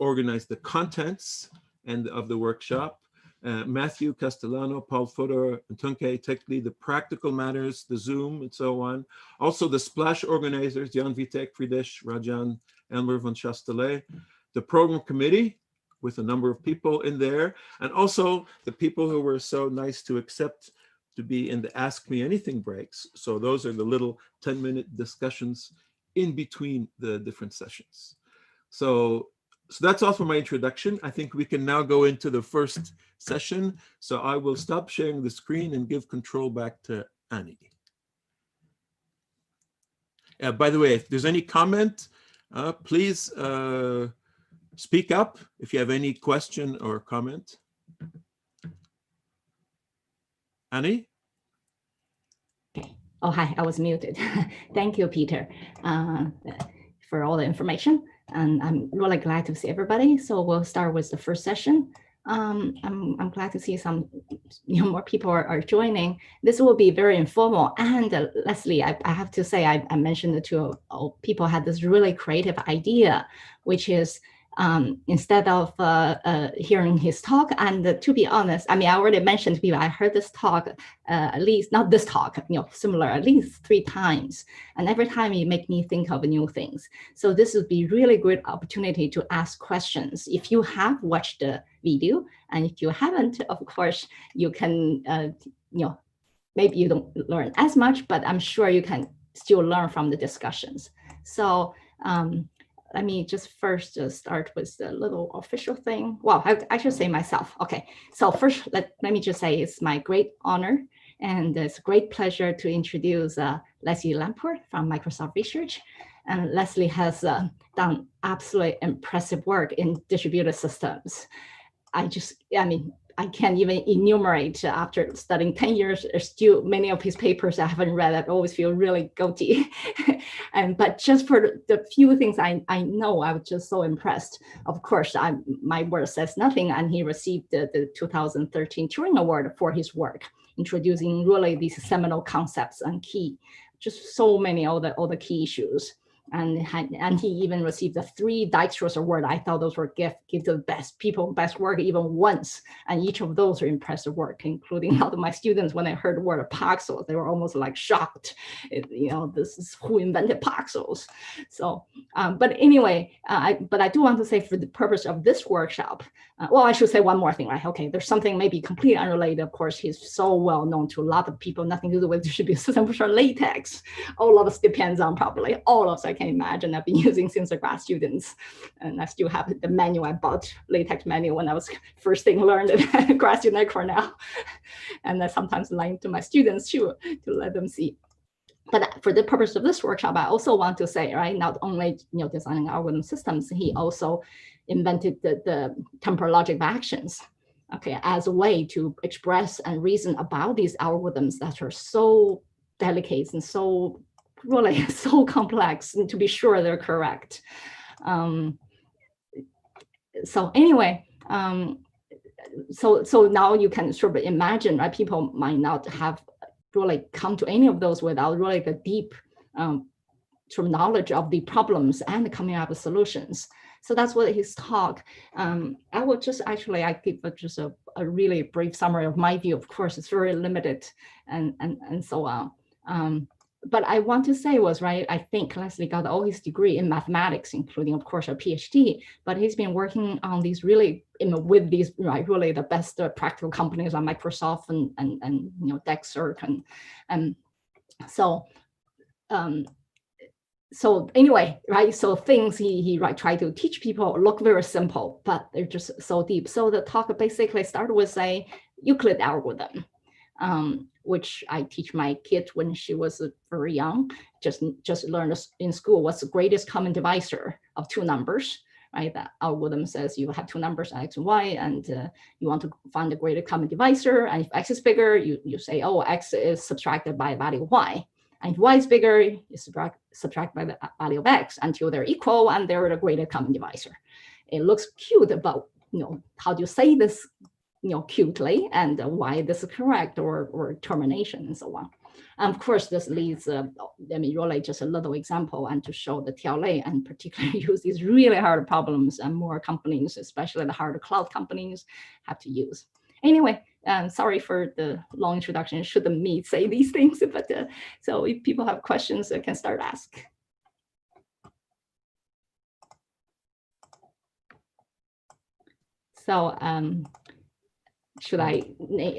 organize the contents and of the workshop. Matthew Castellano, Paul Fodor, and Tunke Tekli, the practical matters, the Zoom, and so on. Also the splash organizers, Jan Vitek, Fridesh, Rajan, Elmer von Chastelet, the program committee with a number of people in there, and also the people who were so nice to accept to be in the Ask Me Anything breaks. So those are the little 10-minute discussions in between the different sessions. So that's all for my introduction. I think we can now go into the first session. So I will stop sharing the screen and give control back to Annie. By the way, if there's any comment, please speak up if you have any question or comment. Annie? Oh, hi, I was muted. Thank you, Peter, for all the information. And I'm really glad to see everybody. So we'll start with the first session. I'm glad to see some more people are joining. This will be very informal. And Leslie, I have to say, I mentioned to people had this really creative idea, which is instead of hearing his talk, and to be honest, I mean, I already mentioned to people, I heard this talk at least, not this talk, similar at least 3 times. And every time it make me think of new things. So this would be really great opportunity to ask questions. If you have watched the video, and if you haven't, of course, you can, maybe you don't learn as much, but I'm sure you can still learn from the discussions. So, let me just first start with the little official thing. Well, I should say myself. Okay, so first, let me just say it's my great honor and it's a great pleasure to introduce Leslie Lamport from Microsoft Research. And Leslie has done absolutely impressive work in distributed systems. I can't even enumerate after studying 10 years, there's still many of his papers I haven't read. I always feel really guilty. But just for the few things I know, I was just so impressed. Of course, my word says nothing, and he received the 2013 Turing Award for his work, introducing really these seminal concepts and just so many all the key issues. And he even received the 3 Dijkstra's Award. I thought those were give to the best people, best work even once. And each of those are impressive work, including all of my students, when they heard the word Paxos, they were almost like shocked. This is who invented Paxos. So, but anyway, but I do want to say for the purpose of this workshop, well, I should say one more thing, right? Okay, there's something maybe completely unrelated. Of course, he's so well known to a lot of people, nothing to do with distributed systems, which are LaTeX. All of us depends on probably all of us. I can imagine I've been using since the grad students, and I still have the manual. I bought LaTeX manual when I was first thing learned at grad student at Cornell, and I sometimes lend to my students too to let them see. But for the purpose of this workshop, I also want to say, right, not only designing algorithm systems, he also invented the temporal logic of actions, okay, as a way to express and reason about these algorithms that are so delicate and so really so complex, and to be sure they're correct. So anyway, so now you can sort of imagine, right? People might not have really come to any of those without really the deep sort of knowledge of the problems and coming up with solutions. So that's what his talk. I will just actually, I give just a really brief summary of my view. Of course, it's very limited and so on. But I want to say was, right, I think Leslie got all his degree in mathematics, including, of course, a PhD, but he's been working on these really, with these, right, really the best practical companies like Microsoft and Dexert. And so, so anyway, right, so things he tried to teach people look very simple, but they're just so deep. So the talk basically started with a Euclid algorithm, which I teach my kid when she was very young, just learned in school what's the greatest common divisor of 2 numbers, right? That algorithm says you have 2 numbers, x and y, and you want to find the greatest common divisor. And if x is bigger, you say, oh, x is subtracted by value y. And if y is bigger, you subtract by the value of x until they're equal and they're the greatest common divisor. It looks cute, but how do you say this cutely, and why this is correct, or termination and so on. Of course, this leads, I mean, really just a little example and to show the TLA and particularly use these really hard problems and more companies, especially the hard cloud companies, have to use. Anyway, sorry for the long introduction. Shouldn't me say these things, but so if people have questions, they can start ask. So should I,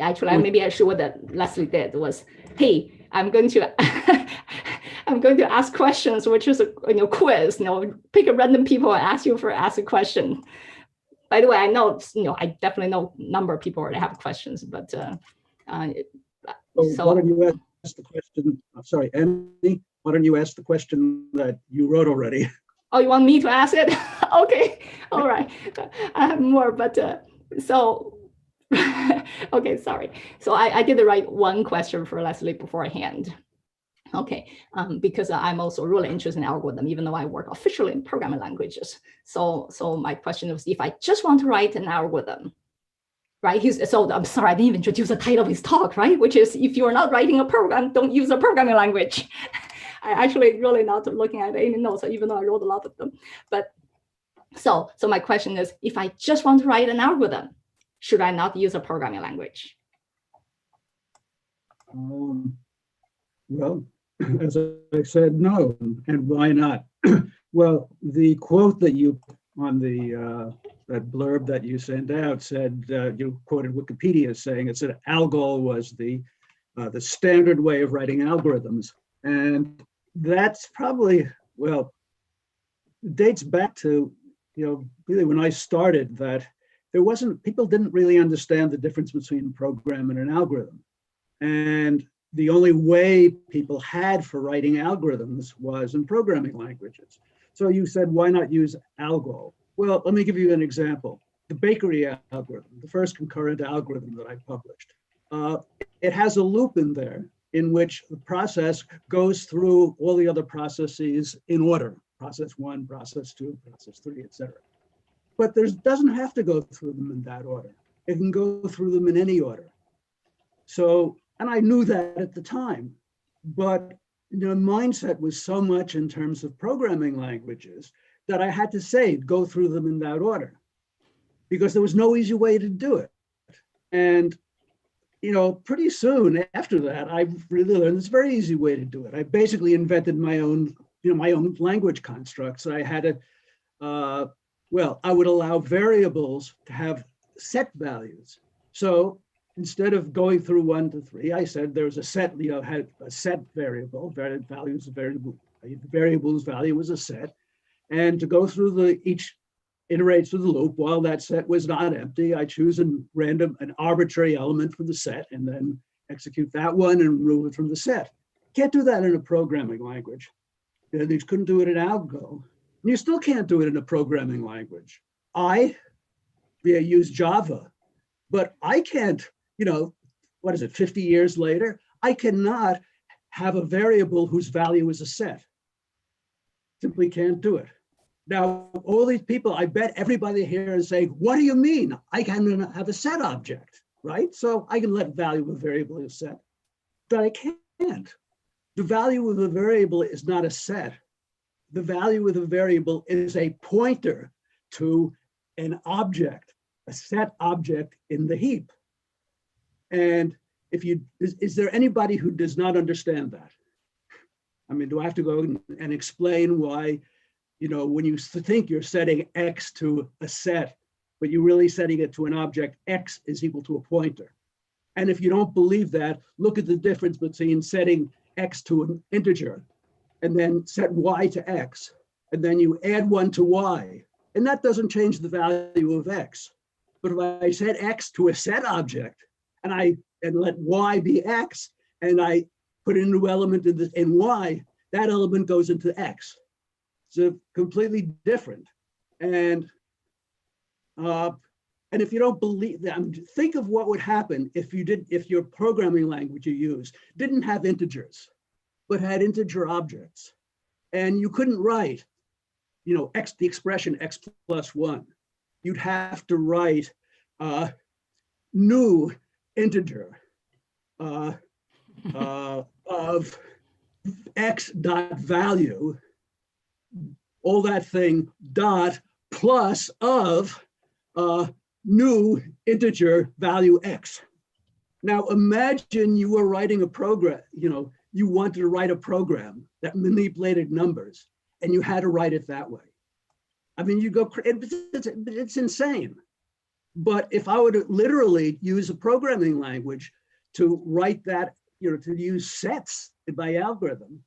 actually, maybe I should, what Leslie did was, hey, I'm going to I'm going to ask questions, which is a quiz, pick a random people and ask a question. By the way, I know, I definitely know a number of people already have questions, but so why don't you ask the question? I'm sorry, Annie, why don't you ask the question that you wrote already? Oh, you want me to ask it? Okay, all right. I have more, but so, okay, sorry. So I did write one question for Leslie beforehand. Okay, because I'm also really interested in algorithm, even though I work officially in programming languages. So my question was, if I just want to write an algorithm, right? So I'm sorry, I didn't even introduce the title of his talk, right? Which is, if you're not writing a program, don't use a programming language. I actually really not looking at any notes, even though I wrote a lot of them. But so my question is, if I just want to write an algorithm, should I not use a programming language? Well, as I said, no. And why not? Well, the quote that you on the that blurb that you sent out said, you quoted Wikipedia saying it said ALGOL was the standard way of writing algorithms. And that's probably, well, dates back to, really when I started, that people didn't really understand the difference between a program and an algorithm. And the only way people had for writing algorithms was in programming languages. So you said, why not use ALGOL? Well, let me give you an example. The bakery algorithm, the first concurrent algorithm that I published, it has a loop in there in which the process goes through all the other processes in order, process 1, process 2, process 3, etc. But there doesn't have to go through them in that order. It can go through them in any order. So, and I knew that at the time, but the mindset was so much in terms of programming languages that I had to say, go through them in that order, because there was no easy way to do it. And pretty soon after that, I really learned this very easy way to do it. I basically invented my own, my own language constructs. I had to, well, I would allow variables to have set values. So instead of going through 1 to 3, I said there was a set, had a set variable, values of variable, the variable's value was a set. And to go through each iterate through the loop while that set was not empty, I choose an arbitrary element from the set and then execute that one and remove it from the set. Can't do that in a programming language. You couldn't do it in ALGOL. And you still can't do it in a programming language. I use Java, but I can't, 50 years later, I cannot have a variable whose value is a set. Simply can't do it. Now, all these people, I bet everybody here is saying, what do you mean? I can have a set object, right? So I can let value of a variable is set, but I can't. The value of a variable is not a set. The value of the variable is a pointer to an object, a set object in the heap. And is there anybody who does not understand that? I mean, do I have to go and explain why, when you think you're setting X to a set, but you're really setting it to an object, X is equal to a pointer. And if you don't believe that, look at the difference between setting X to an integer and then set Y to X, and then you add 1 to Y, and that doesn't change the value of X. But if I set X to a set object and let Y be X, and I put in a new element in Y, that element goes into X. So completely different. And if you don't believe that, think of what would happen if your programming language you use didn't have integers, but had integer objects. And you couldn't write, the expression X plus 1. You'd have to write new integer, of x dot value, all that thing dot plus of new integer value x. Now imagine you were writing a program, you wanted to write a program that manipulated numbers and you had to write it that way. I mean, it's insane. But if I were to literally use a programming language to write that, to use sets in my algorithm,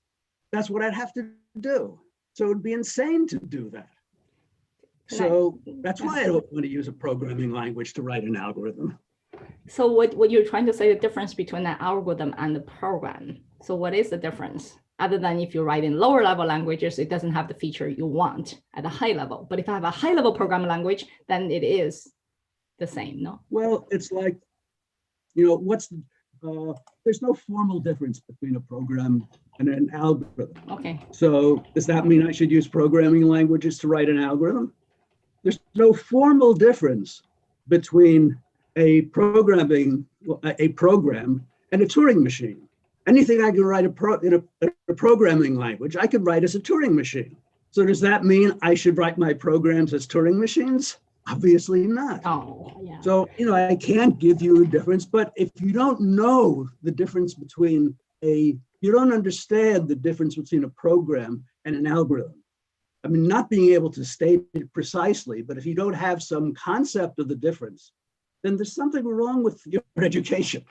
that's what I'd have to do. So it would be insane to do that. So that's why I don't want to use a programming language to write an algorithm. So what you're trying to say, the difference between an algorithm and the program. So what is the difference? Other than if you write in lower level languages, it doesn't have the feature you want at a high level. But if I have a high level programming language, then it is the same, no? Well, it's like, there's no formal difference between a program and an algorithm. Okay. So does that mean I should use programming languages to write an algorithm? There's no formal difference between a program and a Turing machine. Anything I can write in a programming language, I could write as a Turing machine. So does that mean I should write my programs as Turing machines? Obviously not. Oh, yeah. So, I can't give you a difference, but if you don't know the difference between you don't understand the difference between a program and an algorithm. I mean, not being able to state it precisely, but if you don't have some concept of the difference, then there's something wrong with your education.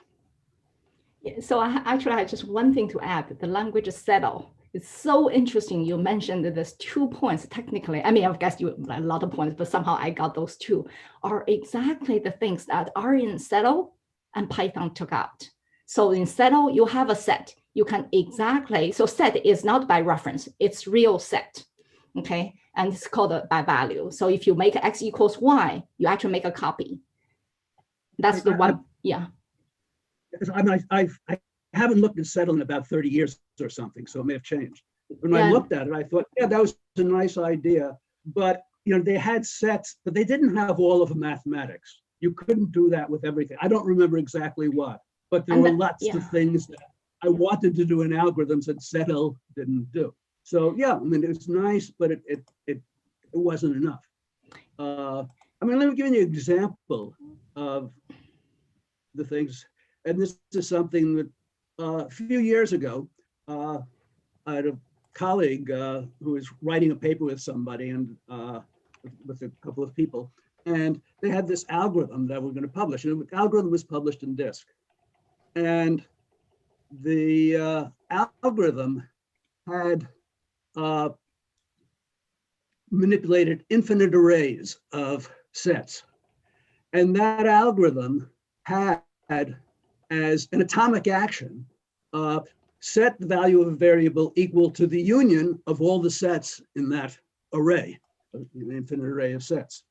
Yeah, so I had just one thing to add. The language settle. It's so interesting. You mentioned that there's 2 points technically. I mean, I guess you a lot of points, but somehow I got those two are exactly the things that are in settle and Python took out. So in settle, you have a set. You can so set is not by reference. It's real set. Okay, and it's called by value. So if you make x equals y, you actually make a copy. That's the one. Yeah. I haven't looked at settle in about 30 years or something, so it may have changed. When I looked at it, I thought, yeah, that was a nice idea. But they had sets, but they didn't have all of the mathematics. You couldn't do that with everything. I don't remember exactly what, but there were lots of things that I wanted to do in algorithms that settle didn't do. So yeah, I mean, it's nice, but it wasn't enough. I mean, let me give you an example of the things. And this is something that a few years ago, I had a colleague who was writing a paper with somebody and with a couple of people, and they had this algorithm that we're going to publish. And the algorithm was published in Disk. And the algorithm had manipulated infinite arrays of sets. And that algorithm had as an atomic action, set the value of a variable equal to the union of all the sets in that array, an infinite array of sets.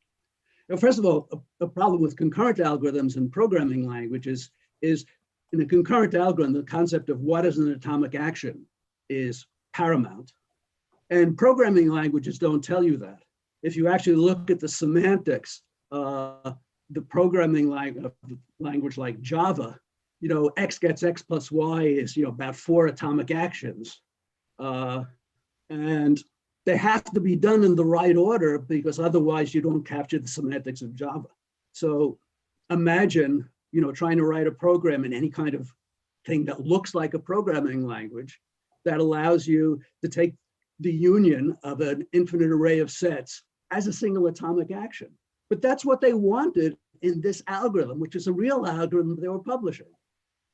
Now, first of all, a problem with concurrent algorithms and programming languages is in a concurrent algorithm, the concept of what is an atomic action is paramount. And programming languages don't tell you that. If you actually look at the semantics, the programming language like Java, x gets x plus y is, about 4 atomic actions. And they have to be done in the right order because otherwise you don't capture the semantics of Java. So imagine, trying to write a program in any kind of thing that looks like a programming language that allows you to take the union of an infinite array of sets as a single atomic action. But that's what they wanted in this algorithm, which is a real algorithm they were publishing.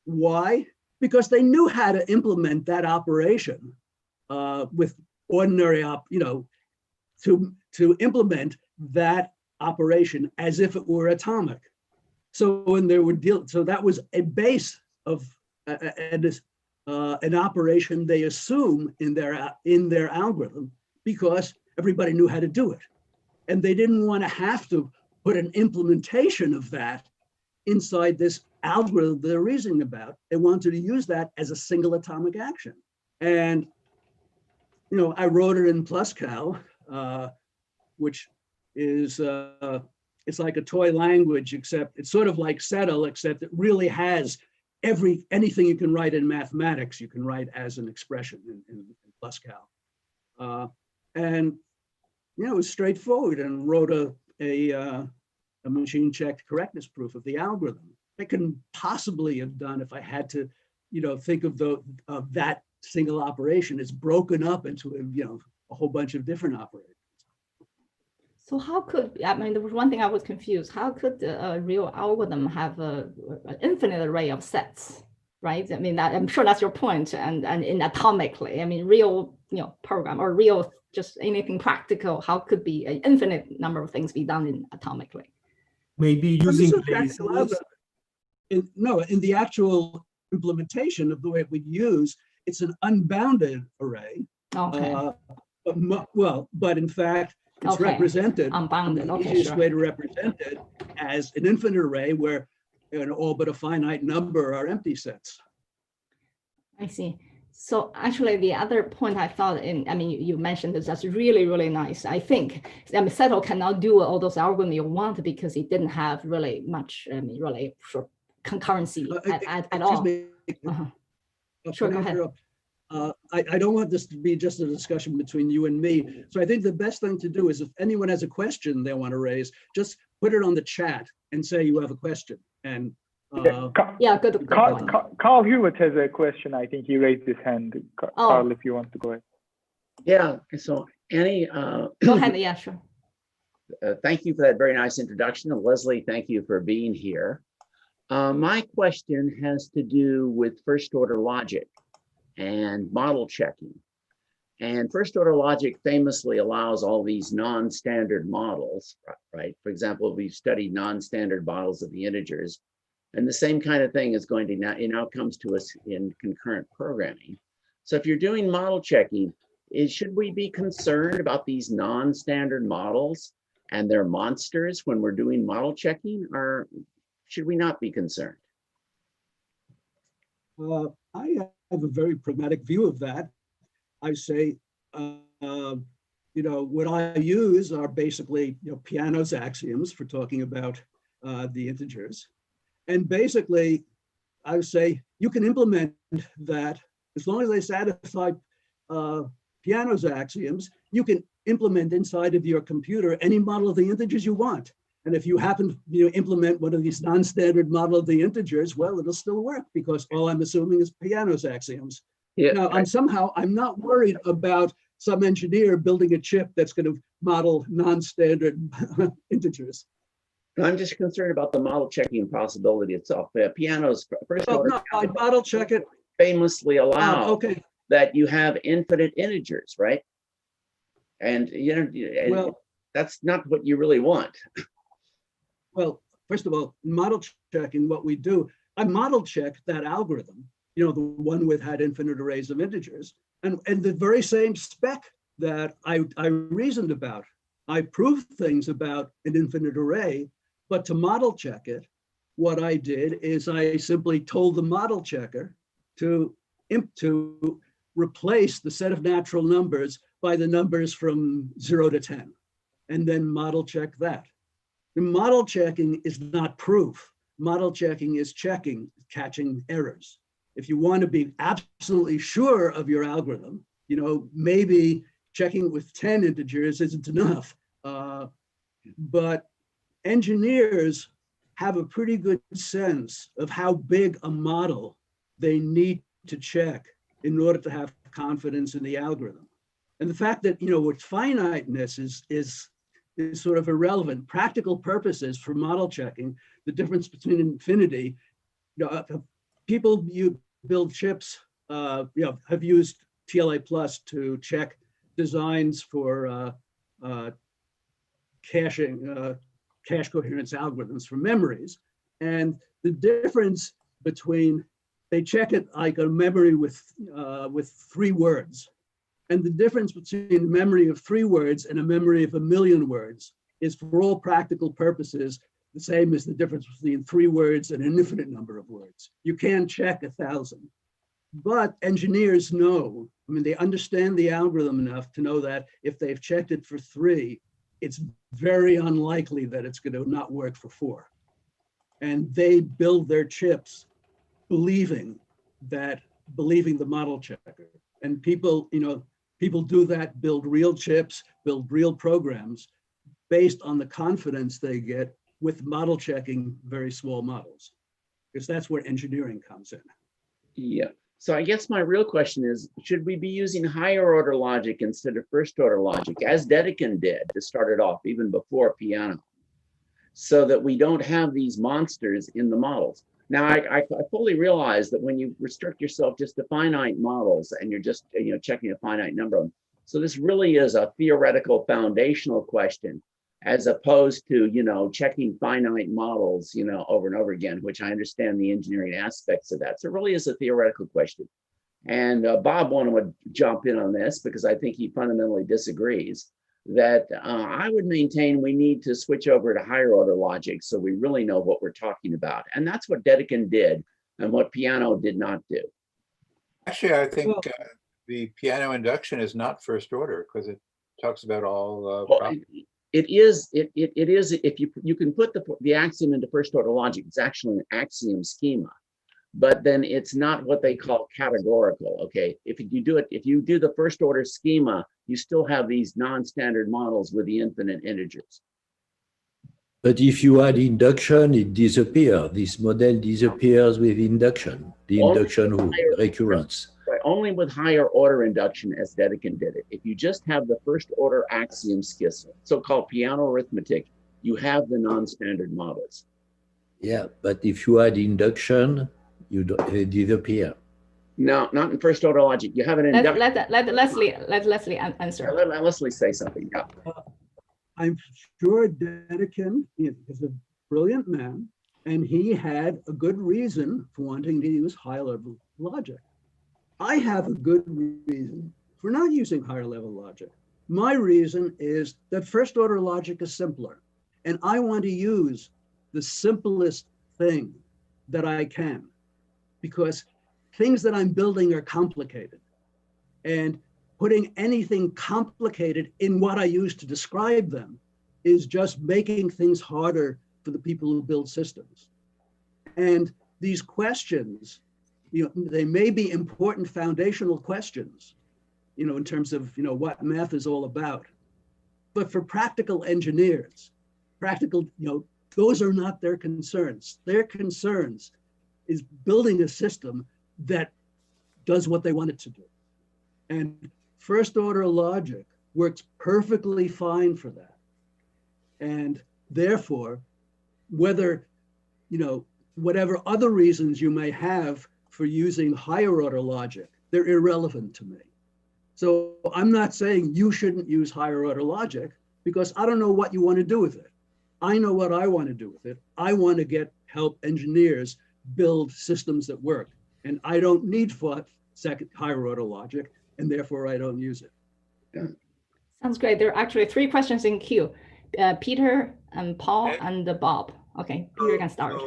Why? Because they knew how to implement that operation with ordinary, to implement that operation as if it were atomic. So when they were so that was a base of an operation they assume in their algorithm because everybody knew how to do it, and they didn't want to have to put an implementation of that inside this algorithm they're reasoning about. They wanted to use that as a single atomic action. And, I wrote it in Pluscal, which is, it's like a toy language, except it's sort of like Settle, except it really has anything you can write in mathematics, you can write as an expression in Pascal. And it was straightforward, and wrote a machine-checked correctness proof of the algorithm. I couldn't possibly have done if I had to, think of that single operation. It's broken up into a whole bunch of different operators. So how could, there was one thing I was confused. How could a real algorithm have an infinite array of sets, right? I'm sure that's your point. And in atomically, real, program or real, just anything practical, how could be an infinite number of things be done in atomically? Maybe using lasers. In the actual implementation of the way we use, it's an unbounded array. Okay. But in fact, it's represented. Unbounded. The easiest way to represent it as an infinite array where all but a finite number are empty sets. I see. So actually, the other point I thought you mentioned this, that's really, really nice. I think Settle cannot do all those algorithms you want because it didn't have really much, really for concurrency at all. Sure, go ahead. I don't want this to be just a discussion between you and me. So I think the best thing to do is if anyone has a question they want to raise, just put it on the chat and say you have a question. And good. Carl Hewitt has a question. I think he raised his hand. Carl, if you want to go ahead. Yeah. So Annie, go ahead. Yeah, sure. Thank you for that very nice introduction. And Leslie, thank you for being here. My question has to do with first order logic and model checking. And first order logic famously allows all these non-standard models, right? For example, we've studied non-standard models of the integers, and the same kind of thing is going to now comes to us in concurrent programming. So if you're doing model checking, should we be concerned about these non-standard models and their monsters when we're doing model checking, or should we not be concerned? I have a very pragmatic view of that. I say, what I use are basically, Peano's axioms for talking about the integers. And basically, I would say you can implement that as long as they satisfy Peano's axioms, you can implement inside of your computer any model of the integers you want. And if you happen to implement one of these non-standard model of the integers, well, it'll still work because all I'm assuming is Peano's axioms. Yeah. Now, I'm not worried about some engineer building a chip that's going to model non-standard integers. I'm just concerned about the model checking possibility itself. Peano's first order I model check it. Famously allow Okay. that you have infinite integers, right? And that's not what you really want. Well, first of all, model checking, what we do, I model check that algorithm, the one with had infinite arrays of integers, and the very same spec that I reasoned about. I proved things about an infinite array, but to model check it, what I did is I simply told the model checker to replace the set of natural numbers by the numbers from 0 to 10, and then model check that. The model checking is not proof. Model checking is catching errors. If you want to be absolutely sure of your algorithm, maybe checking with 10 integers isn't enough. But engineers have a pretty good sense of how big a model they need to check in order to have confidence in the algorithm. And the fact that, with finiteness is sort of irrelevant. Practical purposes for model checking, the difference between infinity, people you build chips, have used TLA plus to check designs for cache coherence algorithms for memories. And the difference between, they check it like a memory with 3 words. And the difference between a memory of 3 words and a memory of 1,000,000 words is, for all practical purposes, the same as the difference between 3 words and an infinite number of words. You can check 1,000. But engineers know, they understand the algorithm enough to know that if they've checked it for 3, it's very unlikely that it's going to not work for 4. And they build their chips believing the model checker. And people, people do that, build real chips, build real programs based on the confidence they get with model checking very small models, because that's where engineering comes in. Yeah. So I guess my real question is, should we be using higher order logic instead of first order logic, as Dedekind did to start it off, even before piano, so that we don't have these monsters in the models? Now, I fully realize that when you restrict yourself just to finite models and you're just checking a finite number of them, so this really is a theoretical foundational question, as opposed to checking finite models over and over again, which I understand the engineering aspects of that. So it really is a theoretical question. And Bob wanted to jump in on this because I think he fundamentally disagrees that I would maintain we need to switch over to higher order logic so we really know what we're talking about. And that's what Dedekind did and what piano did not do. Actually, I think the piano induction is not first order because it talks about all it is if you can put the axiom into first order logic, it's actually an axiom schema, but then it's not what they call categorical. Okay, if you do the first order schema, you still have these non-standard models with the infinite integers. But if you add induction, it disappears. This model disappears with induction, the induction recurrence. Right, only with higher order induction, as Dedekind did it. If you just have the first order axiom schema, so-called piano arithmetic, you have the non-standard models. Yeah, but if you add induction, they disappear. No, not in first order logic. You have an induction. Let Leslie answer. Let Leslie say something. Yeah. I'm sure Dedekind is a brilliant man, and he had a good reason for wanting to use high-level logic. I have a good reason for not using higher level logic. My reason is that first order logic is simpler, and I want to use the simplest thing that I can, because things that I'm building are complicated, and putting anything complicated in what I use to describe them is just making things harder for the people who build systems. And these questions, they may be important foundational questions, in terms of, what math is all about. But for practical engineers, those are not their concerns. Their concerns is building a system that does what they want it to do. And first order logic works perfectly fine for that. And therefore, whether, whatever other reasons you may have for using higher order logic, they're irrelevant to me. So I'm not saying you shouldn't use higher order logic, because I don't know what you want to do with it. I know what I want to do with it. I want to help engineers build systems that work. And I don't need higher order logic, and therefore I don't use it. Yeah. Sounds great. There are actually 3 questions in queue. Peter and Paul and Bob. Okay, Peter can start.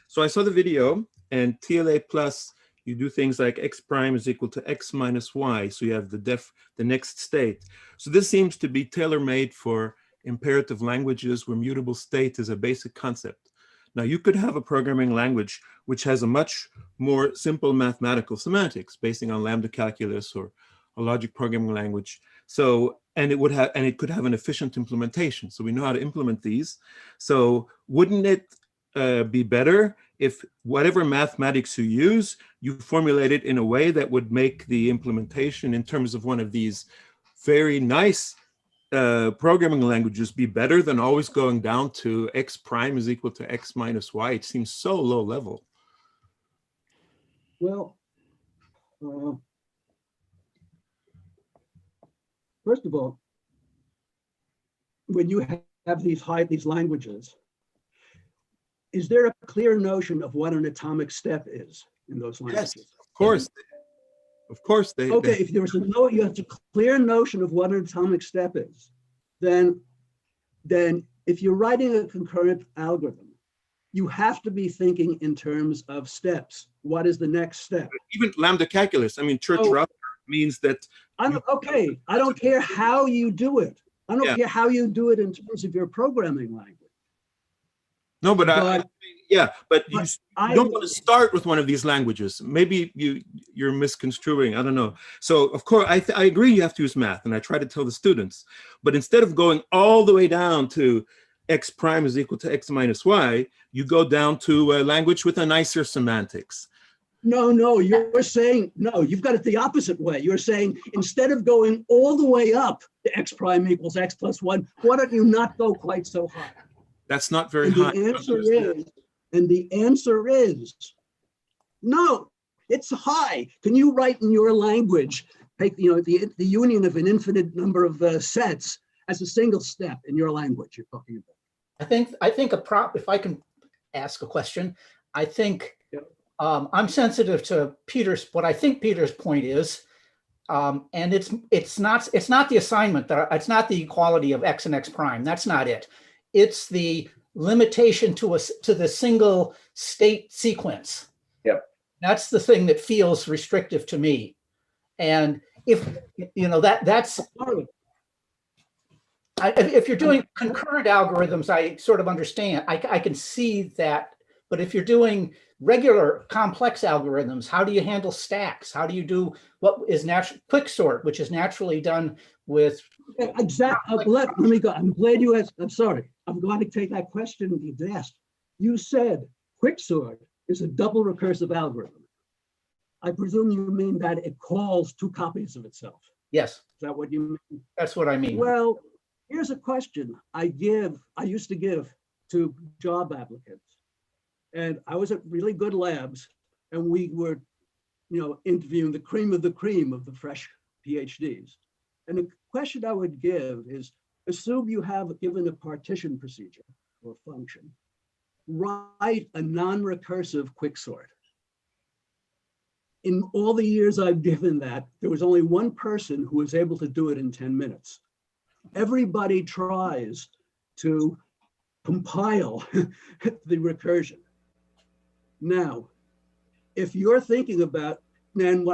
So I saw the video, and TLA plus, you do things like x prime is equal to x minus y. So you have the next state. So this seems to be tailor-made for imperative languages where mutable state is a basic concept. Now you could have a programming language which has a much more simple mathematical semantics based on lambda calculus or a logic programming language. So, and it could have an efficient implementation. So we know how to implement these. So wouldn't it be better if whatever mathematics you use, you formulate it in a way that would make the implementation in terms of one of these very nice programming languages be better than always going down to x prime is equal to x minus y? It seems so low level. Well, first of all, when you have these languages, is there a clear notion of what an atomic step is in those languages? Yes, of course. Of course, okay, if there's you have a clear notion of what an atomic step is, then if you're writing a concurrent algorithm, you have to be thinking in terms of steps. What is the next step? Even lambda calculus, I mean, Church-Russell means that. I don't care how you do it. I don't care how you do it in terms of your programming language. No, but But- yeah, but you I don't want to start with one of these languages. Maybe you're misconstruing. I don't know. So of course, I agree you have to use math, and I try to tell the students. But instead of going all the way down to x prime is equal to x minus y, you go down to a language with a nicer semantics. No, you're saying, no, you've got it the opposite way. You're saying, instead of going all the way up to x prime equals x plus 1, why don't you not go quite so high? That's not very And high. the answer is, no, it's high. Can you write in your language, take the union of an infinite number of sets as a single step in your language you're talking about? I think if I can ask a question, I think I'm sensitive to what I think Peter's point is, and it's not the assignment it's not the equality of x and x prime. That's not it. It's the limitation to the single state sequence. Yep. That's the thing that feels restrictive to me. And if that's if you're doing concurrent algorithms, I sort of understand. I can see that. But if you're doing regular complex algorithms, how do you handle stacks? How do you do what is natural quicksort, which is naturally done with? Exactly. Let me go. I'm glad you asked. I'm sorry. I'm glad to take that question you've asked. You said quicksort is a double recursive algorithm. I presume you mean that it calls two copies of itself. Yes. Is that what you mean? That's what I mean. Well, here's a question I used to give to job applicants. And I was at really good labs, and we were, interviewing the cream of the fresh PhDs. And the question I would give is, assume you have given a partition procedure or function, write a non-recursive quicksort. In all the years I've given that, there was only one person who was able to do it in 10 minutes. Everybody tries to compile the recursion. Now, if you're thinking about, and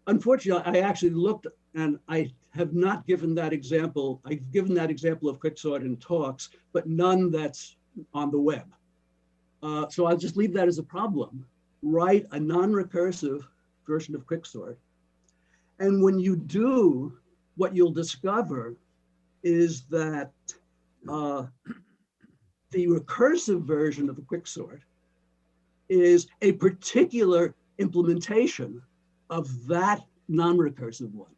unfortunately, I actually looked and I have not given that example. I've given that example of quicksort in talks, but none that's on the web. So I'll just leave that as a problem. Write a non-recursive version of quicksort. And when you do, what you'll discover is that the recursive version of the quicksort is a particular implementation of that non-recursive one.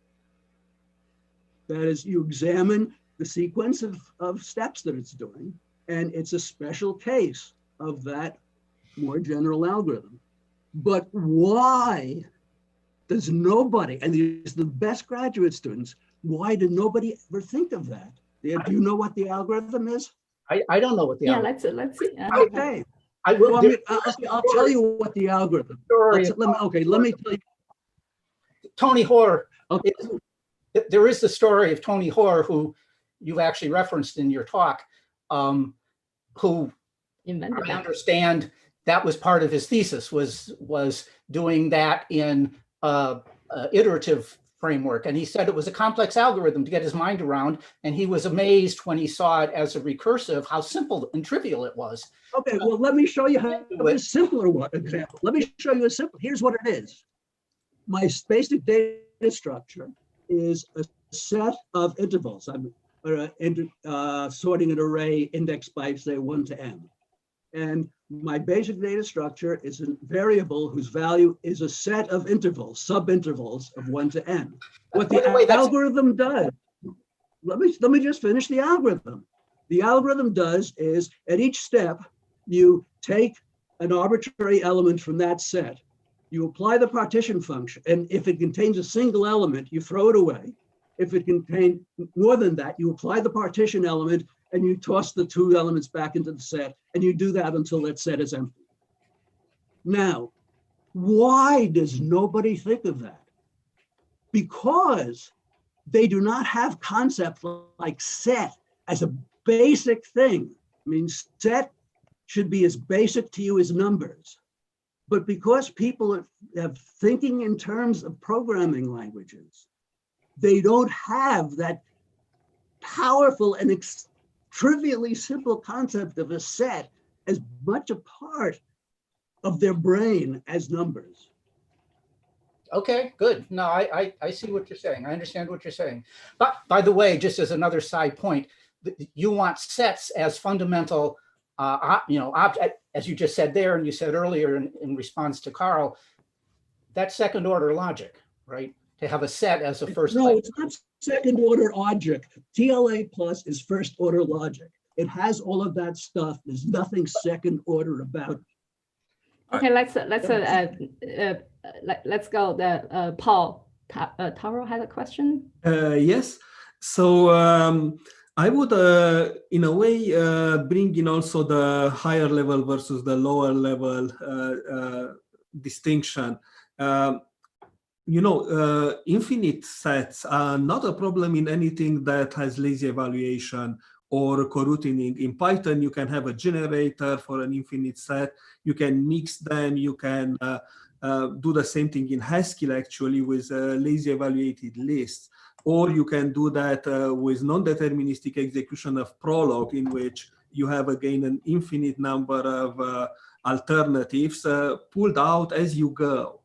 That is, you examine the sequence of steps that it's doing, and it's a special case of that more general algorithm. But why does nobody, and these are the best graduate students, why did nobody ever think of that? Do you know what the algorithm is? I don't know what the Yeah, let's see. Okay. I will. Well, I'll tell you what the algorithm. Let me tell you. Tony Hoare. Okay. There is the story of Tony Hoare, who you've actually referenced in your talk, who Invented I that. understand that was part of his thesis, was doing that in iterative framework. And he said it was a complex algorithm to get his mind around. And he was amazed when he saw it as a recursive, how simple and trivial it was. Okay, well, let me show you how a simpler one example. Let me show you a simple, here's what it is. My basic data structure is a set of intervals. I'm sorting an array indexed by, say, 1 to n. And my basic data structure is a variable whose value is a set of intervals, subintervals of 1 to n. What the algorithm does, let me just finish the algorithm. The algorithm does is, at each step, you take an arbitrary element from that set, you apply the partition function, and if it contains a single element, you throw it away. If it contains more than that, you apply the partition element and you toss the two elements back into the set, and you do that until that set is empty. Now, why does nobody think of that? Because they do not have concepts like set as a basic thing. I mean, set should be as basic to you as numbers. But because people have thinking in terms of programming languages, they don't have that powerful and trivially simple concept of a set as much a part of their brain as numbers. Okay, good. No, I see what you're saying. I understand what you're saying. But by the way, just as another side point, you want sets as fundamental, as you just said there, and you said earlier in response to Carl, that's second order logic, right? To have a set as a first. No, it's not second order logic. TLA plus is first order logic. It has all of that stuff. There's nothing second order about it. Okay, let's go. Paul Taro had a question. Yes. So I would, in a way, bring in also the higher level versus the lower level distinction. Infinite sets are not a problem in anything that has lazy evaluation or coroutining. In Python, you can have a generator for an infinite set. You can mix them. You can do the same thing in Haskell, actually, with lazy evaluated lists. Or you can do that with non-deterministic execution of Prolog, in which you have, again, an infinite number of alternatives pulled out as you go.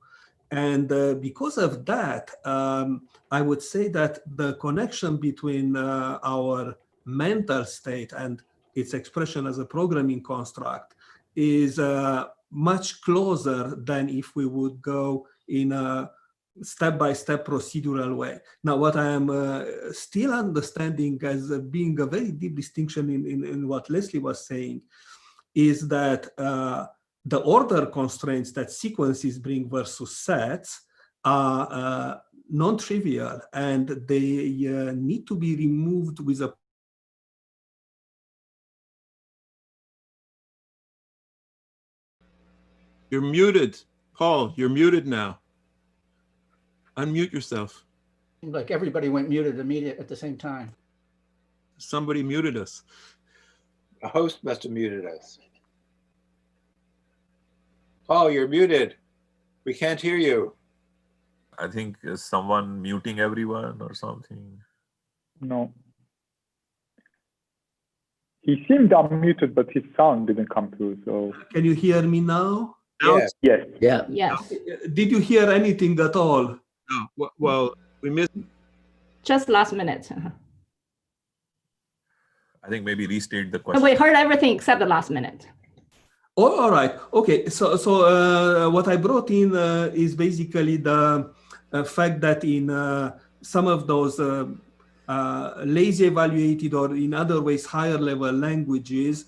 And because of that, I would say that the connection between our mental state and its expression as a programming construct is much closer than if we would go in a step-by-step procedural way. Now, what I am still understanding as being a very deep distinction in what Leslie was saying is that the order constraints that sequences bring versus sets are non-trivial, and they need to be removed with a You're muted. Paul, you're muted now. Unmute yourself. Like everybody went muted immediately at the same time. Somebody muted us. A host must have muted us. Paul, you're muted. We can't hear you. I think is someone muting everyone or something. No. He seemed unmuted, but his sound didn't come through. So. Can you hear me now? Yes. Yes. Yeah. Yes. Did you hear anything at all? No. Well, we missed. Just last minute. I think maybe restate the But question. we heard everything except the last minute. Oh, all right. Okay. So what I brought in is basically the fact that in some of those lazy evaluated or in other ways higher level languages,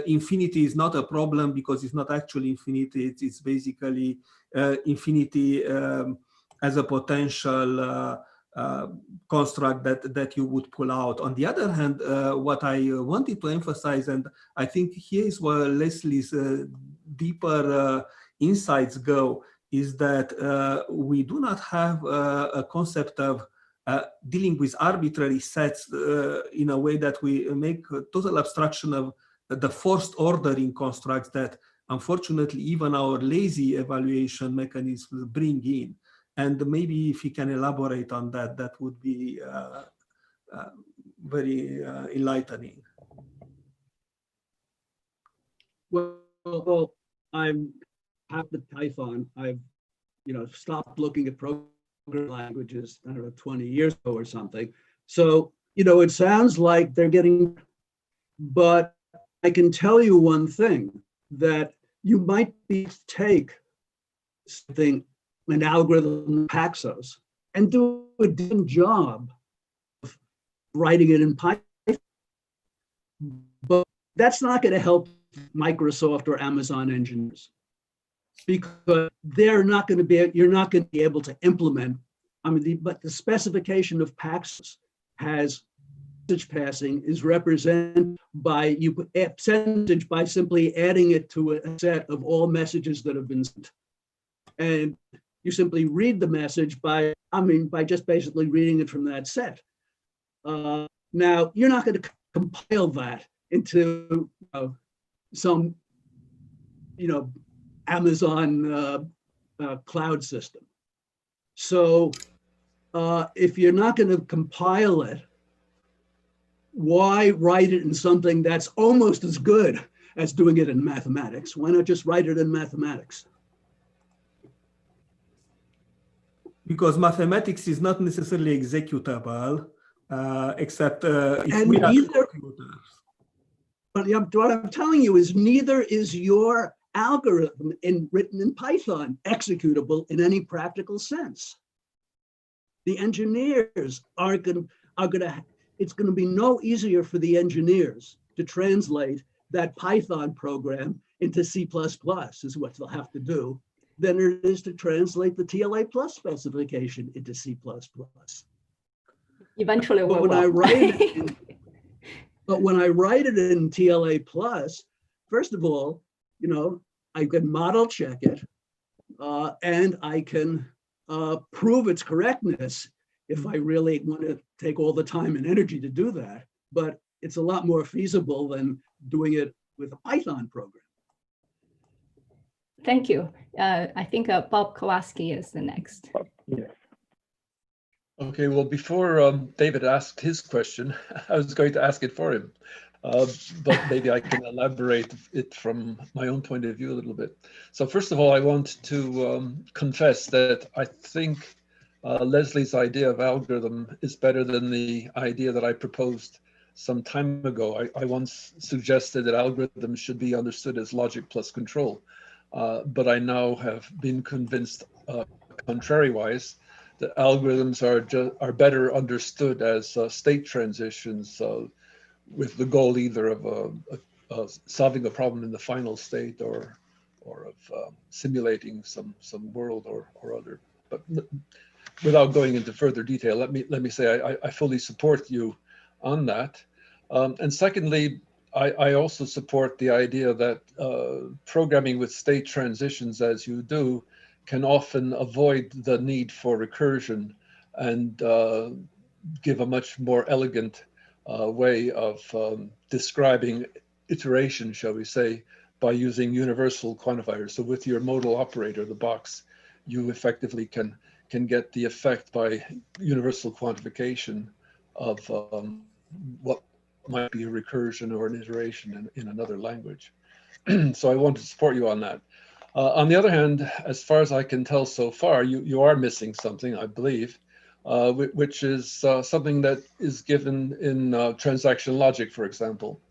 infinity is not a problem because it's not actually infinity. It's basically infinity as a potential construct that you would pull out. On the other hand, what I wanted to emphasize, and I think here is where Leslie's deeper insights go, is that we do not have a concept of dealing with arbitrary sets in a way that we make a total abstraction of the forced ordering constructs that unfortunately even our lazy evaluation mechanisms bring in. And maybe if you can elaborate on that, that would be very enlightening. Well, I'm half the Python. I've stopped looking at programming languages, I don't know, 20 years ago or something. So, it sounds like they're getting, but I can tell you one thing, that you might take something, an algorithm, Paxos, and do a different job of writing it in Python. But that's not going to help Microsoft or Amazon engineers, because you're not going to be able to implement. But the specification of Paxos has message passing is represented by percentage by simply adding it to a set of all messages that have been sent, and you simply read the message by just basically reading it from that set. Now you're not going to compile that into some Amazon cloud system. So if you're not going to compile it, why write it in something that's almost as good as doing it in mathematics? Why not just write it in mathematics? Because mathematics is not necessarily executable, except if And we are neither, computers. but what I'm telling you is neither is your algorithm written in Python executable in any practical sense. The engineers are going to, it's going to be no easier for the engineers to translate that Python program into C++ is what they'll have to do than it is to translate the TLA plus specification into C++. Eventually, But when I write it in, but when I write it in TLA plus, first of all, you know, I can model check it, and I can prove its correctness if I really want to take all the time and energy to do that. But it's a lot more feasible than doing it with a Python program. Thank you. I think Bob Kowalski is the next. Yes. Okay, well, before David asked his question, I was going to ask it for him, but maybe I can elaborate it from my own point of view a little bit. So first of all, I want to confess that I think Leslie's idea of algorithm is better than the idea that I proposed some time ago. I once suggested that algorithms should be understood as logic plus control, but I now have been convinced, contrary-wise, that algorithms are better understood as state transitions with the goal either of solving a problem in the final state or of simulating some world or other. But without going into further detail, let me say I fully support you on that. And secondly, I also support the idea that programming with state transitions as you do can often avoid the need for recursion and give a much more elegant way of describing iteration, shall we say, by using universal quantifiers. So with your modal operator, the box, you effectively can get the effect by universal quantification of what might be a recursion or an iteration in another language. So I want to support you on that. On the other hand, as far as I can tell so far, you are missing something, I believe, which is something that is given in transaction logic, for example.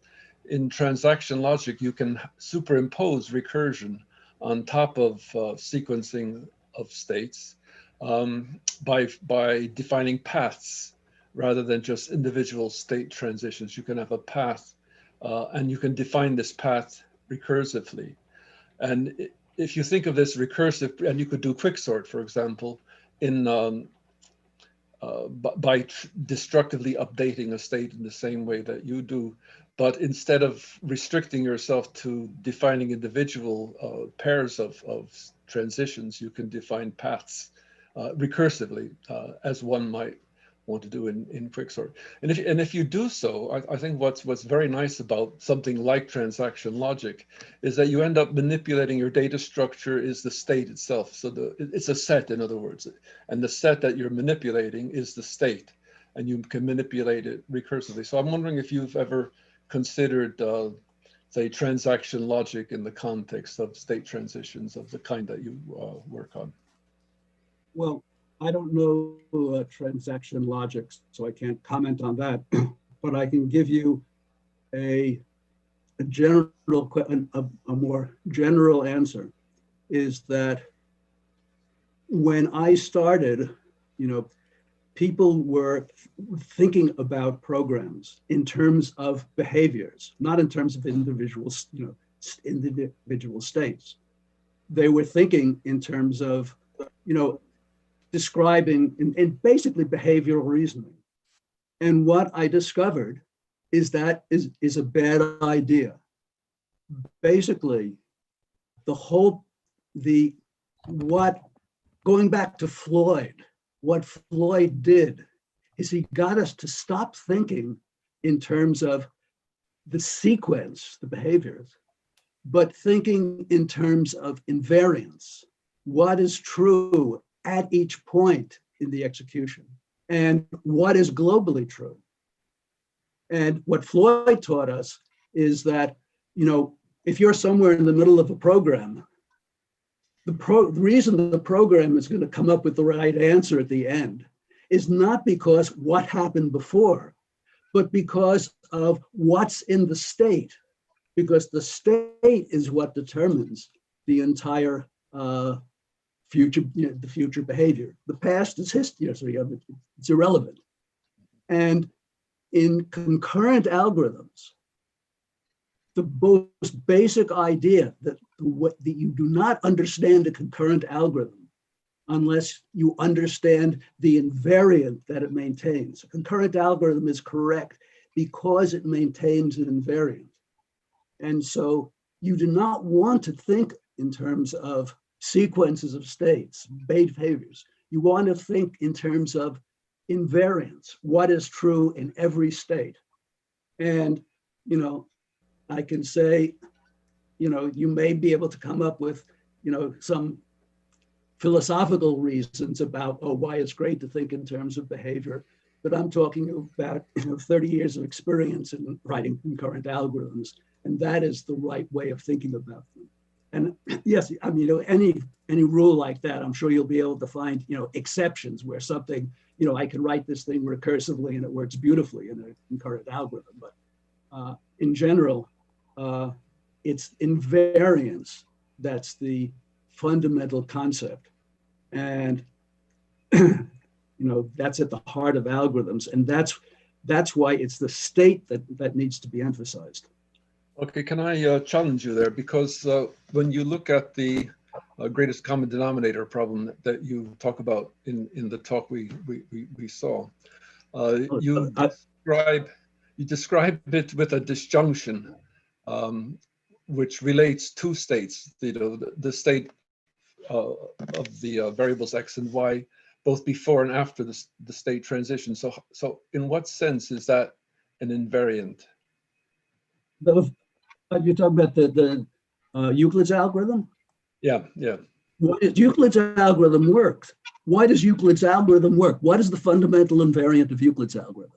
In transaction logic, you can superimpose recursion on top of sequencing of states by defining paths rather than just individual state transitions. You can have a path and you can define this path recursively. And if you think of this recursive, and you could do quicksort, for example, in by destructively updating a state in the same way that you do, but instead of restricting yourself to defining individual pairs of transitions, you can define paths recursively, as one might want to do in quicksort. And if you do so, I think what's very nice about something like transaction logic is that you end up manipulating your data structure is the state itself. So it's a set, in other words, and the set that you're manipulating is the state, and you can manipulate it recursively. So I'm wondering if you've ever considered, say, transaction logic in the context of state transitions of the kind that you work on. Well, I don't know transaction logic, so I can't comment on that, but I can give you a more general answer, is that when I started, you know, people were thinking about programs in terms of behaviors, not in terms of individuals, you know, individual states. They were thinking in terms of, you know, describing in basically behavioral reasoning. And what I discovered is that is a bad idea. Basically, going back to Floyd, what Floyd did is he got us to stop thinking in terms of the sequence, the behaviors, but thinking in terms of invariance. What is true at each point in the execution, and what is globally true. And what Floyd taught us is that, you know, if you're somewhere in the middle of a program, the reason the program is going to come up with the right answer at the end is not because what happened before, but because of what's in the state, because the state is what determines the entire future, the future behavior. The past is history, so it's irrelevant. And in concurrent algorithms, the most basic idea that you do not understand a concurrent algorithm unless you understand the invariant that it maintains. A concurrent algorithm is correct because it maintains an invariant. And so you do not want to think in terms of sequences of states, behaviors. You want to think in terms of invariance, what is true in every state. And, you know, I can say, you know, you may be able to come up with, you know, some philosophical reasons about, oh, why it's great to think in terms of behavior. But I'm talking about, you know, 30 years of experience in writing concurrent algorithms. And that is the right way of thinking about them. And yes, I mean, you know, any rule like that, I'm sure you'll be able to find, you know, exceptions where something, you know, I can write this thing recursively and it works beautifully in a concurrent algorithm. But in general, it's invariance that's the fundamental concept. And, you know, that's at the heart of algorithms. And that's why it's the state that needs to be emphasized. Okay, can I challenge you there? Because when you look at the greatest common denominator problem that you talk about in the talk we saw, you describe it with a disjunction, which relates two states, you know, the state of the variables x and y, both before and after the state transition. So in what sense is that an invariant? You're talking about the Euclid's algorithm? Yeah, yeah. Euclid's algorithm works. Why does Euclid's algorithm work? What is the fundamental invariant of Euclid's algorithm?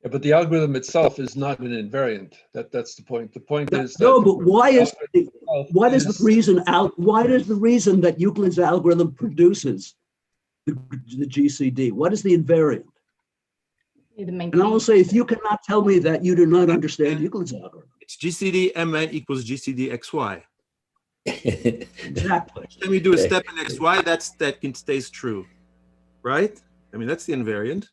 Yeah, but the algorithm itself is not an invariant. That's the point. The point is that no, but why is the reason that Euclid's algorithm produces the GCD? What is the invariant? And I will say, if you cannot tell me that, you do not understand Euclid's algorithm. It's GCD Mn equals GCD XY. Exactly. Each time you do a step in XY, that stays true, right? I mean, that's the invariant.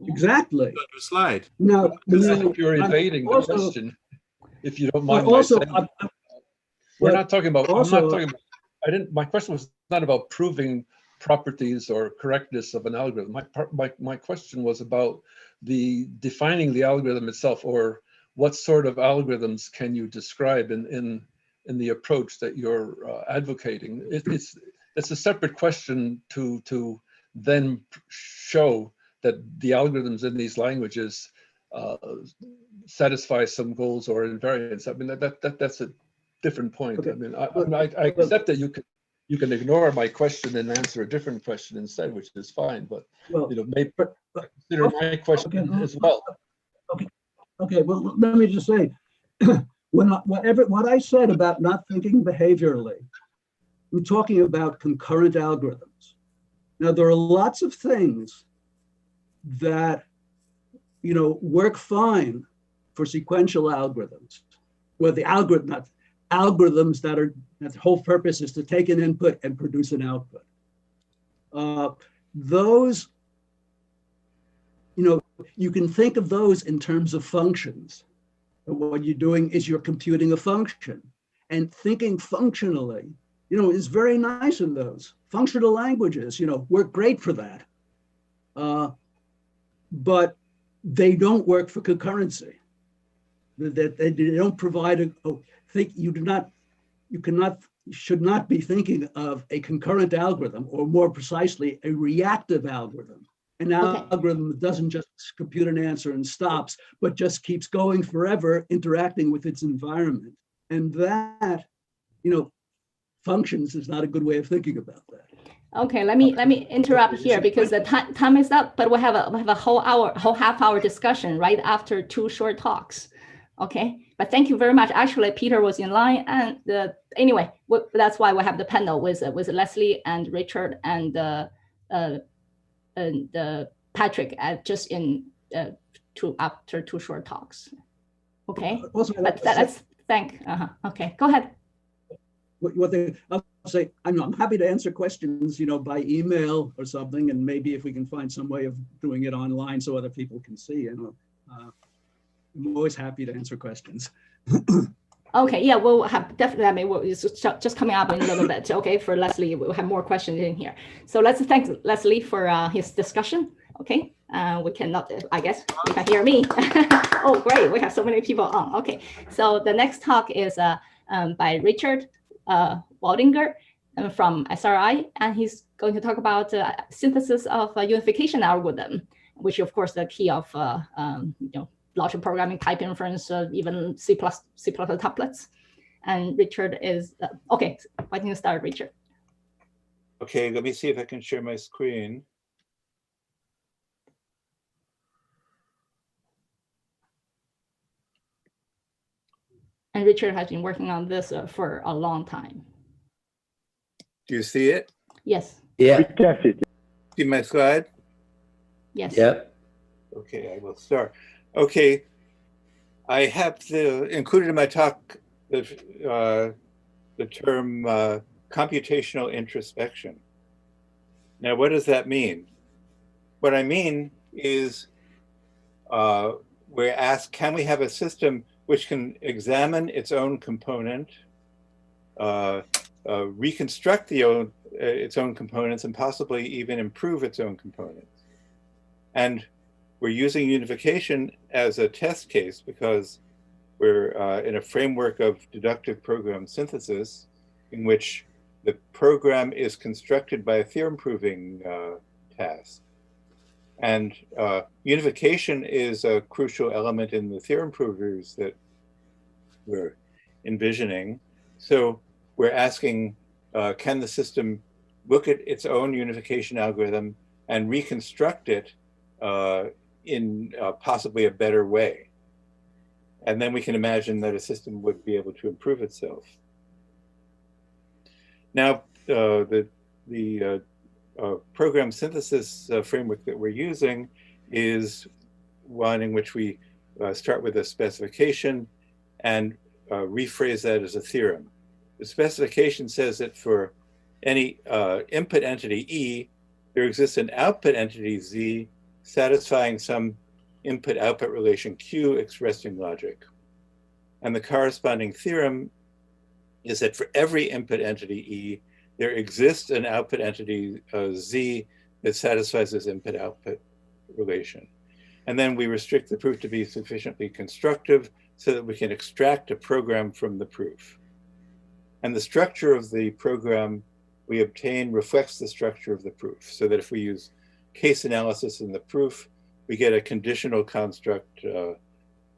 Exactly. Slide. No, you're evading the question. If you don't mind, we're not talking about. Also, I'm not talking about. My question was not about proving properties or correctness of an algorithm. My question was about defining the algorithm itself, or what sort of algorithms can you describe in the approach that you're advocating. It's a separate question to then show that the algorithms in these languages satisfy some goals or invariance. I mean, that's a different point. Okay. I mean, I accept that you can ignore my question and answer a different question instead, which is fine. But you know, maybe consider my question as well. Okay. Well, let me just say, what I said about not thinking behaviorally, I'm talking about concurrent algorithms. Now, there are lots of things that, you know, work fine for sequential algorithms. Well, the algorithms that the whole purpose is to take an input and produce an output. Those, you know, you can think of those in terms of functions. What you're doing is you're computing a function, and thinking functionally, you know, is very nice in those. Functional languages, you know, work great for that. But they don't work for concurrency. They don't provide you should not be thinking of a concurrent algorithm, or more precisely, a reactive algorithm. An algorithm that doesn't just compute an answer and stops, but just keeps going forever, interacting with its environment. And that, you know, functions is not a good way of thinking about that. Okay, let me interrupt here because the time is up, but we have a whole half hour discussion right after 2 short talks. Okay, but thank you very much. Actually, Peter was in line, and anyway, that's why we have the panel with Leslie and Richard and Patrick just in after 2 short talks. Okay, Also, but let's thank. Okay, go ahead. I'll say, I'm happy to answer questions, by email or something, and maybe if we can find some way of doing it online so other people can see. I'm always happy to answer questions. Okay, yeah, we'll have definitely. I mean, it's just coming up in a little bit. Okay, for Leslie, we'll have more questions in here. So let's thank Leslie for his discussion. Okay, we cannot. I guess you can hear me. Oh, great! We have so many people on. Okay, so the next talk is by Richard Waldinger from SRI, and he's going to talk about synthesis of a unification algorithm, which of course the key of logic programming, type inference, even C++ tuplets. And Richard is okay. Why don't you start, Richard? Okay, let me see if I can share my screen. And Richard has been working on this for a long time. Do you see it? Yes. We Yeah. can see it. See my slide? Yes. Yep. Okay, I will start. Okay, I have included in my talk the term computational introspection. Now, what does that mean? What I mean is we're asked, can we have a system which can examine its own component, reconstruct its own components, and possibly even improve its own components? And we're using unification as a test case because we're in a framework of deductive program synthesis in which the program is constructed by a theorem proving task. And unification is a crucial element in the theorem provers that we're envisioning. So we're asking, can the system look at its own unification algorithm and reconstruct it in possibly a better way? And then we can imagine that a system would be able to improve itself. Now, the program synthesis framework that we're using is one in which we start with a specification and rephrase that as a theorem. The specification says that for any input entity E, there exists an output entity Z satisfying some input-output relation Q expressed in logic. And the corresponding theorem is that for every input entity E, there exists an output entity Z that satisfies this input-output relation. And then we restrict the proof to be sufficiently constructive so that we can extract a program from the proof. And the structure of the program we obtain reflects the structure of the proof, so that if we use case analysis in the proof, we get a conditional construct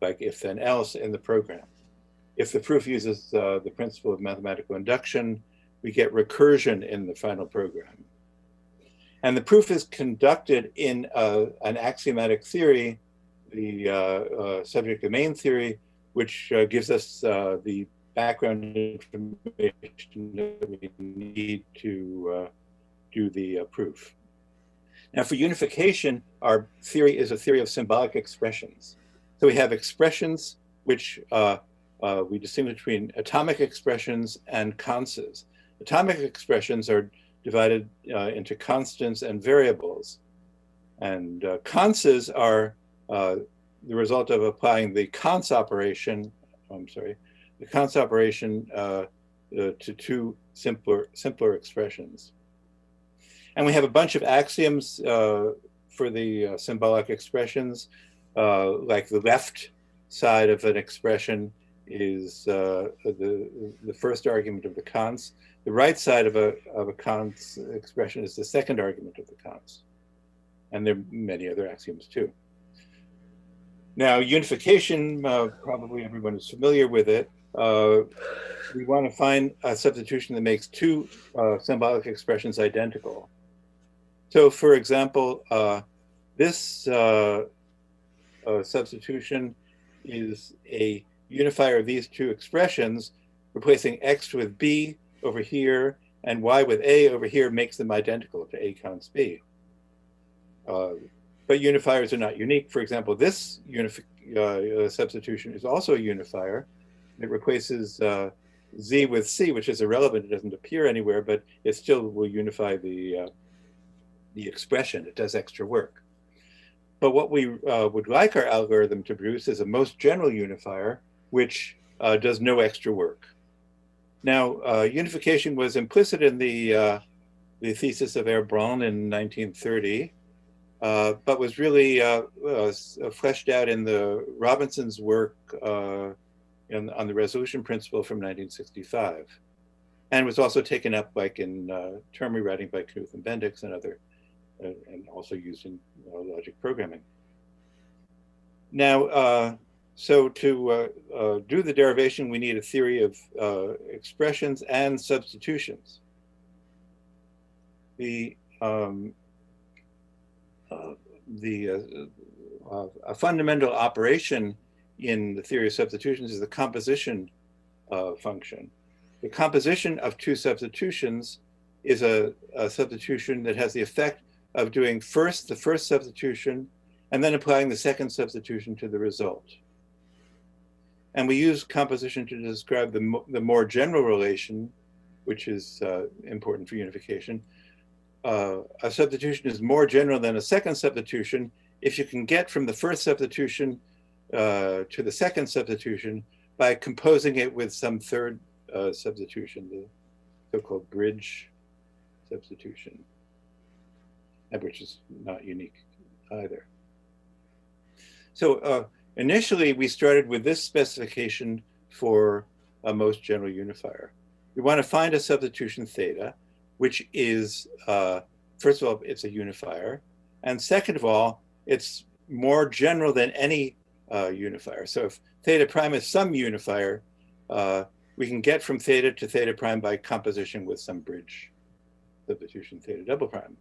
like if then else in the program. If the proof uses the principle of mathematical induction, we get recursion in the final program. And the proof is conducted in an axiomatic theory, the subject domain theory, which gives us the background information that we need to do the proof. Now, for unification, our theory is a theory of symbolic expressions. So we have expressions which we distinguish between atomic expressions and conses. Atomic expressions are divided into constants and variables. And conses are the result of applying the cons operation, the cons operation to two simpler expressions. And we have a bunch of axioms for the symbolic expressions, like the left side of an expression is the first argument of the cons. The right side of a cons expression is the second argument of the cons. And there are many other axioms too. Now, unification, probably everyone is familiar with it. We want to find a substitution that makes two symbolic expressions identical. So, for example, this substitution is a unifier of these two expressions, replacing x with b over here and y with a over here makes them identical to a counts b. But unifiers are not unique. For example, this substitution is also a unifier. It replaces z with c, which is irrelevant. It doesn't appear anywhere, but it still will unify the expression. It does extra work. But what we would like our algorithm to produce is a most general unifier, which does no extra work. Now, unification was implicit in the thesis of Emergent in 1930. But was really fleshed out in the Robinson's work on the resolution principle from 1965, and was also taken up like in term rewriting by Knuth and Bendix and other, and also used in logic programming. Now, so to do the derivation, we need a theory of expressions and substitutions. A fundamental operation in the theory of substitutions is the composition function. The composition of two substitutions is a substitution that has the effect of doing first the first substitution and then applying the second substitution to the result. And we use composition to describe the more general relation, which is important for unification. A substitution is more general than a second substitution if you can get from the first substitution to the second substitution by composing it with some third substitution, the so-called bridge substitution, which is not unique either. So initially we started with this specification for a most general unifier. We want to find a substitution theta, which is, first of all, it's a unifier. And second of all, it's more general than any unifier. So if theta prime is some unifier, we can get from theta to theta prime by composition with some bridge substitution theta double prime.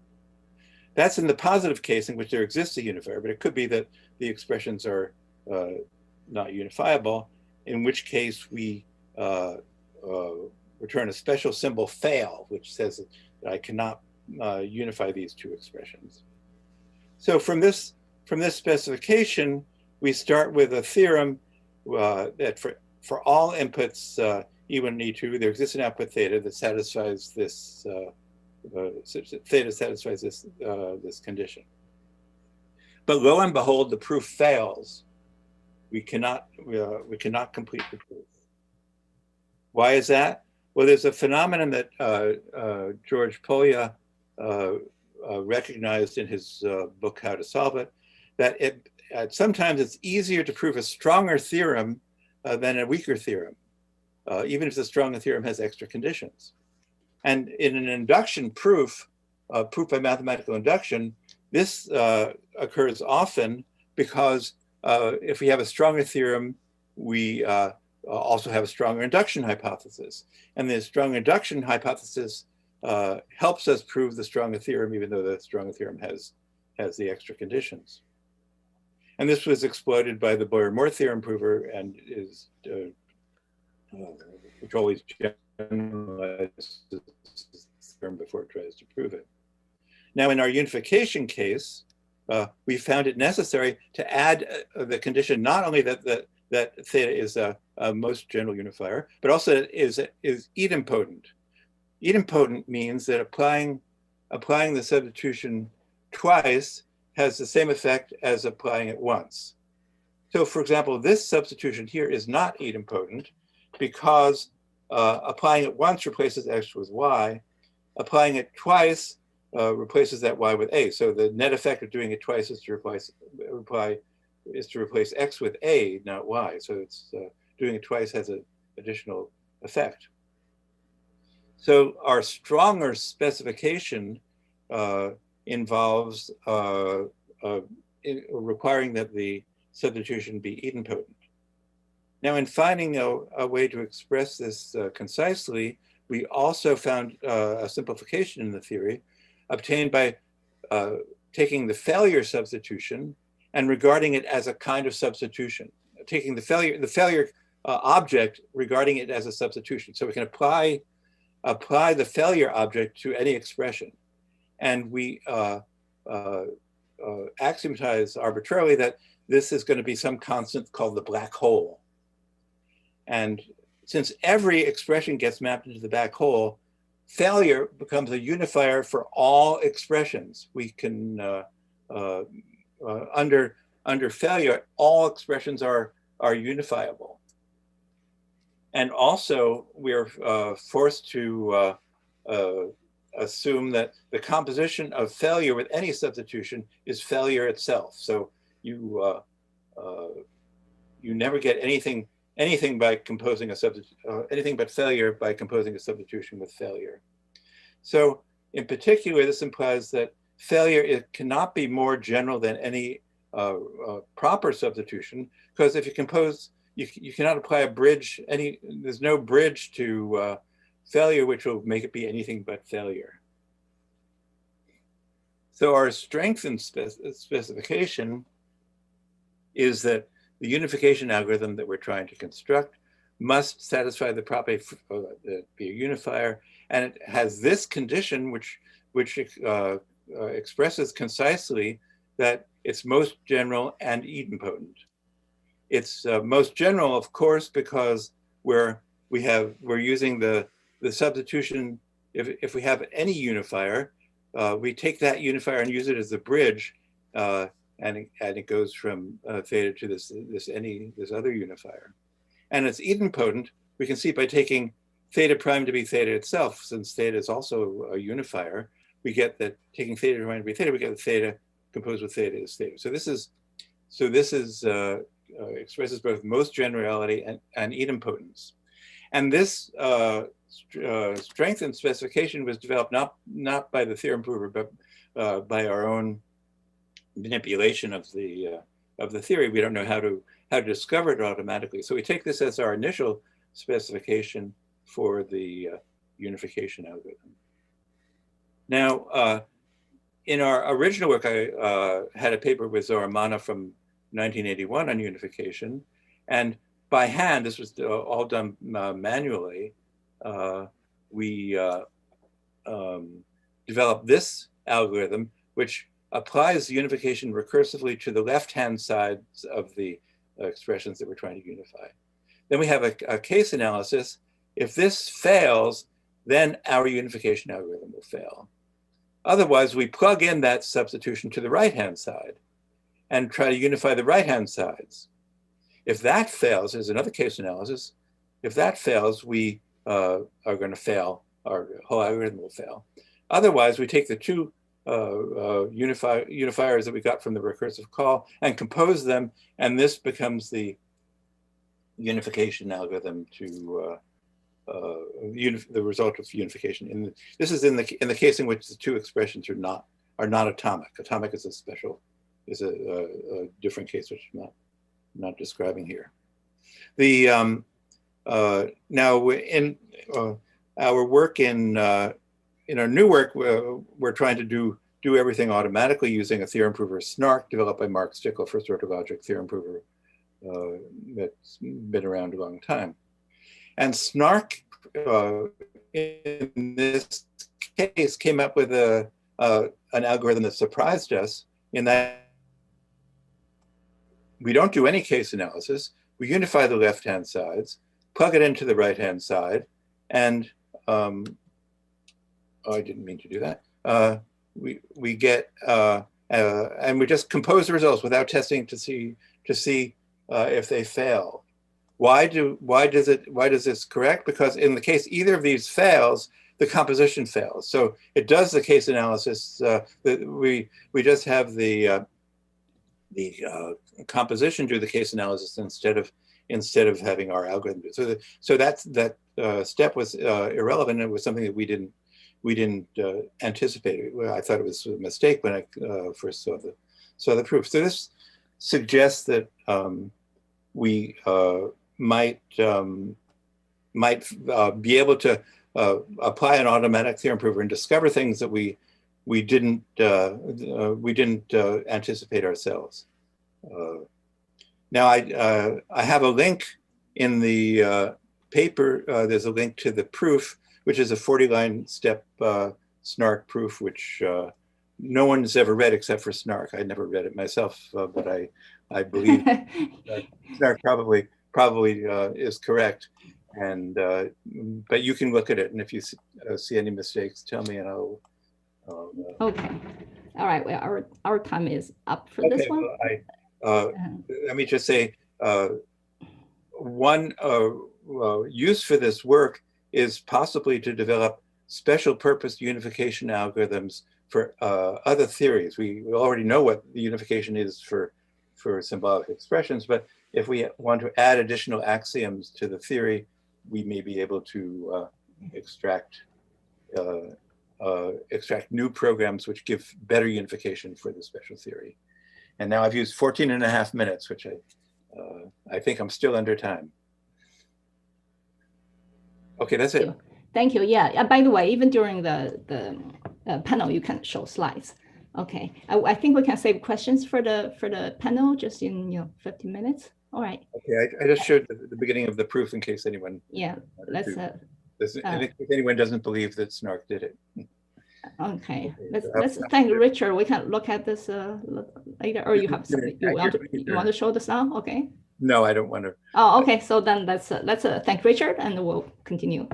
That's in the positive case in which there exists a unifier, but it could be that the expressions are not unifiable, in which case we return a special symbol fail, which says that I cannot unify these two expressions. So from this specification, we start with a theorem that for all inputs E1 and E2, there exists an output theta that satisfies this theta satisfies this condition. But lo and behold, the proof fails. We cannot complete the proof. Why is that? Well, there's a phenomenon that George Polya recognized in his book, How to Solve It, that sometimes it's easier to prove a stronger theorem than a weaker theorem, even if the stronger theorem has extra conditions. And in an induction proof, proof by mathematical induction, this occurs often because if we have a stronger theorem, we also have a stronger induction hypothesis. And the strong induction hypothesis helps us prove the stronger theorem, even though the stronger theorem has the extra conditions. And this was exploited by the Boyer-Moore theorem prover and is, which always generalizes the theorem before it tries to prove it. Now, in our unification case, we found it necessary to add the condition not only that theta is a most general unifier, but also that it is idempotent. Idempotent means that applying the substitution twice has the same effect as applying it once. So for example, this substitution here is not idempotent because applying it once replaces x with y. Applying it twice replaces that y with a. So the net effect of doing it twice is to replace x with a, not y. So it's doing it twice has an additional effect. So our stronger specification involves requiring that the substitution be idempotent. Now, in finding a way to express this concisely, we also found a simplification in the theory obtained by taking the failure substitution and regarding it as a kind of substitution, taking the failure object, regarding it as a substitution. So we can apply the failure object to any expression. And we axiomatize arbitrarily that this is going to be some constant called the black hole. And since every expression gets mapped into the black hole, failure becomes a unifier for all expressions. We can, under failure, all expressions are unifiable. And also, we're forced to assume that the composition of failure with any substitution is failure itself. So you never get anything by composing a anything but failure by composing a substitution with failure. So in particular, this implies that failure cannot be more general than any proper substitution, because if you compose, you cannot apply a bridge, there's no bridge to failure which will make it be anything but failure. So our strength in specification is that the unification algorithm that we're trying to construct must satisfy the property be a unifier, and it has this condition which expresses concisely that it's most general and idempotent. It's most general, of course, because we're using the substitution. If we have any unifier, we take that unifier and use it as a bridge. And it goes from theta to this other unifier. And it's idempotent, we can see by taking theta prime to be theta itself, since theta is also a unifier, we get that taking theta prime to be theta, we get the theta composed with theta is theta. So this expresses both most generality and idempotence. And this strength and specification was developed not by the theorem prover, but by our own manipulation of the theory. We don't know how to discover it automatically. So we take this as our initial specification for the unification algorithm. Now, in our original work, I had a paper with Zoramana from 1981 on unification, and by hand, this was all done manually. We developed this algorithm, which applies unification recursively to the left-hand sides of the expressions that we're trying to unify. Then we have a case analysis. If this fails, then our unification algorithm will fail. Otherwise, we plug in that substitution to the right-hand side and try to unify the right-hand sides. If that fails, there's another case analysis. If that fails, we are going to fail. Our whole algorithm will fail. Otherwise, we take the two unifiers that we got from the recursive call and compose them, and this becomes the unification algorithm to the result of unification. This is in the case in which the two expressions are not atomic. Atomic is a different case, which I'm not describing here. Now in our work in our new work, we're trying to do everything automatically using a theorem prover, SNARK, developed by Mark Stickle, first order logic theorem prover that's been around a long time. And SNARK, in this case, came up with an algorithm that surprised us in that we don't do any case analysis. We unify the left-hand sides, plug it into the right-hand side, and oh, I didn't mean to do that. We get and we just compose the results without testing to see if they fail. Why does this correct? Because in the case either of these fails, the composition fails. So it does the case analysis. We just have the composition do the case analysis instead of having our algorithm do. So that step was irrelevant. It was something that we didn't anticipate. I thought it was a mistake when I first saw the proof. So suggests that we might be able to apply an automatic theorem prover and discover things that we didn't anticipate ourselves. Now I have a link in the paper. There's a link to the proof, which is a 40-line step SNARK proof, which no one's ever read except for SNARK. I never read it myself, but I believe SNARK probably is correct. And but you can look at it, and if you see any mistakes, tell me, and I'll. Okay. All right. Well, our time is up for this one. Well, let me just say, one use for this work is possibly to develop special purpose unification algorithms for other theories. We already know what the unification is for symbolic expressions, but if we want to add additional axioms to the theory, we may be able to extract new programs which give better unification for the special theory. And now I've used 14.5 minutes, which I think I'm still under time. Okay, that's it. Thank you. Yeah. By the way, even during the panel, you can show slides. Okay. I think we can save questions for the panel just in 15 minutes. All right. Okay. I just showed the beginning of the proof in case anyone. Yeah. Let's. If anyone doesn't believe that SNARK did it. Okay. Let's thank Richard. We can look at this later, or you have something you want to show this now? Okay. No, I don't want to. Oh, okay. So then let's thank Richard, and we'll continue.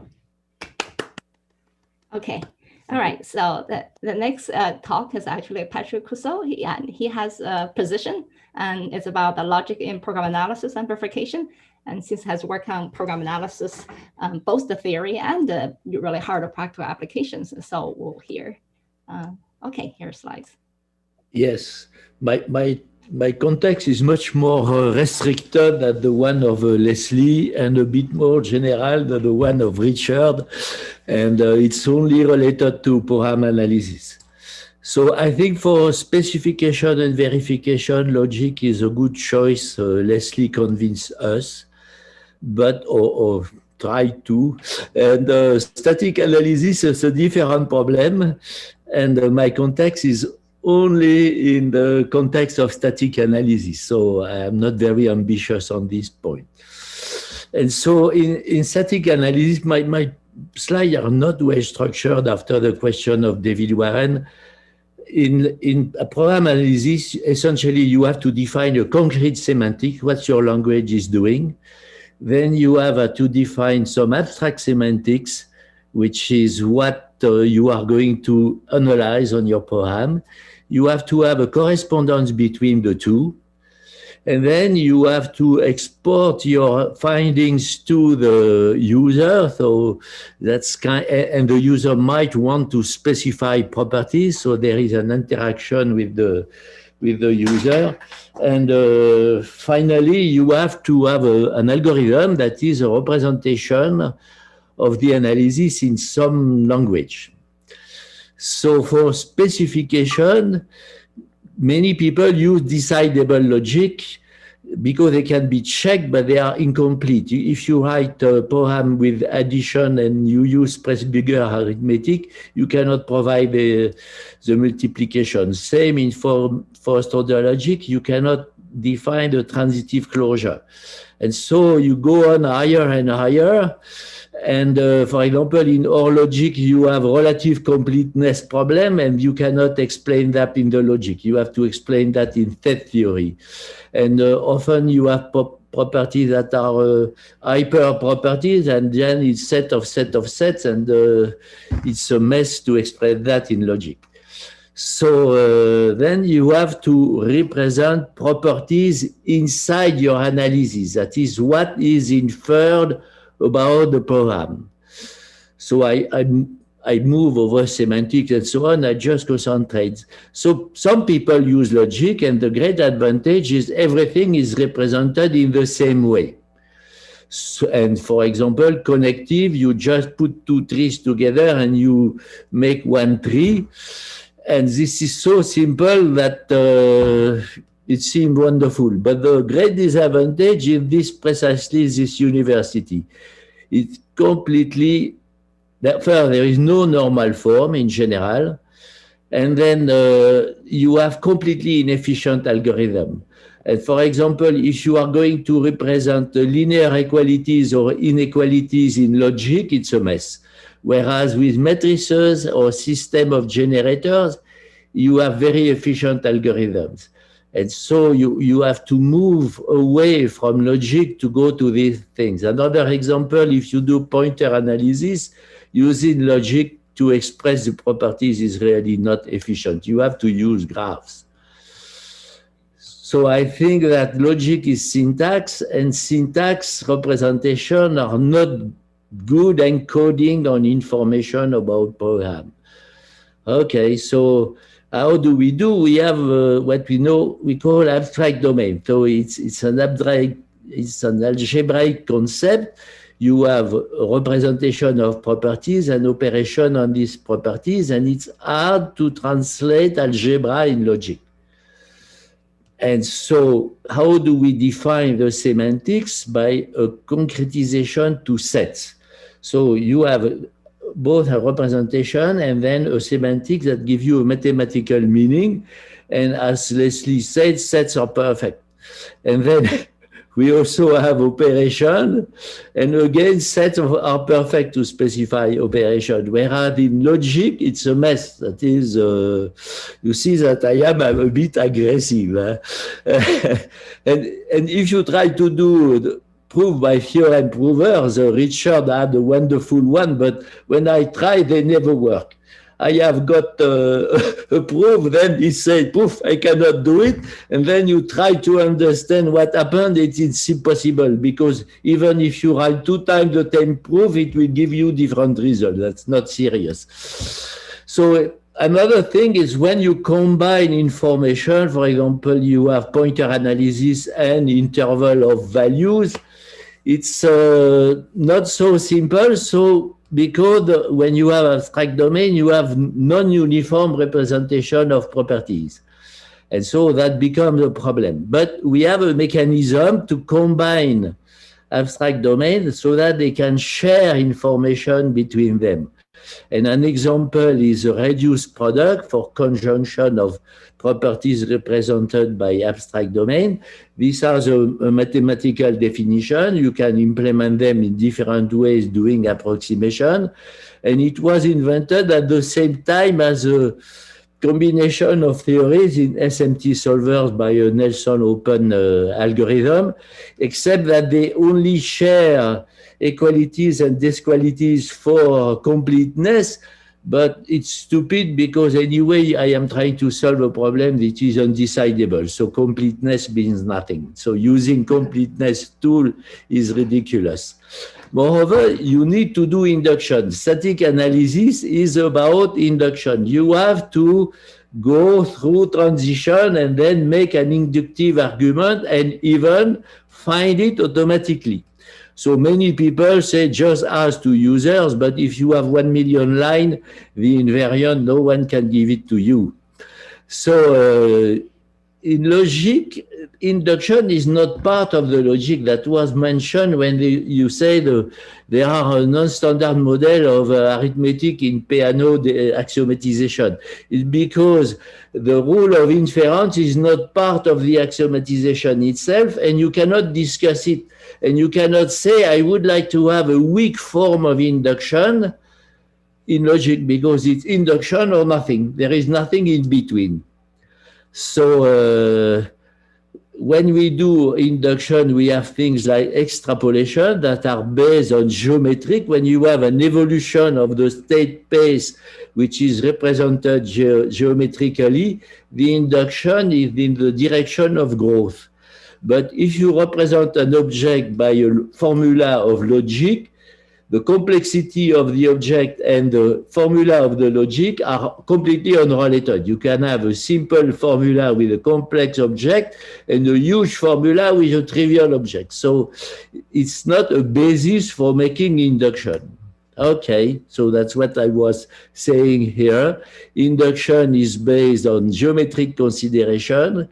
Okay. All right. So the next talk is actually Patrick Cousseau. He has a position, and it's about the logic in program analysis and verification. And since he has worked on program analysis, both the theory and the really hard practical applications. So we'll hear. Okay, here are slides. Yes, my context is much more restricted than the one of Leslie and a bit more general than the one of Richard. And it's only related to program analysis. So I think for specification and verification, logic is a good choice. Leslie convinced us, but or try to. And static analysis is a different problem. And my context is only in the context of static analysis. So I'm not very ambitious on this point. And so in static analysis, my slides are not well structured after the question of David Warren. In a program analysis, essentially you have to define a concrete semantic, what your language is doing. Then you have to define some abstract semantics, which is what you are going to analyze on your program. You have to have a correspondence between the two. And then you have to export your findings to the user. So that's and the user might want to specify properties. So there is an interaction with the user. And finally, you have to have an algorithm that is a representation of the analysis in some language. So for specification, many people use decidable logic because they can be checked, but they are incomplete. If you write a program with addition and you use Pressburger arithmetic, you cannot provide the multiplication. Same in first order logic, you cannot define the transitive closure. And so you go on higher and higher. And for example, in OR logic, you have relative completeness problem, and you cannot explain that in the logic. You have to explain that in set theory. And often you have properties that are hyper properties, and then it's set of sets, and it's a mess to explain that in logic. So then you have to represent properties inside your analysis. That is what is inferred about the program. So I move over semantics and so on, I just concentrate. So some people use logic, and the great advantage is everything is represented in the same way. So, and for example, connective, you just put two trees together and you make one tree. And this is so simple that It seemed wonderful, but the great disadvantage is this precisely this university. It's completely, first, there is no normal form in general, and then you have completely inefficient algorithm. And for example, if you are going to represent linear equalities or inequalities in logic, it's a mess. Whereas with matrices or system of generators, you have very efficient algorithms. And so you have to move away from logic to go to these things. Another example, if you do pointer analysis, using logic to express the properties is really not efficient. You have to use graphs. So I think that logic is syntax, and syntax representation are not good encoding on information about program. Okay, so how do? We have what we call abstract domain. So it's an algebraic concept. You have a representation of properties and operation on these properties, and it's hard to translate algebra in logic. And so how do we define the semantics? By a concretization to sets. So you have both a representation and then a semantics that give you a mathematical meaning. And as Leslie said, sets are perfect. And then we also have operation, and again, sets are perfect to specify operation. Whereas in logic, it's a mess. That is, you see that I am a bit aggressive. And if you try to do proof by theorem provers, Richard had a wonderful one, but when I try, they never work. I have got a proof, then he said, poof, I cannot do it. And then you try to understand what happened, it's impossible, because even if you write 2 times the same proof, it will give you different results. That's not serious. So another thing is when you combine information, for example, you have pointer analysis and interval of values, it's not so simple. So because when you have abstract domain, you have non-uniform representation of properties. And so that becomes a problem. But we have a mechanism to combine abstract domains so that they can share information between them. And an example is a reduced product for conjunction of properties represented by abstract domain. These has a mathematical definition. You can implement them in different ways doing approximation. And it was invented at the same time as a combination of theories in SMT solvers by a Nelson open algorithm, except that they only share equalities and disqualities for completeness, but it's stupid because anyway, I am trying to solve a problem that is undecidable. So completeness means nothing. So using completeness tool is ridiculous. Moreover, you need to do induction. Static analysis is about induction. You have to go through transition and then make an inductive argument and even find it automatically. So many people say just ask to users, but if you have 1 million lines, the invariant, no one can give it to you. So in logic, induction is not part of the logic that was mentioned when you said there are a non-standard model of arithmetic in Peano axiomatization. It's because the rule of inference is not part of the axiomatization itself, and you cannot discuss it. And you cannot say, I would like to have a weak form of induction in logic because it's induction or nothing. There is nothing in between. So when we do induction, we have things like extrapolation that are based on geometric. When you have an evolution of the state space, which is represented geometrically, the induction is in the direction of growth. But if you represent an object by a formula of logic, the complexity of the object and the formula of the logic are completely unrelated. You can have a simple formula with a complex object and a huge formula with a trivial object. So it's not a basis for making induction. Okay, so that's what I was saying here. Induction is based on geometric consideration.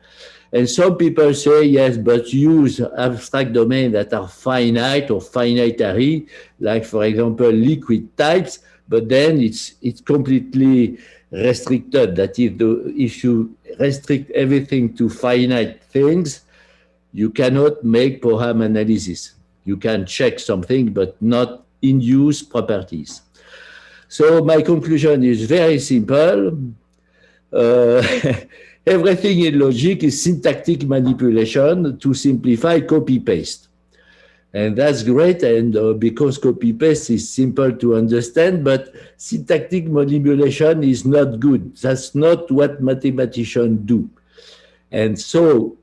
And some people say, yes, but use abstract domains that are finite or finitary, like, for example, liquid types, but then it's completely restricted. That if you restrict everything to finite things, you cannot make program analysis. You can check something, but not induce properties. So my conclusion is very simple. Everything in logic is syntactic manipulation. To simplify, copy-paste. And that's great, and because copy-paste is simple to understand, but syntactic manipulation is not good. That's not what mathematicians do. And so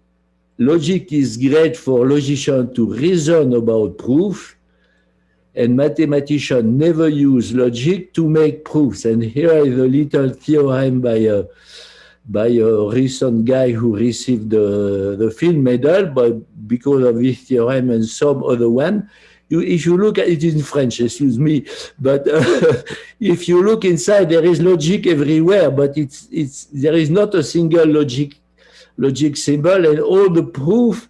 logic is great for logicians to reason about proof, and mathematicians never use logic to make proofs. And here is a little theorem by a recent guy who received the Field Medal, but because of this theorem and some other one. If you look at it in French, excuse me, but if you look inside, there is logic everywhere, but there is not a single logic symbol, and all the proof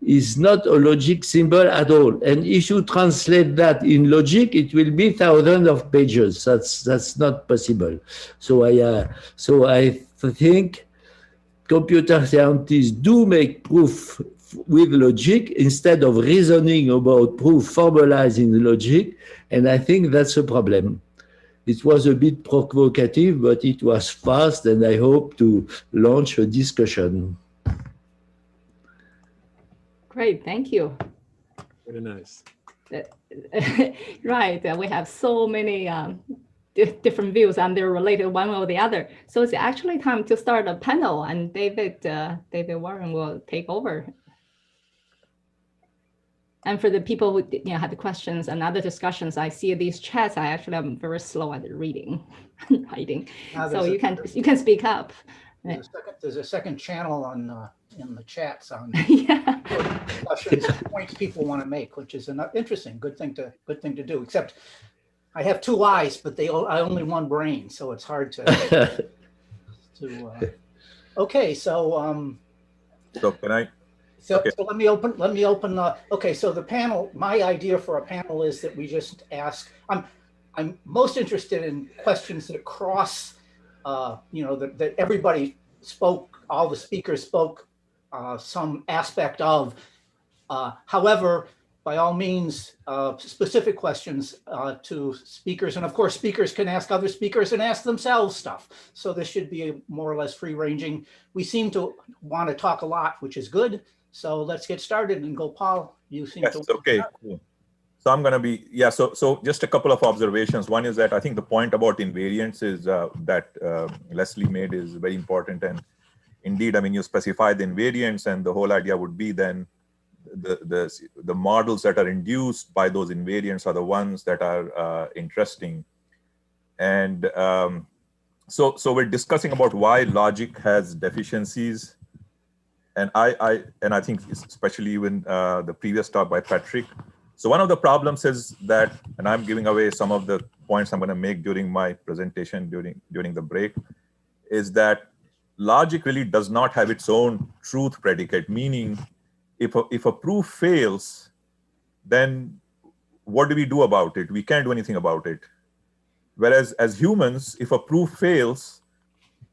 is not a logic symbol at all. And if you translate that in logic, it will be thousands of pages. That's not possible. So I think computer scientists do make proof with logic instead of reasoning about proof formalizing logic, and I think that's a problem. It was a bit provocative, but it was fast, and I hope to launch a discussion. Great, thank you. Very nice. Right, we have so many different views and they're related one or the other. So it's actually time to start a panel, and David Warren will take over. And for the people who had the questions and other discussions, I see these chats. I actually am very slow at reading and writing, so you can speak up. There's a second channel on in the chats on Yeah. discussions and points people want to make, which is an interesting, good thing to do. Except I have two eyes, but I only one brain, so it's hard to. Okay, so So can I? So, Okay. so let me open. Okay, so the panel. My idea for a panel is that we just ask. I'm most interested in questions that cross. That everybody spoke. All the speakers spoke some aspect of. However, by all means, specific questions to speakers, and of course, speakers can ask other speakers and ask themselves stuff. So this should be a more or less free-ranging. We seem to want to talk a lot, which is good. So let's get started and go, Paul. You seem to. Okay, cool. So I'm going to be, so just a couple of observations. One is that I think the point about invariance is that Leslie made is very important. And indeed, I mean, you specify the invariance, and the whole idea would be then the models that are induced by those invariants are the ones that are interesting. And so we're discussing about why logic has deficiencies. And I think especially even the previous talk by Patrick. So one of the problems is that, and I'm giving away some of the points I'm going to make during my presentation during the break, is that logic really does not have its own truth predicate, meaning if a proof fails, then what do we do about it? We can't do anything about it. Whereas as humans, if a proof fails,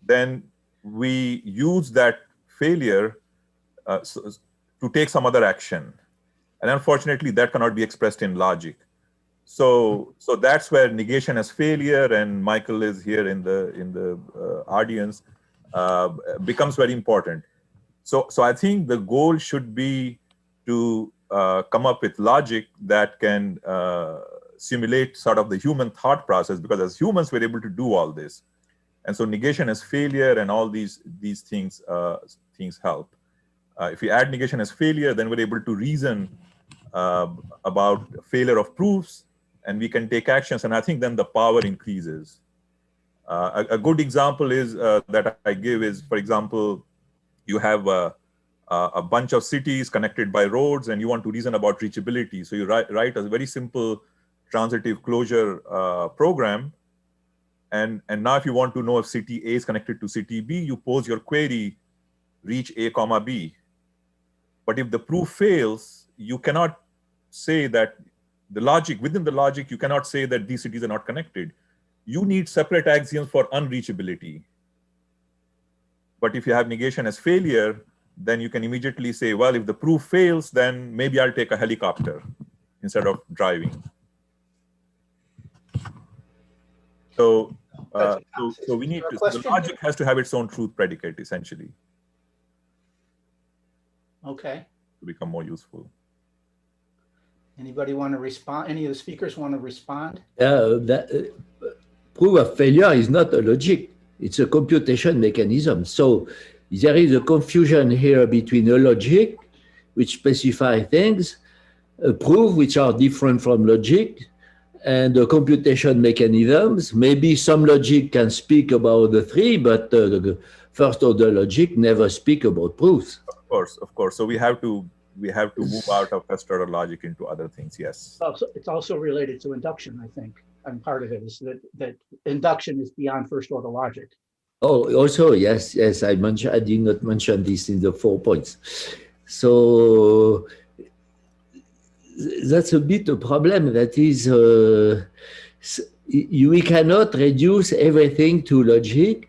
then we use that failure to take some other action. And unfortunately, that cannot be expressed in logic. So that's where negation as failure, and Michael is here in the audience, becomes very important. So I think the goal should be to come up with logic that can simulate sort of the human thought process, because as humans, we're able to do all this. And so negation as failure and all these things help. If we add negation as failure, then we're able to reason about failure of proofs, and we can take actions. And I think then the power increases. A good example is that I give is, for example, you have a bunch of cities connected by roads, and you want to reason about reachability. So you write a very simple transitive closure program. And now if you want to know if city A is connected to city B, you pose your query reach A comma B. But if the proof fails, you cannot say that the logic, within the logic, you cannot say that these cities are not connected. You need separate axioms for unreachability. But if you have negation as failure, then you can immediately say, well, if the proof fails, then maybe I'll take a helicopter instead of driving. So, so we need to, the logic has to have its own truth predicate, essentially. Okay. To become more useful. Anybody want to respond? Any of the speakers want to respond? Proof of failure is not a logic. It's a computation mechanism. So there is a confusion here between a logic, which specifies things, a proof, which are different from logic, and the computation mechanisms. Maybe some logic can speak about the three, but the first order logic never speak about proofs. Of course. So we have to move out of first order logic into other things. Yes. It's also related to induction, I think. And part of it is that induction is beyond first order logic. Oh, also, yes, I did not mention this in the 4 points. So that's a bit a problem. That is, we cannot reduce everything to logic.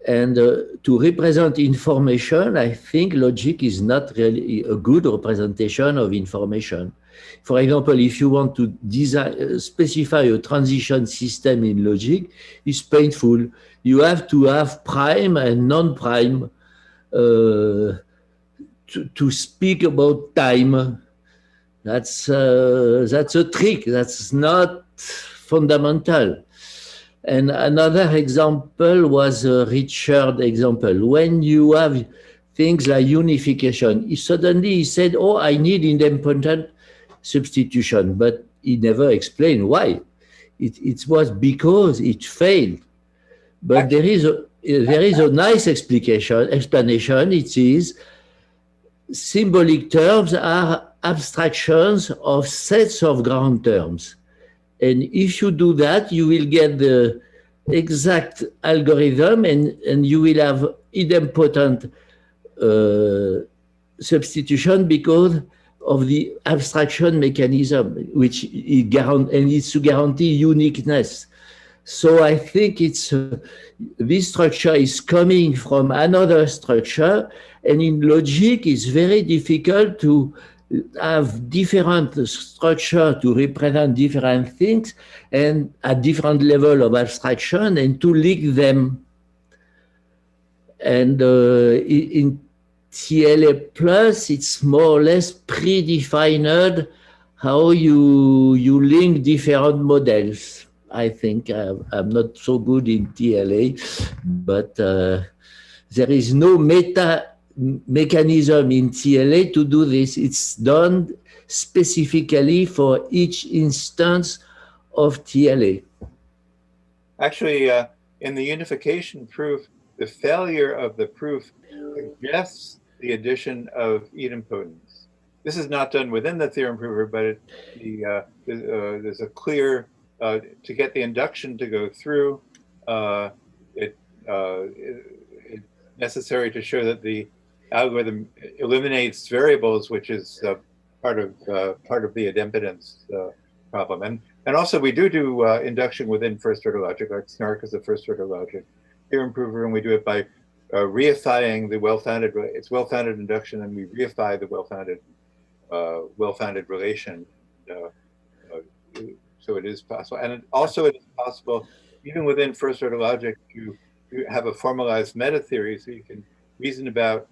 And to represent information, I think logic is not really a good representation of information. For example, if you want to specify a transition system in logic, it's painful. You have to have prime and non-prime to speak about time. That's a trick. That's not fundamental. And another example was a Richard example. When you have things like unification, he said, oh, I need independent substitution, but he never explained why. It was because it failed. But there is a nice explanation. It is symbolic terms are abstractions of sets of ground terms. And if you do that, you will get the exact algorithm and you will have idempotent substitution because of the abstraction mechanism, which is to guarantee uniqueness. So I think this structure is coming from another structure, and in logic, it's very difficult to have different structure to represent different things and at different level of abstraction and to link them. And in TLA plus, it's more or less predefined how you link different models. I think I'm not so good in TLA, but there is no mechanism in TLA to do this. It's done specifically for each instance of TLA. Actually, in the unification proof, the failure of the proof suggests the addition of idempotence. This is not done within the theorem prover, but there's a clear, to get the induction to go through, it's necessary to show that the algorithm eliminates variables, which is part of the idempotence problem. And also we do induction within first order logic, like SNARK is a first order logic theorem prover, and we do it by reifying the well-founded. It's well-founded induction, and we reify the well-founded relation. So it is possible, and also it is possible, even within first order logic, to have a formalized meta theory, so you can reason about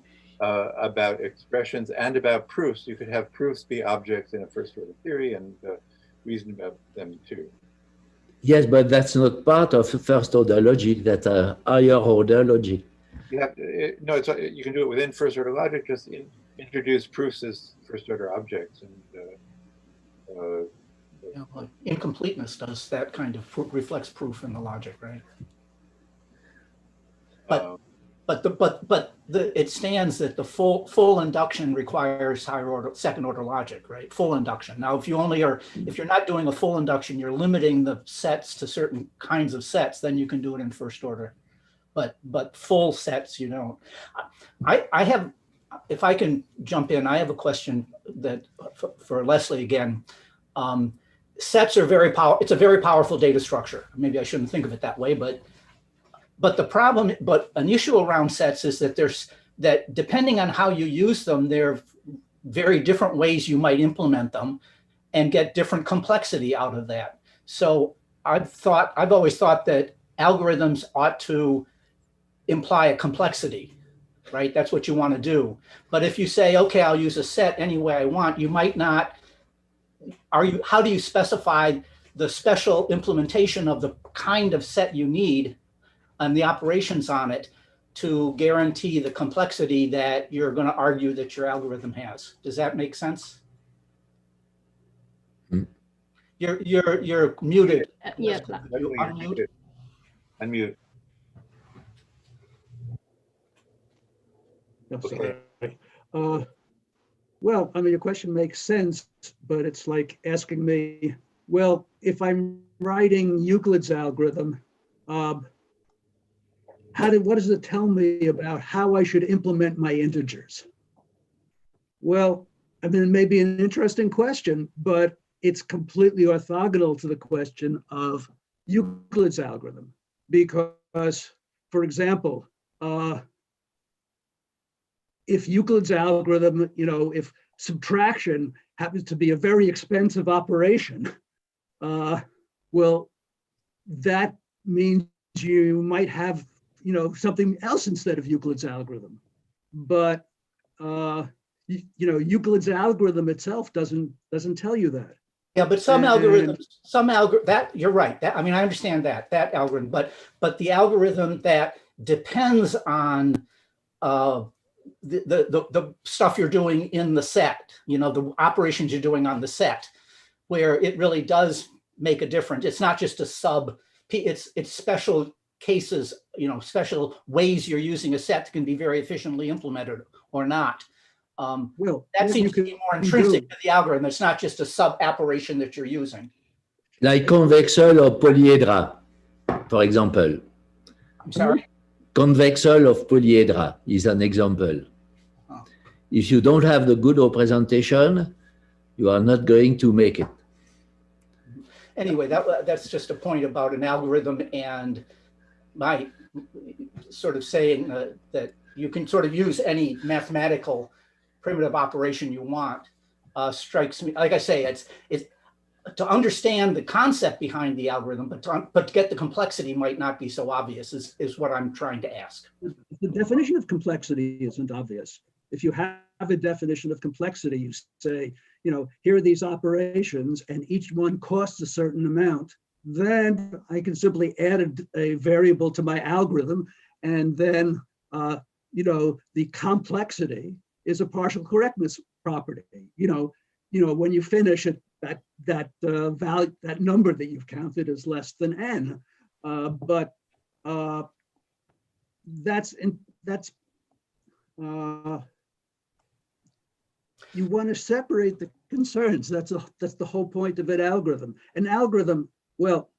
expressions and about proofs. You could have proofs be objects in a first order theory and reason about them too. Yes, but that's not part of first order logic. That's a higher order logic. You have you can do it within first order logic. Just introduce proofs as first order objects, and well, incompleteness does that kind of reflects proof in the logic, right? But it stands that the full induction requires higher order, second order logic, right? Full induction. Now, if you're not doing a full induction, you're limiting the sets to certain kinds of sets, then you can do it in first order but full sets you don't. I have, if I can jump in, I have a question that for Leslie again. Sets are it's a very powerful data structure. Maybe I shouldn't think of it that way, but an issue around sets is that depending on how you use them, there are very different ways you might implement them and get different complexity out of that. So I've always thought that algorithms ought to imply a complexity, right? That's what you want to do. But if you say, okay, I'll use a set any way I want, you might not, how do you specify the special implementation of the kind of set you need and the operations on it to guarantee the complexity that you're going to argue that your algorithm has? Does that make sense? You're muted. Yeah. You're unmuted. Unmute. I'm Okay. sorry. Well, I mean, your question makes sense, but it's like asking me, well, if I'm writing Euclid's algorithm, what does it tell me about how I should implement my integers? Well, I mean, it may be an interesting question, but it's completely orthogonal to the question of Euclid's algorithm. Because, for example, if Euclid's algorithm, if subtraction happens to be a very expensive operation, well, that means you might have, something else instead of Euclid's algorithm. But, Euclid's algorithm itself doesn't tell you that. Yeah, but some algorithms, that you're right. I mean, I understand that algorithm, but the algorithm that depends on the stuff you're doing in the set, the operations you're doing on the set, where it really does make a difference. It's not just it's special cases, special ways you're using a set can be very efficiently implemented or not. Well, that seems to be more intrinsic to the algorithm. It's not just a sub operation that you're using. Like convexel or polyhedra, for example. I'm sorry? Convexel of polyhedra is an example. Oh. If you don't have the good representation, you are not going to make it. Anyway, that's just a point about an algorithm, and my sort of saying that you can sort of use any mathematical primitive operation you want strikes me. Like I say, it's to understand the concept behind the algorithm, but to get the complexity might not be so obvious is what I'm trying to ask. The definition of complexity isn't obvious. If you have a definition of complexity, you say, here are these operations and each one costs a certain amount, then I can simply add a variable to my algorithm, and then, the complexity is a partial correctness property. When you finish it, that value, that number that you've counted is less than n, but you want to separate the concerns. That's the whole point of an algorithm. An algorithm, well,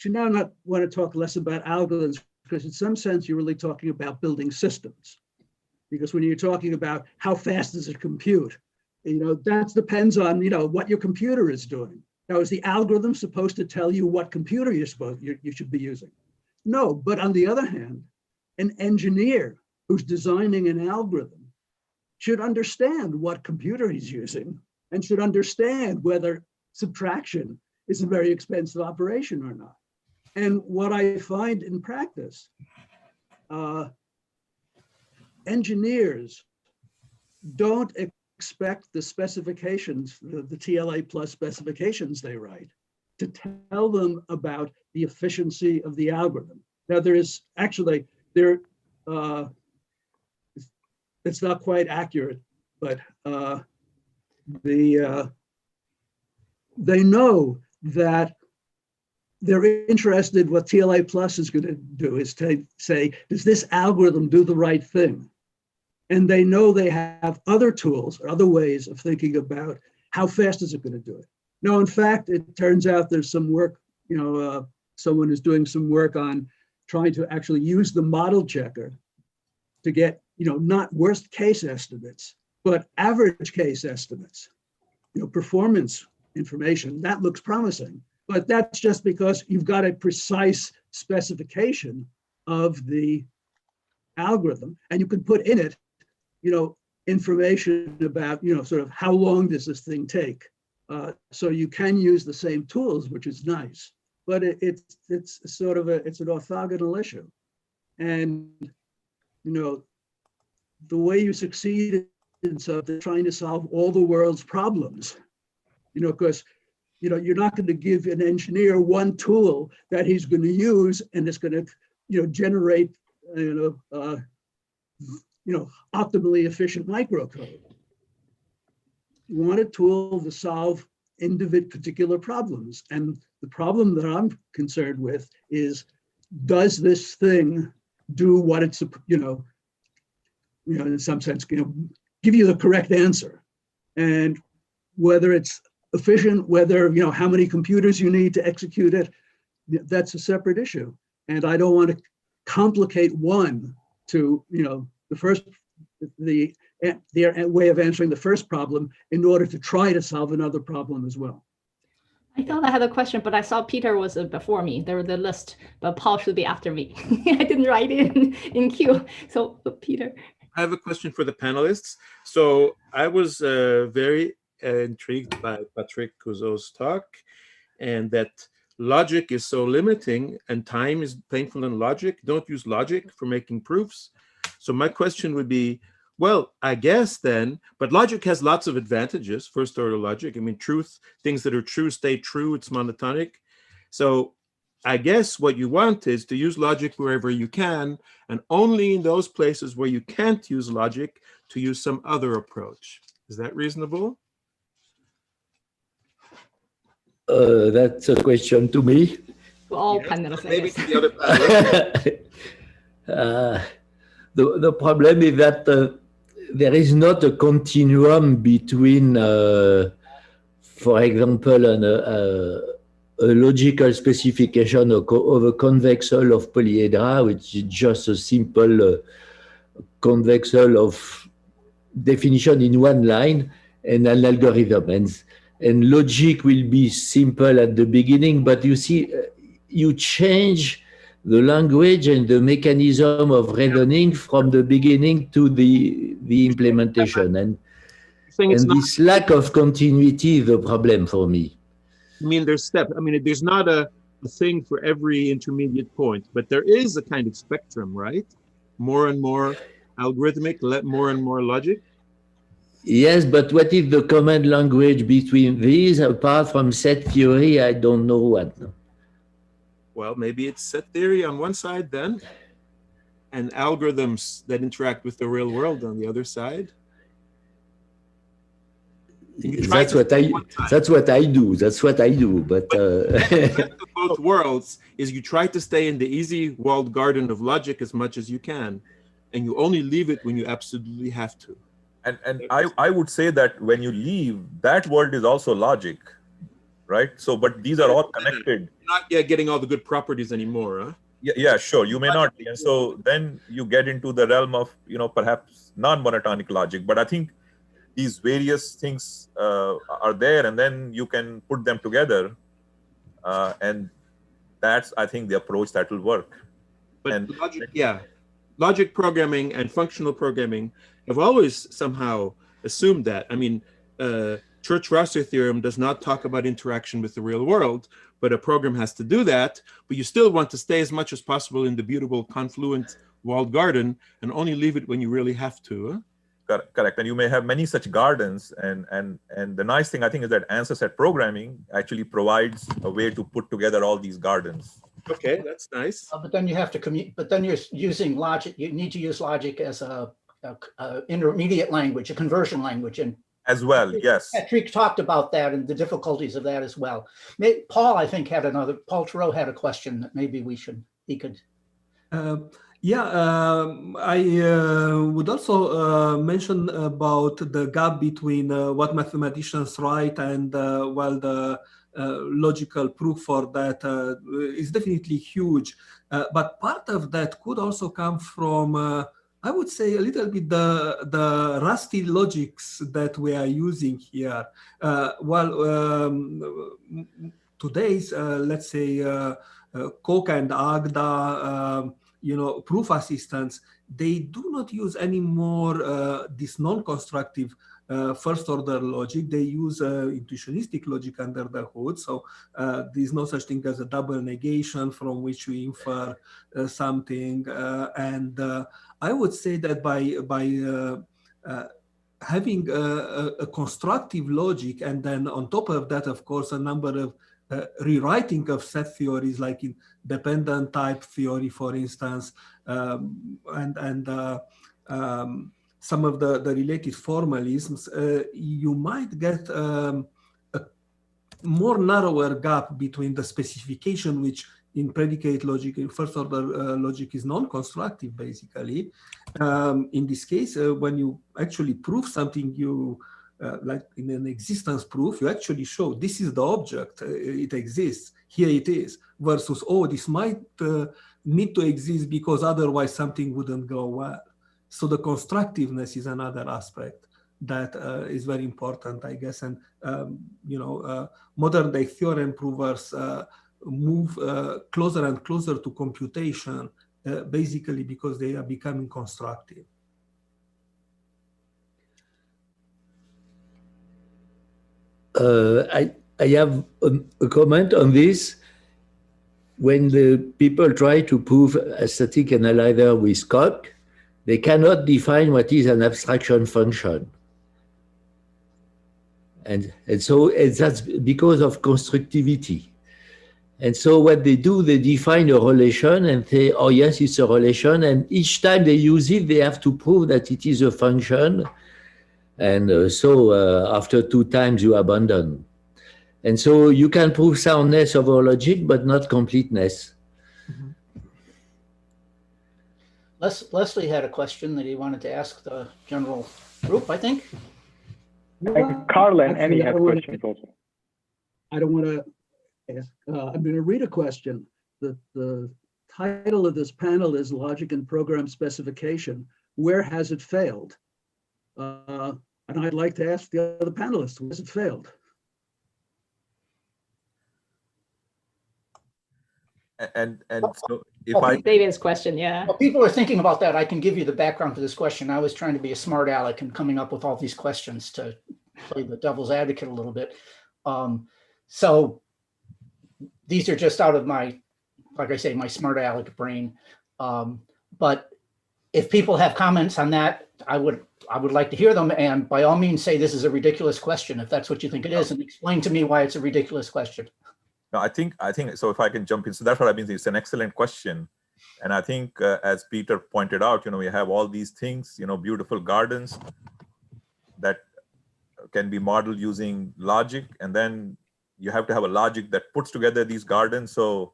you now not want to talk less about algorithms, because in some sense you're really talking about building systems. Because when you're talking about how fast does it compute, that depends on what your computer is doing. Now, is the algorithm supposed to tell you what computer you should be using? No, but on the other hand, an engineer who's designing an algorithm should understand what computer he's using and should understand whether subtraction is a very expensive operation or not. And what I find in practice, engineers don't expect the specifications, the TLA plus specifications they write, to tell them about the efficiency of the algorithm. Now there is actually, it's not quite accurate, but they know that they're interested, what TLA plus is going to do is to say, does this algorithm do the right thing? And they know they have other tools or other ways of thinking about how fast is it going to do it. No, in fact, it turns out there's some work, someone is doing some work on trying to actually use the model checker to get, not worst case estimates, but average case estimates, performance information, that looks promising. But that's just because you've got a precise specification of the algorithm, and you can put in it, information about, sort of how long does this thing take. So you can use the same tools, which is nice, but it's sort of it's an orthogonal issue. And, the way you succeed in something, trying to solve all the world's problems, because, you're not going to give an engineer one tool that he's going to use and it's going to, generate, optimally efficient microcode. You want a tool to solve particular problems. And the problem that I'm concerned with is, does this thing do what it's, in some sense, give you the correct answer? And whether it's efficient, whether, how many computers you need to execute it, that's a separate issue. And I don't want to complicate one to, the way of answering the first problem in order to try to solve another problem as well. I thought I had a question, but I saw Peter was before me. There was the list, but Paul should be after me. I didn't write it in queue. So Peter. I have a question for the panelists. So I was very intrigued by Patrick Couzeau's talk, and that logic is so limiting and time is painful in logic. Don't use logic for making proofs. So my question would be, well, I guess then, but logic has lots of advantages, first order logic. I mean, truth, things that are true stay true, it's monotonic. So I guess what you want is to use logic wherever you can, and only in those places where you can't use logic to use some other approach. Is that reasonable? That's a question to me. To all panelists. Maybe to the other panelists. The problem is that there is not a continuum between, for example, a logical specification of a convex hull of polyhedra, which is just a simple convex hull of definition in one line, and an algorithm. And logic will be simple at the beginning, but you see, you change the language and the mechanism of reasoning from the beginning to the implementation. And this lack of continuity is the problem for me. I mean, there's steps. I mean, there's not a thing for every intermediate point, but there is a kind of spectrum, right? More and more algorithmic, more and more logic. Yes, but what is the common language between these? Apart from set theory, I don't know what. Well, maybe it's set theory on one side then, and algorithms that interact with the real world on the other side. That's what I do. That's what I do. But both worlds is you try to stay in the easy walled garden of logic as much as you can, and you only leave it when you absolutely have to. And I would say that when you leave, that world is also logic, right? So, but these are all connected. You're not yet getting all the good properties anymore, huh? Yeah, sure. You may not be. And so then you get into the realm of, perhaps non-monotonic logic. But I think these various things are there, and then you can put them together. And that's, I think, the approach that will work. But logic programming and functional programming have always somehow assumed that. I mean, Church-Rosser theorem does not talk about interaction with the real world, but a program has to do that. But you still want to stay as much as possible in the beautiful confluent walled garden and only leave it when you really have to. Huh? Correct. And you may have many such gardens. And the nice thing, I think, is that answer set programming actually provides a way to put together all these gardens. Okay, that's nice. But then you have to commute. But then you're using logic. You need to use logic as a intermediate language, a conversion language, and as well. Yes. Patrick talked about that and the difficulties of that as well. Paul, I think, Paul Theroux had a question that maybe he could. I would also mention about the gap between what mathematicians write and the logical proof for that is definitely huge. But part of that could also come from, I would say, a little bit the rusty logics that we are using here. Today's, let's say, Coq and Agda, proof assistants, they do not use anymore this non-constructive first order logic. They use intuitionistic logic under the hood. So there's no such thing as a double negation from which we infer something. And I would say that by having a constructive logic, and then on top of that, of course, a number of rewriting of set theories, like in dependent type theory, for instance, and some of the related formalisms, you might get a more narrower gap between the specification, which in predicate logic, in first order logic, is non-constructive, basically. In this case, when you actually prove something, you like in an existence proof, you actually show this is the object, it exists, here it is, versus, oh, this might need to exist because otherwise something wouldn't go well. So the constructiveness is another aspect that is very important, I guess. And, modern day theorem provers move closer and closer to computation, basically because they are becoming constructive. I have a comment on this. When the people try to prove a static analyzer with Coq, they cannot define what is an abstraction function. And so that's because of constructivity. And so what they do, they define a relation and say, oh yes, it's a relation. And each time they use it, they have to prove that it is a function. And so after 2 times, you abandon. And so you can prove soundness of our logic, but not completeness. Leslie had a question that he wanted to ask the general group, I think. Carl and Annie have questions also. I don't want to ask. I'm going to read a question. The title of this panel is Logic and Program Specification. Where has it failed? And I'd like to ask the other panelists, where has it failed? And so if David's question, yeah. Well, people are thinking about that. I can give you the background to this question. I was trying to be a smart aleck and coming up with all these questions to play the devil's advocate a little bit. So these are just out of my, like I say, my smart aleck brain. But if people have comments on that, I would like to hear them. And by all means, say this is a ridiculous question, if that's what you think it is, and explain to me why it's a ridiculous question. No, I think so. If I can jump in, so that's what I mean. It's an excellent question, and I think as Peter pointed out, we have all these things, beautiful gardens that can be modeled using logic, and then you have to have a logic that puts together these gardens. So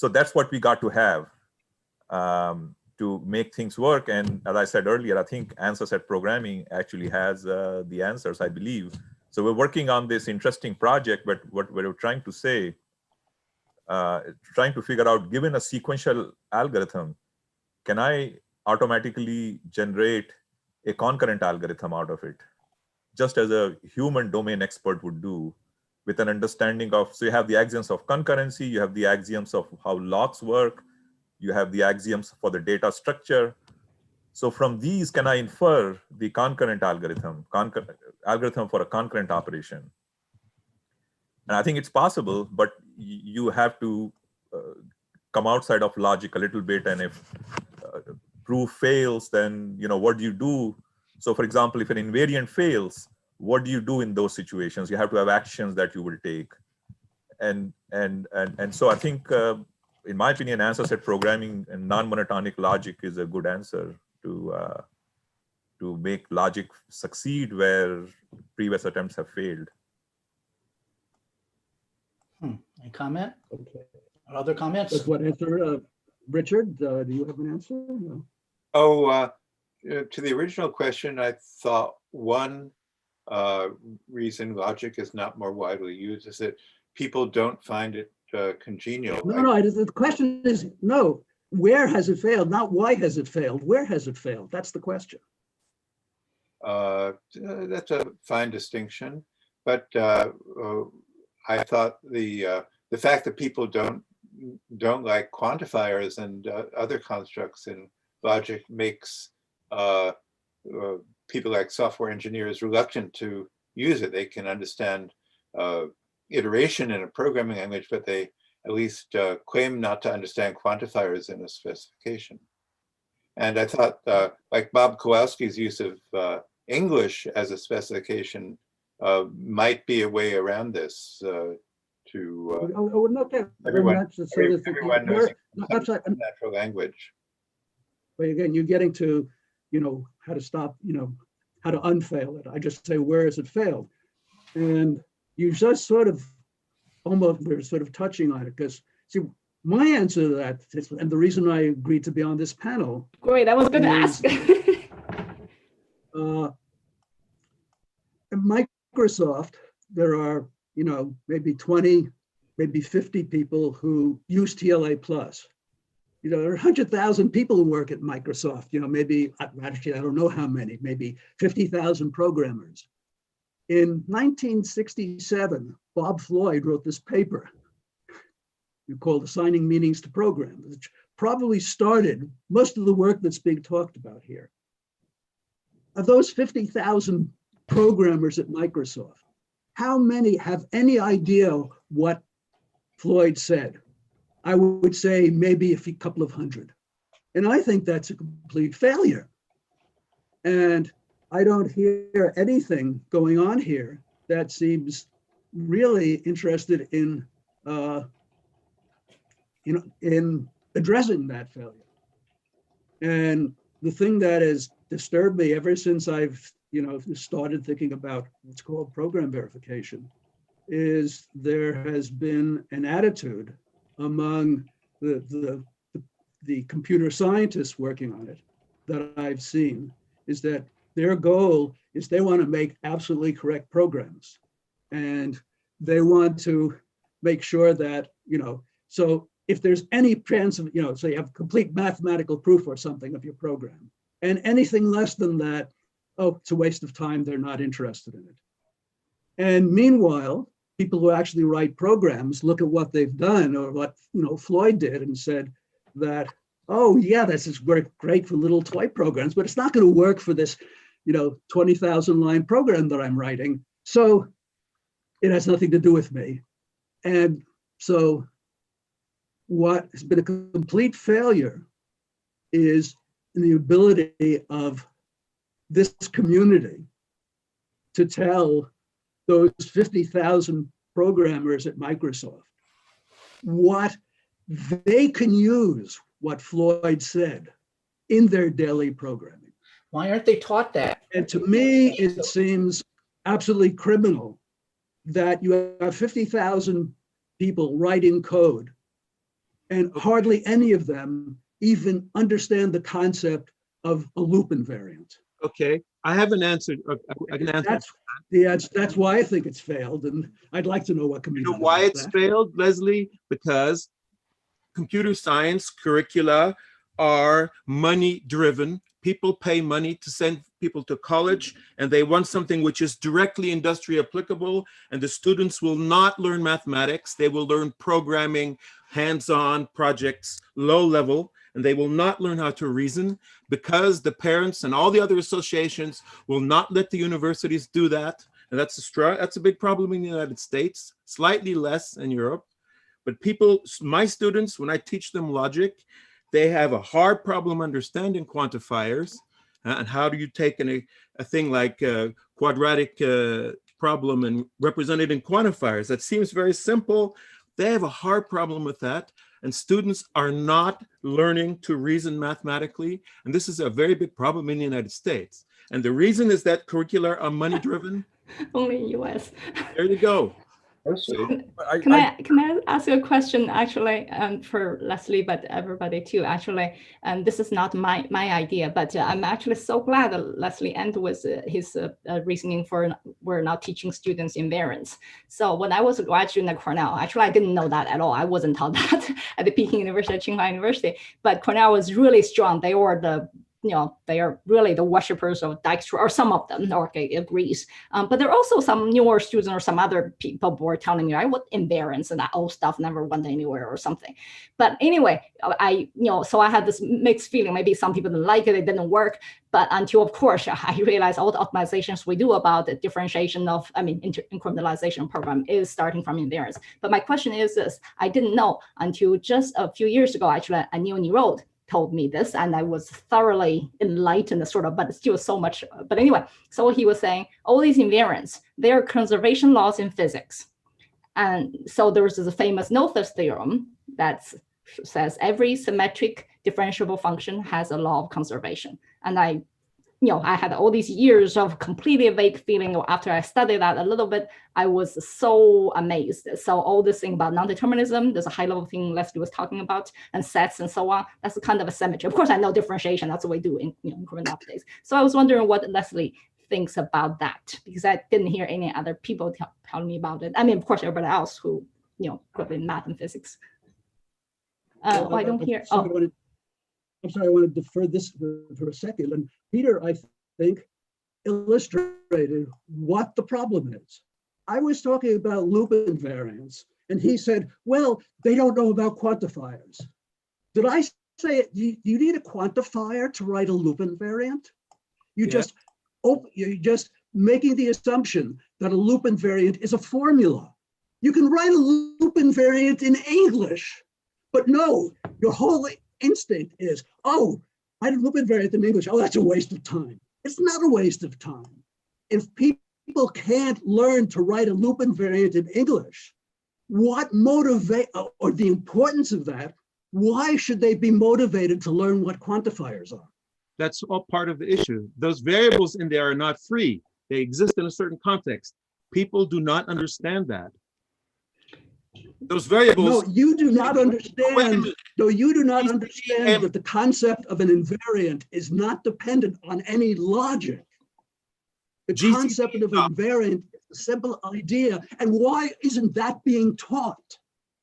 that's what we got to have to make things work. And as I said earlier, I think answer set programming actually has the answers, I believe. So we're working on this interesting project, but what we're trying to say, trying to figure out, given a sequential algorithm, can I automatically generate a concurrent algorithm out of it? Just as a human domain expert would do, with an understanding of, so you have the axioms of concurrency, you have the axioms of how locks work, you have the axioms for the data structure. So from these, can I infer the concurrent algorithm for a concurrent operation? And I think it's possible, but you have to come outside of logic a little bit. And if proof fails, then what do you do? So for example, if an invariant fails, what do you do in those situations? You have to have actions that you will take. And so I think, in my opinion, answer set programming and non-monotonic logic is a good answer to make logic succeed where previous attempts have failed. Any comment? Okay. Other comments? That's what answer, Richard? Do you have an answer? No. Oh, to the original question, I thought one reason logic is not more widely used? Is it people don't find it congenial? No, the question is, no, where has it failed? Not why has it failed? Where has it failed? That's the question. That's a fine distinction, but I thought the fact that people don't like quantifiers and other constructs in logic makes people like software engineers reluctant to use it. They can understand iteration in a programming language, but they at least claim not to understand quantifiers in a specification. And I thought like Bob Kowalski's use of English as a specification might be a way around this everyone knows natural language. But again, you're getting to, how to stop, how to unfail it. I just say, where has it failed? And you just sort of we're sort of touching on it, because see, my answer to that, and the reason I agreed to be on this panel. Great, I was going to ask. At Microsoft, there are, maybe 20, maybe 50 people who use TLA+. There are 100,000 people who work at Microsoft, maybe, actually, I don't know how many, maybe 50,000 programmers. In 1967, Bob Floyd wrote this paper called Assigning Meanings to Programs, which probably started most of the work that's being talked about here. Of those 50,000 programmers at Microsoft, how many have any idea what Floyd said? I would say maybe a couple of hundred. And I think that's a complete failure. And I don't hear anything going on here that seems really interested in addressing that failure. And the thing that has disturbed me ever since I've started thinking about what's called program verification is there has been an attitude among the computer scientists working on it that I've seen, is that their goal is they want to make absolutely correct programs. And they want to make sure that, so if there's any chance of, so you have complete mathematical proof or something of your program, and anything less than that, oh, it's a waste of time, they're not interested in it. And meanwhile, people who actually write programs look at what they've done, or what Floyd did, and said that, oh yeah, this is great for little toy programs, but it's not going to work for this 20,000 line program that I'm writing. So it has nothing to do with me. And so what has been a complete failure is in the ability of this community to tell those 50,000 programmers at Microsoft what they can use what Floyd said in their daily programming. Why aren't they taught that? And to me, it seems absolutely criminal that you have 50,000 people writing code and hardly any of them even understand the concept of a loop invariant. Okay, I haven't answered. I can answer. That's why I think it's failed, and I'd like to know what can be done. Why it's failed, Leslie? Because computer science curricula are money-driven. People pay money to send people to college, and they want something which is directly industry applicable, and the students will not learn mathematics. They will learn programming, hands-on projects, low level, and they will not learn how to reason because the parents and all the other associations will not let the universities do that. And that's a big problem in the United States, slightly less in Europe. But people, my students, when I teach them logic, they have a hard problem understanding quantifiers. And how do you take a thing like a quadratic problem and represent it in quantifiers? That seems very simple. They have a hard problem with that. And students are not learning to reason mathematically. And this is a very big problem in the United States. And the reason is that curricula are money driven. Only in US. There you go. Can I ask you a question actually, for Leslie, but everybody too, actually, and this is not my idea, but I'm actually so glad that Leslie ended with his reasoning for we're now teaching students invariance. So when I was a graduate at Cornell, actually I didn't know that at all. I wasn't taught that at the Peking University, at Tsinghua University, but Cornell was really strong. They were they are really the worshippers of Dijkstra, or some of them, okay, agrees. But there are also some newer students or some other people who were telling me, what invariance and that old stuff never went anywhere or something. But anyway, so I had this mixed feeling. Maybe some people didn't like it, it didn't work. But until, of course, I realized all the optimizations we do about the differentiation of, incrementalization program is starting from invariance. But my question is this: I didn't know until just a few years ago, actually, Anil Nirod told me this, and I was thoroughly enlightened, sort of, but still so much. But anyway, so he was saying all these invariants, they are conservation laws in physics. And so there's this famous Noether's theorem that says every symmetric differentiable function has a law of conservation. And I had all these years of completely vague feeling. After I studied that a little bit, I was so amazed. So all this thing about non-determinism, there's a high level thing Leslie was talking about, and sets and so on, that's kind of a symmetry. Of course, I know differentiation, that's what we do in incremental updates. So I was wondering what Leslie thinks about that, because I didn't hear any other people telling me about it. Of course, everybody else who, grew up in math and physics. I don't hear, I'm sorry, I want to defer this for a second. And Peter, I think, illustrated what the problem is. I was talking about loop invariance, and he said, well, they don't know about quantifiers. Did I say, do you need a quantifier to write a loop invariant? You're just making the assumption that a loop invariant is a formula. You can write a loop invariant in English, but no, your whole instinct is, oh, I did loop invariant in English. Oh, that's a waste of time. It's not a waste of time. If people can't learn to write a loop invariant in English, what motivate, or the importance of that, why should they be motivated to learn what quantifiers are? That's all part of the issue. Those variables in there are not free. They exist in a certain context. People do not understand that. Those variables. No, you do not understand. No, you do not understand that the concept of an invariant is not dependent on any logic. The concept of an invariant is a simple idea. And why isn't that being taught?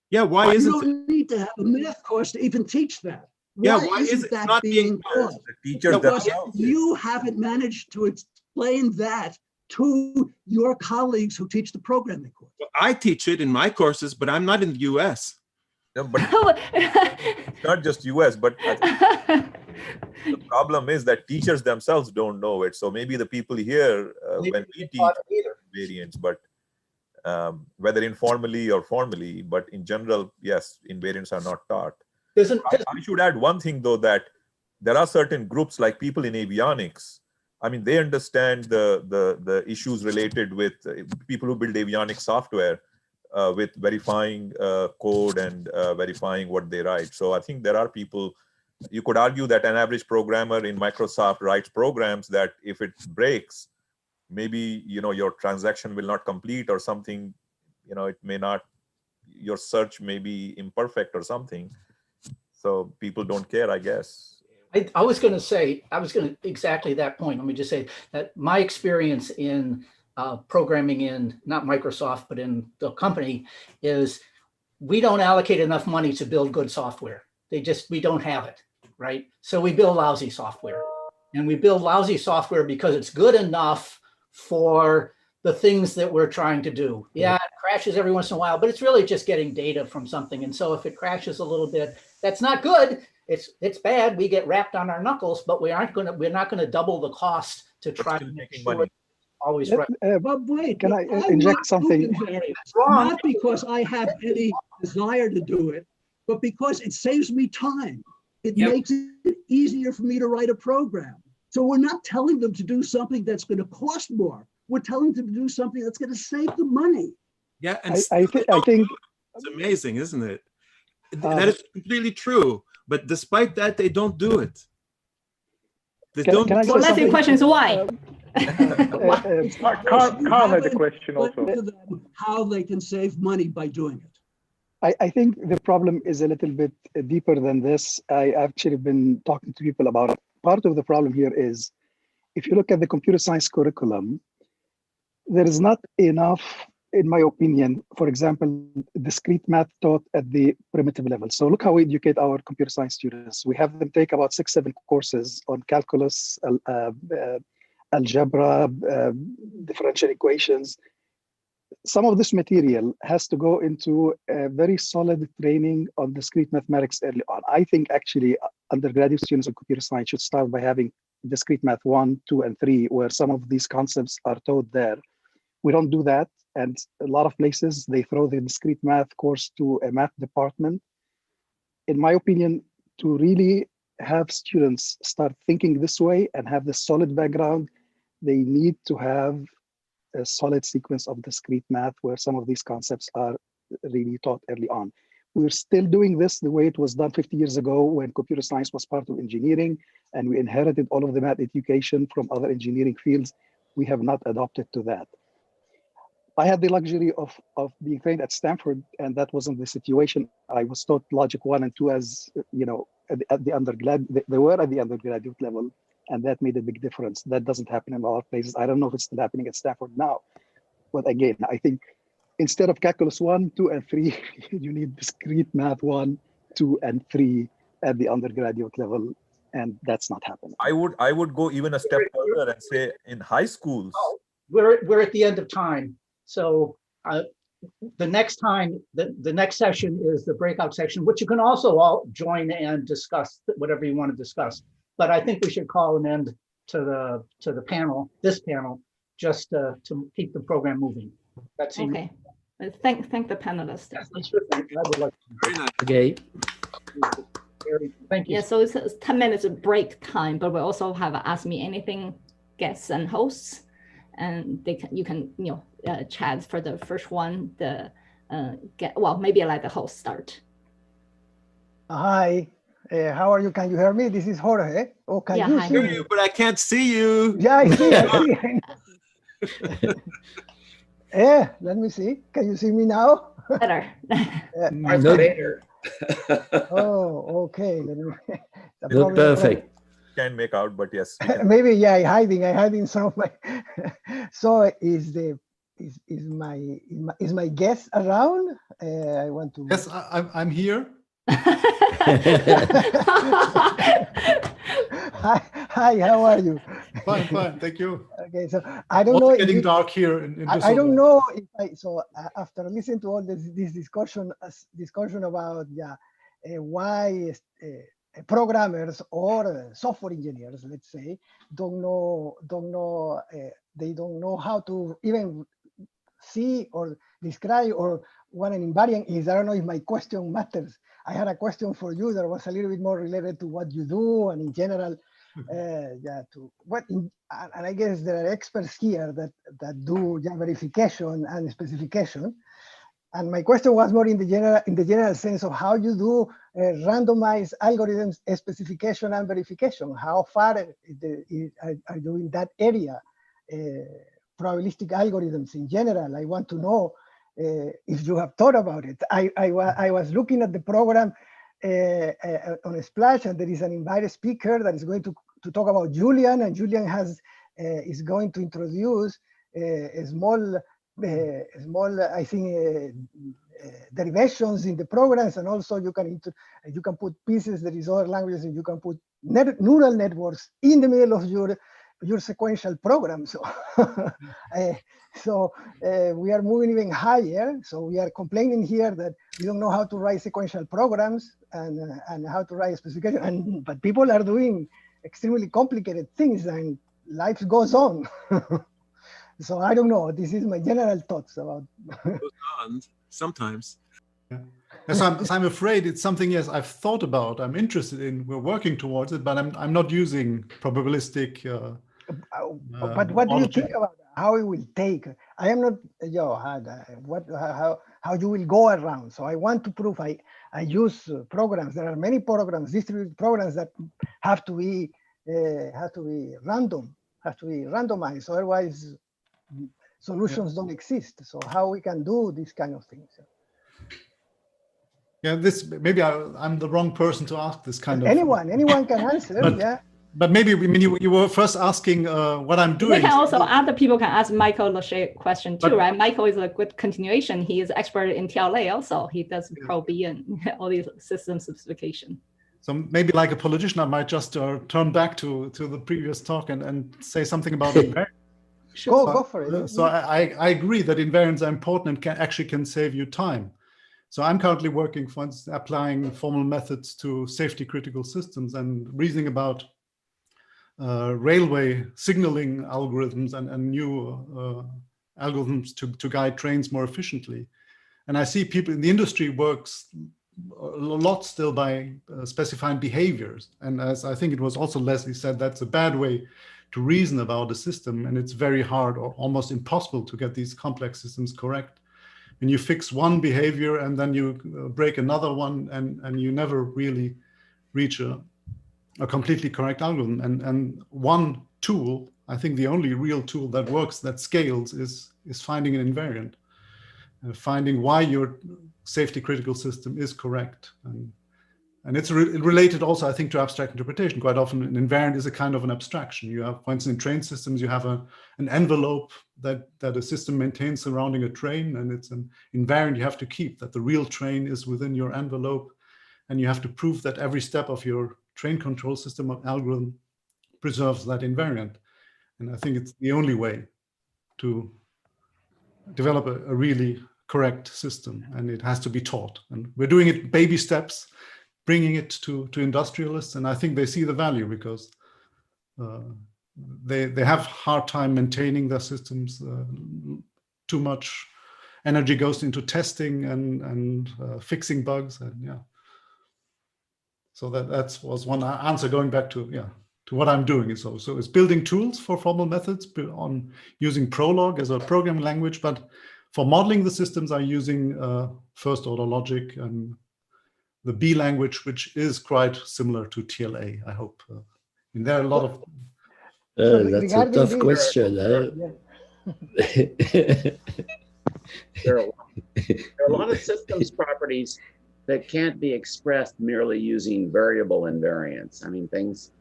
Yeah, why isn't it? You don't need to have a math course to even teach that. Why isn't that being taught? Because you haven't managed to explain that to your colleagues who teach the programming course. Well, I teach it in my courses, but I'm not in the US. No, but it's not just US, but the problem is that teachers themselves don't know it. So maybe the people here, when we teach invariants, but whether informally or formally, but in general, yes, invariants are not taught. I should add one thing though, that there are certain groups like people in avionics. They understand the issues related with people who build avionics software, with verifying code and verifying what they write. So I think there are people, you could argue that an average programmer in Microsoft writes programs that if it breaks, maybe, your transaction will not complete or something, it may not, your search may be imperfect or something. So people don't care, I guess. I was going to exactly that point. Let me just say that my experience in programming in not Microsoft, but in the company is we don't allocate enough money to build good software. We don't have it, right? So we build lousy software, and we build lousy software because it's good enough for the things that we're trying to do. Yeah, it crashes every once in a while, but it's really just getting data from something. And so if it crashes a little bit, that's not good. It's bad. We get wrapped on our knuckles, but we're not going to double the cost to try to make sure it's always right. But wait, can I inject something? Not because I have any desire to do it, but because it saves me time. It makes it easier for me to write a program. So we're not telling them to do something that's going to cost more. We're telling them to do something that's going to save them money. Yeah, and I think it's amazing, isn't it? That is completely true. But despite that, they don't do it. They don't. So let's say the question is why? Carl had a question also. How they can save money by doing it. I think the problem is a little bit deeper than this. I actually been talking to people about it. Part of the problem here is, if you look at the computer science curriculum, there is not enough, in my opinion, for example, discrete math taught at the primitive level. So look how we educate our computer science students. We have them take about 6-7 courses on calculus, algebra, differential equations. Some of this material has to go into a very solid training on discrete mathematics early on. I think actually undergraduate students in computer science should start by having discrete math 1, 2, and 3, where some of these concepts are taught there. We don't do that. And a lot of places, they throw the discrete math course to a math department. In my opinion, to really have students start thinking this way and have the solid background, they need to have a solid sequence of discrete math where some of these concepts are really taught early on. We're still doing this the way it was done 50 years ago when computer science was part of engineering and we inherited all of the math education from other engineering fields. We have not adopted to that. I had the luxury of being trained at Stanford, and that wasn't the situation. I was taught logic 1 and 2 as, you know, at the undergrad, they were at the undergraduate level, and that made a big difference. That doesn't happen in a lot of places. I don't know if it's still happening at Stanford now, but again, I think instead of calculus 1, 2, and 3, you need discrete math 1, 2, and 3 at the undergraduate level, and that's not happening. I would go even a step further and say in high schools. Oh, we're at the end of time. So the next time, the next session is the breakout section, which you can also all join and discuss whatever you want to discuss. But I think we should call an end to the panel, this panel, just to keep the program moving. That's okay. Thank the panelists. Yes, that's good. I would like to. Very nice. Okay. Thank you. Yeah, so it's 10 minutes of break time, but we also have Ask Me Anything guests and hosts, and you can chat for the first one. Maybe I let the host start. Hi, how are you? Can you hear me? This is Jorge. Oh, can you I see hear me? you, but I can't see you. Yeah, I see. Yeah, let me see. Can you see me now? Better. Better. Oh, okay. Not perfect. Can't make out, but yes. Maybe yeah, I'm hiding some of my. So is my guest around? I want to. Yes, I'm here. Hi, how are you? Fine, thank you. Okay, so I don't know. It's getting dark here in I don't know if after listening to all this discussion about why programmers or software engineers, let's say, they don't know how to even see or describe or what an invariant is. I don't know if my question matters. I had a question for you that was a little bit more related to what you do and in general, and I guess there are experts here that do verification and specification. And my question was more in the general sense of how you do randomized algorithms, specification and verification. How far are you in that area? Probabilistic algorithms in general. I want to know if you have thought about it. I was looking at the program on Splash, and there is an invited speaker that is going to talk about Julian, and Julian is going to introduce a small, I think, derivations in the programs, and also you can put pieces. There is other languages, and you can put neural networks in the middle of your sequential program. So, we are moving even higher. So we are complaining here that we don't know how to write sequential programs and how to write specification. But people are doing extremely complicated things, and life goes on. So I don't know. This is my general thoughts about. Goes on sometimes. Yeah. So I'm afraid it's something, yes, I've thought about. I'm interested in. We're working towards it, but I'm not using probabilistic. But what do you think about how it will take? I am not, how you will go around. So I want to prove I use programs. There are many programs, distributed programs that have to be random, has to be randomized. Otherwise, solutions don't exist. So how we can do these kind of things? Yeah, this maybe I'm the wrong person to ask this kind of. Anyone can answer. But, yeah. But maybe, I mean, you were first asking what I'm doing. We can also, other people can ask Michael Lachey question too, right? Michael is a good continuation. He is expert in TLA also. He does Prob and all these system specification. So maybe like a politician, I might just turn back to the previous talk and say something about invariance. Go for it. So I agree that invariants are important and can save you time. So I'm currently working, for instance, applying formal methods to safety critical systems and reasoning about railway signaling algorithms and new algorithms to guide trains more efficiently. And I see people in the industry works a lot still by specifying behaviors. And as I think it was also Leslie said, that's a bad way to reason about a system. And it's very hard or almost impossible to get these complex systems correct. And you fix one behavior and then you break another one and you never really reach a completely correct algorithm. And one tool, I think the only real tool that works, that scales, is finding an invariant, finding why your safety critical system is correct. And it's related also, I think, to abstract interpretation. Quite often an invariant is a kind of an abstraction. You have, for instance, in train systems, you have an envelope that a system maintains surrounding a train, and it's an invariant you have to keep, that the real train is within your envelope. And you have to prove that every step of your train control system or algorithm preserves that invariant. And I think it's the only way to develop a really correct system, and it has to be taught. And we're doing it baby steps, bringing it to industrialists, and I think they see the value because they have hard time maintaining their systems. Too much energy goes into testing and fixing bugs, and yeah. So that was one answer going back to what I'm doing. So it's building tools for formal methods on using Prolog as a programming language, but for modeling the systems, I'm using first order logic and the B language, which is quite similar to TLA, I hope. And there are a lot of... that's a tough question. There are a lot of systems properties that can't be expressed merely using variable invariance. I mean, things,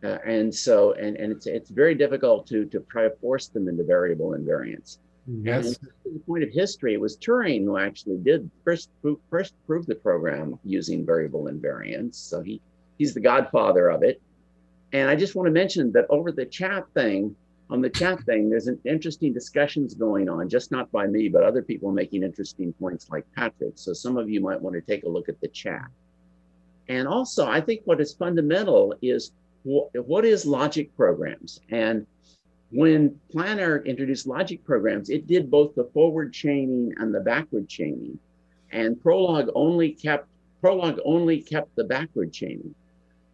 and it's very difficult to try to force them into variable invariance. Yes. And from the point of history, it was Turing who actually did first prove the program using variable invariance. So he's the godfather of it. And I just want to mention that over the chat thing, there's an interesting discussions going on, just not by me, but other people making interesting points like Patrick. So some of you might want to take a look at the chat. And also, I think what is fundamental is what is logic programs? And when Planner introduced logic programs, it did both the forward chaining and the backward chaining. And Prolog only kept the backward chaining.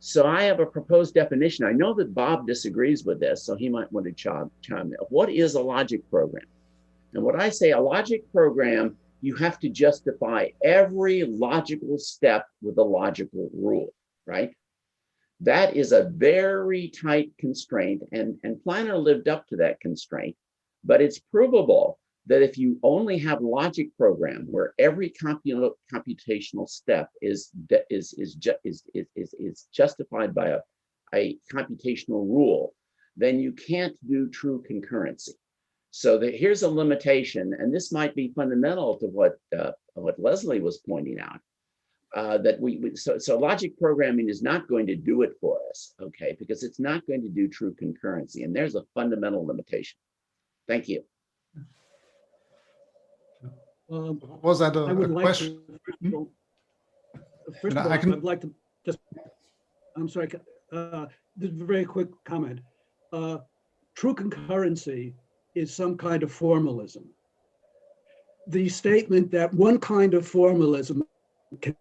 So I have a proposed definition. I know that Bob disagrees with this, so he might want to chime in. What is a logic program? And what I say, a logic program, you have to justify every logical step with a logical rule, right? That is a very tight constraint, and Planner lived up to that constraint. But it's provable that if you only have logic program where every computational step is justified by a computational rule, then you can't do true concurrency. So here's a limitation, and this might be fundamental to what Leslie was pointing out. So logic programming is not going to do it for us, okay? Because it's not going to do true concurrency, and there's a fundamental limitation. Thank you. Was that a question? First of all, I'd like to just, I'm sorry, just a very quick comment. True concurrency is some kind of formalism. The statement that one kind of formalism can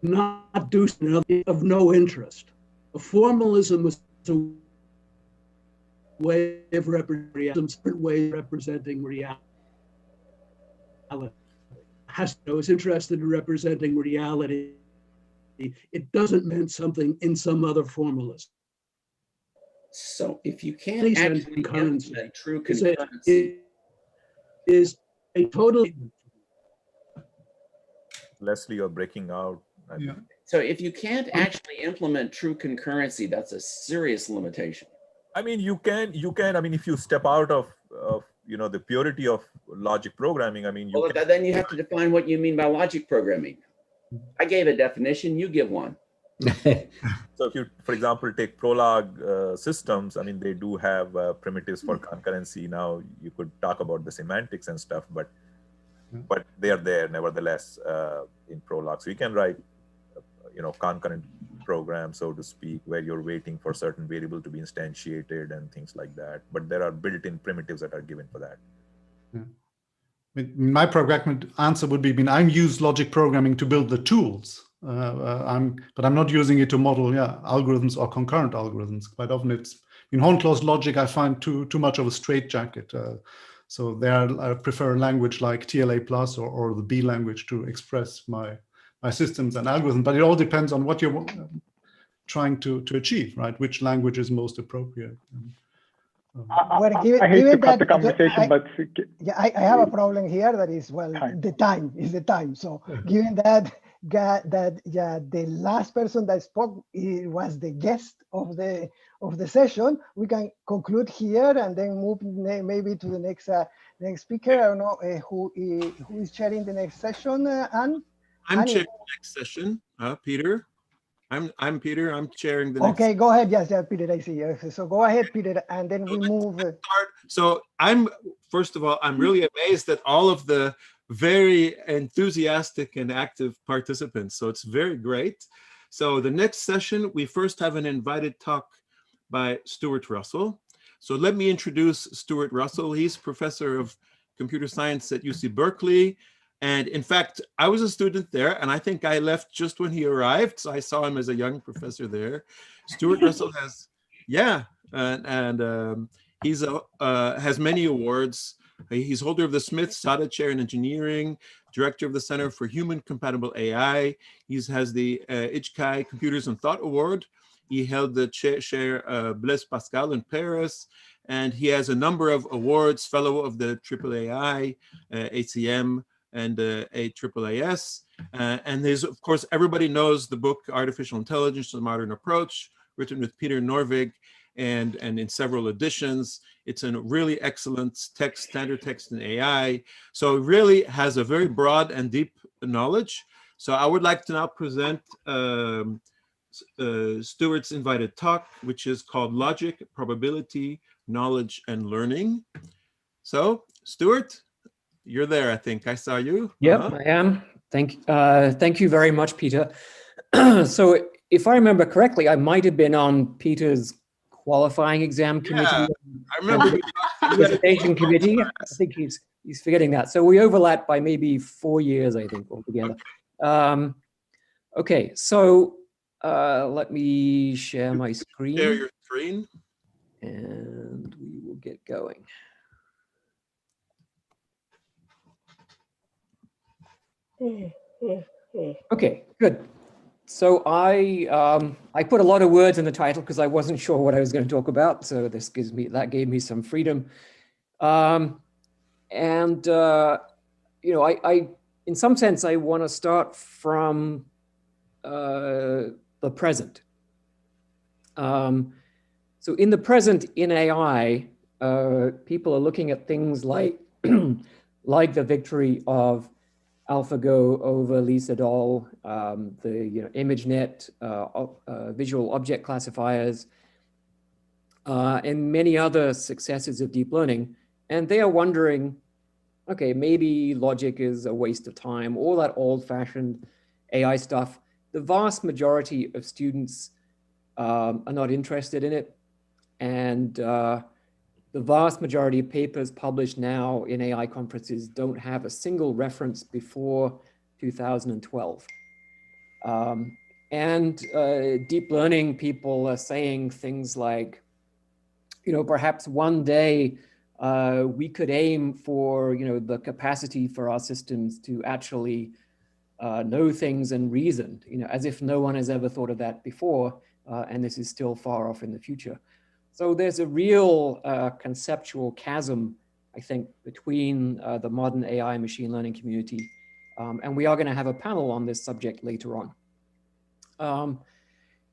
not do something of no interest. A formalism is a way of representing reality. Is interested in representing reality. It doesn't mean something in some other formalism. So if you can't Please, and actually concurrency. implement true Is it- concurrency, is a total. Leslie, you're breaking out. I think. so if you can't actually implement true concurrency, that's a serious limitation. I mean, you can, I mean, if you step out of you know, the purity of logic programming, I mean, you Well, can, then you have to define what you mean by logic programming. I gave a definition, you give one. so if you, for example, take Prolog systems, I mean, they do have primitives for concurrency. Now you could talk about the semantics and stuff, but they are there nevertheless in Prolog. So you can write, you know, concurrent program, so to speak, where you're waiting for certain variable to be instantiated and things like that. But there are built-in primitives that are given for that. Yeah. My pragmatic answer would be, I'm use logic programming to build the tools, but I'm not using it to model algorithms or concurrent algorithms. Quite often it's in Horn-Clause logic, I find too much of a straitjacket. So there I prefer a language like TLA plus or the B language to express my systems and algorithms, but it all depends on what you're trying to achieve, right? Which language is most appropriate. Well, I hate to cut the conversation, but yeah, I have a problem here. That is, well, the time is the time. So given that the last person that spoke was the guest of the session, we can conclude here and then move maybe to the next speaker. I don't know who is chairing the next session. I'm chairing the next session, Peter. I'm Peter. I'm chairing the next. Okay, go ahead. Yes, Peter, I see. So go ahead, Peter, and then we move. So first of all, I'm really amazed at all of the very enthusiastic and active participants. So it's very great. So the next session, we first have an invited talk by Stuart Russell. So let me introduce Stuart Russell. He's professor of computer science at UC Berkeley. And in fact, I was a student there, and I think I left just when he arrived. So I saw him as a young professor there. Stuart Russell has, he's has many awards. He's holder of the Smith Sada Chair in Engineering, director of the Center for Human Compatible AI. He has the Ichkai Computers and Thought Award. He held the chair Blaise Pascal in Paris, and he has a number of awards, fellow of the AAAI, ACM, and AAAS. And there's, of course, everybody knows the book Artificial Intelligence, The Modern Approach, written with Peter Norvig, and in several editions. It's a really excellent text, standard text in AI. So it really has a very broad and deep knowledge. So I would like to now present Stuart's invited talk, which is called Logic, Probability, Knowledge, and Learning. So Stuart, you're there, I think. I saw you. Yep, I am. Thank you very much, Peter. So if I remember correctly, I might have been on Peter's qualifying exam committee. I remember. Presentation committee. I think he's forgetting that. So we overlap by maybe 4 years, I think, altogether. Okay, so let me share my screen. Share your screen. And we will get going. Okay, good. So I put a lot of words in the title because I wasn't sure what I was going to talk about. So that gave me some freedom. You know, I in some sense I want to start from the present. So in the present in AI, people are looking at things like like the victory of AlphaGo over Lee Sedol, the ImageNet, visual object classifiers, and many other successes of deep learning. And they are wondering, okay, maybe logic is a waste of time, all that old-fashioned AI stuff. The vast majority of students are not interested in it. And the vast majority of papers published now in AI conferences don't have a single reference before 2012. Deep learning people are saying things like, you know, perhaps one day we could aim for, you know, the capacity for our systems to actually know things and reason, you know, as if no one has ever thought of that before, and this is still far off in the future. So there's a real conceptual chasm, I think, between the modern AI machine learning community. And we are going to have a panel on this subject later on.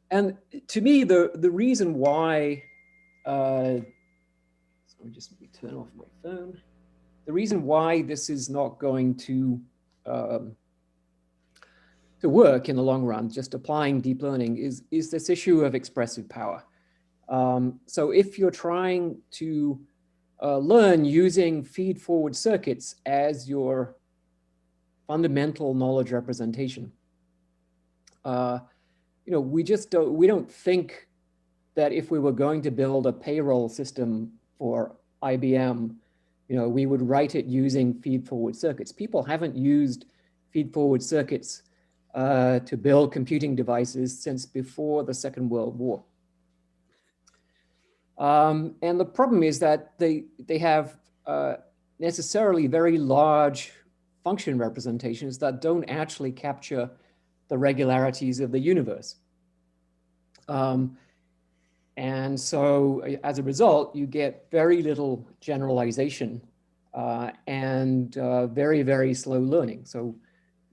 And to me, the reason why, so just let me turn off my phone. The reason why this is not going to work in the long run, just applying deep learning, is this issue of expressive power. So if you're trying to learn using feed-forward circuits as your fundamental knowledge representation, we don't think that if we were going to build a payroll system for IBM, we would write it using feed-forward circuits. People haven't used feed-forward circuits to build computing devices since before the Second World War. And the problem is that they have necessarily very large function representations that don't actually capture the regularities of the universe. And so as a result, you get very little generalization and very, very slow learning. So,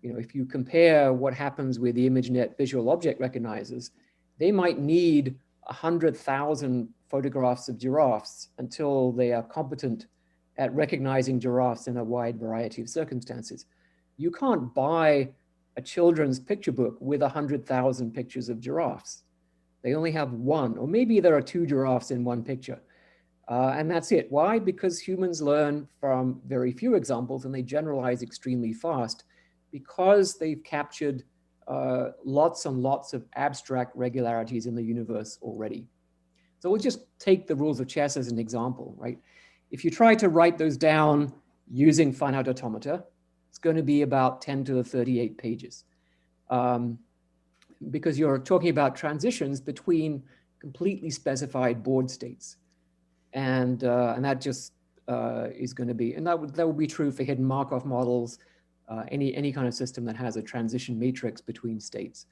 if you compare what happens with the ImageNet visual object recognizers, they might need 100,000 photographs of giraffes until they are competent at recognizing giraffes in a wide variety of circumstances. You can't buy a children's picture book with 100,000 pictures of giraffes. They only have one, or maybe there are 2 giraffes in one picture. And that's it. Why? Because humans learn from very few examples and they generalize extremely fast because they've captured lots and lots of abstract regularities in the universe already. So we'll just take the rules of chess as an example, right? If you try to write those down using finite automata, it's going to be about 10 to the 38 pages. Because you're talking about transitions between completely specified board states. And that just is going to be, and that will be true for hidden Markov models, any kind of system that has a transition matrix between states.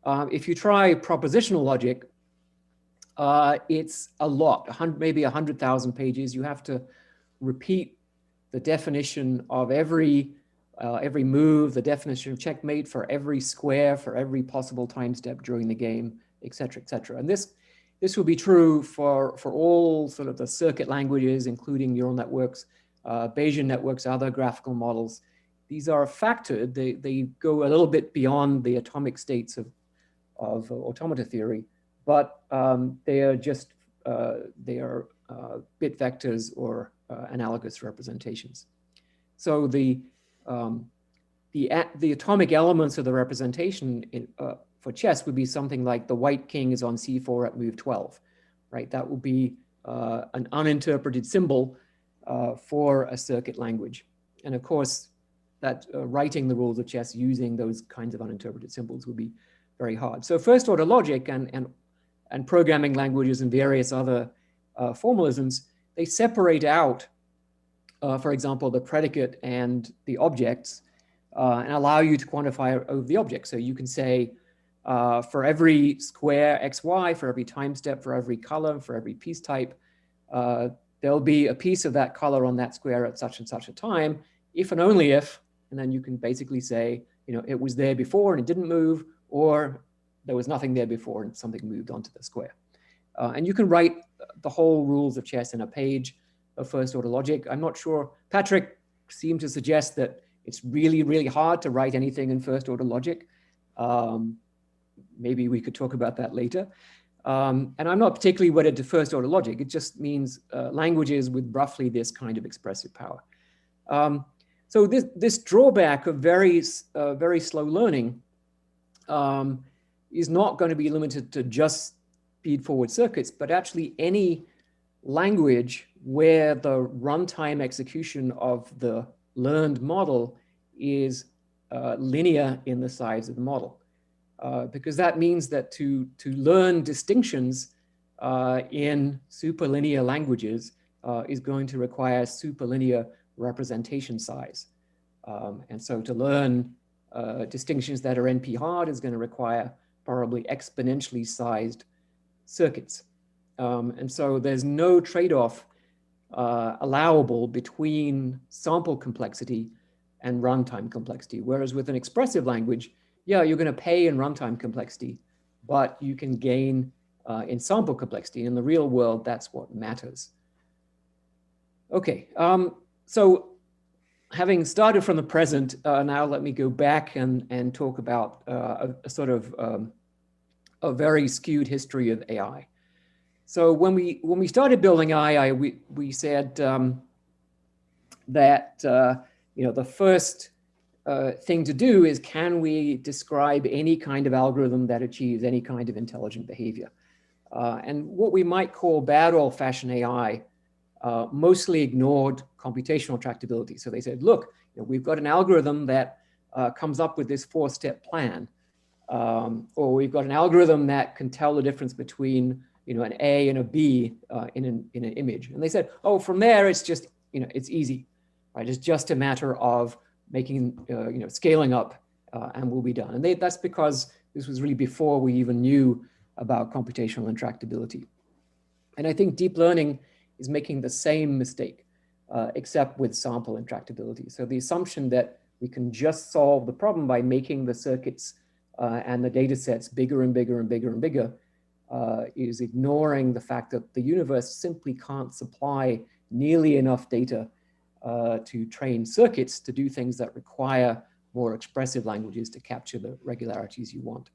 If you try propositional logic, it's a lot, maybe 100,000 pages. You have to repeat the definition of every move, the definition of checkmate for every square, for every possible time step during the game, et cetera, et cetera. And this will be true for all sort of the circuit languages, including neural networks, Bayesian networks, other graphical models. These are factored. They go a little bit beyond the atomic states of automata theory, but they are just bit vectors or analogous representations. So the atomic elements of the representation for chess would be something like the white king is on c4 at move 12, right? That would be an uninterpreted symbol for a circuit language. And of course, that writing the rules of chess using those kinds of uninterpreted symbols would be very hard. So first order logic and programming languages and various other formalisms, they separate out, for example, the predicate and the objects and allow you to quantify over the object. So you can say for every square xy, for every time step, for every color, for every piece type, there'll be a piece of that color on that square at such and such a time, if and only if, and then you can basically say, it was there before and it didn't move, or there was nothing there before and something moved onto the square. And you can write the whole rules of chess in a page of first order logic. I'm not sure, Patrick seemed to suggest that it's really, really hard to write anything in first order logic. Maybe we could talk about that later. And I'm not particularly wedded to first order logic. It just means languages with roughly this kind of expressive power. So this drawback of very slow learning is not going to be limited to just feed-forward circuits, but actually any language where the runtime execution of the learned model is linear in the size of the model. Because that means that to learn distinctions in superlinear languages is going to require superlinear representation size. And so to learn distinctions that are NP hard is going to require probably exponentially sized circuits. And so there's no trade-off allowable between sample complexity and runtime complexity. Whereas with an expressive language, yeah, you're going to pay in runtime complexity, but you can gain in sample complexity. In the real world, that's what matters. Okay, so having started from the present, now let me go back and talk about a sort of a very skewed history of AI. So when we started building AI, we said that the first thing to do is, can we describe any kind of algorithm that achieves any kind of intelligent behavior? And what we might call bad old-fashioned AI mostly ignored computational tractability. So they said, look, we've got an algorithm that comes up with this 4-step plan, or we've got an algorithm that can tell the difference between an A and a B in an image. And they said, oh, from there, it's just, it's easy, right? It's just a matter of making, scaling up and we'll be done. And that's because this was really before we even knew about computational intractability. And I think deep learning is making the same mistake, except with sample intractability. So the assumption that we can just solve the problem by making the circuits and the data sets bigger and bigger and bigger and bigger is ignoring the fact that the universe simply can't supply nearly enough data to train circuits to do things that require more expressive languages to capture the regularities you want.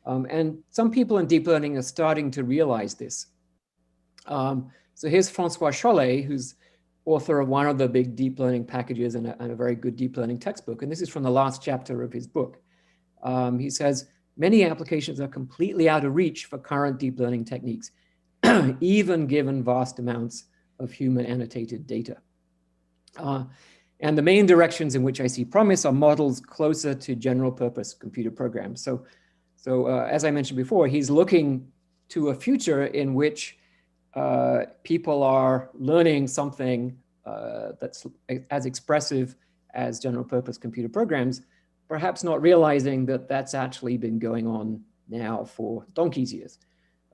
And some people in deep learning are starting to realize this. So here's Francois Chollet, who's author of one of the big deep learning packages and a very good deep learning textbook. And this is from the last chapter of his book. He says, many applications are completely out of reach for current deep learning techniques, even given vast amounts of human annotated data. And the main directions in which I see promise are models closer to general purpose computer programs. So as I mentioned before, he's looking to a future in which people are learning something that's as expressive as general purpose computer programs, perhaps not realizing that that's actually been going on now for donkey's years.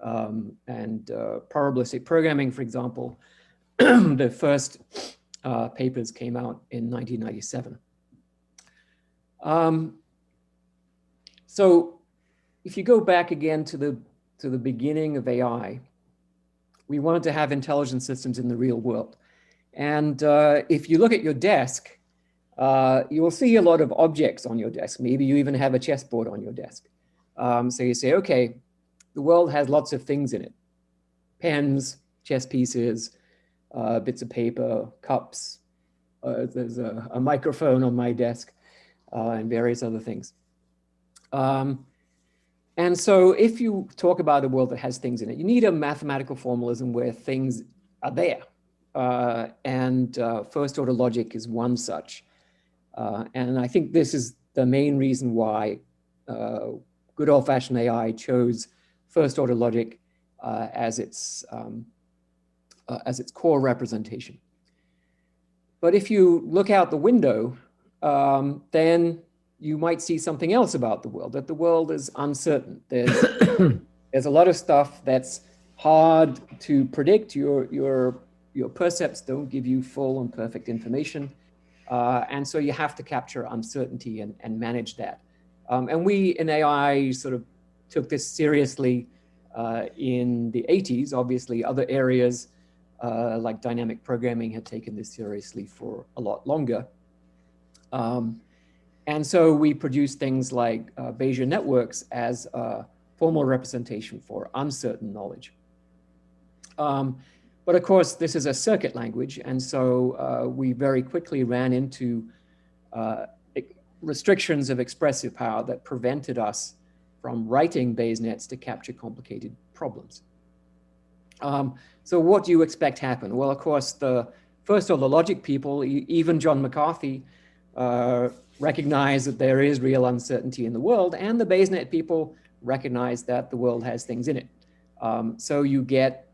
And probabilistic programming, for example, the first papers came out in 1997. So if you go back again to the beginning of AI, we wanted to have intelligent systems in the real world. And if you look at your desk, you will see a lot of objects on your desk. Maybe you even have a chessboard on your desk. So you say, okay, the world has lots of things in it. Pens, chess pieces, bits of paper, cups. There's a microphone on my desk and various other things. And so if you talk about a world that has things in it, you need a mathematical formalism where things are there. And first order logic is one such. And I think this is the main reason why good old fashioned AI chose first order logic as its core representation. But if you look out the window, then you might see something else about the world, that the world is uncertain. There's a lot of stuff that's hard to predict. Your percepts don't give you full and perfect information. And so you have to capture uncertainty and manage that. And we in AI sort of took this seriously in the 80s. Obviously, other areas like dynamic programming had taken this seriously for a lot longer. And so we produced things like Bayesian networks as a formal representation for uncertain knowledge. But of course, this is a circuit language. And so we very quickly ran into restrictions of expressive power that prevented us from writing Bayes nets to capture complicated problems. So what do you expect happen? Well, of course, the first order logic people, even John McCarthy, recognize that there is real uncertainty in the world, and the Bayes net people recognize that the world has things in it. So you get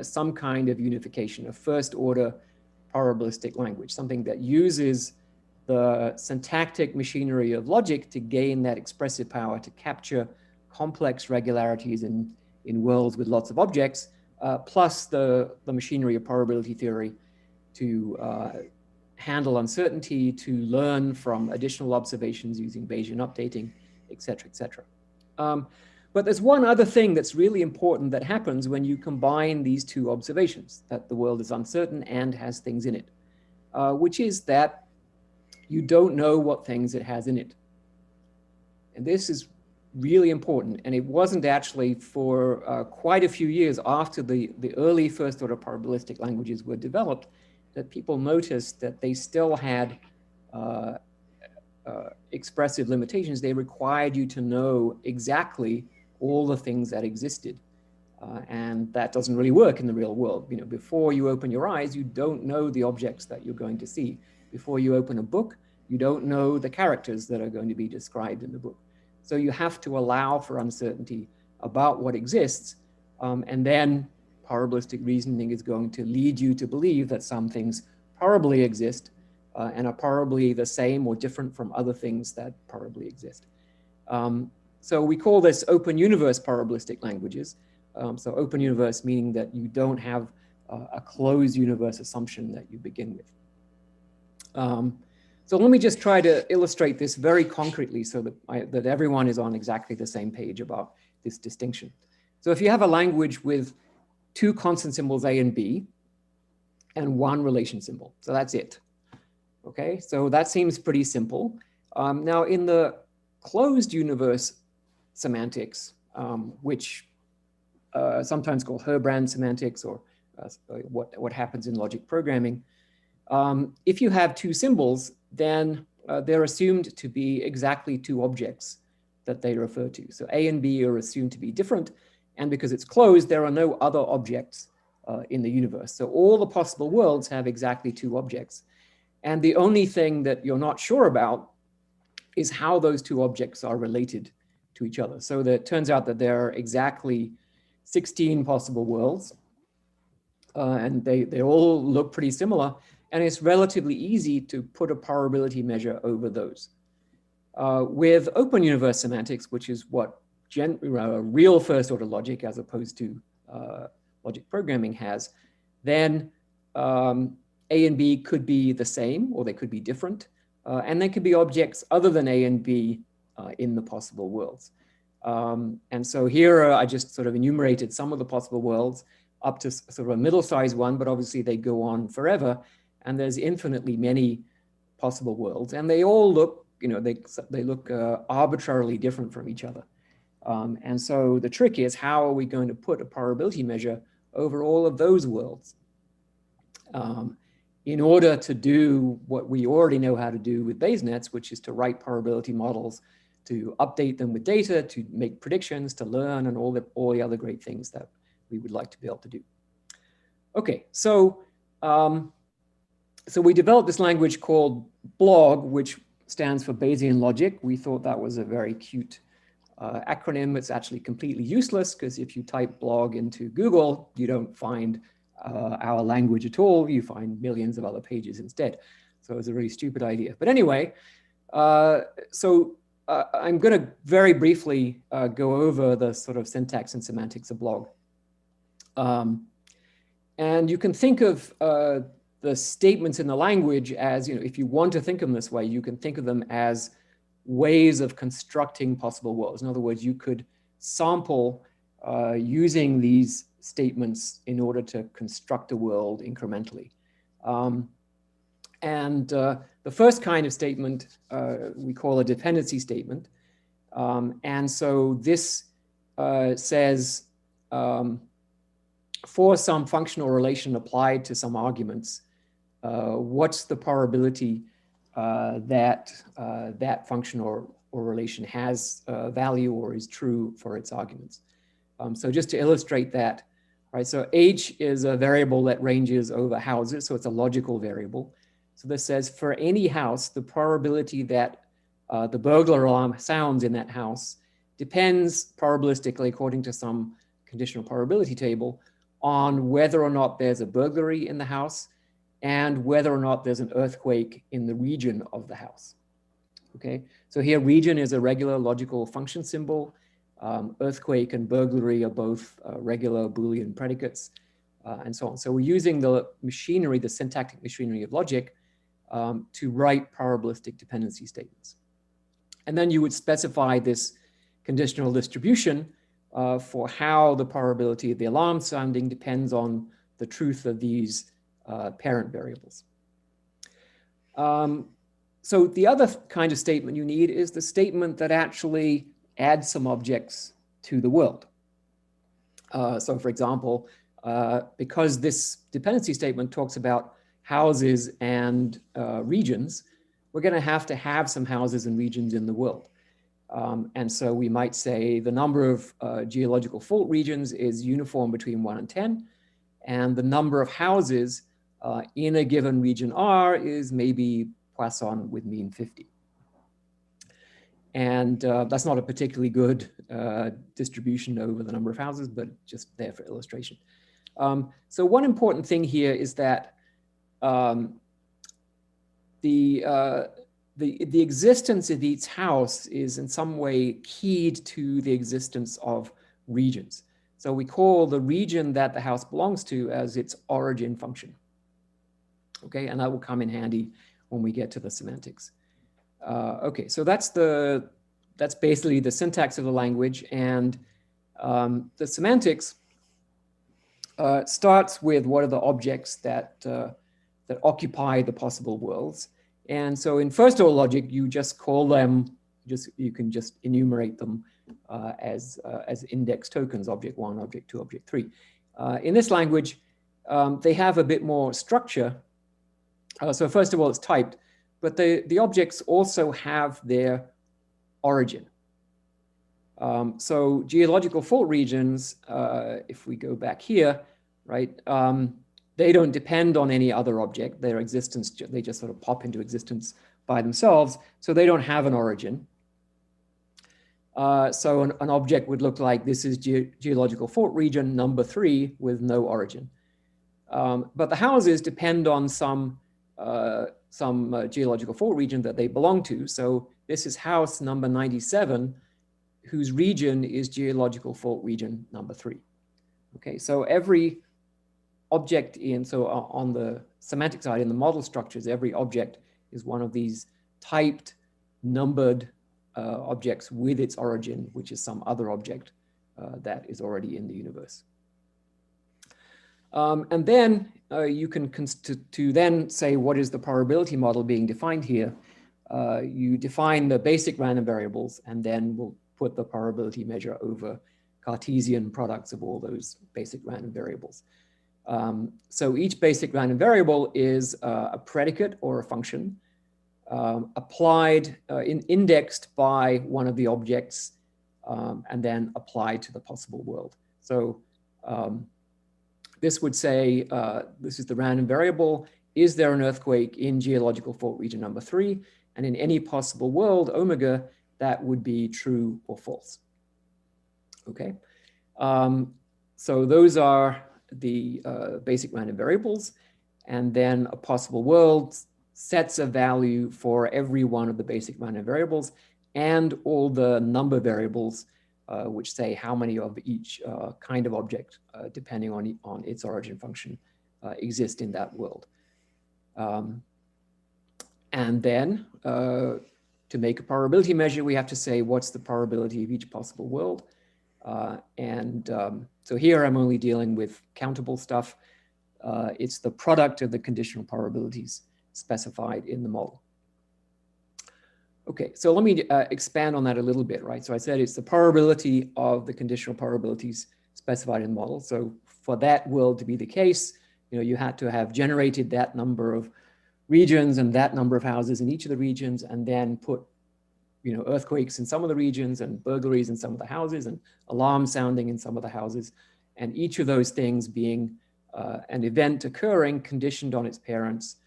some kind of unification, a first order probabilistic language, something that uses the syntactic machinery of logic to gain that expressive power to capture complex regularities in worlds with lots of objects plus the machinery of probability theory to handle uncertainty, to learn from additional observations using Bayesian updating, et cetera, et cetera. But there's one other thing that's really important that happens when you combine these two observations, that the world is uncertain and has things in it, which is that you don't know what things it has in it. And this is really important. And it wasn't actually for quite a few years after the early first order probabilistic languages were developed that people noticed that they still had expressive limitations. They required you to know exactly all the things that existed. And that doesn't really work in the real world. You know, before you open your eyes, you don't know the objects that you're going to see. Before you open a book, you don't know the characters that are going to be described in the book. So you have to allow for uncertainty about what exists. And then probabilistic reasoning is going to lead you to believe that some things probably exist and are probably the same or different from other things that probably exist. So we call this open universe probabilistic languages. So open universe meaning that you don't have a closed universe assumption that you begin with. So let me just try to illustrate this very concretely so that, that everyone is on exactly the same page about this distinction. So if you have a language with two constant symbols A and B and one relation symbol, so that's it. Okay, so that seems pretty simple. Now in the closed universe semantics, which sometimes called Herbrand semantics or what happens in logic programming, if you have two symbols, then they're assumed to be exactly two objects that they refer to. So A and B are assumed to be different, and because it's closed, there are no other objects in the universe. So all the possible worlds have exactly two objects. And the only thing that you're not sure about is how those two objects are related to each other. So that it turns out that there are exactly 16 possible worlds, and they all look pretty similar. And it's relatively easy to put a probability measure over those. With open universe semantics, which is what real first order logic as opposed to logic programming has, then A and B could be the same or they could be different. And they could be objects other than A and B in the possible worlds. And so here I just sort of enumerated some of the possible worlds up to sort of a middle-sized one, but obviously they go on forever. And there's infinitely many possible worlds, and they all look, you know, they look arbitrarily different from each other. And so the trick is, how are we going to put a probability measure over all of those worlds in order to do what we already know how to do with Bayes nets, which is to write probability models, to update them with data, to make predictions, to learn, and all the other great things that we would like to be able to do. Okay, so so we developed this language called BLOG, which stands for Bayesian logic. We thought that was a very cute acronym. It's actually completely useless because if you type BLOG into Google, you don't find our language at all. You find millions of other pages instead. So it's a really stupid idea. But anyway, I'm going to very briefly go over the sort of syntax and semantics of BLOG. And you can think of the statements in the language as, you know, if you want to think of them this way, you can think of them as ways of constructing possible worlds. In other words, you could sample using these statements in order to construct a world incrementally. The first kind of statement we call a dependency statement. And so this says, for some functional relation applied to some arguments, what's the probability that that function or relation has value or is true for its arguments. So just to illustrate that, right? So H is a variable that ranges over houses, so it's a logical variable. So this says for any house, the probability that the burglar alarm sounds in that house depends probabilistically, according to some conditional probability table, on whether or not there's a burglary in the house and whether or not there's an earthquake in the region of the house. Okay, so here region is a regular logical function symbol. Earthquake and burglary are both regular Boolean predicates, and so on. So we're using the machinery, the syntactic machinery of logic, to write probabilistic dependency statements. And then you would specify this conditional distribution for how the probability of the alarm sounding depends on the truth of these parent variables. So the other kind of statement you need is the statement that actually adds some objects to the world. So for example, because this dependency statement talks about houses and regions, we're going to have some houses and regions in the world. And so we might say the number of geological fault regions is uniform between 1 and 10, and the number of houses in a given region R is maybe Poisson with mean 50. And that's not a particularly good distribution over the number of houses, but just there for illustration. So one important thing here is that the existence of each house is in some way keyed to the existence of regions. So we call the region that the house belongs to as its origin function. Okay, and that will come in handy when we get to the semantics. Okay, so that's basically the syntax of the language, and the semantics starts with what are the objects that occupy the possible worlds. And so in first order logic, you just call them, you can just enumerate them as index tokens, object 1, object 2, object 3. In this language, they have a bit more structure. So first of all, it's typed, but the objects also have their origin. So geological fault regions, if we go back here, right, they don't depend on any other object. Their existence, they just sort of pop into existence by themselves, so they don't have an origin. So an object would look like this is geological fault region number 3 with no origin. But the houses depend on some geological fault region that they belong to. So this is house number 97, whose region is geological fault region number 3. Okay, so every object on the semantic side, in the model structures, every object is one of these typed, numbered objects with its origin, which is some other object that is already in the universe. And then you can to then say what is the probability model being defined here. You define the basic random variables, and then we'll put the probability measure over Cartesian products of all those basic random variables. So each basic random variable is a predicate or a function applied, indexed by one of the objects, and then applied to the possible world. So this would say, this is the random variable. Is there an earthquake in geological fault region number 3? And in any possible world, omega, that would be true or false. Okay. So those are the basic random variables. And then a possible world sets a value for every one of the basic random variables and all the number variables, which say how many of each kind of object, depending on its origin function, exist in that world. And then to make a probability measure, we have to say what's the probability of each possible world. So here I'm only dealing with countable stuff. It's the product of the conditional probabilities specified in the model. Okay, so let me expand on that a little bit, right? So I said it's the probability of the conditional probabilities specified in the model. So for that world to be the case, you had to have generated that number of regions and that number of houses in each of the regions, and then put earthquakes in some of the regions and burglaries in some of the houses and alarm sounding in some of the houses, and each of those things being an event occurring conditioned on its parents.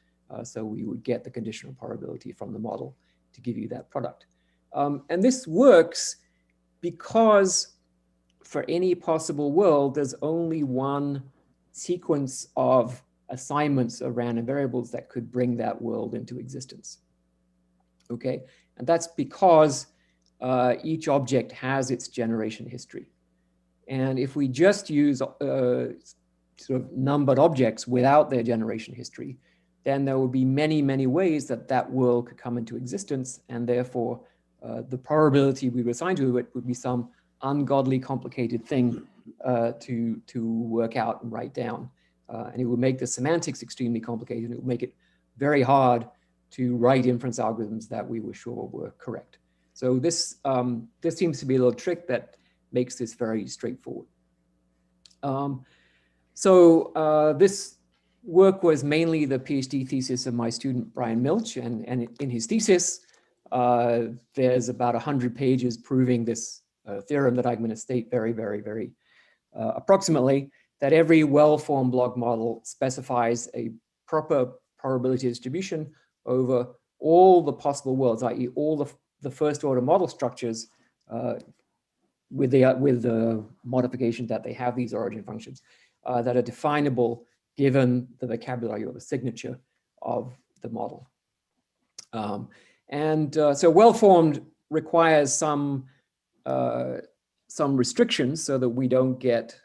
So we would get the conditional probability from the model to give you that product. And this works because for any possible world, there's only one sequence of assignments of random variables that could bring that world into existence. Okay, and that's because each object has its generation history. And if we just use sort of numbered objects without their generation history, then there would be many, many ways that that world could come into existence, and therefore the probability we would assign to it would be some ungodly complicated thing to work out and write down. And it would make the semantics extremely complicated. It would make it very hard to write inference algorithms that we were sure were correct. So this seems to be a little trick that makes this very straightforward. This work was mainly the PhD thesis of my student, Brian Milch, and in his thesis, there's about 100 pages proving this theorem that I'm going to state very approximately, that every well-formed block model specifies a proper probability distribution over all the possible worlds, i.e. all the first order model structures with the modification that they have these origin functions that are definable given the vocabulary or the signature of the model. So well-formed requires some restrictions so that we don't get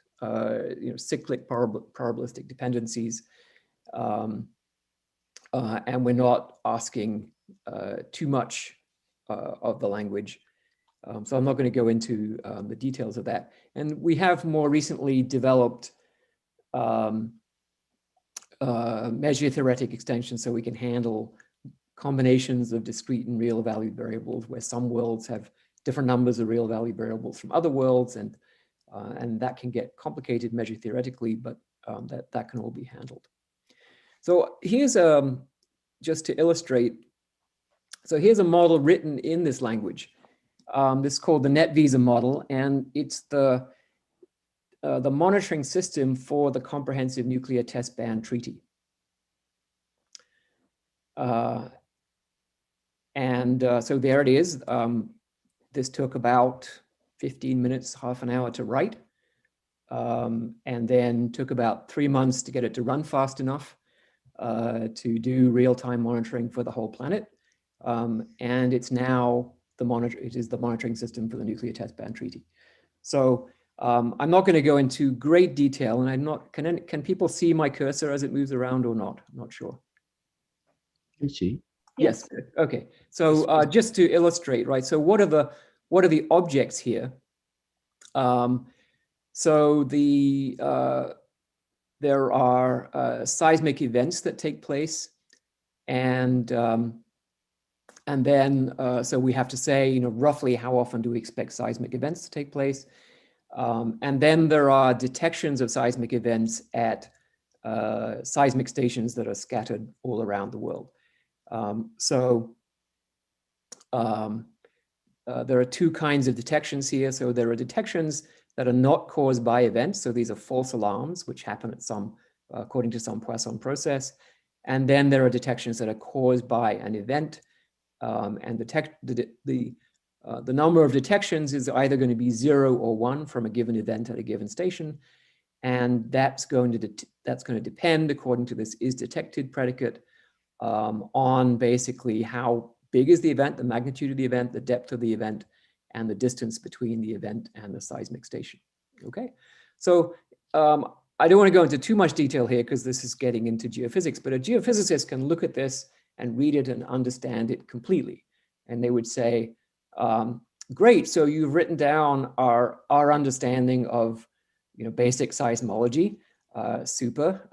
cyclic probabilistic dependencies, and we're not asking too much of the language. So I'm not going to go into the details of that. And we have more recently developed measure theoretic extensions so we can handle combinations of discrete and real valued variables where some worlds have different numbers of real valued variables from other worlds, and that can get complicated measure theoretically, but that can all be handled. So here's just to illustrate. So here's a model written in this language. This is called the net visa model, and it's the monitoring system for the Comprehensive Nuclear Test Ban Treaty. So there it is. This took about 15 minutes, half an hour to write, and then took about 3 months to get it to run fast enough to do real-time monitoring for the whole planet. And it's now the monitoring system for the Nuclear Test Ban Treaty. So I'm not going to go into great detail, and I'm not. Can people see my cursor as it moves around or not? I'm not sure. I see. Yes. Okay. So just to illustrate, right? So what are the objects here? So there are seismic events that take place, and then so we have to say, roughly how often do we expect seismic events to take place? And then there are detections of seismic events at seismic stations that are scattered all around the world. There are two kinds of detections here. So there are detections that are not caused by events. So these are false alarms, which happen at according to some Poisson process. And then there are detections that are caused by an event. And the number of detections is either going to be 0 or 1 from a given event at a given station. And that's going to depend, according to this is detected predicate, on basically how big is the event, the magnitude of the event, the depth of the event, and the distance between the event and the seismic station. Okay, so I don't want to go into too much detail here because this is getting into geophysics, but a geophysicist can look at this and read it and understand it completely. And they would say, great, so you've written down our understanding of basic seismology, super,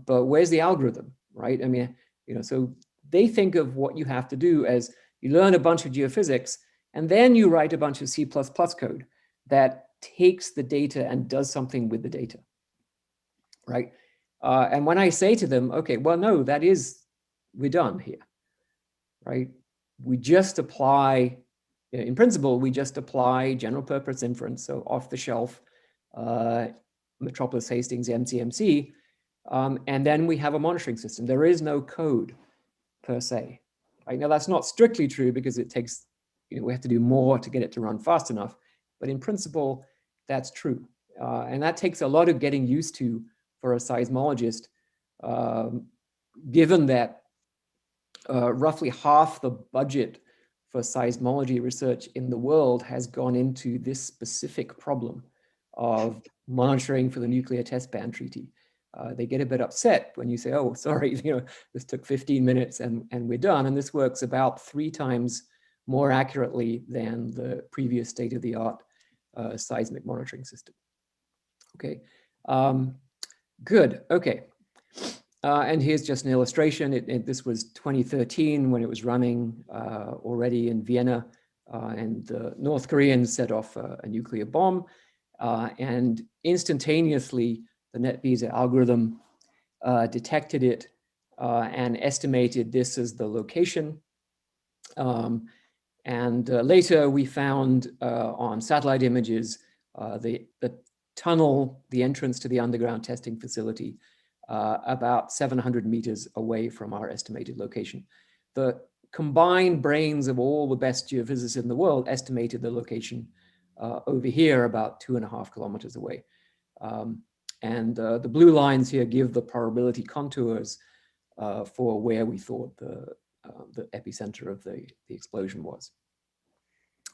but where's the algorithm, right? I mean, so they think of what you have to do as you learn a bunch of geophysics, and then you write a bunch of C++ code that takes the data and does something with the data, right? And when I say to them, okay, well, no, we're done here, right? We just apply, in principle, we just apply general purpose inference, so off the shelf, Metropolis Hastings MCMC, and then we have a monitoring system. There is no code per se. Right? Now that's not strictly true because it takes, we have to do more to get it to run fast enough, but in principle, that's true. And that takes a lot of getting used to for a seismologist, given that roughly half the budget for seismology research in the world has gone into this specific problem of monitoring for the Nuclear Test Ban Treaty. They get a bit upset when you say, oh, sorry, this took 15 minutes and we're done. And this works about 3 times more accurately than the previous state-of-the-art seismic monitoring system. Okay, good, okay. And here's just an illustration. This was 2013 when it was running already in Vienna, and the North Koreans set off a nuclear bomb, and instantaneously the NetVisa algorithm detected it and estimated this as the location. Later we found on satellite images the tunnel, the entrance to the underground testing facility, about 700 meters away from our estimated location. The combined brains of all the best geophysicists in the world estimated the location over here about 2.5 kilometers away. The blue lines here give the probability contours for where we thought the epicenter of the explosion was.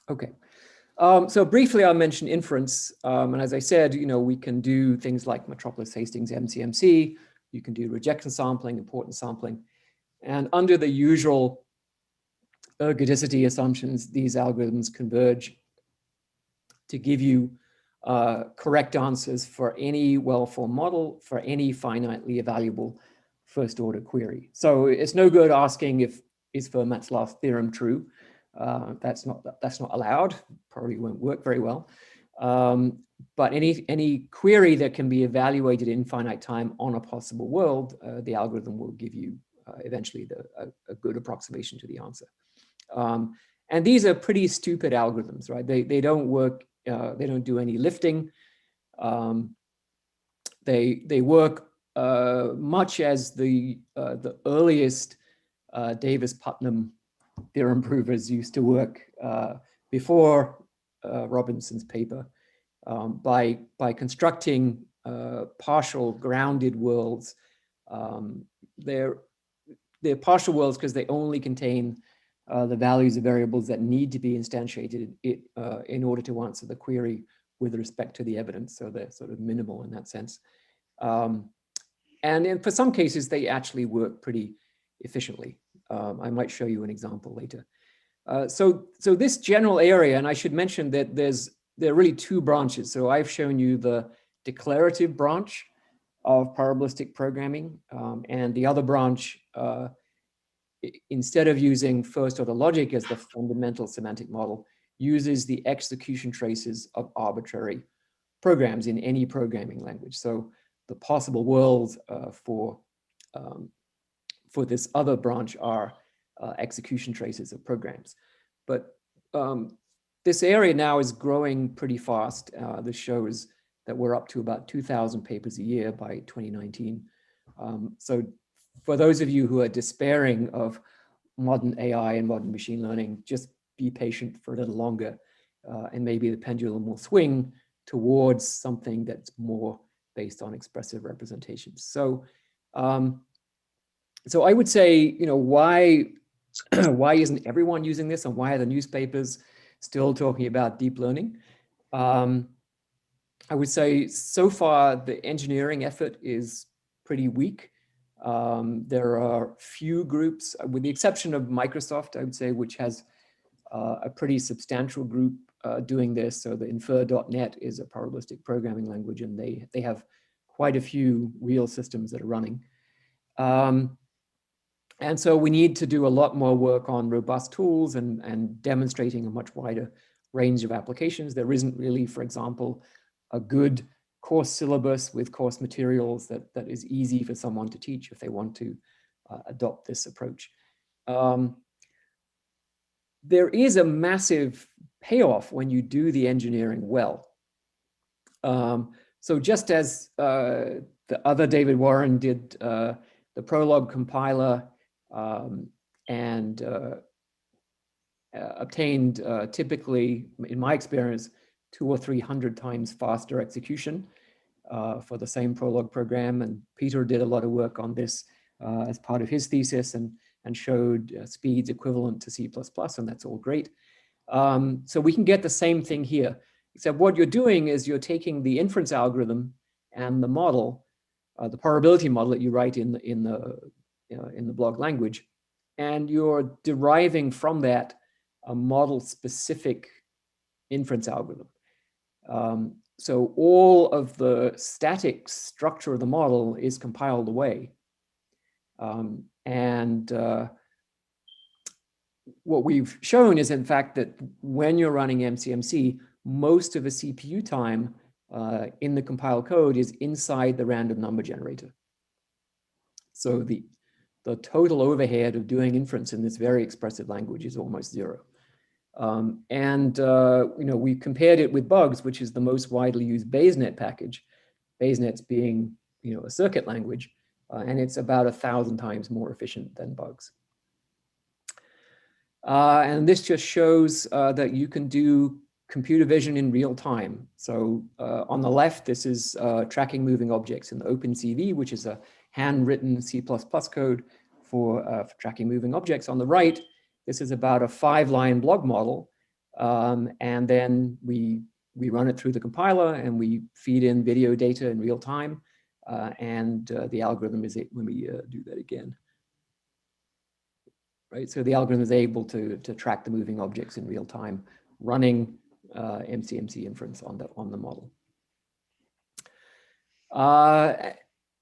Okay. So briefly, I'll mention inference. And as I said, we can do things like Metropolis Hastings MCMC. You can do rejection sampling, importance sampling. And under the usual ergodicity assumptions, these algorithms converge to give you correct answers for any well-formed model for any finitely evaluable first-order query. So it's no good asking is Fermat's last theorem true? That's not allowed. Probably won't work very well. But any query that can be evaluated in finite time on a possible world, the algorithm will give you eventually a good approximation to the answer. And these are pretty stupid algorithms, right? They don't work. They don't do any lifting. They work much as the earliest Davis-Putnam theorem provers used to work before Robinson's paper, by constructing partial grounded worlds. They're partial worlds because they only contain the values of variables that need to be instantiated in order to answer the query with respect to the evidence. So they're sort of minimal in that sense. And for some cases, they actually work pretty efficiently. I might show you an example later. So this general area, and I should mention that there are really 2 branches. So I've shown you the declarative branch of probabilistic programming, and the other branch, instead of using first-order logic as the fundamental semantic model, uses the execution traces of arbitrary programs in any programming language. So the possible worlds for this other branch are execution traces of programs. But this area now is growing pretty fast. This shows that we're up to about 2,000 papers a year by 2019. So for those of you who are despairing of modern AI and modern machine learning, just be patient for a little longer, and maybe the pendulum will swing towards something that's more based on expressive representations. So, so I would say, why isn't everyone using this, and why are the newspapers still talking about deep learning? I would say so far the engineering effort is pretty weak. There are few groups, with the exception of Microsoft, I would say, which has a pretty substantial group doing this. So the infer.net is a probabilistic programming language, and they have quite a few real systems that are running. And so we need to do a lot more work on robust tools and demonstrating a much wider range of applications. There isn't really, for example, a good course syllabus with course materials that is easy for someone to teach if they want to adopt this approach. There is a massive payoff when you do the engineering well. So just as the other David Warren did the Prolog compiler and obtained typically, in my experience, 200 or 300 times faster execution for the same Prolog program. And Peter did a lot of work on this as part of his thesis. And and showed speeds equivalent to C++, and that's all great. So we can get the same thing here, except what you're doing is you're taking the inference algorithm and the model, the probability model that you write in the blog language, and you're deriving from that a model-specific inference algorithm. So all of the static structure of the model is compiled away. What we've shown is, in fact, that when you're running MCMC, most of the CPU time in the compiled code is inside the random number generator. So the total overhead of doing inference in this very expressive language is almost zero. We compared it with bugs, which is the most widely used BaseNet package. BaseNet's being, a circuit language, and it's about 1,000 times more efficient than bugs. And this just shows that you can do computer vision in real time. So on the left, this is tracking moving objects in the OpenCV, which is a handwritten C++ code for tracking moving objects. On the right, this is about a 5-line blog model. And then we run it through the compiler and we feed in video data in real time. The algorithm is, let me do that again. Right, so the algorithm is able to track the moving objects in real time, running MCMC inference on the model.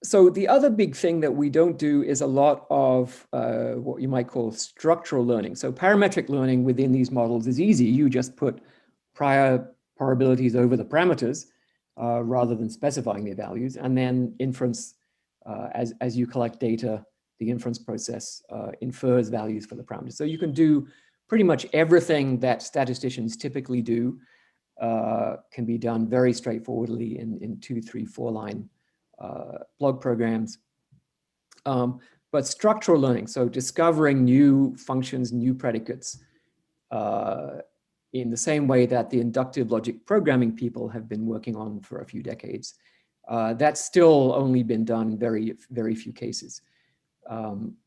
So the other big thing that we don't do is a lot of what you might call structural learning. So parametric learning within these models is easy. You just put prior probabilities over the parameters rather than specifying their values, and then inference as you collect data. The inference process infers values for the parameters. So you can do pretty much everything that statisticians typically do can be done very straightforwardly in 2, 3, 4-line blog programs. But structural learning, so discovering new functions, new predicates in the same way that the inductive logic programming people have been working on for a few decades, that's still only been done in very, very few cases.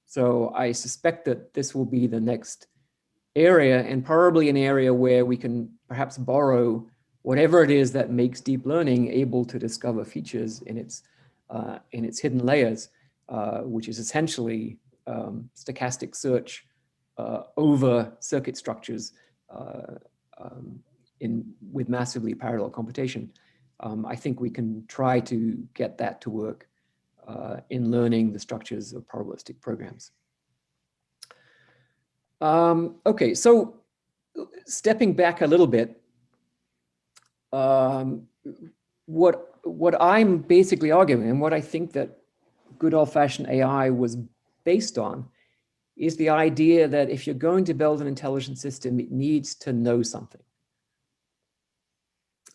So I suspect that this will be the next area, and probably an area where we can perhaps borrow whatever it is that makes deep learning able to discover features in its hidden layers, which is essentially stochastic search over circuit structures with massively parallel computation. I think we can try to get that to work in learning the structures of probabilistic programs. Okay, so stepping back a little bit, what I'm basically arguing, and what I think that good old-fashioned AI was based on, is the idea that if you're going to build an intelligent system, it needs to know something.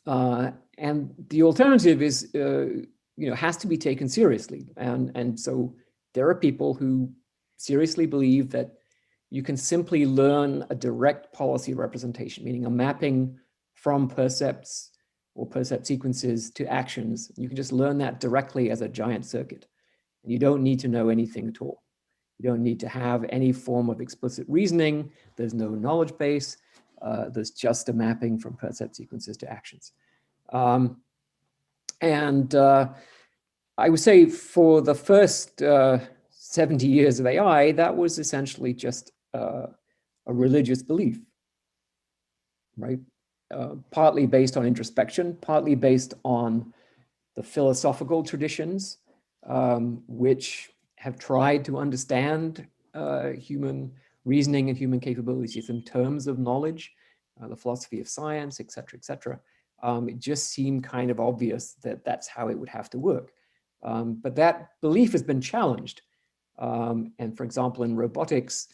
And the alternative is, has to be taken seriously. And so there are people who seriously believe that you can simply learn a direct policy representation, meaning a mapping from percepts or percept sequences to actions. You can just learn that directly as a giant circuit. And you don't need to know anything at all. You don't need to have any form of explicit reasoning. There's no knowledge base. There's just a mapping from percept sequences to actions. I would say for the first 70 years of AI, that was essentially just a religious belief, right? Partly based on introspection, partly based on the philosophical traditions, which have tried to understand human reasoning and human capabilities in terms of knowledge, the philosophy of science, et cetera, et cetera. It just seemed kind of obvious that that's how it would have to work. But that belief has been challenged. And for example, in robotics,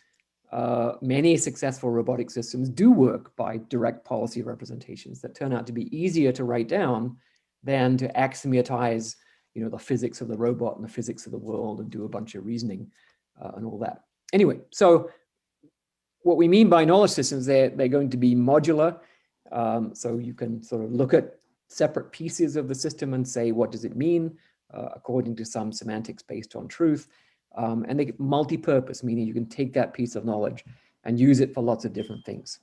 many successful robotic systems do work by direct policy representations that turn out to be easier to write down than to axiomatize, the physics of the robot and the physics of the world and do a bunch of reasoning and all that. Anyway, so what we mean by knowledge systems, they're going to be modular. So you can sort of look at separate pieces of the system and say, what does it mean according to some semantics based on truth. And they get multi-purpose, meaning you can take that piece of knowledge and use it for lots of different things.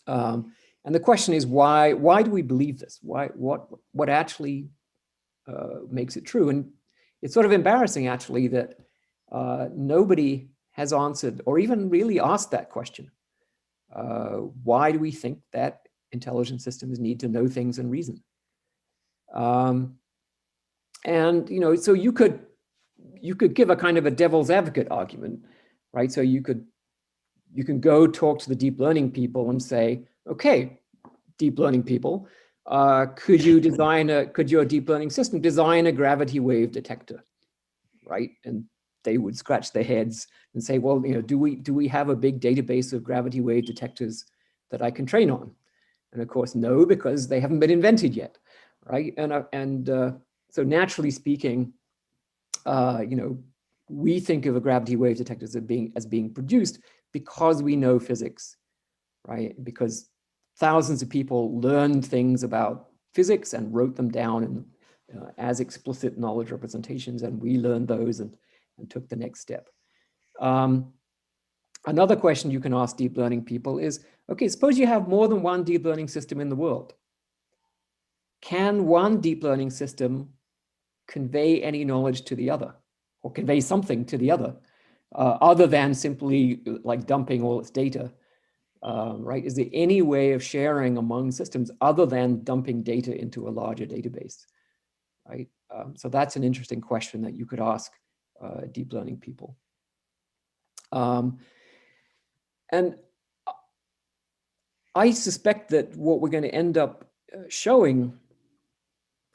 And the question is, why do we believe this? What actually makes it true? And it's sort of embarrassing, actually, that nobody has answered or even really asked that question. Why do we think that intelligent systems need to know things and reason? And so you could give a kind of a devil's advocate argument, right? So you can go talk to the deep learning people and say, okay, deep learning people, could your deep learning system design a gravity wave detector, right? And they would scratch their heads and say, well, do we have a big database of gravity wave detectors that I can train on? And of course, no, because they haven't been invented yet, right? And so naturally speaking, we think of a gravity wave detectors as being produced because we know physics, right? Because thousands of people learned things about physics and wrote them down in, as explicit knowledge representations, and we learned those and took the next step. Another question you can ask deep learning people is, okay, suppose you have more than one deep learning system in the world. Can one deep learning system convey any knowledge to the other, or convey something to the other than simply like dumping all its data, right? Is there any way of sharing among systems other than dumping data into a larger database, right? So that's an interesting question that you could ask deep learning people. And I suspect that what we're going to end up showing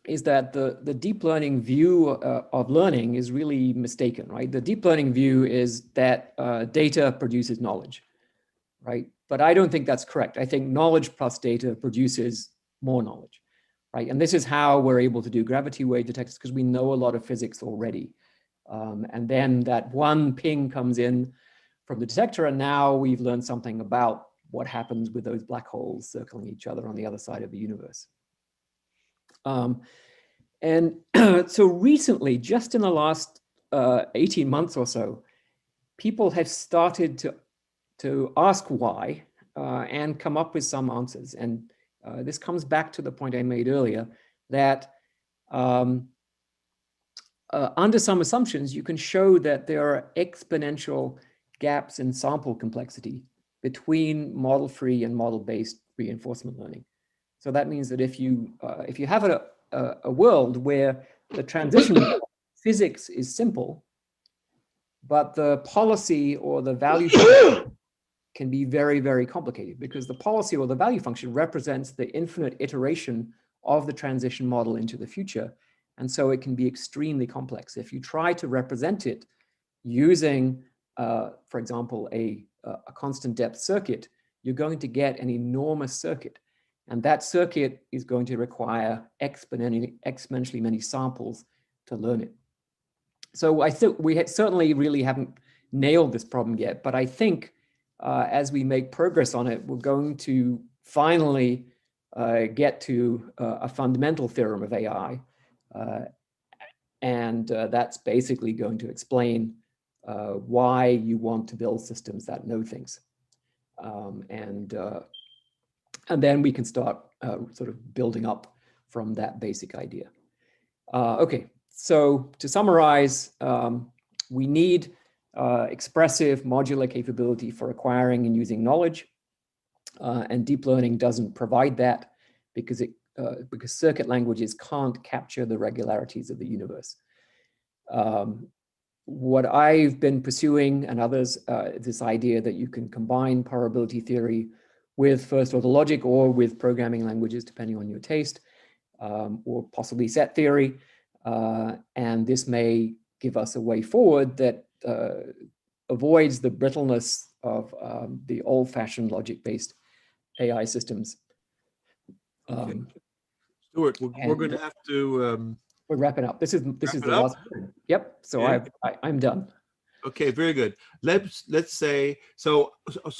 is that the deep learning view of learning is really mistaken, right? The deep learning view is that data produces knowledge, right? But I don't think that's correct. I think knowledge plus data produces more knowledge, right? And this is how we're able to do gravity wave detectors, because we know a lot of physics already. And then that one ping comes in from the detector, and now we've learned something about what happens with those black holes circling each other on the other side of the universe. And so recently, just in the last 18 months or so, people have started to ask why and come up with some answers. And this comes back to the point I made earlier, that under some assumptions, you can show that there are exponential gaps in sample complexity between model-free and model-based reinforcement learning. So that means that if you have a world where the transition physics is simple, but the policy or the value function can be very, very complicated, because the policy or the value function represents the infinite iteration of the transition model into the future. And so it can be extremely complex. If you try to represent it using, for example, a constant depth circuit, you're going to get an enormous circuit. And that circuit is going to require exponentially many samples to learn it. So I think we certainly really haven't nailed this problem yet, but I think as we make progress on it, we're going to finally get to a fundamental theorem of AI. And that's basically going to explain why you want to build systems that know things. And then we can start sort of building up from that basic idea. Okay, so to summarize, we need expressive modular capability for acquiring and using knowledge. And deep learning doesn't provide that because circuit languages can't capture the regularities of the universe. What I've been pursuing, and others, this idea that you can combine probability theory with first order logic or with programming languages, depending on your taste, or possibly set theory. And this may give us a way forward that avoids the brittleness of the old-fashioned logic-based AI systems. Okay. Stuart, we're going to have to. We're wrapping up. This is the last. Yep. So yeah. I'm done. Okay, very good. Let's say so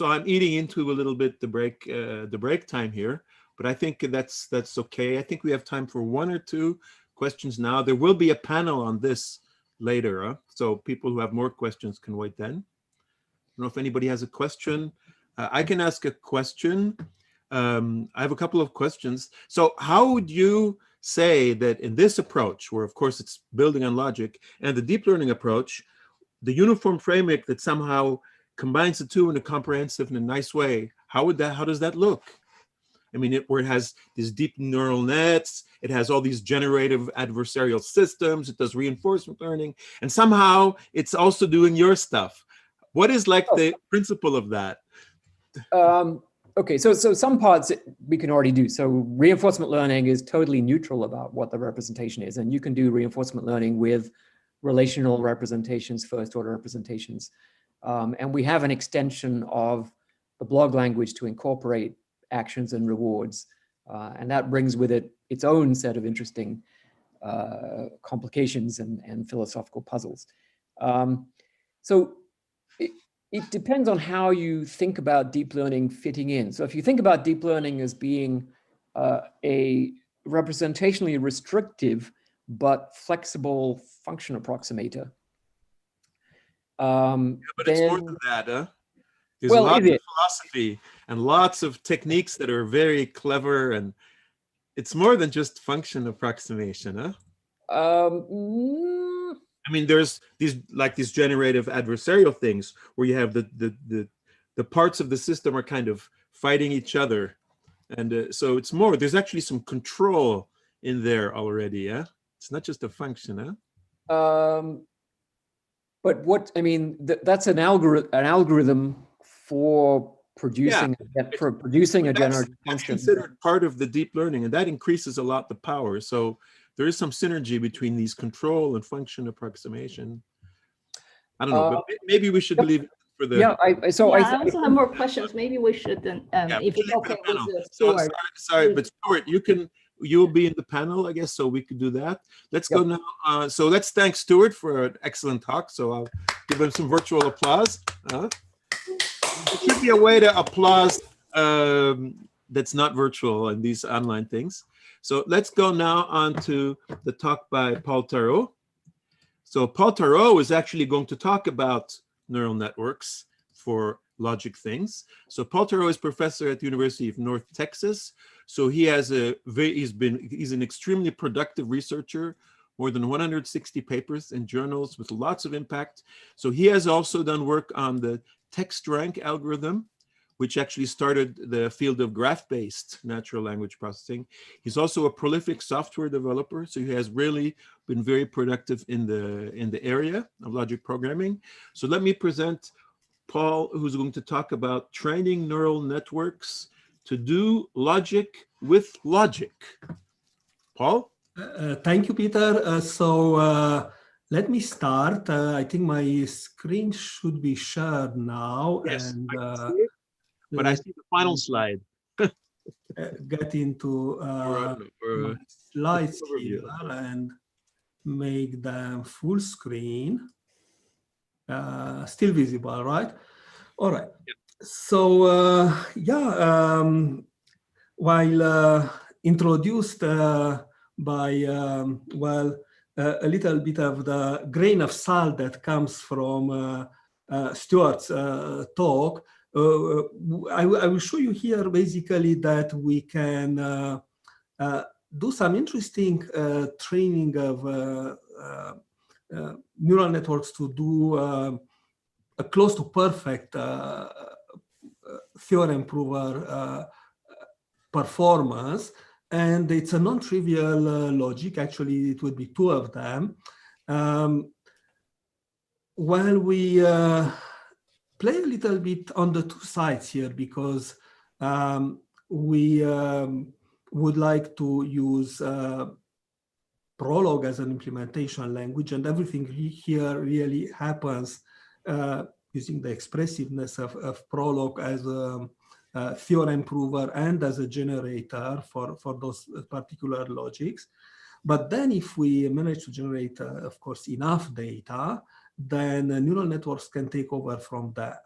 I'm eating into a little bit the break time here, but I think that's okay. I think we have time for one or two questions now. There will be a panel on this later. So people who have more questions can wait then. I don't know if anybody has a question. I can ask a question. I have a couple of questions. So how would you say that in this approach, where of course it's building on logic, and the deep learning approach, the uniform framework that somehow combines the two in a comprehensive and a nice way, how does that look? I mean, where it has these deep neural nets, it has all these generative adversarial systems, it does reinforcement learning, and somehow it's also doing your stuff. What is like the principle of that? Okay, so some parts we can already do. So reinforcement learning is totally neutral about what the representation is, and you can do reinforcement learning with relational representations, first order representations. And we have an extension of the blog language to incorporate actions and rewards. And that brings with it its own set of interesting complications and philosophical puzzles. So it depends on how you think about deep learning fitting in. So if you think about deep learning as being a representationally restrictive but flexible function approximator. But it's more than that, huh? There's well, lots of philosophy and lots of techniques that are very clever, and it's more than just function approximation, huh? I mean, there's these generative adversarial things where you have the parts of the system are kind of fighting each other, and so it's more. There's actually some control in there already, yeah. It's not just a function, huh? But what I mean, that's an algorithm for producing a generative function. That's considered part of the deep learning, and that increases a lot the power. So there is some synergy between these control and function approximation. I don't know, but maybe we should leave it for the. Yeah, I also have more questions. Maybe we should then, if it's okay with Stuart. Sorry, but Stuart, you'll be in the panel, I guess, so we could do that. Let's go now. So let's thank Stuart for an excellent talk. So I'll give him some virtual applause. There should be a way to applause that's not virtual in these online things. So let's go now on to the talk by Paul Tarot. So Paul Tarot is actually going to talk about neural networks for logic things. So Paul Tarot is professor at the University of North Texas. So he has he's an extremely productive researcher, more than 160 papers in journals with lots of impact. So he has also done work on the text rank algorithm, which actually started the field of graph-based natural language processing. He's also a prolific software developer, so he has really been very productive in the area of logic programming. So let me present Paul, who's going to talk about training neural networks to do logic with logic. Paul? Thank you, Peter. Let me start. I think my screen should be shared now. Yes, and but I see the final slide. Get into my slides here and make them full screen. Still visible, right? All right. Yep. So while introduced by a little bit of the grain of salt that comes from Stuart's talk, I will show you here basically that we can do some interesting training of neural networks to do a close to perfect theorem prover performance. And it's a non-trivial logic. Actually, it would be two of them. While we play a little bit on the two sides here, because we would like to use Prolog as an implementation language, and everything here really happens using the expressiveness of Prolog as a theorem prover and as a generator for those particular logics. But then if we manage to generate, of course, enough data, then neural networks can take over from that.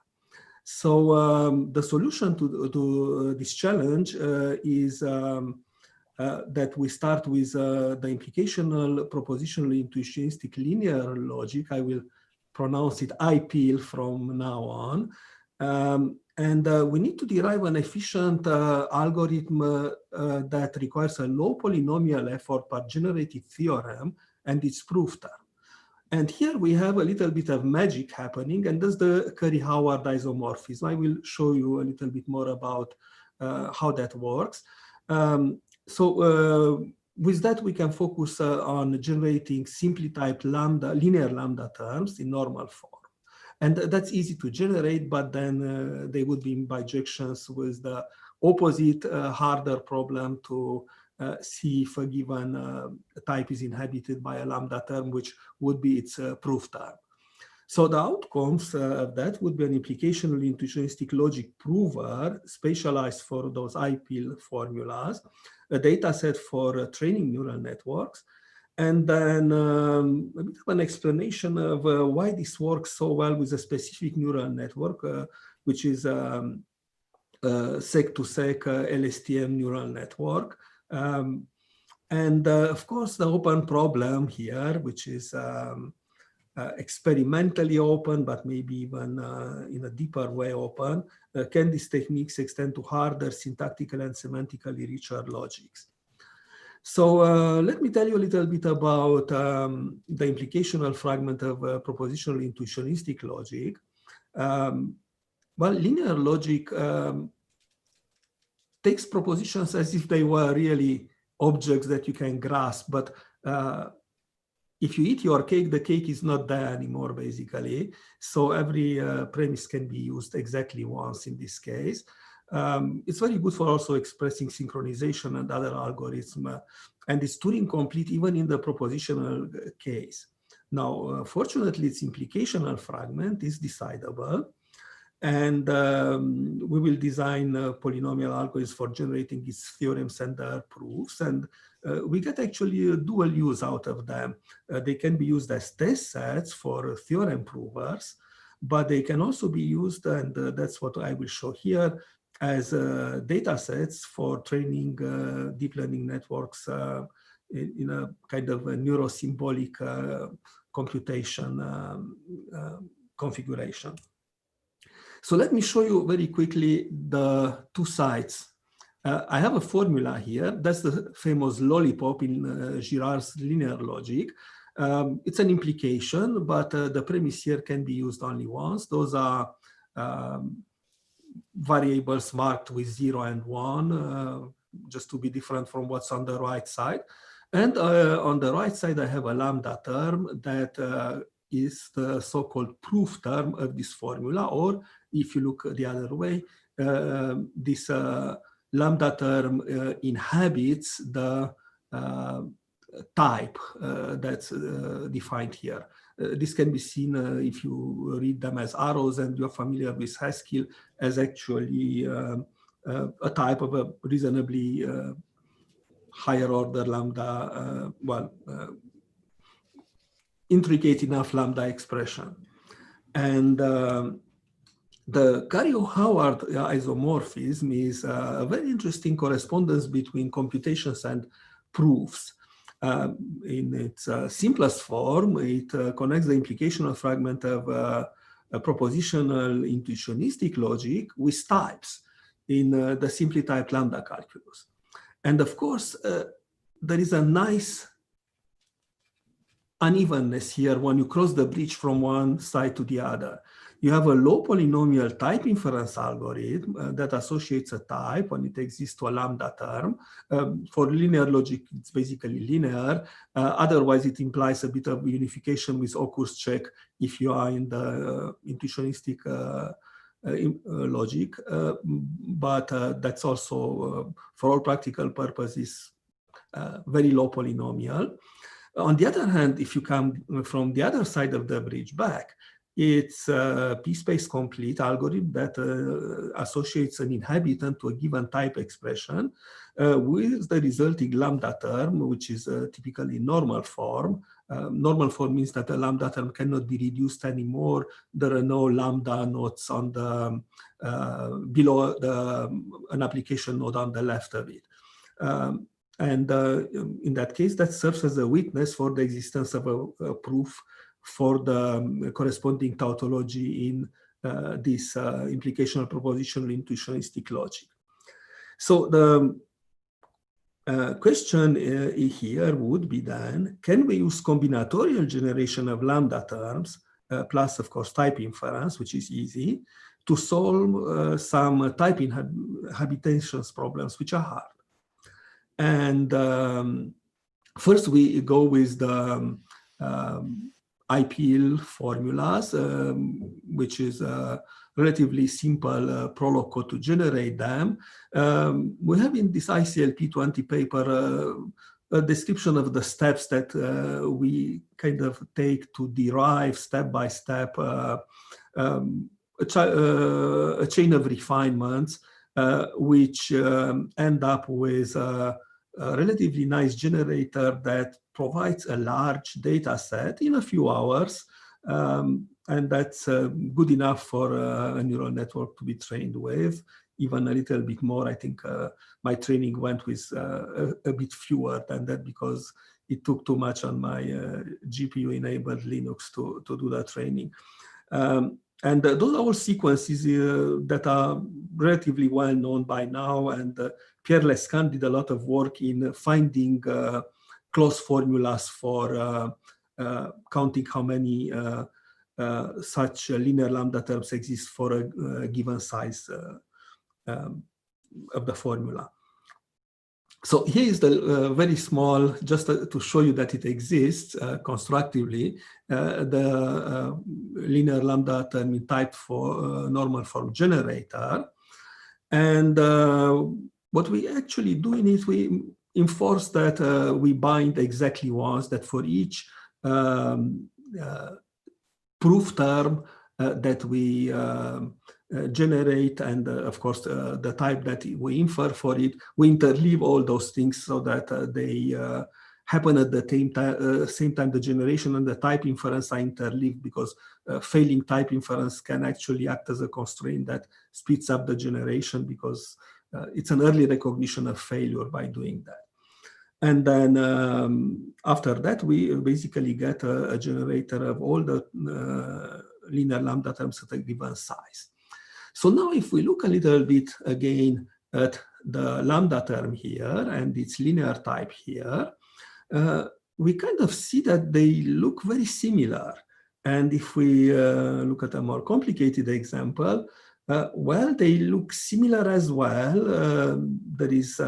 So the solution to this challenge is that we start with the implicational propositional intuitionistic linear logic. I will pronounce it IPL from now on. We need to derive an efficient algorithm that requires a low polynomial effort per generated theorem and its proof term. And here we have a little bit of magic happening, and that's the Curry-Howard isomorphism. I will show you a little bit more about how that works. With that, we can focus on generating simply typed linear lambda terms in normal form. And that's easy to generate, but then they would be in bijections with the opposite harder problem to see if a given type is inhabited by a lambda term, which would be its proof term. So the outcomes of that would be an implicational intuitionistic logic prover spatialized for those IPL formulas, a data set for training neural networks, and then a bit of an explanation of why this works so well with a specific neural network, which is sec-to-sec LSTM neural network. Of course, the open problem here, which is experimentally open, but maybe even in a deeper way open, can these techniques extend to harder syntactical and semantically richer logics? So let me tell you a little bit about the implicational fragment of propositional intuitionistic logic. Well, linear logic takes propositions as if they were really objects that you can grasp, but if you eat your cake, the cake is not there anymore, basically. So every premise can be used exactly once in this case. It's very good for also expressing synchronization and other algorithms, and it's Turing complete even in the propositional case. Now, fortunately, its implicational fragment is decidable, and we will design polynomial algorithms for generating its theorems and their proofs, and we get actually a dual use out of them. They can be used as test sets for theorem provers, but they can also be used, and that's what I will show here, as data sets for training deep learning networks in a kind of a neurosymbolic computation configuration. So let me show you very quickly the two sides. I have a formula here. That's the famous lollipop in Girard's linear logic. It's an implication, but the premise here can be used only once. Those are variables marked with 0 and 1, just to be different from what's on the right side. And on the right side, I have a lambda term that is the so-called proof term of this formula, or if you look the other way, this lambda term inhabits the type that's defined here. This can be seen if you read them as arrows and you're familiar with Haskell as actually a type of a reasonably higher order lambda, intricate enough lambda expression. And the Curry-Howard isomorphism is a very interesting correspondence between computations and proofs. In its simplest form, it connects the implicational fragment of a propositional intuitionistic logic with types in the simply typed lambda calculus. And of course, there is a nice unevenness here when you cross the bridge from one side to the other. You have a low polynomial type inference algorithm that associates a type when it exists to a lambda term. For linear logic, it's basically linear. Otherwise, it implies a bit of unification with occurs check if you are in the intuitionistic logic. But that's also, for all practical purposes, very low polynomial. On the other hand, if you come from the other side of the bridge back, it's a p-space complete algorithm that associates an inhabitant to a given type expression with the resulting lambda term, which is typically normal form. Normal form means that the lambda term cannot be reduced anymore. There are no lambda nodes on the below an application node on the left of it. And in that case, that serves as a witness for the existence of a proof for the corresponding tautology in this implicational propositional intuitionistic logic. So the question here would be then, can we use combinatorial generation of lambda terms, plus of course type inference, which is easy, to solve some type inhabitations problems, which are hard? And first we go with the IPL formulas, which is a relatively simple Prolog code to generate them. We have in this ICLP20 paper a description of the steps that we kind of take to derive step by step a chain of refinements, which end up with a relatively nice generator that provides a large data set in a few hours. And that's good enough for a neural network to be trained with, even a little bit more. I think my training went with a bit fewer than that because it took too much on my GPU-enabled Linux to do that training. And those are all sequences that are relatively well known by now. And Pierre Lescan did a lot of work in finding close formulas for counting how many such linear lambda terms exist for a given size of the formula. So here is the very small, just to show you that it exists constructively, the linear lambda term typed for normal form generator. And what we actually do in it, we enforce that we bind exactly once, that for each proof term that we generate, and of course the type that we infer for it, we interleave all those things so that they happen at the same time the generation and the type inference are interleaved, because failing type inference can actually act as a constraint that speeds up the generation, because it's an early recognition of failure by doing that. And then after that, we basically get a generator of all the linear lambda terms at a given size. So now if we look a little bit again at the lambda term here and its linear type here, we kind of see that they look very similar. And if we look at a more complicated example, well, they look similar as well. There is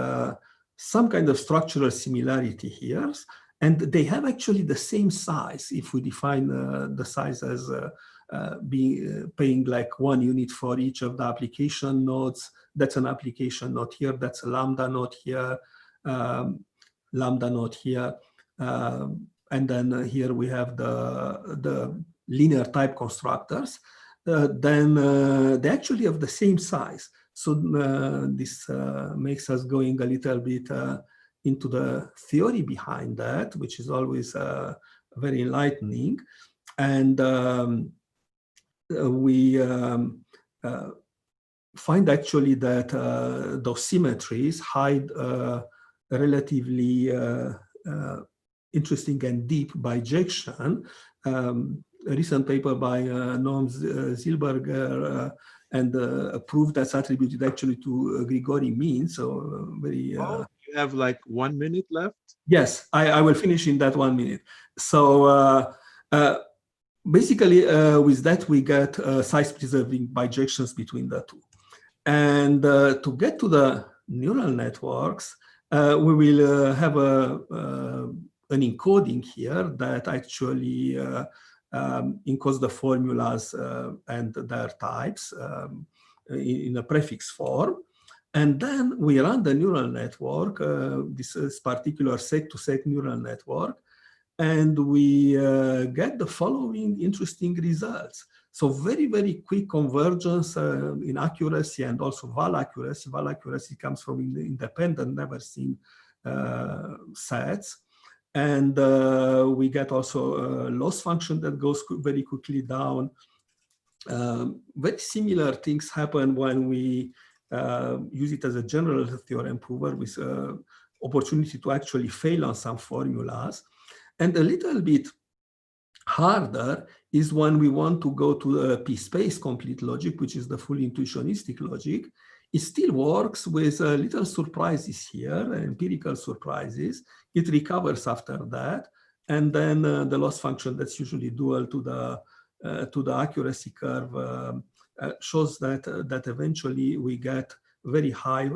some kind of structural similarity here, and they have actually the same size if we define the size as paying like 1 unit for each of the application nodes. That's an application node here, that's a lambda node here, lambda node here, and then here we have the linear type constructors. Then they actually have the same size. So this makes us going a little bit into the theory behind that, which is always very enlightening. And we find actually that those symmetries hide relatively interesting and deep bijection. A recent paper by Noam Zilberger and proved that's attributed actually to Grigori mean. So very. You have like 1 minute left? Yes, I will finish in that 1 minute. So basically, with that, we get size-preserving bijections between the two. And to get to the neural networks, we will have an encoding here that actually encodes the formulas and their types in a prefix form. And then we run the neural network, this is particular set-to-set neural network, and we get the following interesting results. So very, very quick convergence in accuracy and also val accuracy. Val accuracy comes from independent, never seen sets. And we get also a loss function that goes very quickly down. Very similar things happen when we use it as a general theorem prover with opportunity to actually fail on some formulas. And a little bit harder is when we want to go to the p-space complete logic, which is the full intuitionistic logic. It still works with little surprises here, empirical surprises. It recovers after that. And then the loss function that's usually dual to the accuracy curve shows that eventually we get very high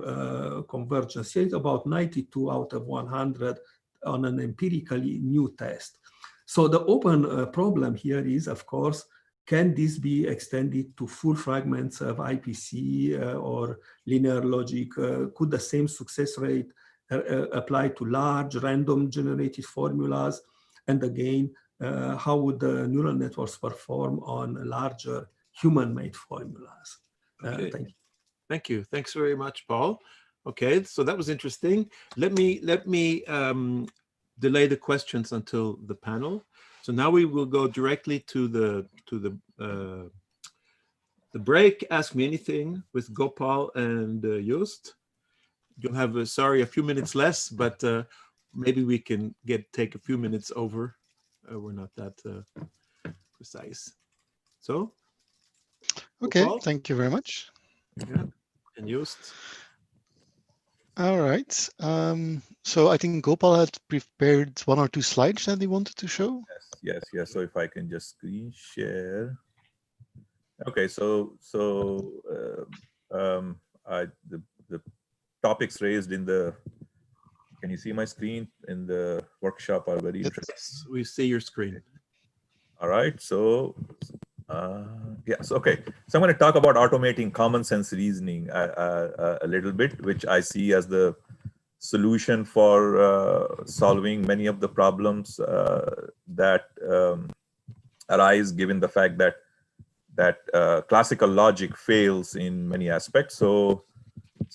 convergence rate, about 92 out of 100 on an empirically new test. So the open problem here is, of course, can this be extended to full fragments of IPC or linear logic? Could the same success rate apply to large random generated formulas? And again, how would the neural networks perform on larger human-made formulas? Okay. Thank you. Thank you. Thanks very much, Paul. Okay, so that was interesting. Let me delay the questions until the panel. So now we will go directly to the break. Ask Me Anything with Gopal and Joost. You'll have a few minutes less, but maybe we can take a few minutes over. We're not that precise. So. Okay, Gopal? thank you very much. Yeah, and Joost. All right. So I think Gopal had prepared 1 or 2 slides that he wanted to show. Yes. So if I can just screen share. Okay, so the topics raised in the, can you see my screen in the workshop are very interesting. Yes, we see your screen. All right, so yes, okay. So I'm going to talk about automating common sense reasoning a little bit, which I see as the solution for solving many of the problems that arise given the fact that classical logic fails in many aspects. So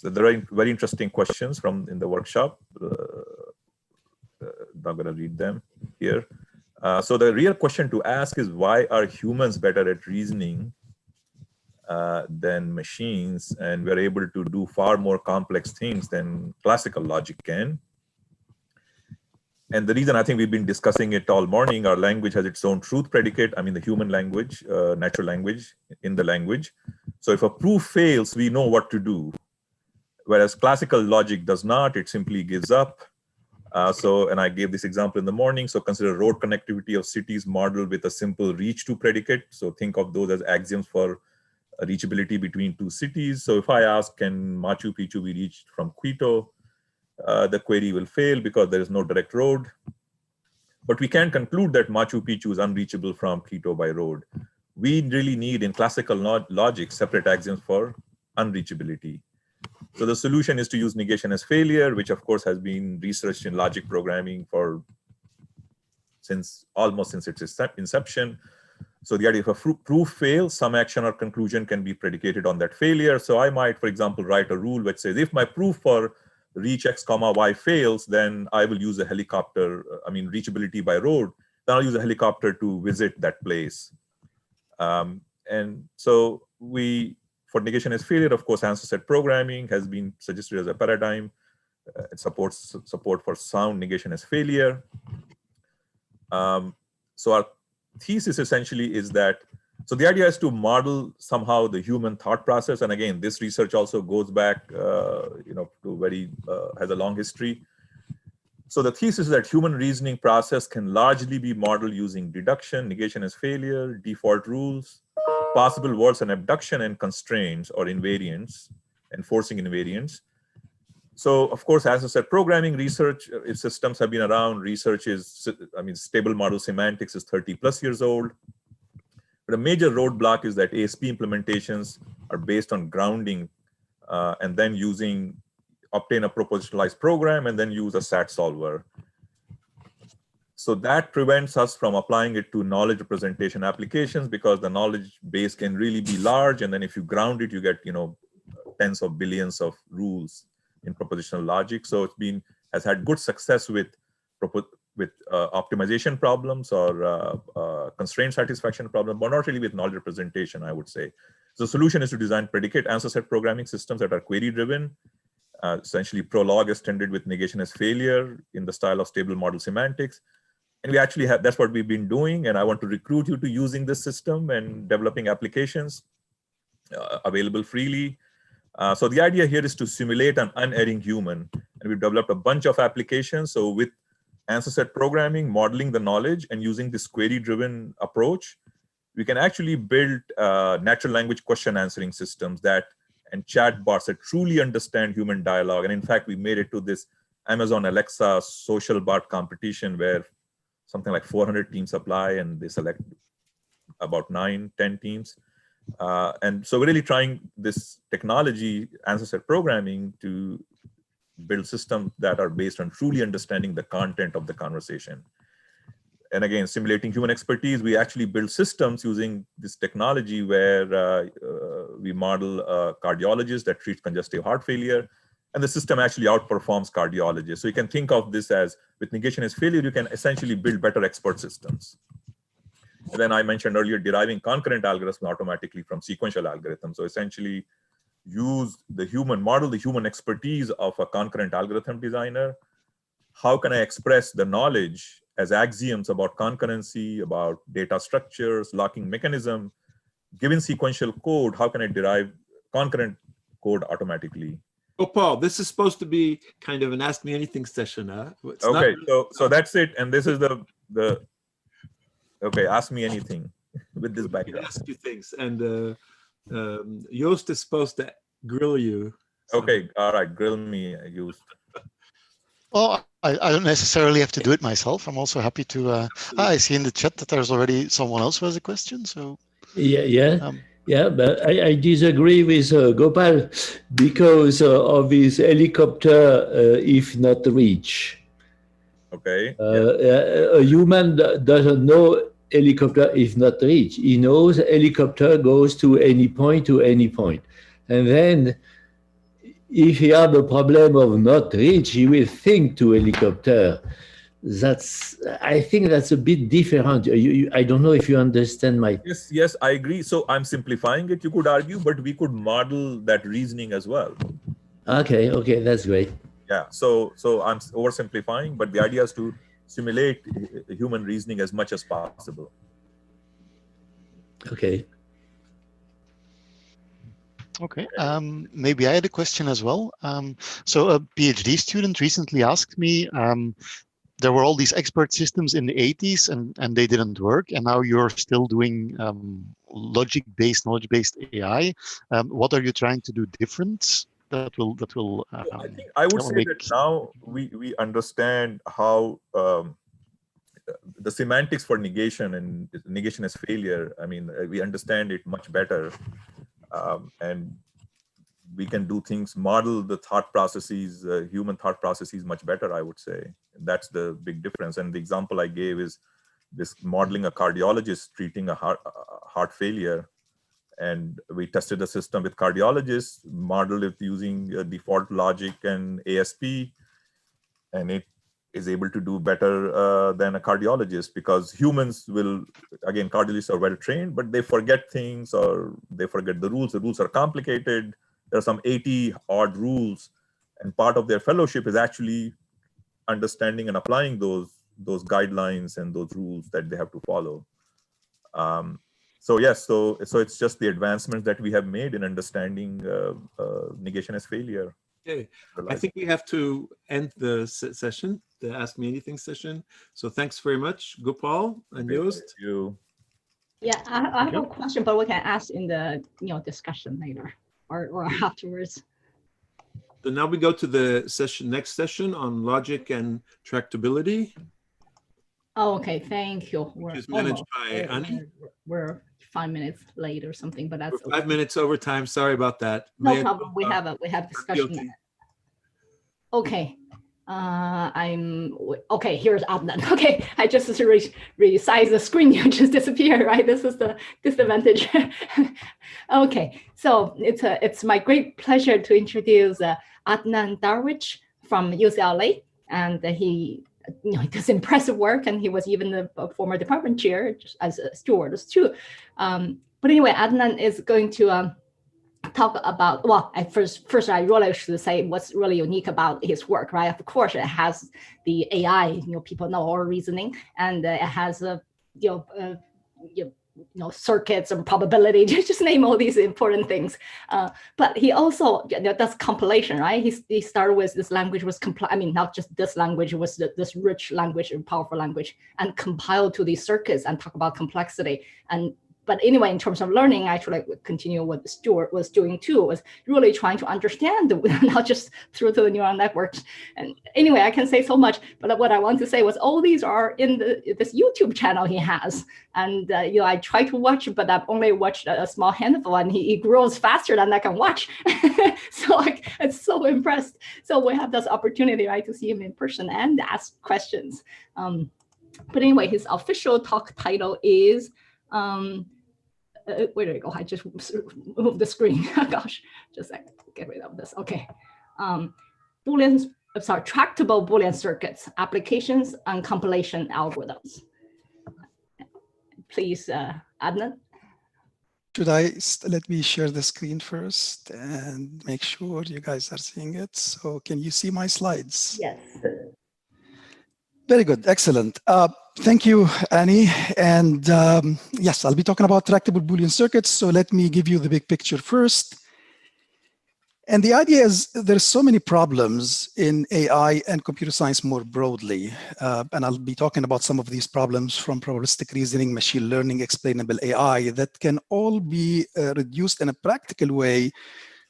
there are very interesting questions in the workshop. I'm going to read them here. So the real question to ask is, why are humans better at reasoning than machines, and we're able to do far more complex things than classical logic can? And the reason, I think we've been discussing it all morning, our language has its own truth predicate. I mean, the human language, natural language in the language. So if a proof fails, we know what to do. Whereas classical logic does not, it simply gives up. And I gave this example in the morning. So consider road connectivity of cities modeled with a simple reach to predicate. So think of those as axioms for reachability between 2 cities. So if I ask, can Machu Picchu be reached from Quito? The query will fail because there is no direct road. But we can conclude that Machu Picchu is unreachable from Quito by road. We really need, in classical logic, separate axioms for unreachability. So the solution is to use negation as failure, which of course has been researched in logic programming almost since its inception. So the idea, if a proof fails, some action or conclusion can be predicated on that failure. So I might, for example, write a rule which says, if my proof for reach x comma y fails, then I will use a helicopter, reachability by road, then I'll use a helicopter to visit that place. And so for negation as failure, of course, answer set programming has been suggested as a paradigm. It supports support for sound negation as failure. So our thesis essentially is that, so the idea is to model somehow the human thought process. And again, this research also goes back, to has a long history. So the thesis is that human reasoning process can largely be modeled using deduction, negation as failure, default rules, possible words and abduction, and constraints or invariants, enforcing invariants. So of course, as I said, programming research, if systems have been around, research is, stable model semantics is 30+ years old. But a major roadblock is that ASP implementations are based on grounding and then obtain a propositionalized program and then use a SAT solver. So that prevents us from applying it to knowledge representation applications, because the knowledge base can really be large. And then if you ground it, you get, tens of billions of rules in propositional logic. So has had good success with optimization problems or constraint satisfaction problems, but not really with knowledge representation, I would say. So the solution is to design predicate answer set programming systems that are query driven essentially prologue extended with negation as failure in the style of stable model semantics. And we actually have, that's what we've been doing. And I want to recruit you to using this system and developing applications available freely. So the idea here is to simulate an unerring human. And we've developed a bunch of applications. So with answer set programming, modeling the knowledge, and using this query-driven approach, we can actually build natural language question answering systems and chatbots that truly understand human dialogue. And in fact, we made it to this Amazon Alexa social bot competition where something like 400 teams apply and they select about 9-10 teams. And so we're really trying this technology, answer set programming, to build systems that are based on truly understanding the content of the conversation. And again, simulating human expertise, we actually build systems using this technology where we model a cardiologist that treats congestive heart failure, and the system actually outperforms cardiologists. So you can think of this as, with negation as failure, you can essentially build better expert systems. And then I mentioned earlier, deriving concurrent algorithms automatically from sequential algorithms. So essentially model the human expertise of a concurrent algorithm designer. How can I express the knowledge as axioms about concurrency, about data structures, locking mechanism? Given sequential code, how can I derive concurrent code automatically? Oh, Paul, this is supposed to be kind of an Ask Me Anything session, huh? It's okay, not... so that's it. And this is the okay, ask me anything with this background. Ask you things. And Joost is supposed to grill you. So. Okay, all right, grill me, Joost. Well, I don't necessarily have to do it myself. I'm also happy to. I see in the chat that there's already someone else who has a question. So yeah, but I disagree with Gopal because of his helicopter, if not reach. Okay. A human doesn't know helicopter if not reach. He knows helicopter goes to any point, and then if he had the problem of not reach, he will think to helicopter. I think that's a bit different. I don't know if you understand my... Yes, I agree. So I'm simplifying it, you could argue, but we could model that reasoning as well. Okay, that's great. Yeah, so I'm oversimplifying, but the idea is to simulate human reasoning as much as possible. Okay. Okay, maybe I had a question as well. So a PhD student recently asked me, there were all these expert systems in the 80s and they didn't work. And now you're still doing logic-based, knowledge-based AI. What are you trying to do different that will I think I would say that now we understand how the semantics for negation and negation as failure. I mean, we understand it much better. And we can do things, model the thought processes, human thought processes much better, I would say. That's the big difference. And the example I gave is this modeling a cardiologist treating a heart failure. And we tested the system with cardiologists, modeled it using default logic and ASP. And it is able to do better than a cardiologist, because humans will, again, cardiologists are well trained, but they forget things or they forget the rules. The rules are complicated. There are some 80 odd rules, and part of their fellowship is actually understanding and applying those guidelines and those rules that they have to follow. So yes, so it's just the advancements that we have made in understanding negation as failure. Okay, I think we have to end the session, the Ask Me Anything session. So thanks very much, Gopal and Joost. Thank you. Yeah, I have a question, but we can ask in the discussion later or afterwards. So now we go to the next session on logic and tractability. Oh, okay, thank you. Which is managed by Annie. We're 5 minutes late or something, but that's We're 5 minutes over time. Sorry about that. No problem. We have discussion. Okay. Okay. Here's Adnan. Okay, I just resize the screen. You just disappear, right? This is the disadvantage. Okay, so it's my great pleasure to introduce Adnan Darwish from UCLA, and he does impressive work, and he was even the former department chair as a steward too. But anyway, Adnan is going to talk about, well, at first I really should say what's really unique about his work, right? Of course, it has the AI, people know all reasoning, and it has circuits and probability, just name all these important things. But he also does compilation, right? He started with this language was not just this language, it was this rich language and powerful language, and compiled to these circuits and talk about complexity. But anyway, in terms of learning, actually continue what Stuart was doing too, was really trying to understand, not just through the neural networks. And anyway, I can say so much, but what I want to say was all these are in this YouTube channel he has. And I try to watch, but I've only watched a small handful, and he grows faster than I can watch. So I'm so impressed. So we have this opportunity, right, to see him in person and ask questions. But anyway, his official talk title is, where did it go? I just moved the screen. Gosh, just a second, get rid of this. Okay. Tractable Boolean circuits, applications and compilation algorithms. Please, Adnan. Let me share the screen first and make sure you guys are seeing it. So can you see my slides? Yes. Very good, excellent. Thank you, Annie. And yes, I'll be talking about tractable Boolean circuits. So let me give you the big picture first. And the idea is there's so many problems in AI and computer science more broadly. And I'll be talking about some of these problems from probabilistic reasoning, machine learning, explainable AI that can all be reduced in a practical way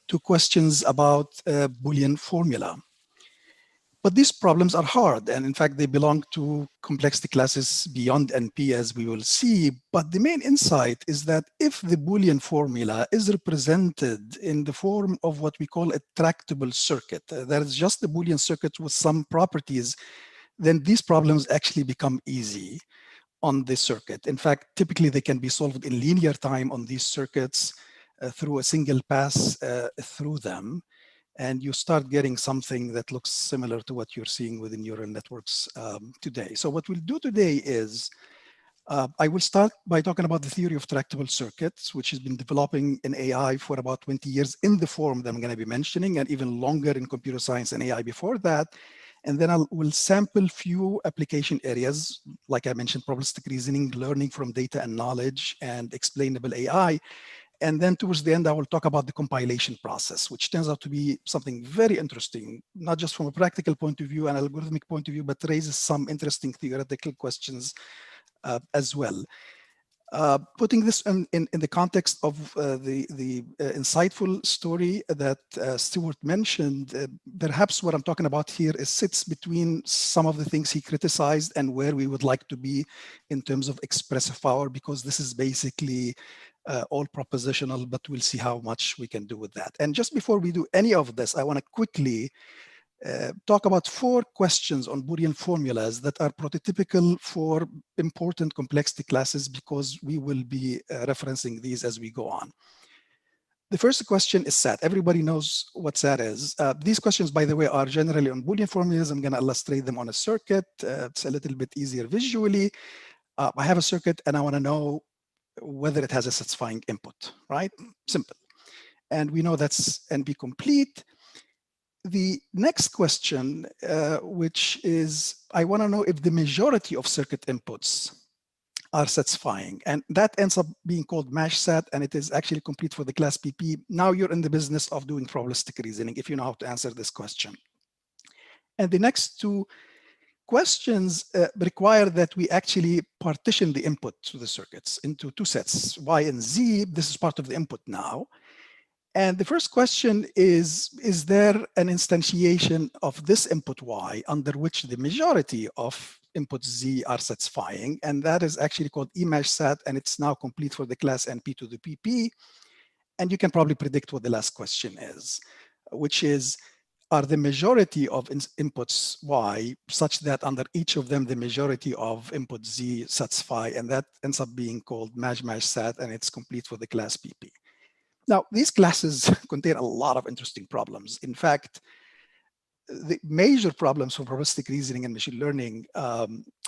to questions about Boolean formula. But these problems are hard, and in fact, they belong to complexity classes beyond NP, as we will see. But the main insight is that if the Boolean formula is represented in the form of what we call a tractable circuit, that is just a Boolean circuit with some properties, then these problems actually become easy on the circuit. In fact, typically they can be solved in linear time on these circuits through a single pass through them. And you start getting something that looks similar to what you're seeing within neural networks today. So what we'll do today is, I will start by talking about the theory of tractable circuits, which has been developing in AI for about 20 years in the form that I'm going to be mentioning, and even longer in computer science and AI before that. And then we'll sample few application areas, like I mentioned, probabilistic reasoning, learning from data and knowledge, and explainable AI. And then towards the end, I will talk about the compilation process, which turns out to be something very interesting, not just from a practical point of view and algorithmic point of view, but raises some interesting theoretical questions as well. Putting this in the context of the insightful story that Stuart mentioned, perhaps what I'm talking about here sits between some of the things he criticized and where we would like to be in terms of expressive power, because this is basically all propositional, but we'll see how much we can do with that. And just before we do any of this, I want to quickly talk about 4 questions on Boolean formulas that are prototypical for important complexity classes, because we will be referencing these as we go on. The first question is SAT. Everybody knows what SAT is. These questions, by the way, are generally on Boolean formulas. I'm going to illustrate them on a circuit. It's a little bit easier visually. I have a circuit and I want to know whether it has a satisfying input, right? Simple. And we know that's NP complete. The next question, which is, I want to know if the majority of circuit inputs are satisfying. And that ends up being called MASH SAT, and it is actually complete for the class PP. Now you're in the business of doing probabilistic reasoning if you know how to answer this question. And the next 2 questions require that we actually partition the input to the circuits into 2 sets, Y and Z. This is part of the input now. And the first question is there an instantiation of this input Y under which the majority of input Z are satisfying? And that is actually called EMASH SAT, and it's now complete for the class NP to the PP. And you can probably predict what the last question is, which is, are the majority of inputs Y such that under each of them, the majority of input Z satisfy? And that ends up being called MASH SAT, and it's complete for the class PP. Now, these classes contain a lot of interesting problems. In fact, the major problems for probabilistic reasoning and machine learning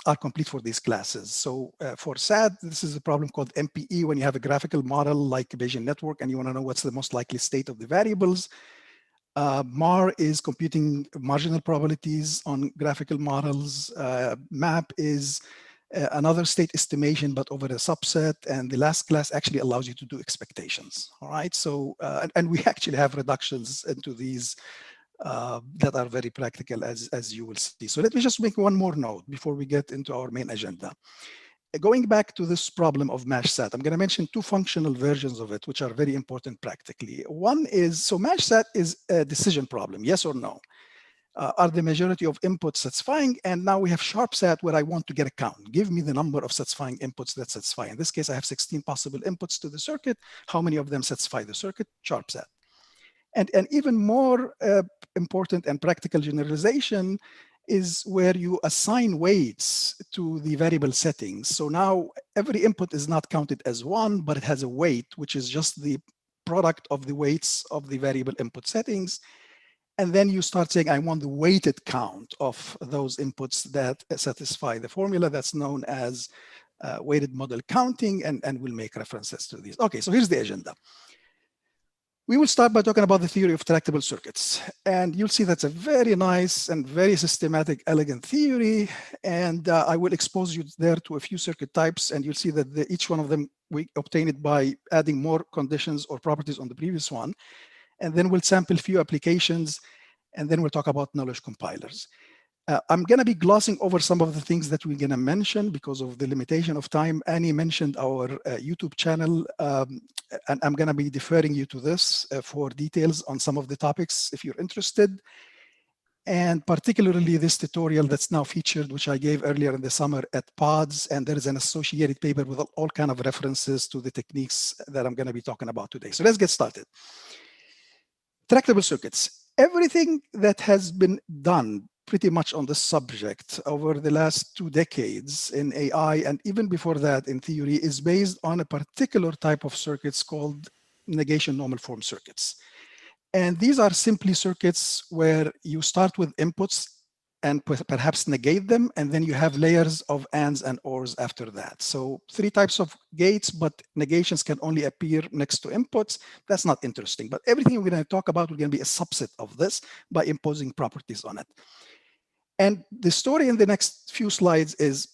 are complete for these classes. So for SAT, this is a problem called MPE when you have a graphical model like a Bayesian network and you want to know what's the most likely state of the variables. MAR is computing marginal probabilities on graphical models. MAP is another state estimation, but over a subset. And the last class actually allows you to do expectations. All right. So, and we actually have reductions into these that are very practical, as you will see. So let me just make one more note before we get into our main agenda. Going back to this problem of MASH-SAT, I'm going to mention two functional versions of it, which are very important practically. One is, so MASH-SAT is a decision problem, yes or no. Are the majority of inputs satisfying? And now we have sharp-SAT where I want to get a count. Give me the number of satisfying inputs that satisfy. In this case, I have 16 possible inputs to the circuit. How many of them satisfy the circuit? Sharp-SAT. And even more important and practical generalization is where you assign weights to the variable settings. So now every input is not counted as one, but it has a weight, which is just the product of the weights of the variable input settings. And then you start saying, I want the weighted count of those inputs that satisfy the formula that's known as weighted model counting, and we'll make references to these. Okay, so here's the agenda. We will start by talking about the theory of tractable circuits. And you'll see that's a very nice and very systematic, elegant theory. And I will expose you there to a few circuit types. And you'll see that each one of them, we obtain it by adding more conditions or properties on the previous one. And then we'll sample a few applications. And then we'll talk about knowledge compilers. I'm going to be glossing over some of the things that we're going to mention because of the limitation of time. Annie mentioned our YouTube channel, and I'm going to be deferring you to this for details on some of the topics if you're interested. And particularly this tutorial that's now featured, which I gave earlier in the summer at PODS, and there is an associated paper with all kinds of references to the techniques that I'm going to be talking about today. So let's get started. Tractable circuits. Everything that has been done pretty much on this subject over the last 2 decades in AI, and even before that in theory, is based on a particular type of circuits called negation normal form circuits. And these are simply circuits where you start with inputs and perhaps negate them, and then you have layers of ands and ors after that. So 3 types of gates, but negations can only appear next to inputs. That's not interesting, but everything we're going to talk about, we're going to be a subset of this by imposing properties on it. And the story in the next few slides is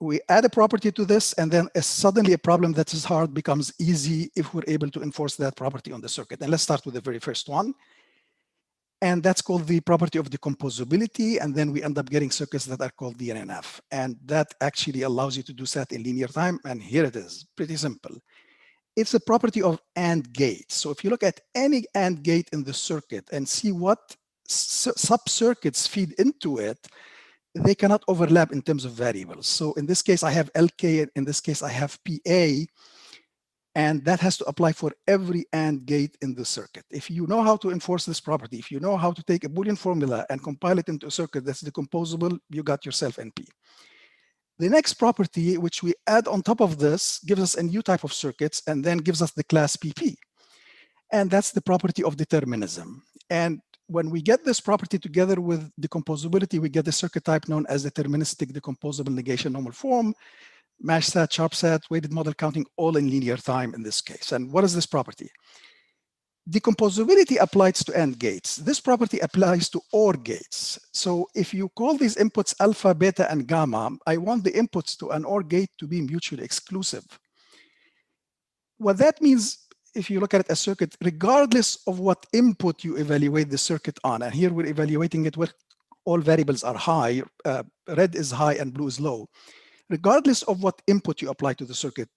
we add a property to this, and then suddenly a problem that is hard becomes easy if we're able to enforce that property on the circuit. And let's start with the very first one. And that's called the property of decomposability. And then we end up getting circuits that are called DNNF. And that actually allows you to do SAT in linear time. And here it is, pretty simple. It's a property of AND gates. So if you look at any AND gate in the circuit and see what sub-circuits feed into it, they cannot overlap in terms of variables. So in this case, I have LK. In this case, I have PA. And that has to apply for every AND gate in the circuit. If you know how to enforce this property, if you know how to take a Boolean formula and compile it into a circuit that's decomposable, you got yourself NP. The next property, which we add on top of this, gives us a new type of circuits and then gives us the class PP. And that's the property of determinism. And when we get this property together with decomposability, we get a circuit type known as deterministic decomposable negation normal form. MASH-SAT, sharp-SAT, weighted model counting, all in linear time in this case. And what is this property? Decomposability applies to AND gates. This property applies to OR gates. So if you call these inputs alpha, beta, and gamma, I want the inputs to an OR gate to be mutually exclusive. What that means, if you look at a circuit, regardless of what input you evaluate the circuit on, and here we're evaluating it where all variables are high, red is high and blue is low. Regardless of what input you apply to the circuit,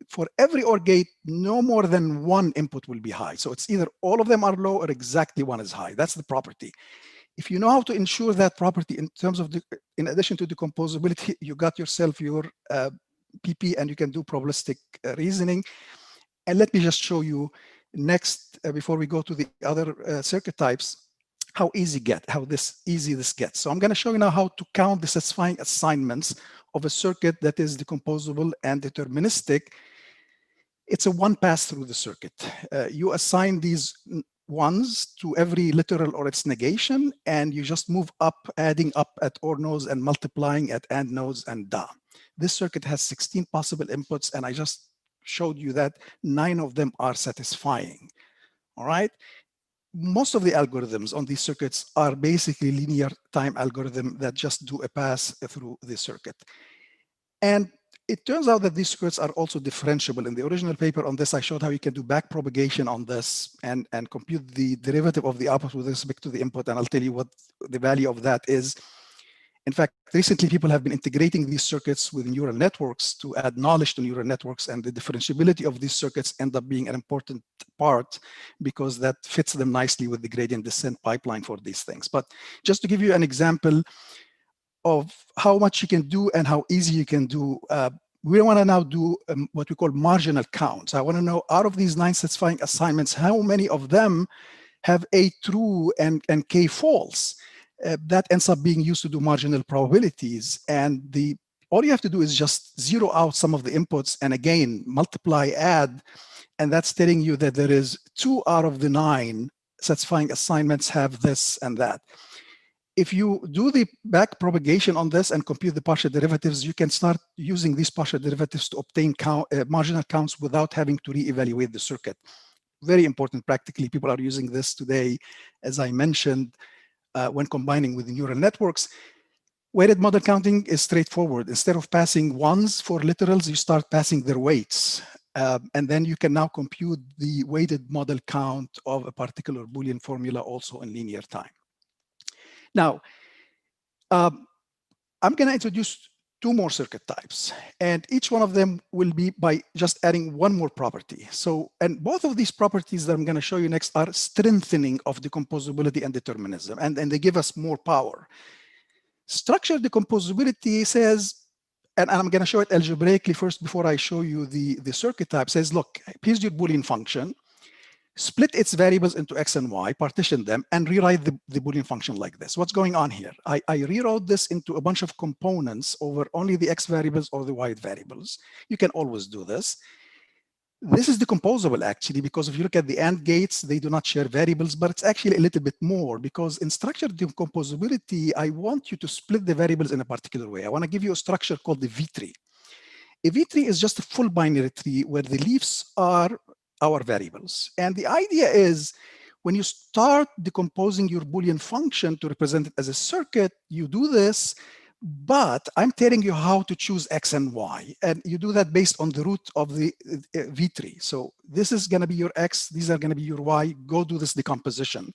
for every OR gate, no more than one input will be high. So it's either all of them are low or exactly one is high. That's the property. If you know how to ensure that property in terms of, in addition to decomposability, you got yourself your PP and you can do probabilistic reasoning. And let me just show you next, before we go to the other circuit types, how easy this gets. So I'm going to show you now how to count the satisfying assignments of a circuit that is decomposable and deterministic. It's a one pass through the circuit. You assign these ones to every literal or its negation, and you just move up, adding up at OR nodes and multiplying at AND nodes and DA. This circuit has 16 possible inputs, and I just showed you that 9 of them are satisfying. All right. Most of the algorithms on these circuits are basically linear time algorithm that just do a pass through the circuit. And it turns out that these circuits are also differentiable. In the original paper on this, I showed how you can do back propagation on this and compute the derivative of the output with respect to the input. And I'll tell you what the value of that is. In fact, recently people have been integrating these circuits with neural networks to add knowledge to neural networks, and the differentiability of these circuits end up being an important part because that fits them nicely with the gradient descent pipeline for these things. But just to give you an example of how much you can do and how easy you can do, we want to now do what we call marginal counts. I want to know, out of these 9 satisfying assignments, how many of them have A true and K false. That ends up being used to do marginal probabilities. And all you have to do is just zero out some of the inputs and again, multiply, add, and that's telling you that there is 2 out of the 9 satisfying assignments have this and that. If you do the back propagation on this and compute the partial derivatives, you can start using these partial derivatives to obtain marginal counts without having to reevaluate the circuit. Very important practically. People are using this today, as I mentioned, when combining with the neural networks. Weighted model counting is straightforward. Instead of passing ones for literals, you start passing their weights. And then you can now compute the weighted model count of a particular Boolean formula also in linear time. Now, I'm going to introduce 2 more circuit types, and each one of them will be by just adding 1 more property. So, and both of these properties that I'm going to show you next are strengthening of decomposability and determinism, and they give us more power. Structured decomposability says, and I'm going to show it algebraically first before I show you the circuit type, says, look, here's your Boolean function. Split its variables into X and Y, partition them, and rewrite the Boolean function like this. What's going on here? I rewrote this into a bunch of components over only the X variables or the Y variables. You can always do this. This is decomposable, actually, because if you look at the AND gates, they do not share variables, but it's actually a little bit more, because in structured decomposability, I want you to split the variables in a particular way. I want to give you a structure called the V tree. A V tree is just a full binary tree where the leaves are our variables. And the idea is, when you start decomposing your Boolean function to represent it as a circuit, you do this, but I'm telling you how to choose X and Y. And you do that based on the root of the V tree. So this is going to be your X, these are going to be your Y, go do this decomposition.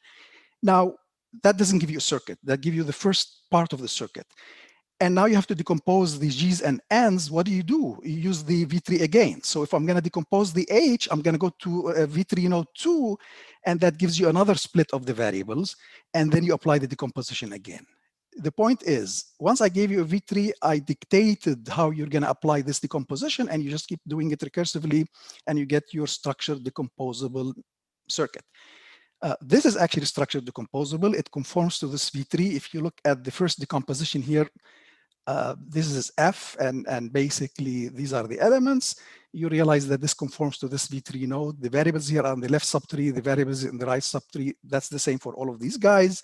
Now, that doesn't give you a circuit, that gives you the first part of the circuit. And now you have to decompose the G's and N's. What do? You use the V tree again. So if I'm going to decompose the H, I'm going to go to V tree node 2, and that gives you another split of the variables. And then you apply the decomposition again. The point is, once I gave you a V tree, I dictated how you're going to apply this decomposition, and you just keep doing it recursively, and you get your structured decomposable circuit. This is actually structured decomposable. It conforms to this V tree. If you look at the first decomposition here, this is F, and basically these are the elements. You realize that this conforms to this V tree node. The variables here are on the left subtree, the variables in the right subtree. That's the same for all of these guys.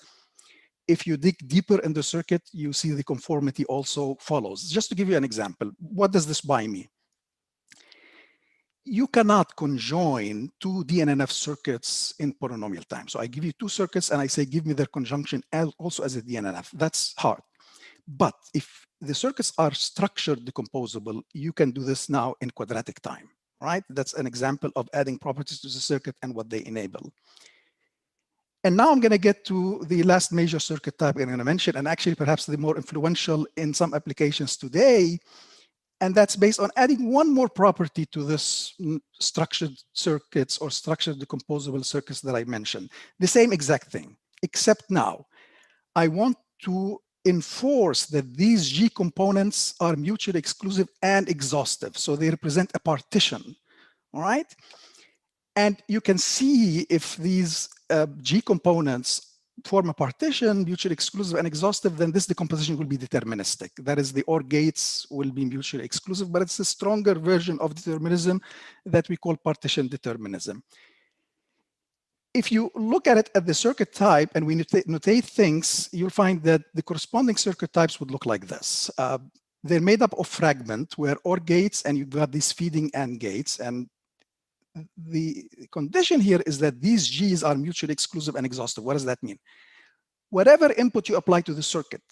If you dig deeper in the circuit, you see the conformity also follows. Just to give you an example, what does this buy me? You cannot conjoin 2 DNNF circuits in polynomial time. So I give you 2 circuits and I say, give me their conjunction also as a DNNF. That's hard. But if the circuits are structured decomposable, you can do this now in quadratic time, right? That's an example of adding properties to the circuit and what they enable. And now I'm going to get to the last major circuit type I'm going to mention, and actually perhaps the more influential in some applications today. And that's based on adding 1 more property to this structured circuits or structured decomposable circuits that I mentioned. The same exact thing, except now I want to enforce that these G components are mutually exclusive and exhaustive. So they represent a partition, all right? And you can see if these G components form a partition, mutually exclusive and exhaustive, then this decomposition will be deterministic. That is, the OR gates will be mutually exclusive, but it's a stronger version of determinism that we call partition determinism. if you look at it at the circuit type and we notate things, you'll find that the corresponding circuit types would look like this. They're made up of fragment where OR gates, and you've got these feeding AND gates. And the condition here is that these G's are mutually exclusive and exhaustive. What does that mean? Whatever input you apply to the circuit,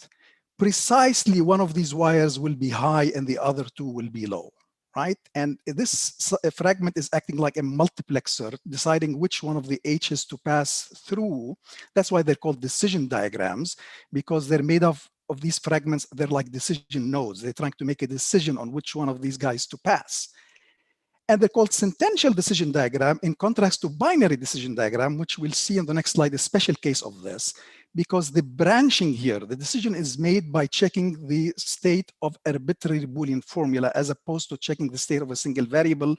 precisely one of these wires will be high and the other two will be low, right? And this fragment is acting like a multiplexer, deciding which one of the H's to pass through. That's why they're called decision diagrams, because they're made of these fragments. They're like decision nodes. They're trying to make a decision on which one of these guys to pass. And they're called sentential decision diagram, in contrast to binary decision diagram, which we'll see in the next slide, a special case of this, because the branching here, the decision is made by checking the state of arbitrary Boolean formula, as opposed to checking the state of a single variable,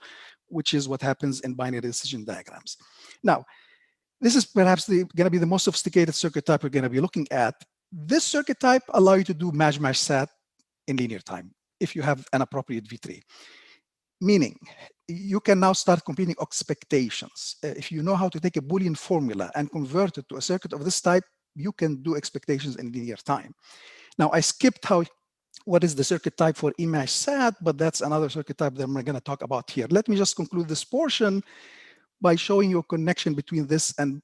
which is what happens in binary decision diagrams. Now, this is perhaps going to be the most sophisticated circuit type we're going to be looking at. This circuit type allows you to do match-match-sat in linear time if you have an appropriate V3. Meaning, you can now start computing expectations. If you know how to take a Boolean formula and convert it to a circuit of this type, you can do expectations in linear time. Now, I skipped what is the circuit type for eMatch-sat, but that's another circuit type that we're going to talk about here. Let me just conclude this portion by showing you a connection between this and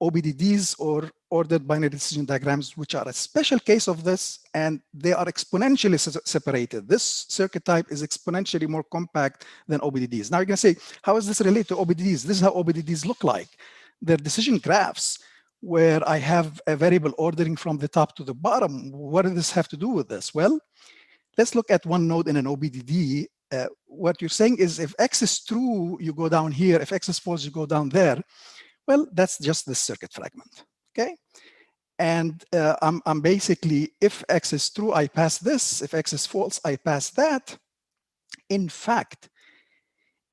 OBDDs, or ordered binary decision diagrams, which are a special case of this, and they are exponentially separated. This circuit type is exponentially more compact than OBDDs. Now you're going to say, how does this relate to OBDDs? This is how OBDDs look like. They're decision graphs where I have a variable ordering from the top to the bottom. What does this have to do with this? Well, let's look at one node in an OBDD. What you're saying is, if X is true, you go down here. If X is false, you go down there. Well, that's just this circuit fragment, okay? And I'm basically, if X is true, I pass this. If X is false, I pass that. In fact,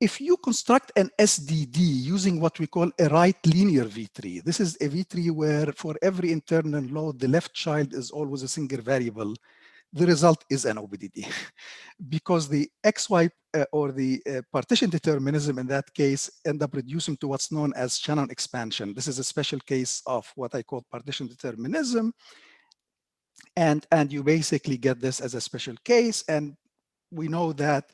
if you construct an SDD using what we call a right linear V3, this is a V3 where for every internal load, the left child is always a single variable. The result is an OBDD because the XY or the partition determinism in that case end up reducing to what's known as Shannon expansion. This is a special case of what I call partition determinism. And you basically get this as a special case. And we know that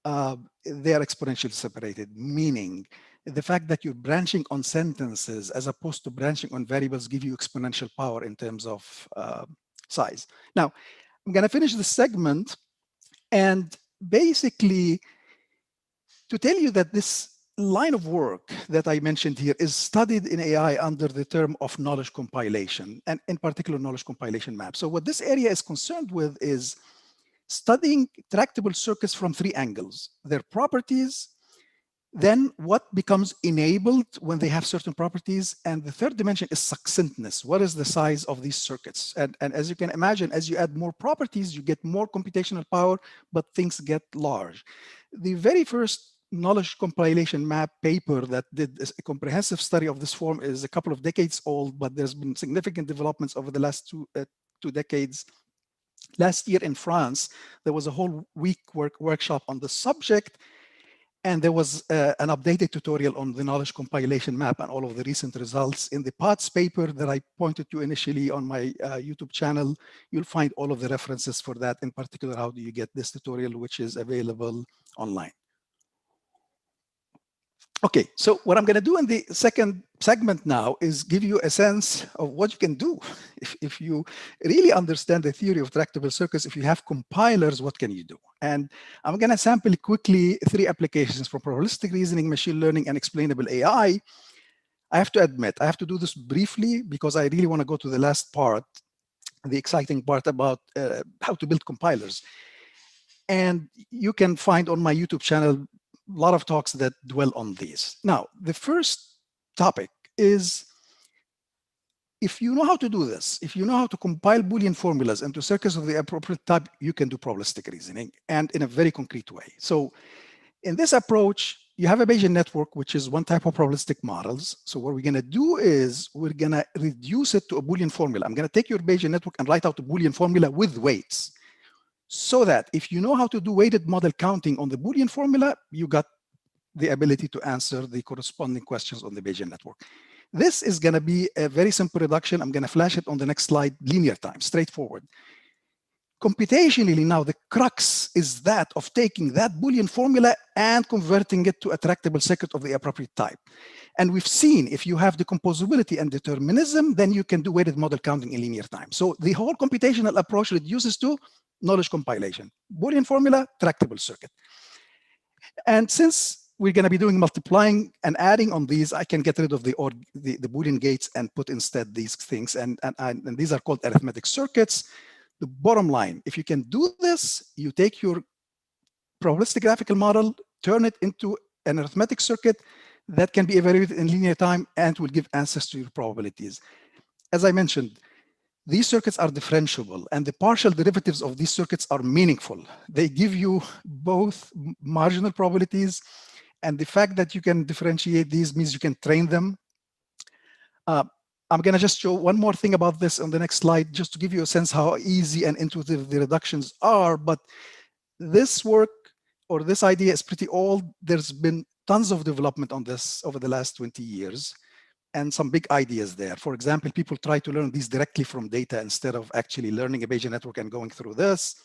they are exponentially separated, meaning the fact that you're branching on sentences as opposed to branching on variables give you exponential power in terms of size. Now, I'm going to finish this segment and basically to tell you that this line of work that I mentioned here is studied in AI under the term of knowledge compilation, and in particular knowledge compilation maps. So what this area is concerned with is studying tractable circuits from three angles: their properties, then what becomes enabled when they have certain properties, and the third dimension is succinctness. What is the size of these circuits? And as you can imagine, as you add more properties, you get more computational power, but things get large. The very first knowledge compilation map paper that did a comprehensive study of this form is a couple of decades old, but there's been significant developments over the last two decades. Last year in France, there was a whole week workshop on the subject. And there was an updated tutorial on the knowledge compilation map and all of the recent results. In the POTS paper that I pointed to initially on my YouTube channel, you'll find all of the references for that. In particular, how do you get this tutorial, which is available online. Okay, so what I'm going to do in the second segment now is give you a sense of what you can do. If you really understand the theory of tractable circuits, if you have compilers, what can you do? And I'm going to sample quickly three applications for probabilistic reasoning, machine learning, and explainable AI. I have to admit, I have to do this briefly because I really want to go to the last part, the exciting part about how to build compilers. And you can find on my YouTube channel a lot of talks that dwell on these. Now, the first topic is, if you know how to do this, if you know how to compile Boolean formulas into circuits of the appropriate type, you can do probabilistic reasoning, and in a very concrete way. So in this approach, you have a Bayesian network, which is one type of probabilistic models. So what we're going to do is we're going to reduce it to a Boolean formula. I'm going to take your Bayesian network and write out a Boolean formula with weights, so that if you know how to do weighted model counting on the Boolean formula, you got the ability to answer the corresponding questions on the Bayesian network. This is going to be a very simple reduction. I'm going to flash it on the next slide, linear time, straightforward. Computationally now, the crux is that of taking that Boolean formula and converting it to a tractable circuit of the appropriate type. And we've seen if you have decomposability and determinism, then you can do weighted model counting in linear time. So the whole computational approach reduces to knowledge compilation, Boolean formula, tractable circuit. And since we're going to be doing multiplying and adding on these, I can get rid of the Boolean gates and put instead these things. And these are called arithmetic circuits. The bottom line, if you can do this, you take your probabilistic graphical model, turn it into an arithmetic circuit that can be evaluated in linear time and will give answers to your probabilities. As I mentioned, these circuits are differentiable, and the partial derivatives of these circuits are meaningful. They give you both marginal probabilities, and the fact that you can differentiate these means you can train them. I'm going to just show one more thing about this on the next slide, just to give you a sense how easy and intuitive the reductions are. But this work or this idea is pretty old. There's been tons of development on this over the last 20 years and some big ideas there. For example, people try to learn these directly from data instead of actually learning a Bayesian network and going through this.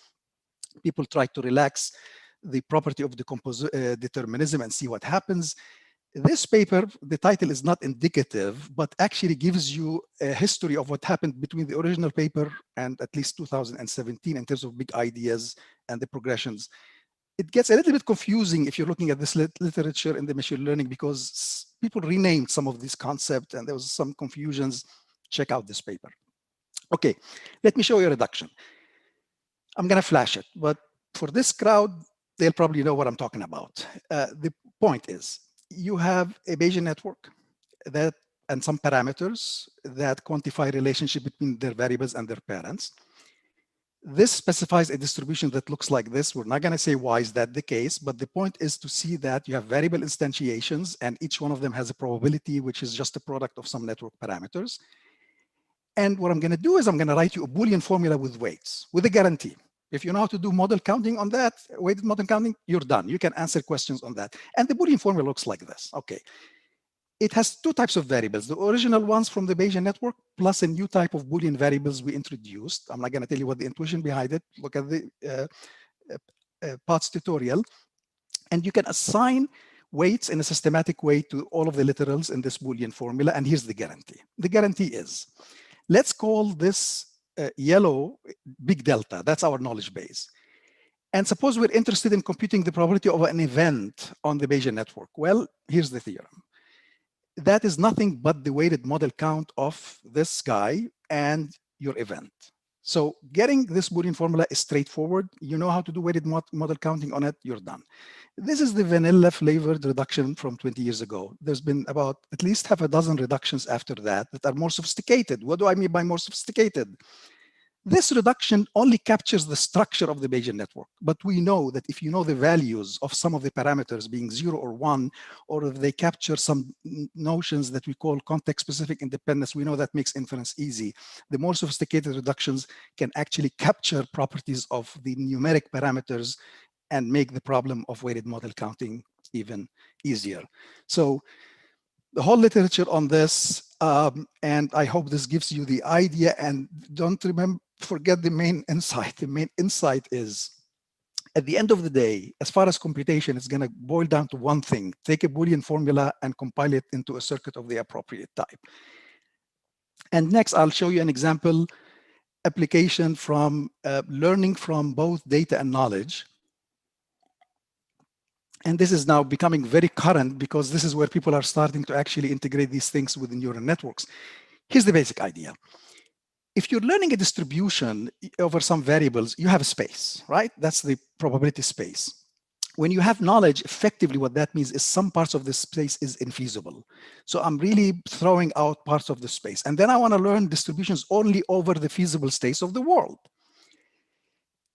People try to relax the property of determinism and see what happens. This paper, the title is not indicative, but actually gives you a history of what happened between the original paper and at least 2017 in terms of big ideas and the progressions. It gets a little bit confusing if you're looking at this literature in the machine learning because people renamed some of these concepts and there was some confusions. Check out this paper. Okay, let me show you a reduction. I'm going to flash it, but for this crowd, they'll probably know what I'm talking about. The point is, you have a Bayesian network that and some parameters that quantify relationship between their variables and their parents. This specifies a distribution that looks like this. We're not going to say why is that the case, but the point is to see that you have variable instantiations and each one of them has a probability, which is just a product of some network parameters. And what I'm going to do is I'm going to write you a Boolean formula with weights, with a guarantee. If you know how to do model counting on that, weighted model counting, you're done. You can answer questions on that. And the Boolean formula looks like this. Okay. It has two types of variables, the original ones from the Bayesian network, plus a new type of Boolean variables we introduced. I'm not going to tell you what the intuition behind it. Look at the POTS tutorial. And you can assign weights in a systematic way to all of the literals in this Boolean formula. And here's the guarantee. The guarantee is, let's call this yellow big delta. That's our knowledge base. And suppose we're interested in computing the probability of an event on the Bayesian network. Well, here's the theorem. That is nothing but the weighted model count of this guy and your event. So getting this Boolean formula is straightforward. You know how to do weighted model counting on it, you're done. This is the vanilla flavored reduction from 20 years ago. There's been about at least half a dozen reductions after that are more sophisticated. What do I mean by more sophisticated? This reduction only captures the structure of the Bayesian network, but we know that if you know the values of some of the parameters being 0 or 1, or if they capture some notions that we call context-specific independence, we know that makes inference easy. The more sophisticated reductions can actually capture properties of the numeric parameters and make the problem of weighted model counting even easier. So the whole literature on this, and I hope this gives you the idea, and don't forget the main insight. The main insight is, at the end of the day, as far as computation, it's going to boil down to one thing: take a Boolean formula and compile it into a circuit of the appropriate type. And next, I'll show you an example application from learning from both data and knowledge. And this is now becoming very current because this is where people are starting to actually integrate these things within neural networks. Here's the basic idea. If you're learning a distribution over some variables, you have a space, right? That's the probability space. When you have knowledge, effectively what that means is some parts of the space is infeasible. So I'm really throwing out parts of the space. And then I want to learn distributions only over the feasible states of the world.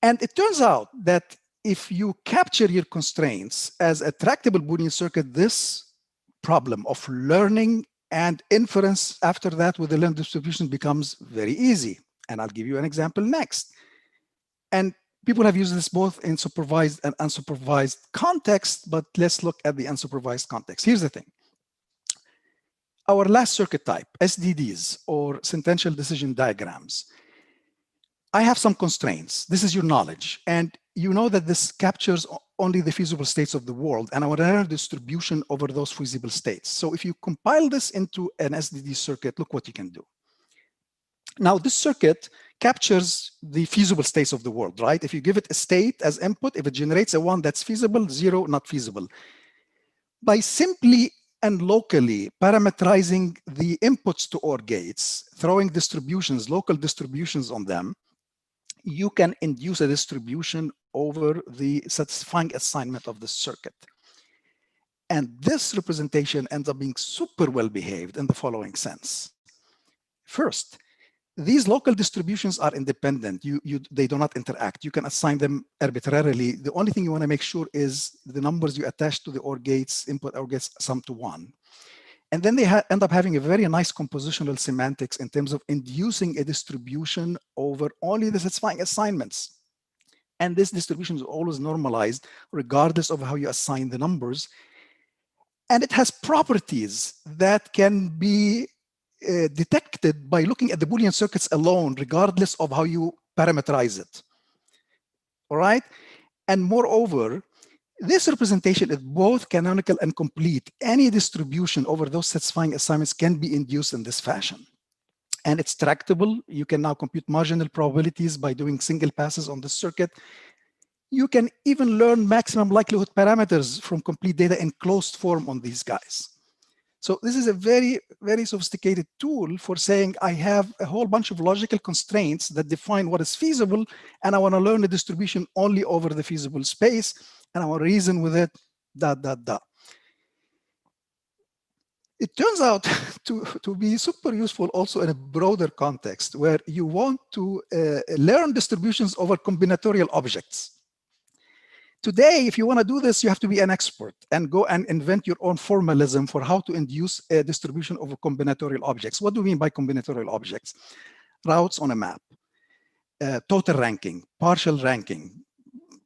And it turns out that if you capture your constraints as a tractable Boolean circuit, this problem of learning and inference after that with the learned distribution becomes very easy. And I'll give you an example next. And People have used this both in supervised and unsupervised context, but let's look at the unsupervised context. Here's the thing. Our last circuit type, SDDs, or sentential decision diagrams, I have some constraints. This is your knowledge. And you know that this captures only the feasible states of the world, and I want to learn distribution over those feasible states. So if you compile this into an SDD circuit, look what you can do. Now, this circuit captures the feasible states of the world, right? If you give it a state as input, if it generates a one that's feasible, zero, not feasible. By simply and locally parameterizing the inputs to OR gates, throwing distributions, local distributions on them, you can induce a distribution over the satisfying assignment of the circuit. And this representation ends up being super well behaved in the following sense. First, these local distributions are independent. They do not interact. You can assign them arbitrarily. The only thing you want to make sure is the numbers you attach to the OR gates, input OR gates, sum to 1. And then they end up having a very nice compositional semantics in terms of inducing a distribution over only the satisfying assignments. And this distribution is always normalized regardless of how you assign the numbers. And it has properties that can be detected by looking at the Boolean circuits alone, regardless of how you parameterize it. All right? And moreover, this representation is both canonical and complete. Any distribution over those satisfying assignments can be induced in this fashion. And it's tractable. You can now compute marginal probabilities by doing single passes on the circuit. You can even learn maximum likelihood parameters from complete data in closed form on these guys. So this is a very, very sophisticated tool for saying, I have a whole bunch of logical constraints that define what is feasible, and I want to learn the distribution only over the feasible space, and I want to reason with it, It turns out to be super useful also in a broader context where you want to learn distributions over combinatorial objects. Today, if you want to do this, you have to be an expert and go and invent your own formalism for how to induce a distribution over combinatorial objects. What do we mean by combinatorial objects? Routes on a map, total ranking, partial ranking.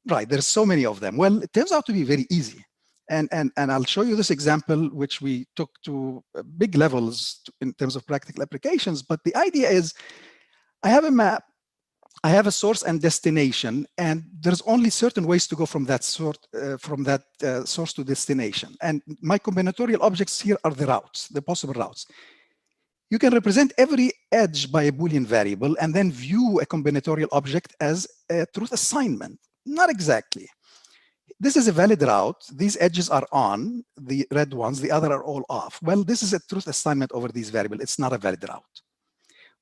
Right, there's so many of them. Well, it turns out to be very easy. And I'll show you this example, which we took to big levels in terms of practical applications. But the idea is, I have a map, I have a source and destination, and there's only certain ways to go from that source to destination. And my combinatorial objects here are the routes, the possible routes. You can represent every edge by a Boolean variable and then view a combinatorial object as a truth assignment. Not exactly. This is a valid route. These edges are on, the red ones, the other are all off. Well, this is a truth assignment over these variables. It's not a valid route.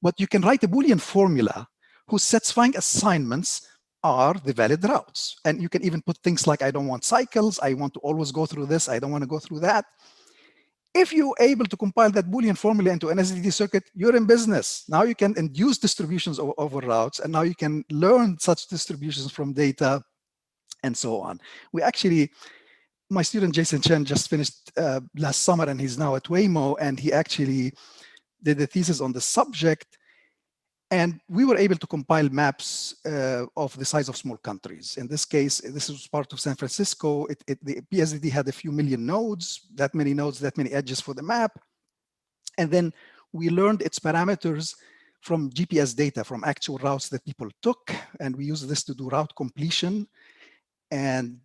But you can write a Boolean formula whose satisfying assignments are the valid routes. And you can even put things like, I don't want cycles, I want to always go through this, I don't want to go through that. If you're able to compile that Boolean formula into an SDD circuit, you're in business. Now you can induce distributions over routes, and now you can learn such distributions from data and so on. We actually, my student Jason Chen just finished last summer, and he's now at Waymo, and he actually did a thesis on the subject. And we were able to compile maps of the size of small countries. In this case, this was part of San Francisco. The PSDD had a few million nodes, that many nodes, that many edges for the map. And then we learned its parameters from GPS data, from actual routes that people took. And we used this to do route completion. And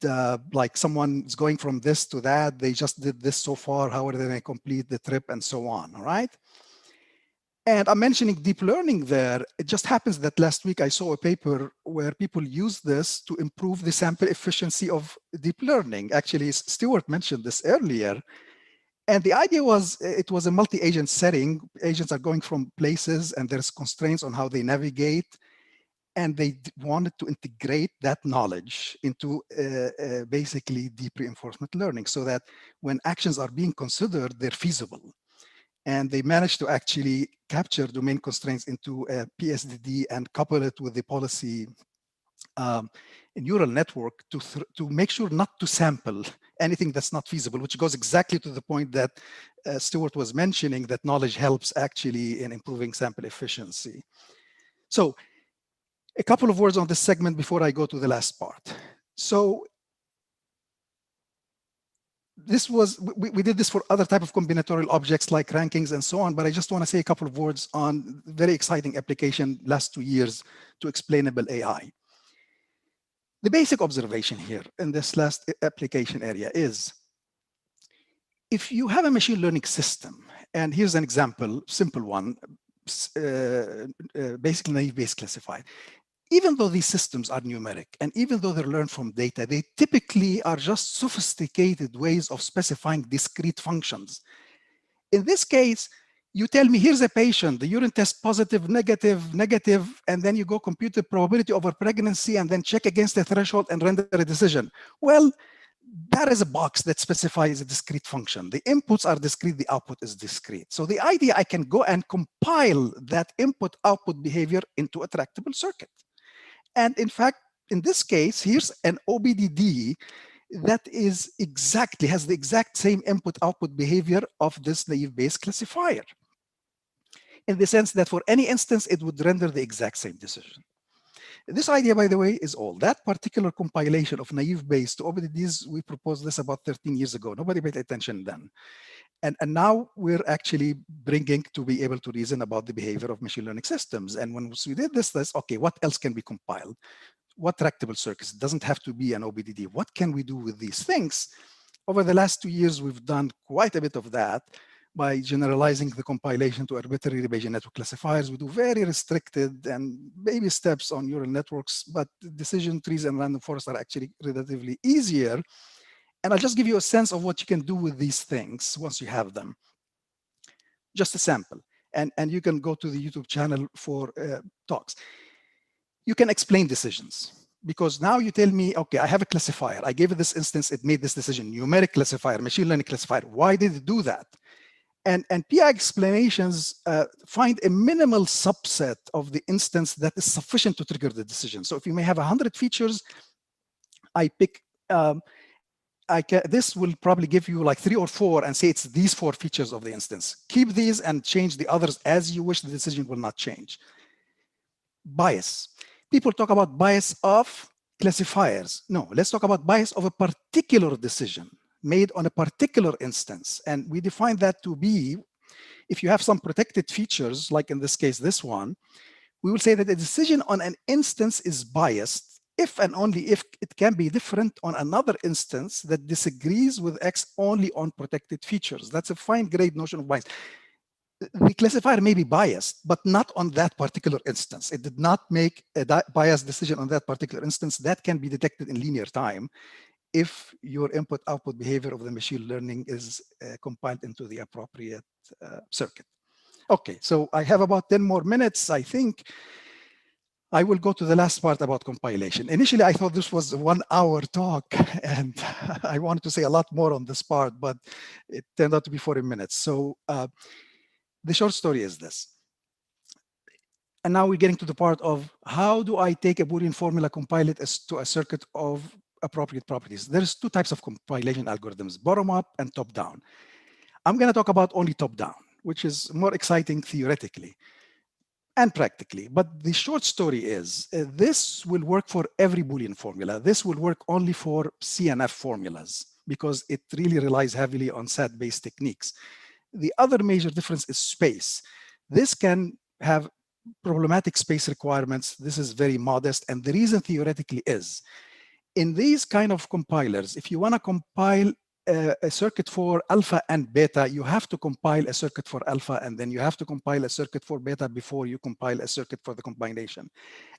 like someone's going from this to that, they just did this so far, how are they going to complete the trip and so on, all right? And I'm mentioning deep learning there. It just happens that last week I saw a paper where people use this to improve the sample efficiency of deep learning. Actually, Stuart mentioned this earlier. And the idea was, it was a multi-agent setting. Agents are going from places and there's constraints on how they navigate. And they wanted to integrate that knowledge into basically deep reinforcement learning so that when actions are being considered, they're feasible. And they managed to actually capture domain constraints into a PSDD and couple it with the policy neural network to make sure not to sample anything that's not feasible, which goes exactly to the point that Stuart was mentioning, that knowledge helps actually in improving sample efficiency. So A couple of words on this segment before I go to the last part. So we did this for other type of combinatorial objects like rankings and so on, but I just want to say a couple of words on very exciting application last 2 years to explainable AI. The basic observation here in this last application area is, if you have a machine learning system, and here's an example, simple one, basically naive Bayes classified. Even though these systems are numeric, and even though they're learned from data, they typically are just sophisticated ways of specifying discrete functions. In this case, you tell me, here's a patient, the urine test positive, negative, negative, and then you go compute the probability over pregnancy and then check against the threshold and render a decision. Well, that is a box that specifies a discrete function. The inputs are discrete, the output is discrete. So the idea, I can go and compile that input-output behavior into a tractable circuit. And in fact, in this case, here's an OBDD that is has the exact same input-output behavior of this naive Bayes classifier, in the sense that for any instance, it would render the exact same decision. This idea, by the way, is old. That particular compilation of naive Bayes to OBDDs, we proposed this about 13 years ago. Nobody paid attention then. And now we're actually bringing to be able to reason about the behavior of machine learning systems. And when we did this, okay, what else can we compile? What tractable circuits? It doesn't have to be an OBDD. What can we do with these things? Over the last 2 years, we've done quite a bit of that by generalizing the compilation to arbitrary Bayesian network classifiers. We do very restricted and baby steps on neural networks, but decision trees and random forests are actually relatively easier. And I'll just give you a sense of what you can do with these things once you have them. Just a sample. And you can go to the YouTube channel for talks. You can explain decisions, because now you tell me, okay, I have a classifier. I gave it this instance, it made this decision, numeric classifier, machine learning classifier. Why did it do that? And PI explanations find a minimal subset of the instance that is sufficient to trigger the decision. So if you may have 100 features, I pick, this will probably give you like 3 or 4 and say it's these 4 features of the instance. Keep these and change the others as you wish. The decision will not change. Bias. People talk about bias of classifiers. No, let's talk about bias of a particular decision made on a particular instance. And we define that to be, if you have some protected features, like in this case, this one, we will say that a decision on an instance is biased if and only if it can be different on another instance that disagrees with X only on protected features. That's a fine-grained notion of bias. The classifier may be biased, but not on that particular instance. It did not make a biased decision on that particular instance. That can be detected in linear time if your input-output behavior of the machine learning is compiled into the appropriate circuit. Okay, so I have about 10 more minutes, I think. I will go to the last part about compilation. Initially, I thought this was a 1-hour talk, and I wanted to say a lot more on this part, but it turned out to be 40 minutes. So the short story is this. And now we're getting to the part of how do I take a Boolean formula, compile it to a circuit of appropriate properties. There's 2 types of compilation algorithms, bottom-up and top-down. I'm going to talk about only top-down, which is more exciting theoretically and practically. But the short story is this will work for every Boolean formula. This will work only for CNF formulas because it really relies heavily on SAT-based techniques. The other major difference is space. This can have problematic space requirements. This is very modest. And the reason theoretically is, in these kind of compilers, if you want to compile a circuit for alpha and beta, you have to compile a circuit for alpha, and then you have to compile a circuit for beta before you compile a circuit for the combination.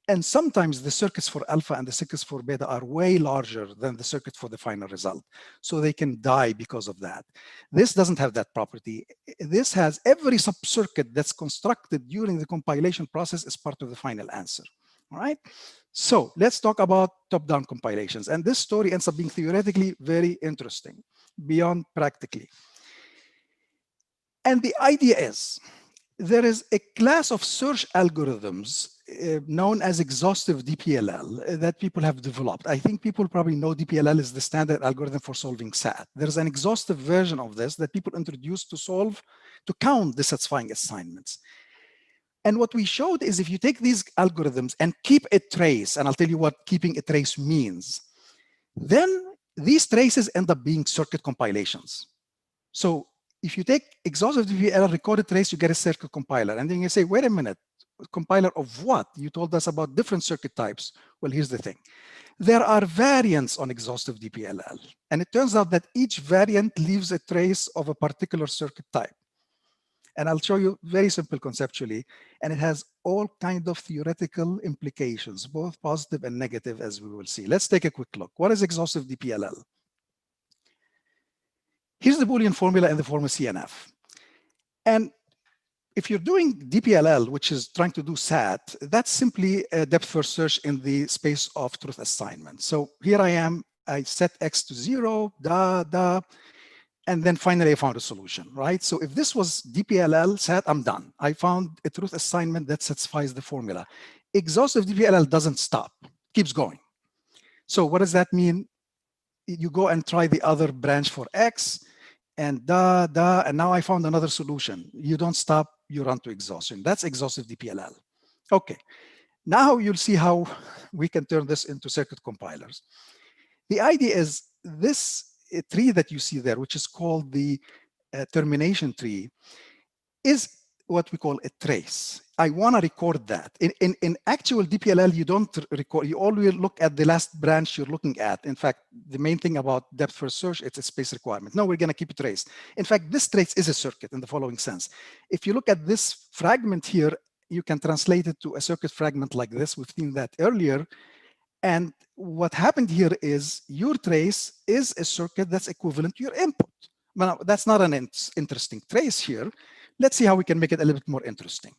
And sometimes the circuits for alpha and the circuits for beta are way larger than the circuit for the final result. So they can die because of that. This doesn't have that property. This has every sub-circuit that's constructed during the compilation process as part of the final answer. All right. So let's talk about top-down compilations. And this story ends up being theoretically very interesting, beyond practically. And the idea is, there is a class of search algorithms known as exhaustive DPLL that people have developed. I think people probably know DPLL is the standard algorithm for solving SAT. There's an exhaustive version of this that people introduced to count the satisfying assignments. And what we showed is if you take these algorithms and keep a trace, and I'll tell you what keeping a trace means, then these traces end up being circuit compilations. So if you take exhaustive DPL recorded trace, you get a circuit compiler. And then you say, wait a minute, compiler of what? You told us about different circuit types. Well, here's the thing. There are variants on exhaustive DPLL. And it turns out that each variant leaves a trace of a particular circuit type. And I'll show you very simple conceptually. And it has all kinds of theoretical implications, both positive and negative, as we will see. Let's take a quick look. What is exhaustive DPLL? Here's the Boolean formula in the form of CNF. And if you're doing DPLL, which is trying to do SAT, that's simply a depth first search in the space of truth assignment. So here I am, I set X to 0, and then finally I found a solution, right? So if this was DPLL SAT, I'm done. I found a truth assignment that satisfies the formula. Exhaustive DPLL doesn't stop, keeps going. So what does that mean? You go and try the other branch for X, and and now I found another solution. You don't stop, you run to exhaustion. That's exhaustive DPLL. Okay, now you'll see how we can turn this into circuit compilers. The idea is this tree that you see there, which is called the termination tree, is what we call a trace. I want to record that. In actual DPLL, you don't record. You always look at the last branch you're looking at. In fact, the main thing about depth first search, it's a space requirement. No, we're going to keep a trace. In fact, this trace is a circuit in the following sense. If you look at this fragment here, you can translate it to a circuit fragment like this. We've seen that earlier. And what happened here is your trace is a circuit that's equivalent to your input. Now, that's not an interesting trace here. Let's see how we can make it a little bit more interesting.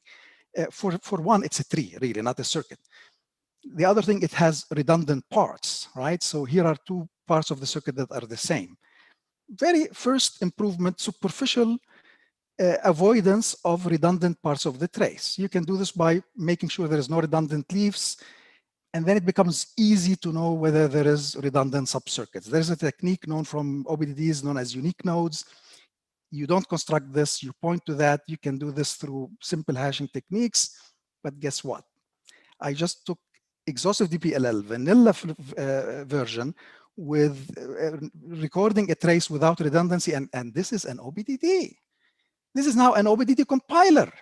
For one, it's a tree, really, not a circuit. The other thing, it has redundant parts, right? So here are two parts of the circuit that are the same. Very first improvement, superficial avoidance of redundant parts of the trace. You can do this by making sure there is no redundant leaves, and then it becomes easy to know whether there is redundant subcircuits. There's a technique known from OBDDs known as unique nodes. You don't construct this, you point to that. You can do this through simple hashing techniques, but guess what? I just took exhaustive DPLL vanilla version with recording a trace without redundancy, and this is an OBDD. This is now an OBDD compiler.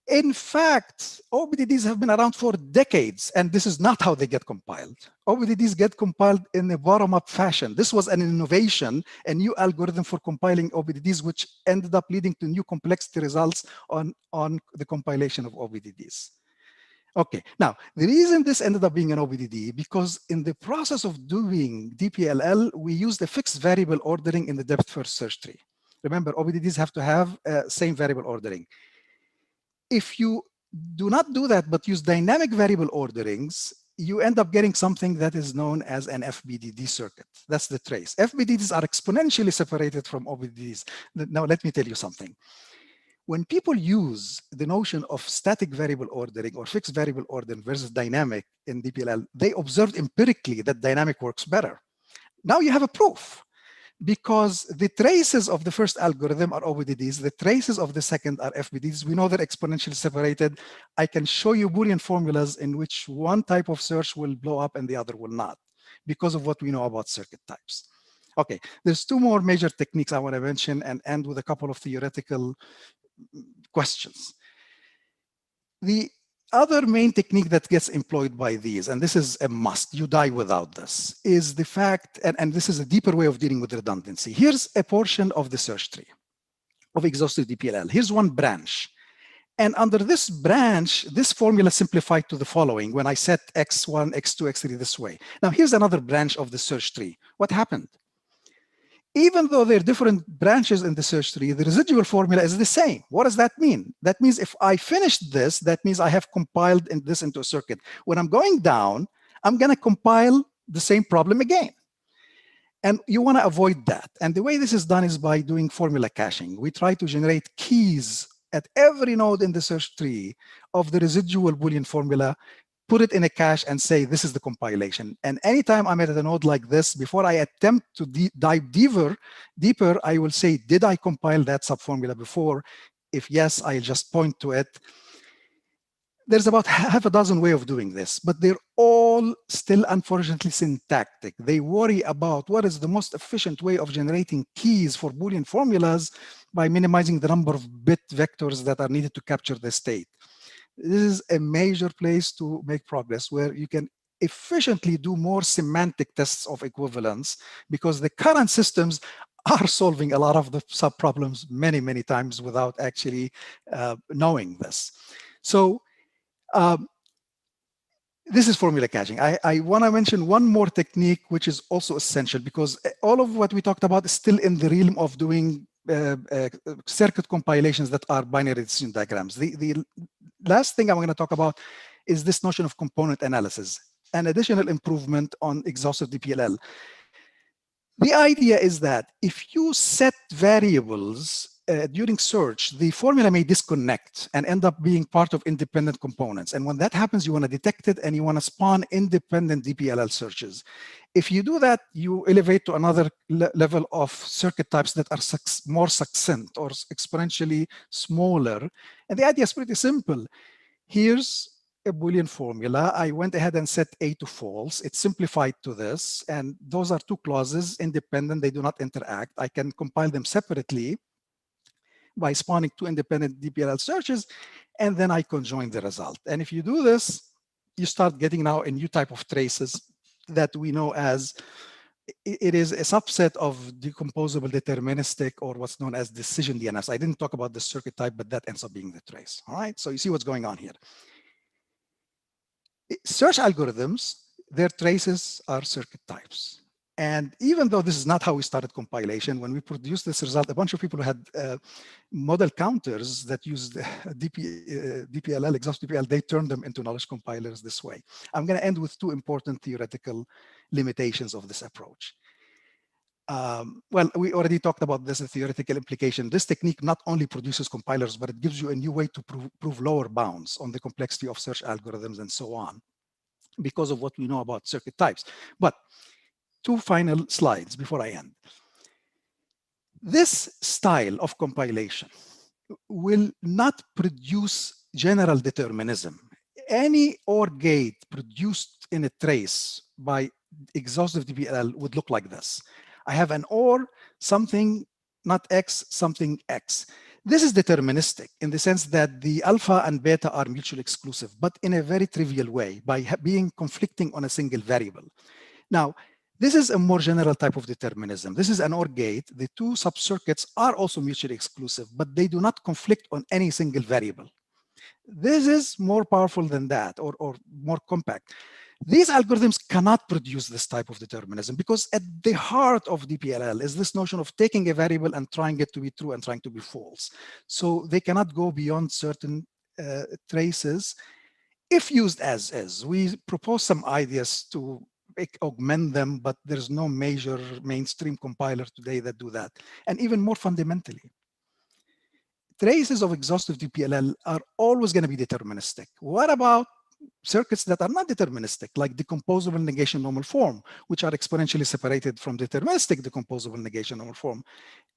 In fact, OBDDs have been around for decades, and this is not how they get compiled. OBDDs get compiled in a bottom-up fashion. This was an innovation, a new algorithm for compiling OBDDs, which ended up leading to new complexity results on the compilation of OBDDs. Okay, now, the reason this ended up being an OBDD, because in the process of doing DPLL, we used a fixed variable ordering in the depth first search tree. Remember, OBDDs have to have same variable ordering. If you do not do that, but use dynamic variable orderings, you end up getting something that is known as an FBDD circuit. That's the trace. FBDDs are exponentially separated from OBDDs. Now, let me tell you something. When people use the notion of static variable ordering or fixed variable ordering versus dynamic in DPLL, they observed empirically that dynamic works better. Now you have a proof, because the traces of the first algorithm are OBDDs, the traces of the second are FBDs. We know they're exponentially separated. I can show you Boolean formulas in which one type of search will blow up and the other will not, because of what we know about circuit types. Okay, there's two more major techniques I want to mention and end with a couple of theoretical questions. The other main technique that gets employed by these, and this is a must, you die without this, is the fact, and this is a deeper way of dealing with redundancy. Here's a portion of the search tree of exhaustive DPLL. Here's one branch. And under this branch, this formula simplified to the following when I set X1, X2, X3 this way. Now, here's another branch of the search tree. What happened? Even though there are different branches in the search tree, the residual formula is the same. What does that mean? That means if I finished this, that means I have compiled this into a circuit. When I'm going down, I'm going to compile the same problem again. And you want to avoid that. And the way this is done is by doing formula caching. We try to generate keys at every node in the search tree of the residual Boolean formula, put it in a cache and say, this is the compilation. And anytime I'm at a node like this, before I attempt to dive deeper, I will say, did I compile that subformula before? If yes, I'll just point to it. there's about half a dozen ways of doing this, but they're all still unfortunately syntactic. They worry about what is the most efficient way of generating keys for Boolean formulas by minimizing the number of bit vectors that are needed to capture the state. This is a major place to make progress, where you can efficiently do more semantic tests of equivalence, because the current systems are solving a lot of the sub-problems many, many times without actually knowing this. So this is formula caching. I want to mention one more technique, which is also essential, because all of what we talked about is still in the realm of doing circuit compilations that are binary decision diagrams. The last thing I'm going to talk about is this notion of component analysis, an additional improvement on exhaustive DPLL. The idea is that if you set variables during search, the formula may disconnect and end up being part of independent components. And when that happens, you want to detect it and you want to spawn independent DPLL searches. If you do that, you elevate to another level of circuit types that are more succinct or exponentially smaller. And the idea is pretty simple. Here's a Boolean formula. I went ahead and set A to false. It's simplified to this. And those are two clauses, independent. They do not interact. I can compile them separately by spawning two independent DPLL searches, and then I conjoin the result. And if you do this, you start getting now a new type of traces that we know as, it is a subset of decomposable deterministic, or what's known as decision DNS. I didn't talk about the circuit type, but that ends up being the trace. All right, so you see what's going on here. Search algorithms, their traces are circuit types. And even though this is not how we started compilation, when we produced this result, a bunch of people who had model counters that used DPLL, exhaustive DPLL, they turned them into knowledge compilers this way. I'm going to end with two important theoretical limitations of this approach. Well, we already talked about this, the theoretical implication. This technique not only produces compilers, but it gives you a new way to prove lower bounds on the complexity of search algorithms and so on, because of what we know about circuit types. But two final slides before I end. This style of compilation will not produce general determinism. Any OR gate produced in a trace by exhaustive DPLL would look like this. I have an OR, something not X, something X. This is deterministic in the sense that the alpha and beta are mutually exclusive, but in a very trivial way, by being conflicting on a single variable. Now, this is a more general type of determinism. This is an OR gate. The two subcircuits are also mutually exclusive, but they do not conflict on any single variable. This is more powerful than that, or more compact. These algorithms cannot produce this type of determinism, because at the heart of DPLL is this notion of taking a variable and trying it to be true and trying to be false. So they cannot go beyond certain traces if used as is. We propose some ideas to augment them, but there's no major mainstream compiler today that do that. And even more fundamentally, traces of exhaustive DPLL are always going to be deterministic. What about circuits that are not deterministic, like decomposable negation normal form, which are exponentially separated from deterministic decomposable negation normal form?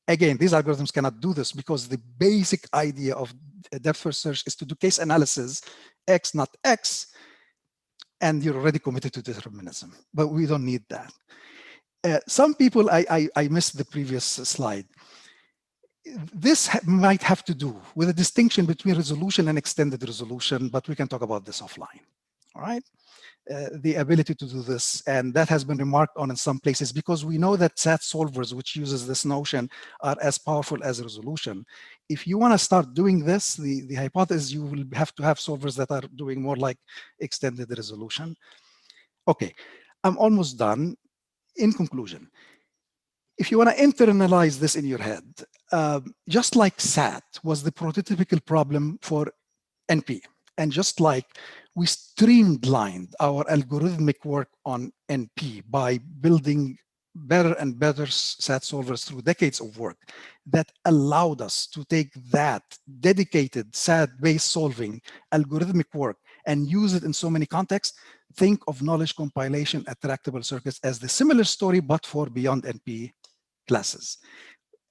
Again, these algorithms cannot do this, because the basic idea of depth first search is to do case analysis, X not X, and you're already committed to determinism, but we don't need that. Some people, I missed the previous slide. This might have to do with a distinction between resolution and extended resolution, but we can talk about this offline, all right? The ability to do this, and that has been remarked on in some places, because we know that SAT solvers, which uses this notion, are as powerful as resolution. If you want to start doing this, the hypothesis, you will have to have solvers that are doing more like extended resolution. Okay, I'm almost done. In conclusion, if you want to internalize this in your head, just like SAT was the prototypical problem for NP, and just like we streamlined our algorithmic work on NP by building better and better SAT solvers through decades of work, that allowed us to take that dedicated SAT-based solving algorithmic work and use it in so many contexts. Think of knowledge compilation at tractable circuits as the similar story, but for beyond NP classes.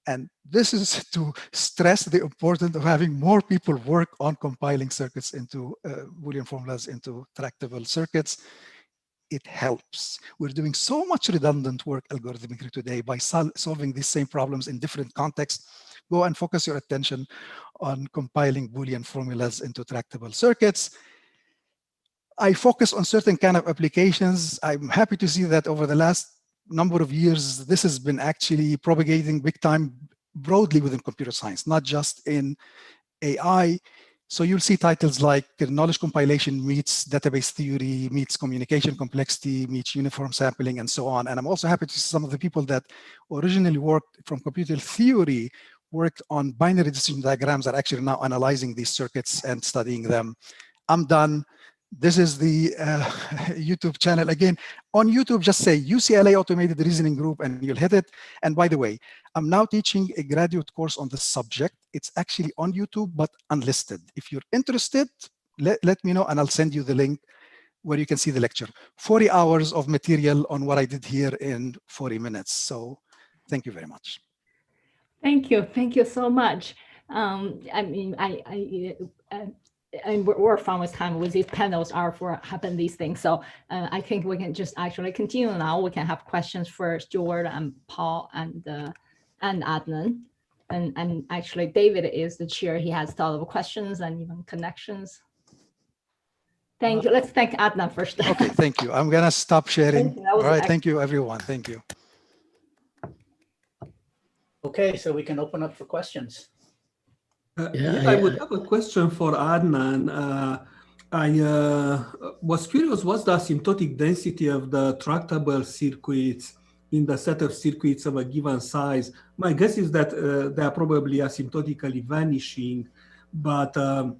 And this is to stress the importance of having more people work on compiling circuits into Boolean formulas into tractable circuits. It helps. We're doing so much redundant work algorithmically today by solving these same problems in different contexts. Go and focus your attention on compiling Boolean formulas into tractable circuits. I focus on certain kind of applications. I'm happy to see that over the last number of years, this has been actually propagating big time broadly within computer science, not just in AI. So you'll see titles like knowledge compilation meets database theory, meets communication complexity, meets uniform sampling, and so on. And I'm also happy to see some of the people that originally worked from computer theory worked on binary decision diagrams are actually now analyzing these circuits and studying them. I'm done. This is the YouTube channel. Again, on YouTube, just say UCLA Automated Reasoning Group and you'll hit it. And by the way, I'm now teaching a graduate course on this subject. It's actually on YouTube, but unlisted. If you're interested, let me know and I'll send you the link where you can see the lecture. 40 hours of material on what I did here in 40 minutes. So thank you very much. Thank you. Thank you so much. I mean, and we're fun with time with these panels are for happen these things. So I think we can just actually continue now. We can have questions for Stuart and Paul and Adnan. And actually David is the chair. He has a lot of questions and even connections. Thank you. Let's thank Adnan first. Okay, thank you. I'm gonna stop sharing. All right, excellent. thank you everyone. Thank you. Okay, so we can open up for questions. I would have a question for Adnan. I was curious, what's the asymptotic density of the tractable circuits in the set of circuits of a given size? My guess is that they are probably asymptotically vanishing, but the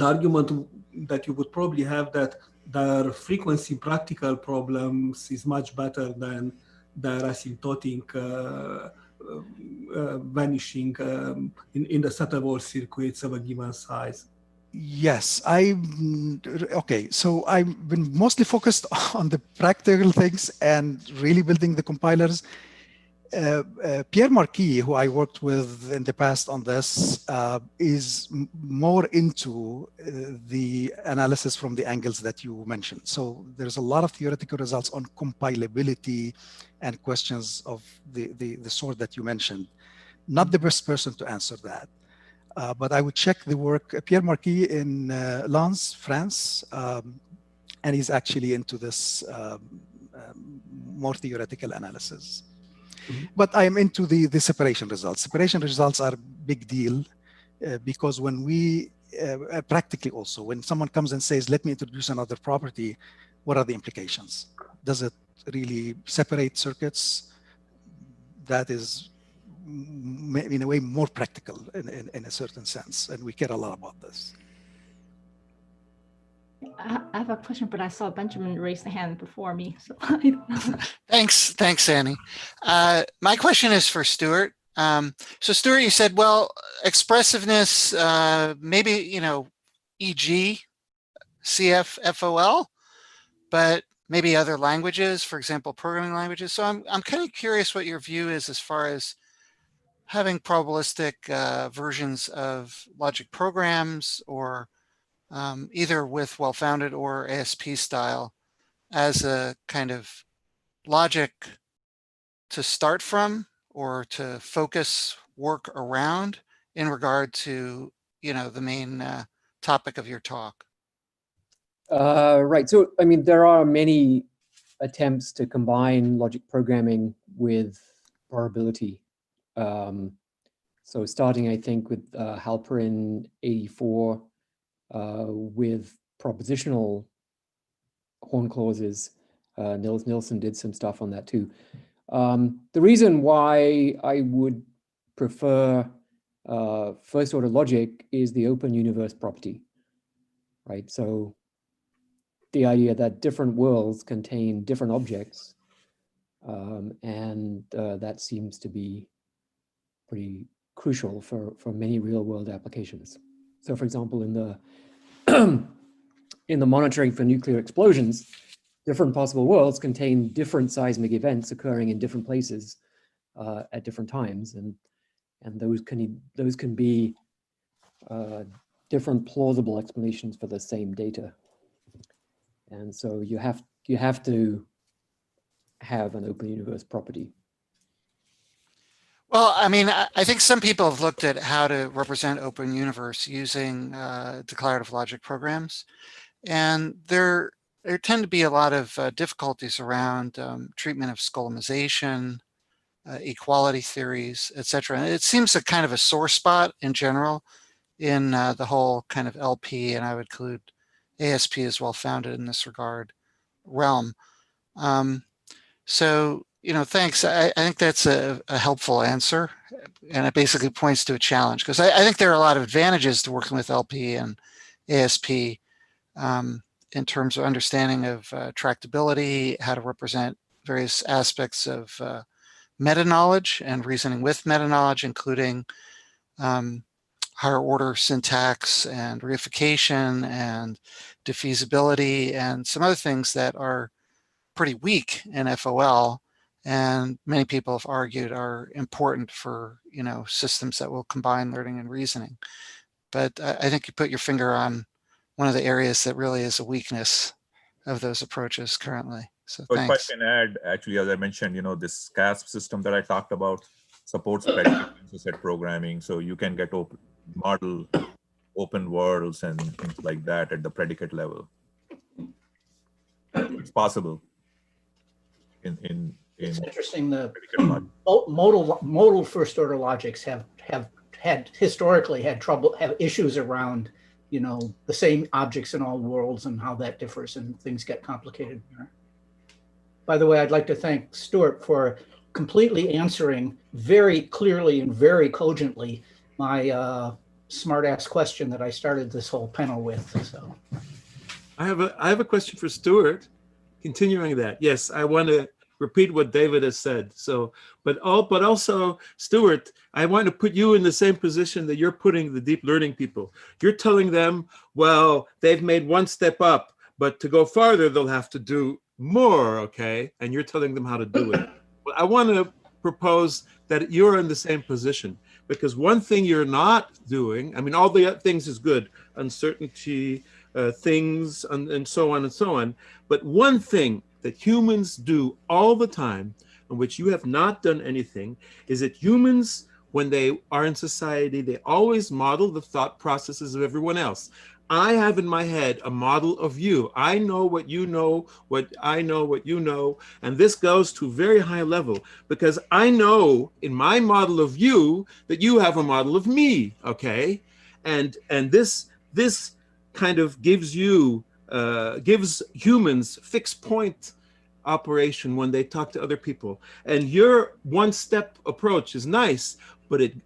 argument that you would probably have that their frequency practical problems is much better than their asymptotic vanishing in the set of all circuits of a given size. Yes, okay. So I've been mostly focused on the practical things and really building the compilers. Pierre Marquis, who I worked with in the past on this, is more into the analysis from the angles that you mentioned. So there's a lot of theoretical results on compilability and questions of the sort that you mentioned. Not the best person to answer that. But I would check the work. Pierre Marquis in Lens, France, and he's actually into this more theoretical analysis. But I'm into the separation results. Separation results are a big deal because when we, practically also, when someone comes and says, let me introduce another property, what are the implications? Does it really separate circuits? That is, in a way, more practical in a certain sense. And we care a lot about this. I have a question, but I saw Benjamin raise the hand before me. So Thanks, Annie. My question is for Stuart. So Stuart, you said, well, expressiveness, maybe, e.g. CF, FOL, but maybe other languages, for example, programming languages. So I'm kind of curious what your view is as far as having probabilistic versions of logic programs or either with well-founded or ASP style as a kind of logic to start from or to focus work around in regard to, the main topic of your talk. Right. So, I mean, there are many attempts to combine logic programming with probability. So starting, I think, with Halperin 84 with propositional horn clauses. Nils Nilsson did some stuff on that too. The reason why I would prefer first order logic is the open universe property, right? So the idea that different worlds contain different objects, and that seems to be pretty crucial for many real world applications. So for example, in the in the monitoring for nuclear explosions, different possible worlds contain different seismic events occurring in different places at different times. And and those can be different plausible explanations for the same data. And so you have to have an open universe property. Well, I mean, I think some people have looked at how to represent open universe using declarative logic programs, and there tend to be a lot of difficulties around treatment of skolomization, equality theories, etc. And it seems a kind of a sore spot in general in the whole kind of LP, and I would include ASP as well founded in this regard, realm. So, you know, thanks. I think that's a helpful answer, and it basically points to a challenge, because I think there are a lot of advantages to working with LP and ASP in terms of understanding of tractability, how to represent various aspects of meta-knowledge and reasoning with meta-knowledge, including higher order syntax and reification and diffeasibility and some other things that are pretty weak in FOL, and many people have argued are important for, you know, systems that will combine learning and reasoning. But I think you put your finger on one of the areas that really is a weakness of those approaches currently. So thanks. If I can add, actually, as I mentioned, you know, this CASP system that I talked about supports predicate set programming, so you can get model open worlds and things like that at the predicate level. It's possible. It's interesting. The modal first order logics have historically had issues around, you know, the same objects in all worlds and how that differs, and things get complicated. By the way, I'd like to thank Stuart for completely answering very clearly and very cogently my smart-ass question that I started this whole panel with. So I have a question for Stuart. Continuing that, yes, I want to repeat what David has said. So, but also, Stuart, I want to put you in the same position that you're putting the deep learning people. You're telling them, well, they've made one step up, but to go farther, they'll have to do more, okay? And you're telling them how to do it. Well, I want to propose that you're in the same position, because one thing you're not doing, I mean, all the things is good, uncertainty, things, and so on and so on. But one thing that humans do all the time, in which you have not done anything, is that humans, when they are in society, they always model the thought processes of everyone else. I have in my head a model of you. I know what you know, what I know, what you know, and this goes to a very high level, because I know in my model of you that you have a model of me, okay? And this kind of gives humans fixed point operation when they talk to other people. And your one-step approach is nice, but it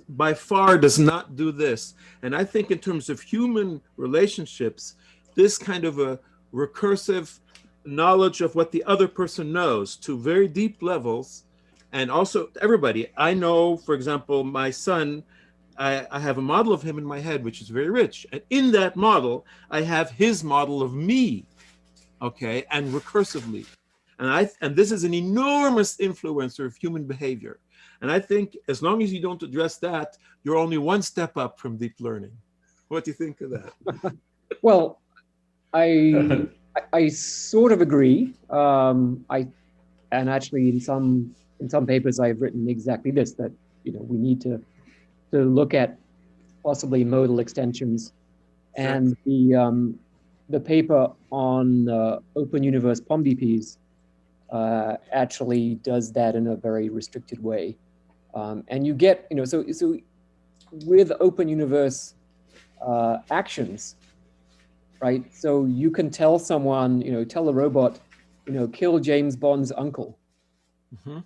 by far does not do this. And I think in terms of human relationships, this kind of a recursive knowledge of what the other person knows to very deep levels, and also everybody. I know, for example, my son, I have a model of him in my head, which is very rich. And in that model, I have his model of me, okay, and recursively. And this is an enormous influencer of human behavior. And I think as long as you don't address that, you're only one step up from deep learning. What do you think of that? Well, I sort of agree. And actually in some papers I've written exactly this, that, you know, we need to look at possibly modal extensions. Sure. And the paper on open universe POM-DPs actually does that in a very restricted way. And you get, you know, so with open universe actions, right? So you can tell someone, you know, tell a robot, you know, kill James Bond's uncle. Mm-hmm.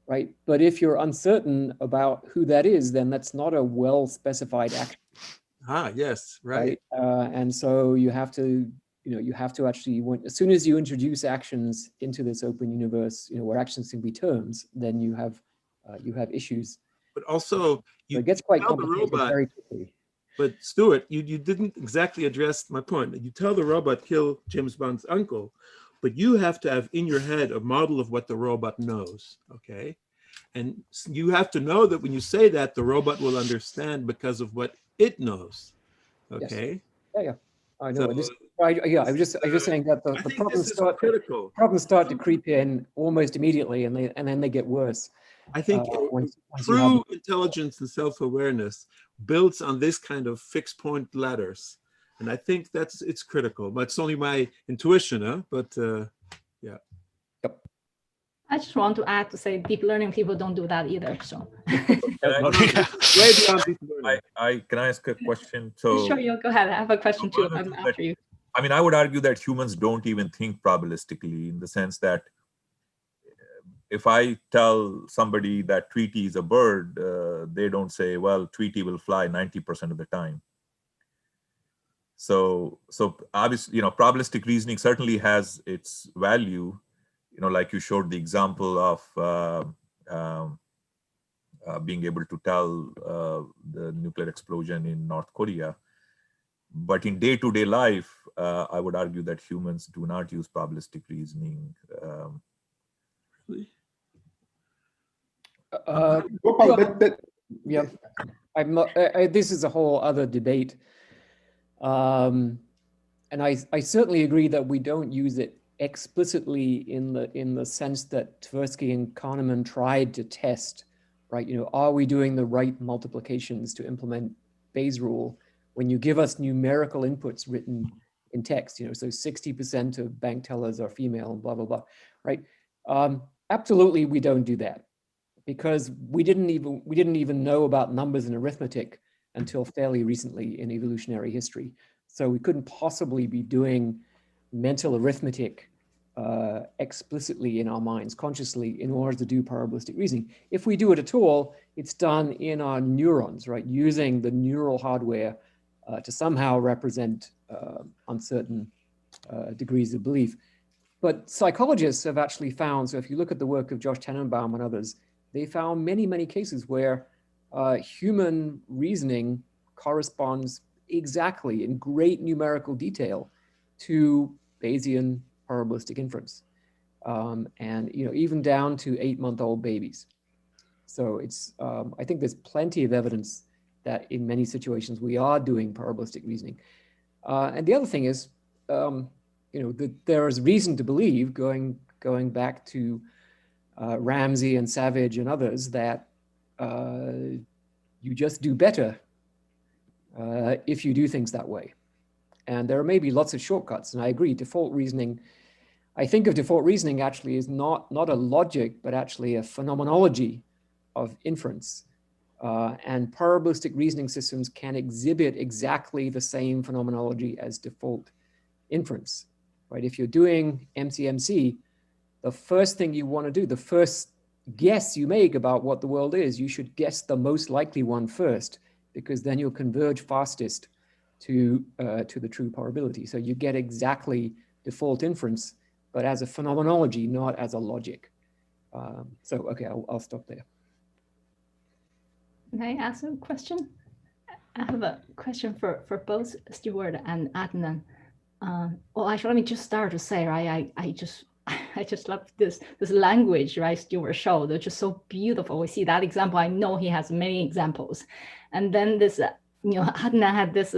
Right? But if you're uncertain about who that is, then that's not a well-specified action. Ah, yes, right. And so you have to, you know, you have to actually, as soon as you introduce actions into this open universe, you know, where actions can be terms, then you have issues. But also, so it gets quite complicated very quickly. But Stuart, you didn't exactly address my point. You tell the robot kill James Bond's uncle, but you have to have in your head a model of what the robot knows, okay? And you have to know that when you say that, the robot will understand because of what it knows. Okay. Yes. Yeah. I know. So, I was just saying that the problems start to creep in almost immediately, and then they get worse. I think once true intelligence and self-awareness builds on this kind of fixed point ladders, and I think it's critical. But it's only my intuition, huh? But yeah. Yep. I just want to add to say deep learning people don't do that either. So way beyond deep learning. Can I ask a question? So sure, you go ahead. I have a question too. I'm after you. I mean, I would argue that humans don't even think probabilistically, in the sense that if I tell somebody that Tweety is a bird, they don't say, well, Tweety will fly 90% of the time. So obviously, probabilistic reasoning certainly has its value, like you showed the example of being able to tell the nuclear explosion in North Korea. But in day-to-day life, I would argue that humans do not use probabilistic reasoning. Yeah, I'm not. This is a whole other debate, and I certainly agree that we don't use it explicitly in the sense that Tversky and Kahneman tried to test, right? Are we doing the right multiplications to implement Bayes' rule when you give us numerical inputs written in text? So 60% of bank tellers are female and blah blah blah, right? Absolutely, we don't do that, because we didn't even know about numbers in arithmetic until fairly recently in evolutionary history. So we couldn't possibly be doing mental arithmetic explicitly in our minds, consciously, in order to do probabilistic reasoning. If we do it at all, it's done in our neurons, right? Using the neural hardware to somehow represent uncertain degrees of belief. But psychologists have actually found, so if you look at the work of Josh Tenenbaum and others, they found many, many cases where human reasoning corresponds exactly in great numerical detail to Bayesian probabilistic inference. And even down to 8-month-old babies. So it's, I think there's plenty of evidence that in many situations we are doing probabilistic reasoning. And the other thing is, that there is reason to believe, going back to Ramsey and Savage and others, that you just do better if you do things that way. And there may be lots of shortcuts, and I agree, default reasoning, I think of default reasoning actually as not a logic, but actually a phenomenology of inference. And probabilistic reasoning systems can exhibit exactly the same phenomenology as default inference, right? If you're doing MCMC, the first thing you want to do, the first guess you make about what the world is, you should guess the most likely one first, because then you'll converge fastest to the true probability. So you get exactly default inference, but as a phenomenology, not as a logic. So, okay, I'll stop there. Can I ask a question? I have a question for both Stuart and Adnan. Well, actually, let me just start to say, right, I just love this language, right, Stuart showed. They're just so beautiful. We see that example. I know he has many examples. And then this, Adnan had this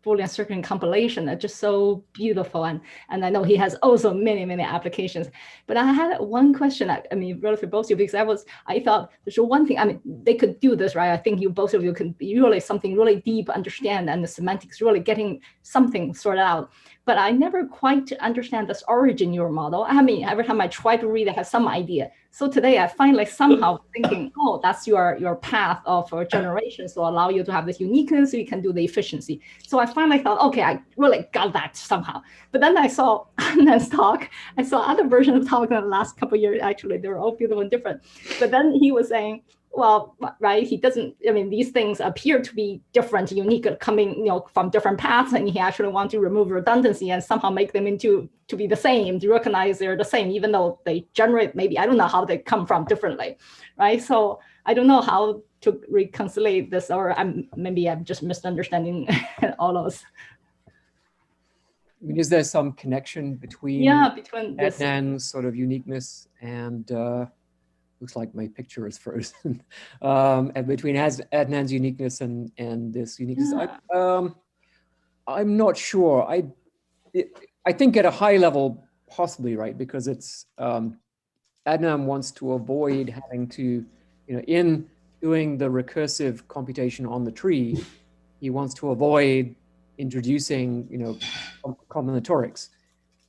Boolean circuit compilation that's just so beautiful. And I know he has also many, many applications. But I had one question, really for both of you, because I thought there's one thing, they could do this, right? I think both of you can really something really deep understand, and the semantics really getting something sorted out. But I never quite understand this origin your model. Every time I try to read, I have some idea. So today I finally somehow thinking, oh, that's your path of generation. So allow you to have this uniqueness, so you can do the efficiency. So I finally thought, okay, I really got that somehow. But then I saw Adnan's talk. I saw other versions of talk in the last couple of years. Actually, they were all beautiful and different. But then he was saying, well, right, he doesn't, these things appear to be different, unique, coming, from different paths, and he actually wants to remove redundancy and somehow make them to be the same, to recognize they're the same, even though they generate, maybe, I don't know how they come from differently, right? So I don't know how to reconcile this, or maybe I'm just misunderstanding all of those. Is there some connection between between Adnan's sort of uniqueness and looks like my picture is frozen. And between Adnan's uniqueness and this uniqueness, I'm not sure. I think at a high level, possibly, right? Because it's Adnan wants to avoid having to, in doing the recursive computation on the tree, he wants to avoid introducing, combinatorics.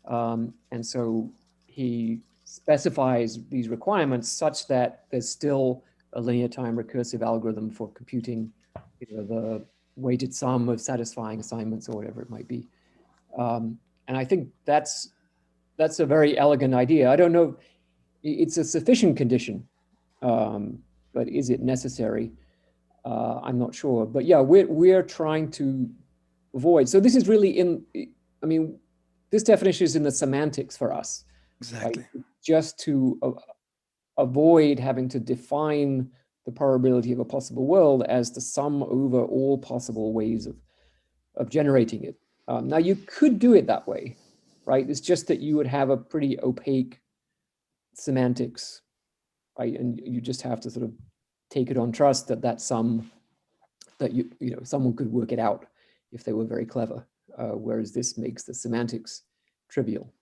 And so he specifies these requirements such that there's still a linear time recursive algorithm for computing, the weighted sum of satisfying assignments or whatever it might be. And I think that's a very elegant idea. I don't know, it's a sufficient condition, but is it necessary? I'm not sure. But yeah, we're trying to avoid. So this is really this definition is in the semantics for us. Exactly. Right? Just to avoid having to define the probability of a possible world as the sum over all possible ways of generating it. Now you could do it that way, right? It's just that you would have a pretty opaque semantics, right? And you just have to sort of take it on trust that sum, that someone could work it out if they were very clever. Whereas this makes the semantics trivial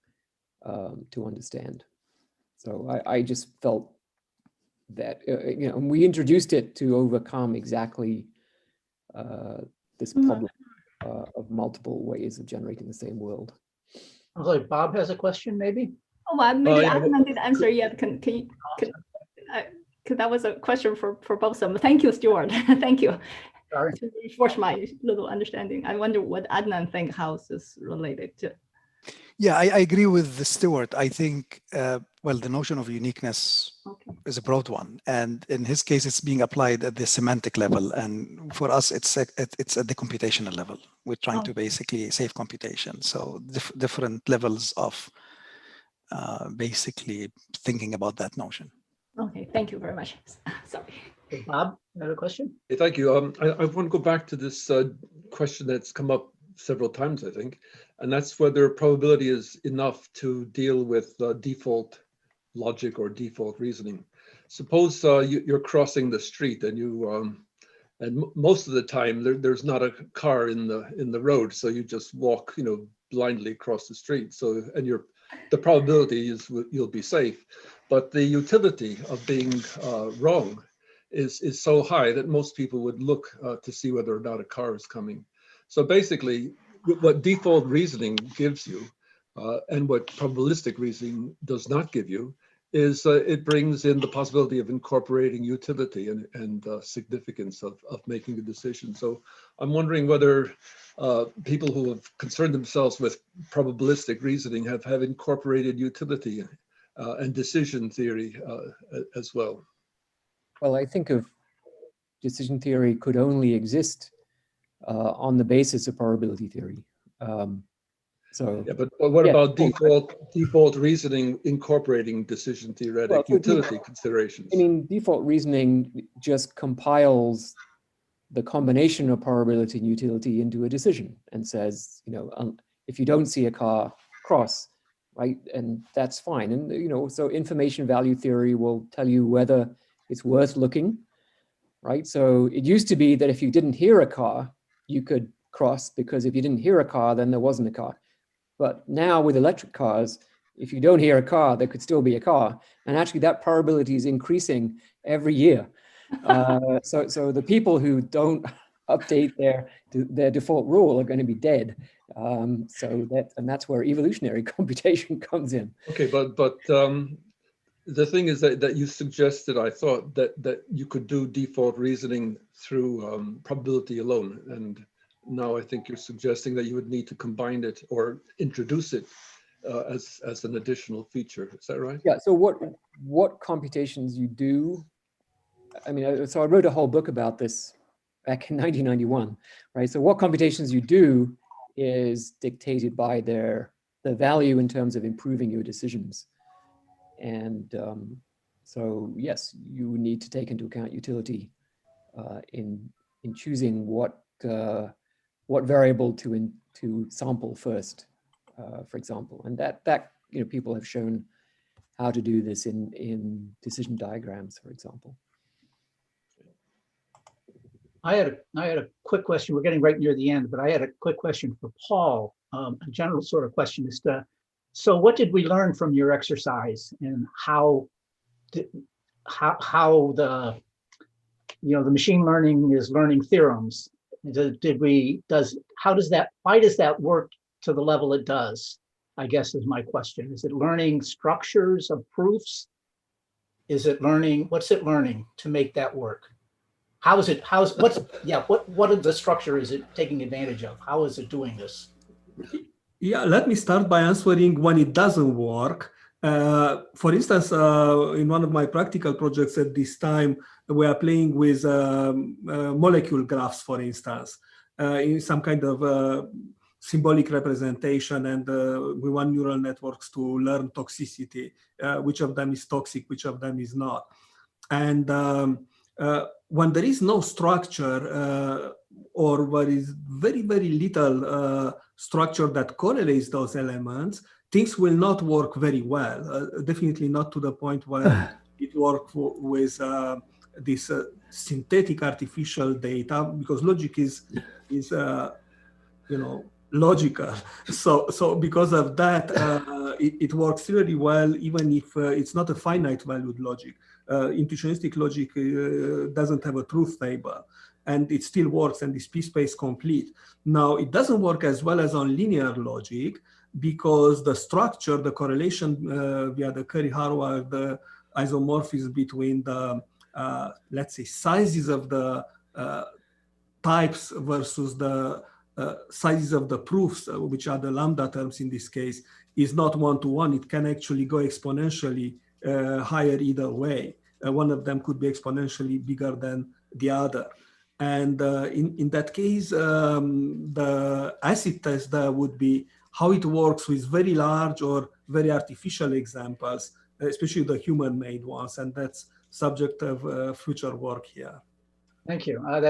to understand. So I just felt that, and we introduced it to overcome exactly this problem of multiple ways of generating the same world. Sounds like Bob has a question, maybe? Oh, well, maybe Adnan didn't answer yet. Because that was a question for both of them. Thank you, Stuart. Thank you. Sorry. To reinforce my little understanding. I wonder what Adnan thinks, how is this related to? Yeah, I agree with Stuart. I think, well, the notion of uniqueness is a broad one. And in his case, it's being applied at the semantic level. And for us, it's at the computational level. We're trying to basically save computation. So different levels of basically thinking about that notion. Okay, thank you very much. Sorry. Hey, Bob, you have a question? Hey, thank you. I want to go back to this question that's come up several times, I think, and that's whether probability is enough to deal with default logic or default reasoning. Suppose you're crossing the street and and most of the time there's not a car in the road, so you just walk, blindly across the street. So the probability is you'll be safe, but the utility of being wrong is so high that most people would look to see whether or not a car is coming. So basically, what default reasoning gives you and what probabilistic reasoning does not give you is it brings in the possibility of incorporating utility and significance of making a decision. So I'm wondering whether people who have concerned themselves with probabilistic reasoning have incorporated utility and decision theory as well. Well, I think of decision theory could only exist on the basis of probability theory. So yeah, but what about default reasoning incorporating decision theoretic utility considerations? I mean, default reasoning just compiles the combination of probability and utility into a decision and says, if you don't see a car, cross, right? And that's fine. And so information value theory will tell you whether it's worth looking, right? So it used to be that if you didn't hear a car, you could cross, because if you didn't hear a car, then there wasn't a car. But now with electric cars, if you don't hear a car, there could still be a car. And actually that probability is increasing every year. So the people who don't update their default rule are going to be dead. And that's where evolutionary computation comes in. Okay, but the thing is that you suggested, I thought, that you could do default reasoning through probability alone. And now I think you're suggesting that you would need to combine it or introduce it as an additional feature. Is that right? Yeah, so what computations you do, I mean, so I wrote a whole book about this back in 1991, right? So what computations you do is dictated by the value in terms of improving your decisions. And so yes, you need to take into account utility in choosing what variable to sample first, for example. And that people have shown how to do this in decision diagrams, for example. I had a quick question. We're getting right near the end, but I had a quick question for Paul. A general sort of question is so what did we learn from your exercise, and how the machine learning is learning theorems? Why does that work to the level it does? I guess is my question. Is it learning structures of proofs? Is it learning, what's it learning to make that work? What of the structure is it taking advantage of? How is it doing this? Yeah, let me start by answering when it doesn't work. For instance, in one of my practical projects at this time, we are playing with molecule graphs, for instance, in some kind of symbolic representation, and we want neural networks to learn toxicity, which of them is toxic, which of them is not. And when there is no structure or there is very, very little structure that correlates those elements, things will not work very well. Definitely not to the point where it works with this synthetic artificial data, because logic is logical. So because of that, it works really well, even if it's not a finite valued logic. Intuitionistic logic doesn't have a truth table, and it still works and is p-space complete. Now, it doesn't work as well as on linear logic, because the structure, the correlation via the Curry-Harvard, the isomorphism between the, let's say, sizes of the types versus the sizes of the proofs, which are the lambda terms in this case, is not one-to-one. It can actually go exponentially higher either way. One of them could be exponentially bigger than the other. And in that case, the acid test there would be how it works with very large or very artificial examples, especially the human-made ones. And that's subject of future work here. Thank you. I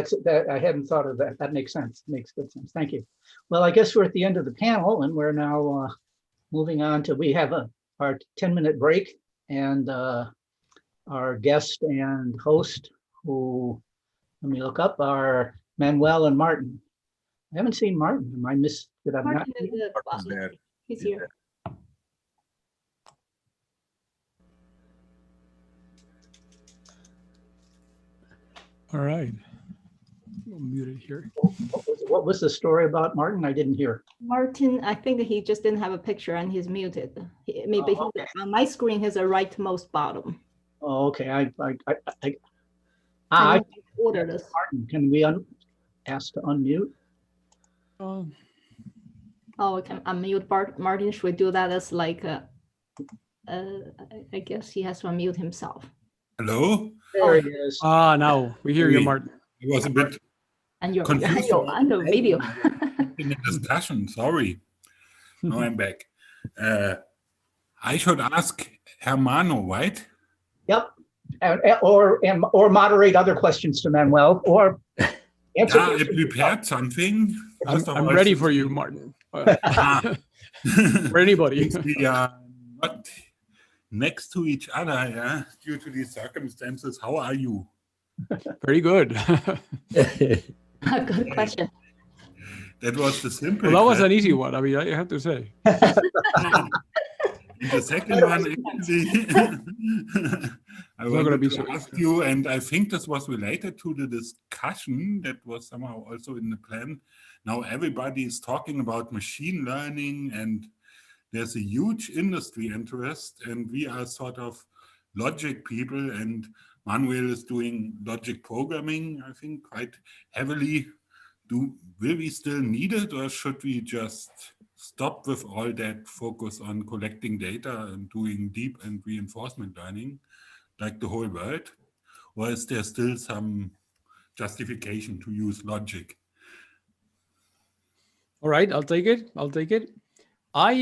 hadn't thought of that. That makes sense. Makes good sense. Thank you. Well, I guess we're at the end of the panel, and we're now moving on to, we have our 10-minute break, and our guest and host, who, let me look up, are Manuel and Martin. I haven't seen Martin. Am I missed? Did I not? Martin is there. He's here. All right. I'm muted here. What was the story about Martin? I didn't hear. Martin, I think he just didn't have a picture and he's muted. Maybe okay. On my screen, he's the rightmost bottom. Oh, okay. I ordered this. Martin, can we ask to unmute? Oh, we can unmute Martin. Should we do that as like I guess he has to unmute himself. Hello? There he is. Now we hear you, Martin. It was a bit and you're confused on the video. in the discussion, sorry. Now I'm back. I should ask Hermano, right? Yep. Or moderate other questions to Manuel, or answer. Yeah, I prepared something. I'm ready for you, Martin. For anybody. We are not next to each other, yeah, due to these circumstances. How are you? Very good. Good question. That was the simple. Well, that was an easy one. I mean, I have to say. The second one, actually, I wanted to ask you, and I think this was related to the discussion that was somehow also in the plan. Now everybody is talking about machine learning, and there's a huge industry interest, and we are sort of logic people, and Manuel is doing logic programming, I think, quite heavily. Will we still need it, or should we just stop with all that focus on collecting data and doing deep and reinforcement learning like the whole world? Or is there still some justification to use logic? All right, I'll take it. I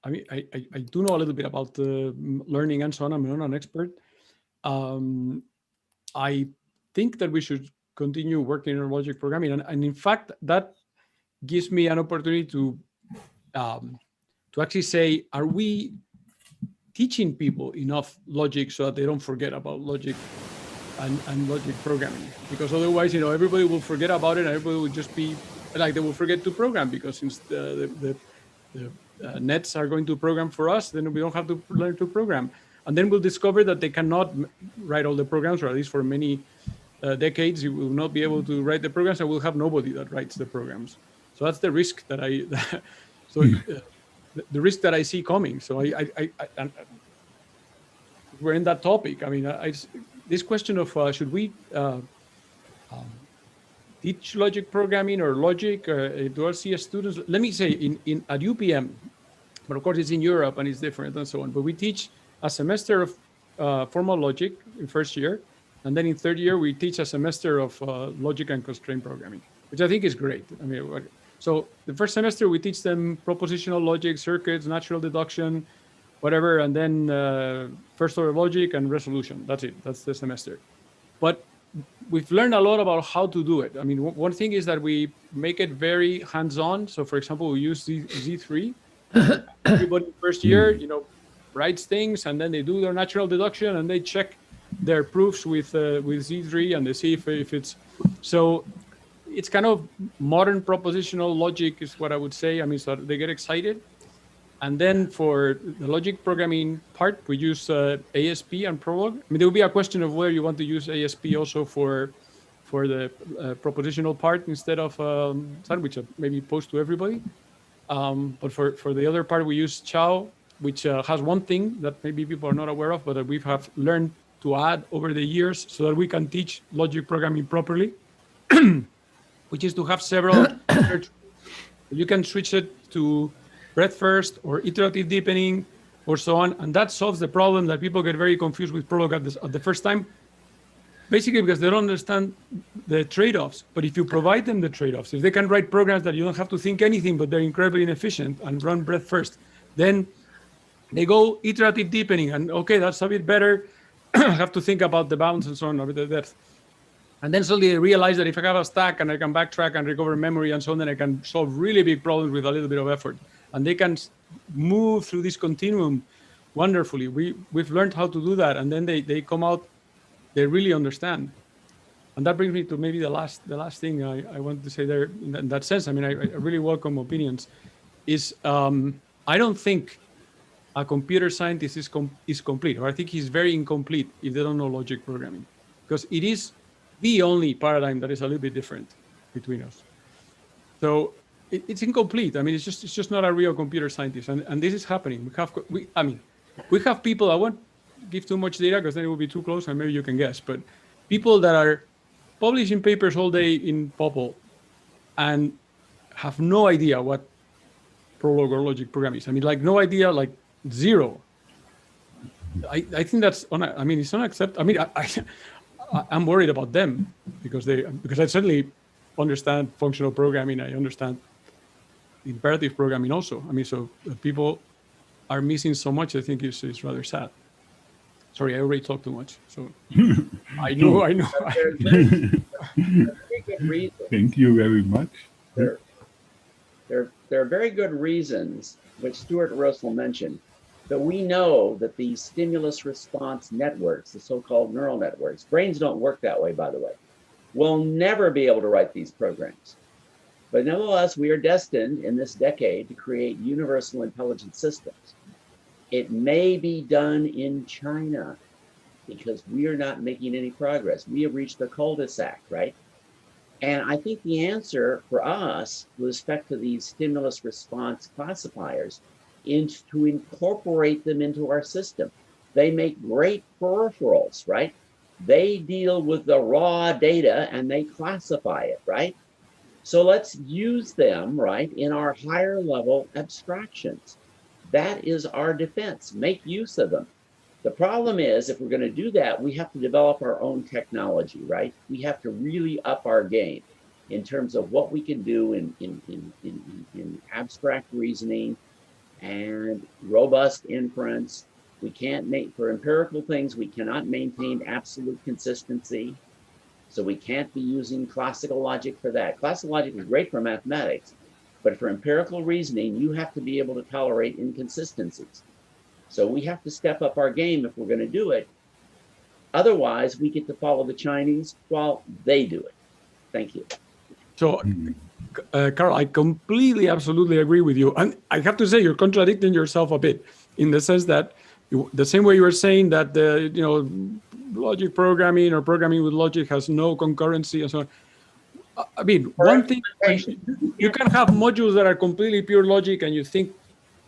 mean, I do know a little bit about the learning and so on. I'm not an expert. I think that we should continue working on logic programming, and in fact, that gives me an opportunity to actually say, are we teaching people enough logic so that they don't forget about logic and logic programming, because otherwise, you know, everybody will forget about it and everybody will just be like, they will forget to program, because since the nets are going to program for us, then we don't have to learn to program. And then we'll discover that they cannot write all the programs, or at least for many decades, you will not be able to write the programs, and we'll have nobody that writes the programs. So that's the risk that the risk that I see coming. So we're in that topic. I mean, this question of should we teach logic programming or logic? Do I see students? Let me say at UPM, but of course it's in Europe and it's different and so on. But we teach a semester of formal logic in first year, and then in third year we teach a semester of logic and constraint programming, which I think is great. I mean, so the first semester we teach them propositional logic, circuits, natural deduction, whatever, and then first order logic and resolution. That's it. That's the semester. But we've learned a lot about how to do it. I mean, one thing is that we make it very hands-on. So, for example, we use Z3. Everybody first year, you know, writes things, and then they do their natural deduction, and they check their proofs with Z3, and they see if it's so. It's kind of modern propositional logic is what I would say. I mean, so they get excited. And then for the logic programming part, we use ASP and Prolog. I mean, there will be a question of whether you want to use ASP also for the propositional part instead of which maybe post to everybody. But for the other part, we use Chow, which has one thing that maybe people are not aware of, but that we have learned to add over the years so that we can teach logic programming properly, which is to have several. You can switch it to breadth first or iterative deepening or so on. And that solves the problem that people get very confused with Prolog at the first time, basically because they don't understand the trade-offs. But if you provide them the trade-offs, if they can write programs that you don't have to think anything, but they're incredibly inefficient and run breadth first, then they go iterative deepening. And okay, that's a bit better. I have to think about the bounds and so on, or the depth. And then suddenly they realize that if I have a stack and I can backtrack and recover memory and so on, then I can solve really big problems with a little bit of effort. And they can move through this continuum wonderfully. We've learned how to do that, and then they come out, they really understand. And that brings me to maybe the last thing I wanted to say there in that sense. I mean, I really welcome opinions. Is I don't think a computer scientist is complete, or I think he's very incomplete if they don't know logic programming, because it is the only paradigm that is a little bit different between us. So it's incomplete. I mean, it's just not a real computer scientist, and this is happening. We have people. I won't give too much data because then it will be too close, and maybe you can guess. But people that are publishing papers all day in Popl and have no idea what Prolog or logic program is. I mean, like no idea, like zero. I think that's it's unacceptable. I mean, I'm worried about them because I certainly understand functional programming. I understand imperative programming also. I mean, so people are missing so much. I think it's rather sad. Sorry, I already talked too much. So I know. Thank you very much. There are very good reasons, which Stuart Russell mentioned, that we know that these stimulus response networks, the so-called neural networks, brains don't work that way, by the way, will never be able to write these programs. But nevertheless, we are destined in this decade to create universal intelligent systems. It may be done in China because we are not making any progress. We have reached the cul-de-sac, right? And I think the answer for us with respect to these stimulus response classifiers is to incorporate them into our system. They make great peripherals, right? They deal with the raw data and they classify it, right? So let's use them, right, in our higher level abstractions. That is our defense. Make use of them. The problem is, if we're going to do that, we have to develop our own technology, right? We have to really up our game in terms of what we can do in abstract reasoning and robust inference. We can't make, for empirical things, we cannot maintain absolute consistency. So we can't be using classical logic for that. Classical logic is great for mathematics, but for empirical reasoning, you have to be able to tolerate inconsistencies. So we have to step up our game if we're going to do it. Otherwise, we get to follow the Chinese while they do it. Thank you. So, Carl, I completely, absolutely agree with you. And I have to say, you're contradicting yourself a bit in the sense that the same way you were saying that the, logic programming or programming with logic has no concurrency and so on. I mean, one thing, you can have modules that are completely pure logic and you think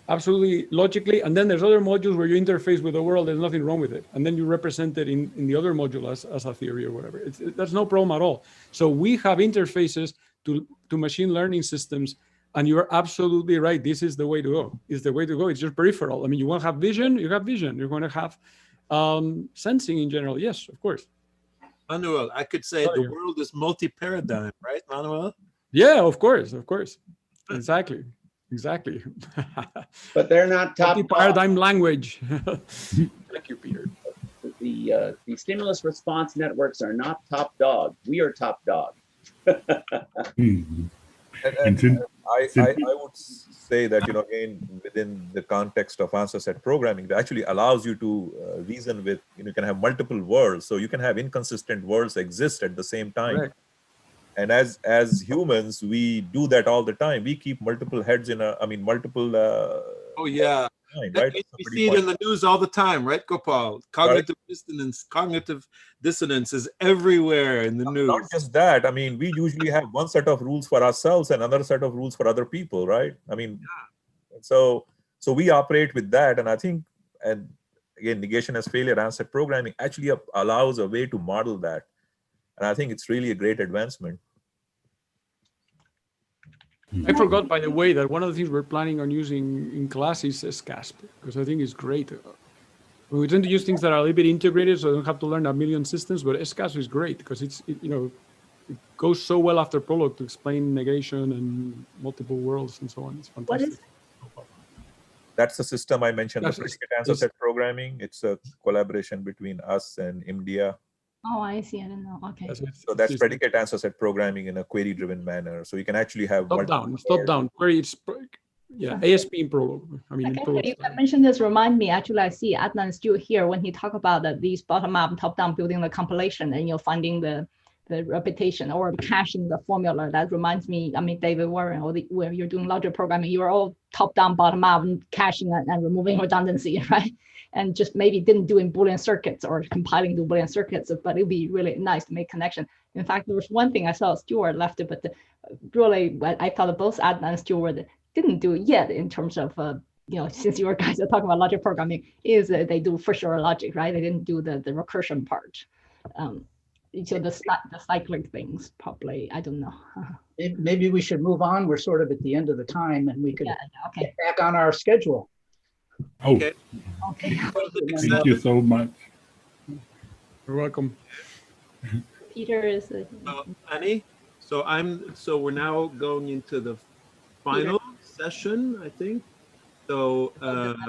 absolutely logically, and then there's other modules where you interface with the world, there's nothing wrong with it. And then you represent it in the other module as a theory or whatever. That's no problem at all. So we have interfaces to machine learning systems, and you're absolutely right. This is the way to go. It's the way to go. It's just peripheral. I mean, you want to have vision, you have vision. You're going to have sensing in general. Yes, of course. Manuel, I could say the world is multi-paradigm, right, Manuel? Yeah, of course, of course. Exactly. Exactly. But they're not top paradigm language. Thank you, Peter. The stimulus response networks are not top dog. We are top dog. I would say that, again, within the context of answer set programming, that actually allows you to reason with, you can have multiple worlds. So you can have inconsistent worlds exist at the same time. Right. And as humans, we do that all the time. We keep multiple heads in multiple. Oh yeah, mind, right? We see it in the news all the time, right, Gopal? Cognitive dissonance is everywhere in the news. Not just that. I mean, we usually have one set of rules for ourselves and another set of rules for other people, right? I mean, so we operate with that, and I think, and again, negation as failure answer programming actually allows a way to model that, and I think it's really a great advancement. I forgot, by the way, that one of the things we're planning on using in class is SCASP, because I think it's great. We tend to use things that are a little bit integrated, so I don't have to learn a million systems, but SCASP is great because it goes so well after Prolog to explain negation and multiple worlds and so on. It's fantastic. What is That's the system I mentioned, the predicate answer set programming. It's a collaboration between us and India. Oh, I see. I don't know. Okay. So that's predicate answer set programming in a query-driven manner. So you can actually have top down. Query, ASP in Prolog. I mean, okay, you mentioned this. Remind me. Actually, I see Adnan still here when he talk about these bottom-up, top-down building the compilation, and you're finding the repetition or caching the formula. That reminds me. I mean, David Warren, where you're doing logic programming, you're all top-down, bottom-up, caching and removing redundancy, right? And just maybe didn't do in Boolean circuits or compiling the Boolean circuits, but it'd be really nice to make connection. In fact, there was one thing I saw Stuart left it, but really, I thought both Adnan and Stuart didn't do it yet in terms of, since you guys are talking about logic programming, is they do for sure logic, right? They didn't do the recursion part. So the cyclic things, probably, I don't know. Maybe we should move on. We're sort of at the end of the time and we could get back on our schedule. Oh, okay. Thank you so much. You're welcome. Peter is Annie. So we're now going into the final session, I think. So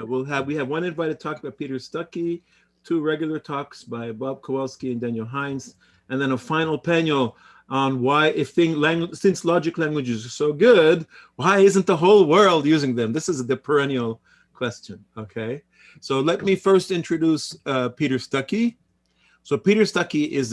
we have one invited talk by Peter Stuckey, 2 regular talks by Bob Kowalski and Daniel Hines, and then a final panel on why, since logic languages are so good, why isn't the whole world using them? This is the perennial question. Okay, so let me first introduce Peter Stuckey. So Peter Stuckey is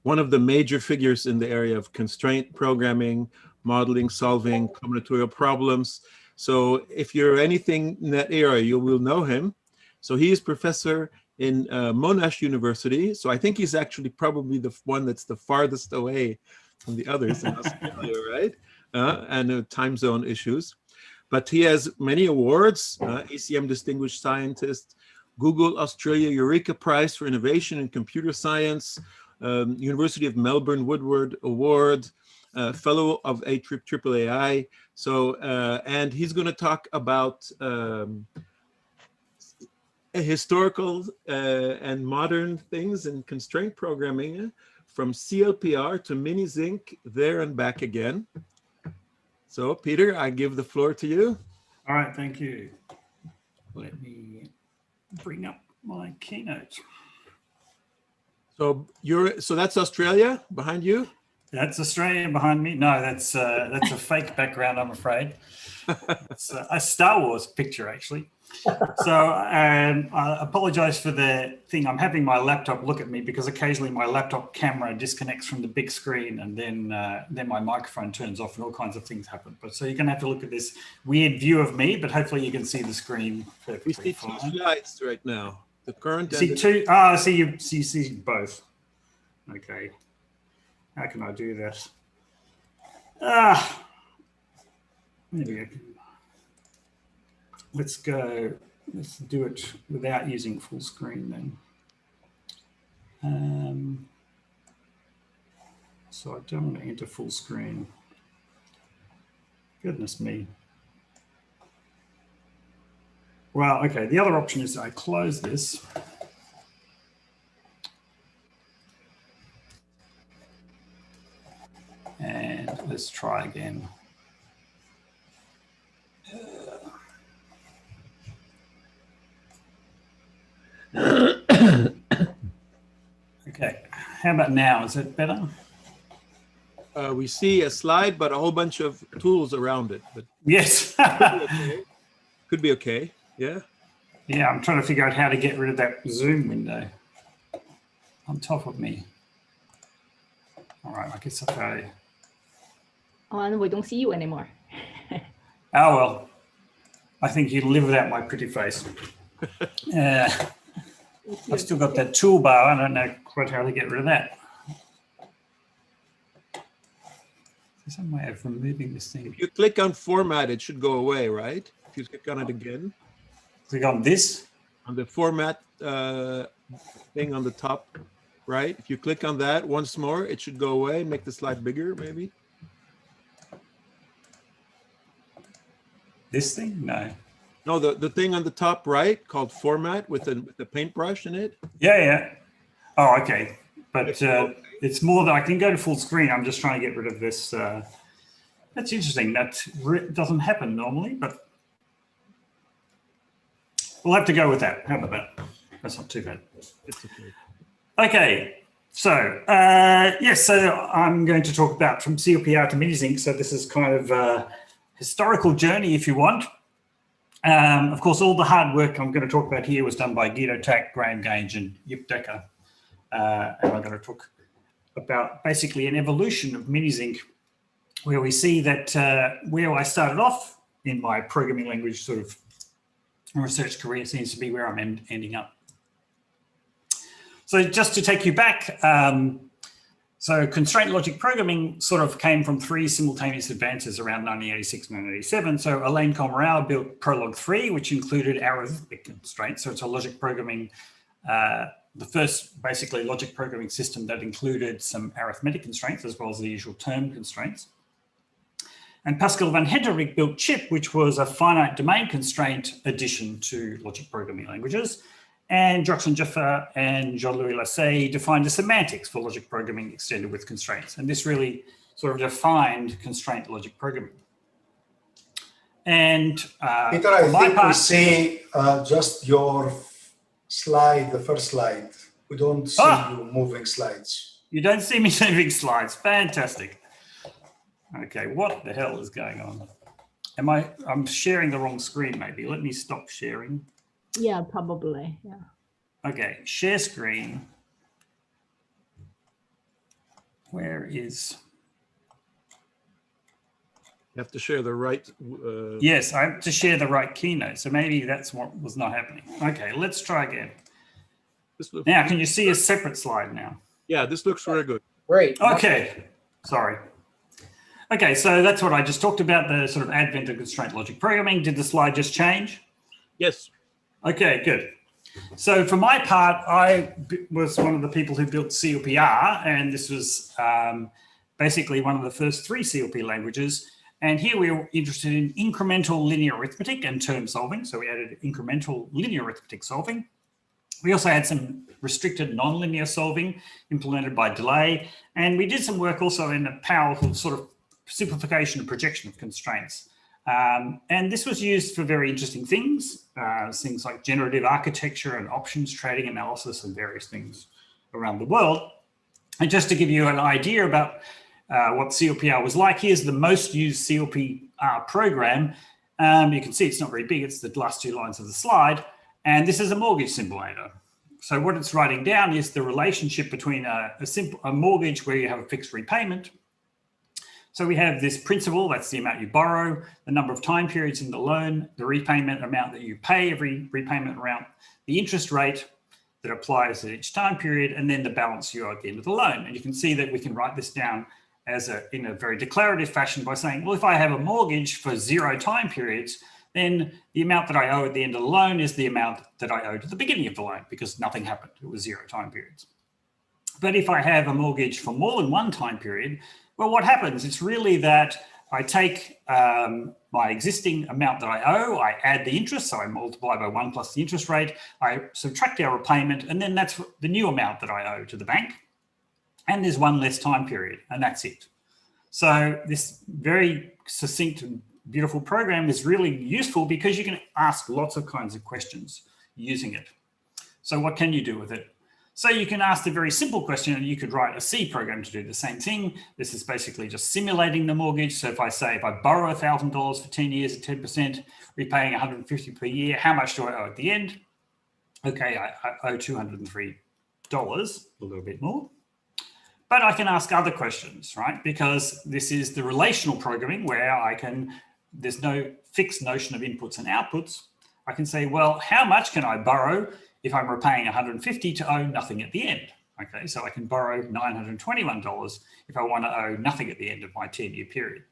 one of the major figures in the area of constraint programming, modeling, solving combinatorial problems. So if you're anything in that area, you will know him. So he is professor in Monash University. So I think he's actually probably the one that's the farthest away from the others in Australia, right? And time zone issues. But he has many awards, ACM Distinguished Scientist, Google Australia Eureka Prize for Innovation in Computer Science, University of Melbourne Woodward Award, Fellow of AAAI. So, and he's going to talk about historical and modern things in constraint programming, from CLPR to mini-zinc, there and back again. So, Peter, I give the floor to you. All right, thank you. Let me bring up my keynote. So that's Australia behind you? That's Australia behind me. No, that's a fake background, I'm afraid. It's a Star Wars picture, actually. So I apologize for the thing. I'm having my laptop look at me because occasionally my laptop camera disconnects from the big screen, and then my microphone turns off and all kinds of things happen. But so you're going to have to look at this weird view of me, but hopefully you can see the screen perfectly. We see two slides right now. The current. You see two. Ah, I see you see both. Okay. How can I do that? Maybe I can. Let's go. Let's do it without using full screen then. So I don't want to enter full screen. Goodness me. Well, okay. The other option is I close this. And let's try again. Okay, how about now? Is it better? We see a slide, but a whole bunch of tools around it. But yes. Could be okay. Yeah. Yeah, I'm trying to figure out how to get rid of that Zoom window on top of me. All right, I guess okay. Oh, and we don't see you anymore. Oh, well, I think you live without my pretty face. I've still got that toolbar. I don't know quite how to get rid of that. There's some way of removing this thing. If you click on format, it should go away, right? If you click on it again. Click on this? On the format thing on the top, right? If you click on that once more, it should go away. Make the slide bigger, maybe. This thing? No. No, the thing on the top right called format with the paintbrush in it. Yeah, yeah. Oh, okay. But it's more that I can go to full screen. I'm just trying to get rid of this. That's interesting. That doesn't happen normally, but we'll have to go with that. How about that? That's not too bad. It's okay. Okay. So, yes, so I'm going to talk about from COPR to MiniSync. So this is kind of a historical journey, if you want. Of course, all the hard work I'm going to talk about here was done by Guido Tack, Graham Gange, and Yip Decker. And I'm going to talk about basically an evolution of MiniSync, where we see that where I started off in my programming language sort of research career seems to be where I'm ending up. So just to take you back, so constraint logic programming sort of came from three simultaneous advances around 1986, 1987. So Alain Commerau built Prolog 3, which included arithmetic constraints. So it's a logic programming, the first basically logic programming system that included some arithmetic constraints as well as the usual term constraints. And Pascal van Henterijk built CHIP, which was a finite domain constraint addition to logic programming languages. And Joxon Jaffa and Jean-Louis Lassalle defined the semantics for logic programming extended with constraints. And this really sort of defined constraint logic programming. And Peter, I think we see just your slide, the first slide. We don't see you moving slides. You don't see me moving slides. Fantastic. Okay, what the hell is going on? I'm sharing the wrong screen maybe. Let me stop sharing. Yeah, probably. Yeah. Okay, share screen. Where is? You have to share the right. Yes, I have to share the right keynote. So maybe that's what was not happening. Okay, let's try again. Now, can you see a separate slide now? Yeah, this looks very good. Great. Okay, sorry. Okay, so that's what I just talked about, the sort of advent of constraint logic programming. Did the slide just change? Yes. Okay, good. So for my part, I was one of the people who built COPR, and this was basically one of the first three COP languages. And here we were interested in incremental linear arithmetic and term solving. So we added incremental linear arithmetic solving. We also had some restricted nonlinear solving implemented by delay. And we did some work also in a powerful sort of simplification and projection of constraints. And this was used for very interesting things like generative architecture and options trading analysis and various things around the world. And just to give you an idea about what COPR was like, here's the most used COPR program You can see it's not very big. It's the last 2 lines of the slide. And this is a mortgage simulator. So what it's writing down is the relationship between a mortgage where you have a fixed repayment. So we have this principal, that's the amount you borrow, the number of time periods in the loan, the repayment amount that you pay every repayment round, the interest rate that applies at each time period, and then the balance you owe at the end of the loan. And you can see that we can write this down in a very declarative fashion by saying, well, if I have a mortgage for 0 time periods, then the amount that I owe at the end of the loan is the amount that I owed at the beginning of the loan, because nothing happened. It was 0 time periods. But if I have a mortgage for more than 1 time period, well, what happens? It's really that I take my existing amount that I owe, I add the interest, so I multiply by 1 plus the interest rate, I subtract our repayment, and then that's the new amount that I owe to the bank. And there's 1 less time period, and that's it. So this very succinct and beautiful program is really useful because you can ask lots of kinds of questions using it. So what can you do with it? So you can ask the very simple question, and you could write a C program to do the same thing. This is basically just simulating the mortgage. So if I borrow $1,000 for 10 years at 10%, repaying $150 per year, how much do I owe at the end? Okay, I owe $203, a little bit more. But I can ask other questions, right? Because this is the relational programming where there's no fixed notion of inputs and outputs. I can say, well, how much can I borrow if I'm repaying $150 to owe nothing at the end? Okay, so I can borrow $921 if I want to owe nothing at the end of my 10-year period.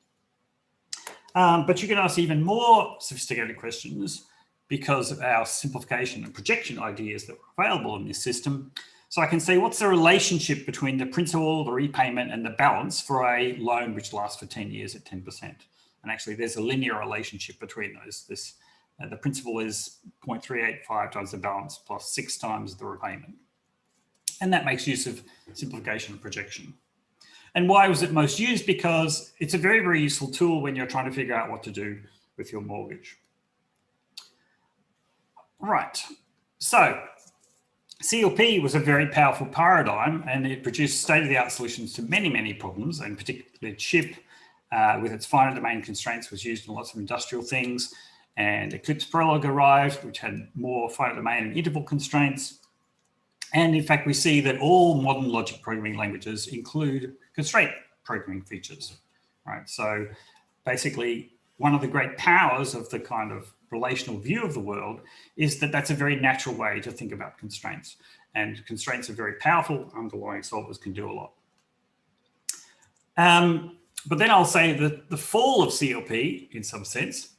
But you can ask even more sophisticated questions because of our simplification and projection ideas that are available in this system. So I can say, what's the relationship between the principal, the repayment, and the balance for a loan which lasts for 10 years at 10%? And actually, there's a linear relationship between those. The principal is 0.385 times the balance plus 6 times the repayment. And that makes use of simplification and projection. And why was it most used? Because it's a very, very useful tool when you're trying to figure out what to do with your mortgage. Right. So CLP was a very powerful paradigm, and it produced state-of-the-art solutions to many, many problems, and particularly CHIP with its finite domain constraints was used in lots of industrial things. And Eclipse Prolog arrived, which had more finite domain and interval constraints. And in fact, we see that all modern logic programming languages include constraint programming features, right? So basically, one of the great powers of the kind of relational view of the world is that that's a very natural way to think about constraints. And constraints are very powerful. Underlying solvers can do a lot. But then I'll say that the fall of CLP, in some sense,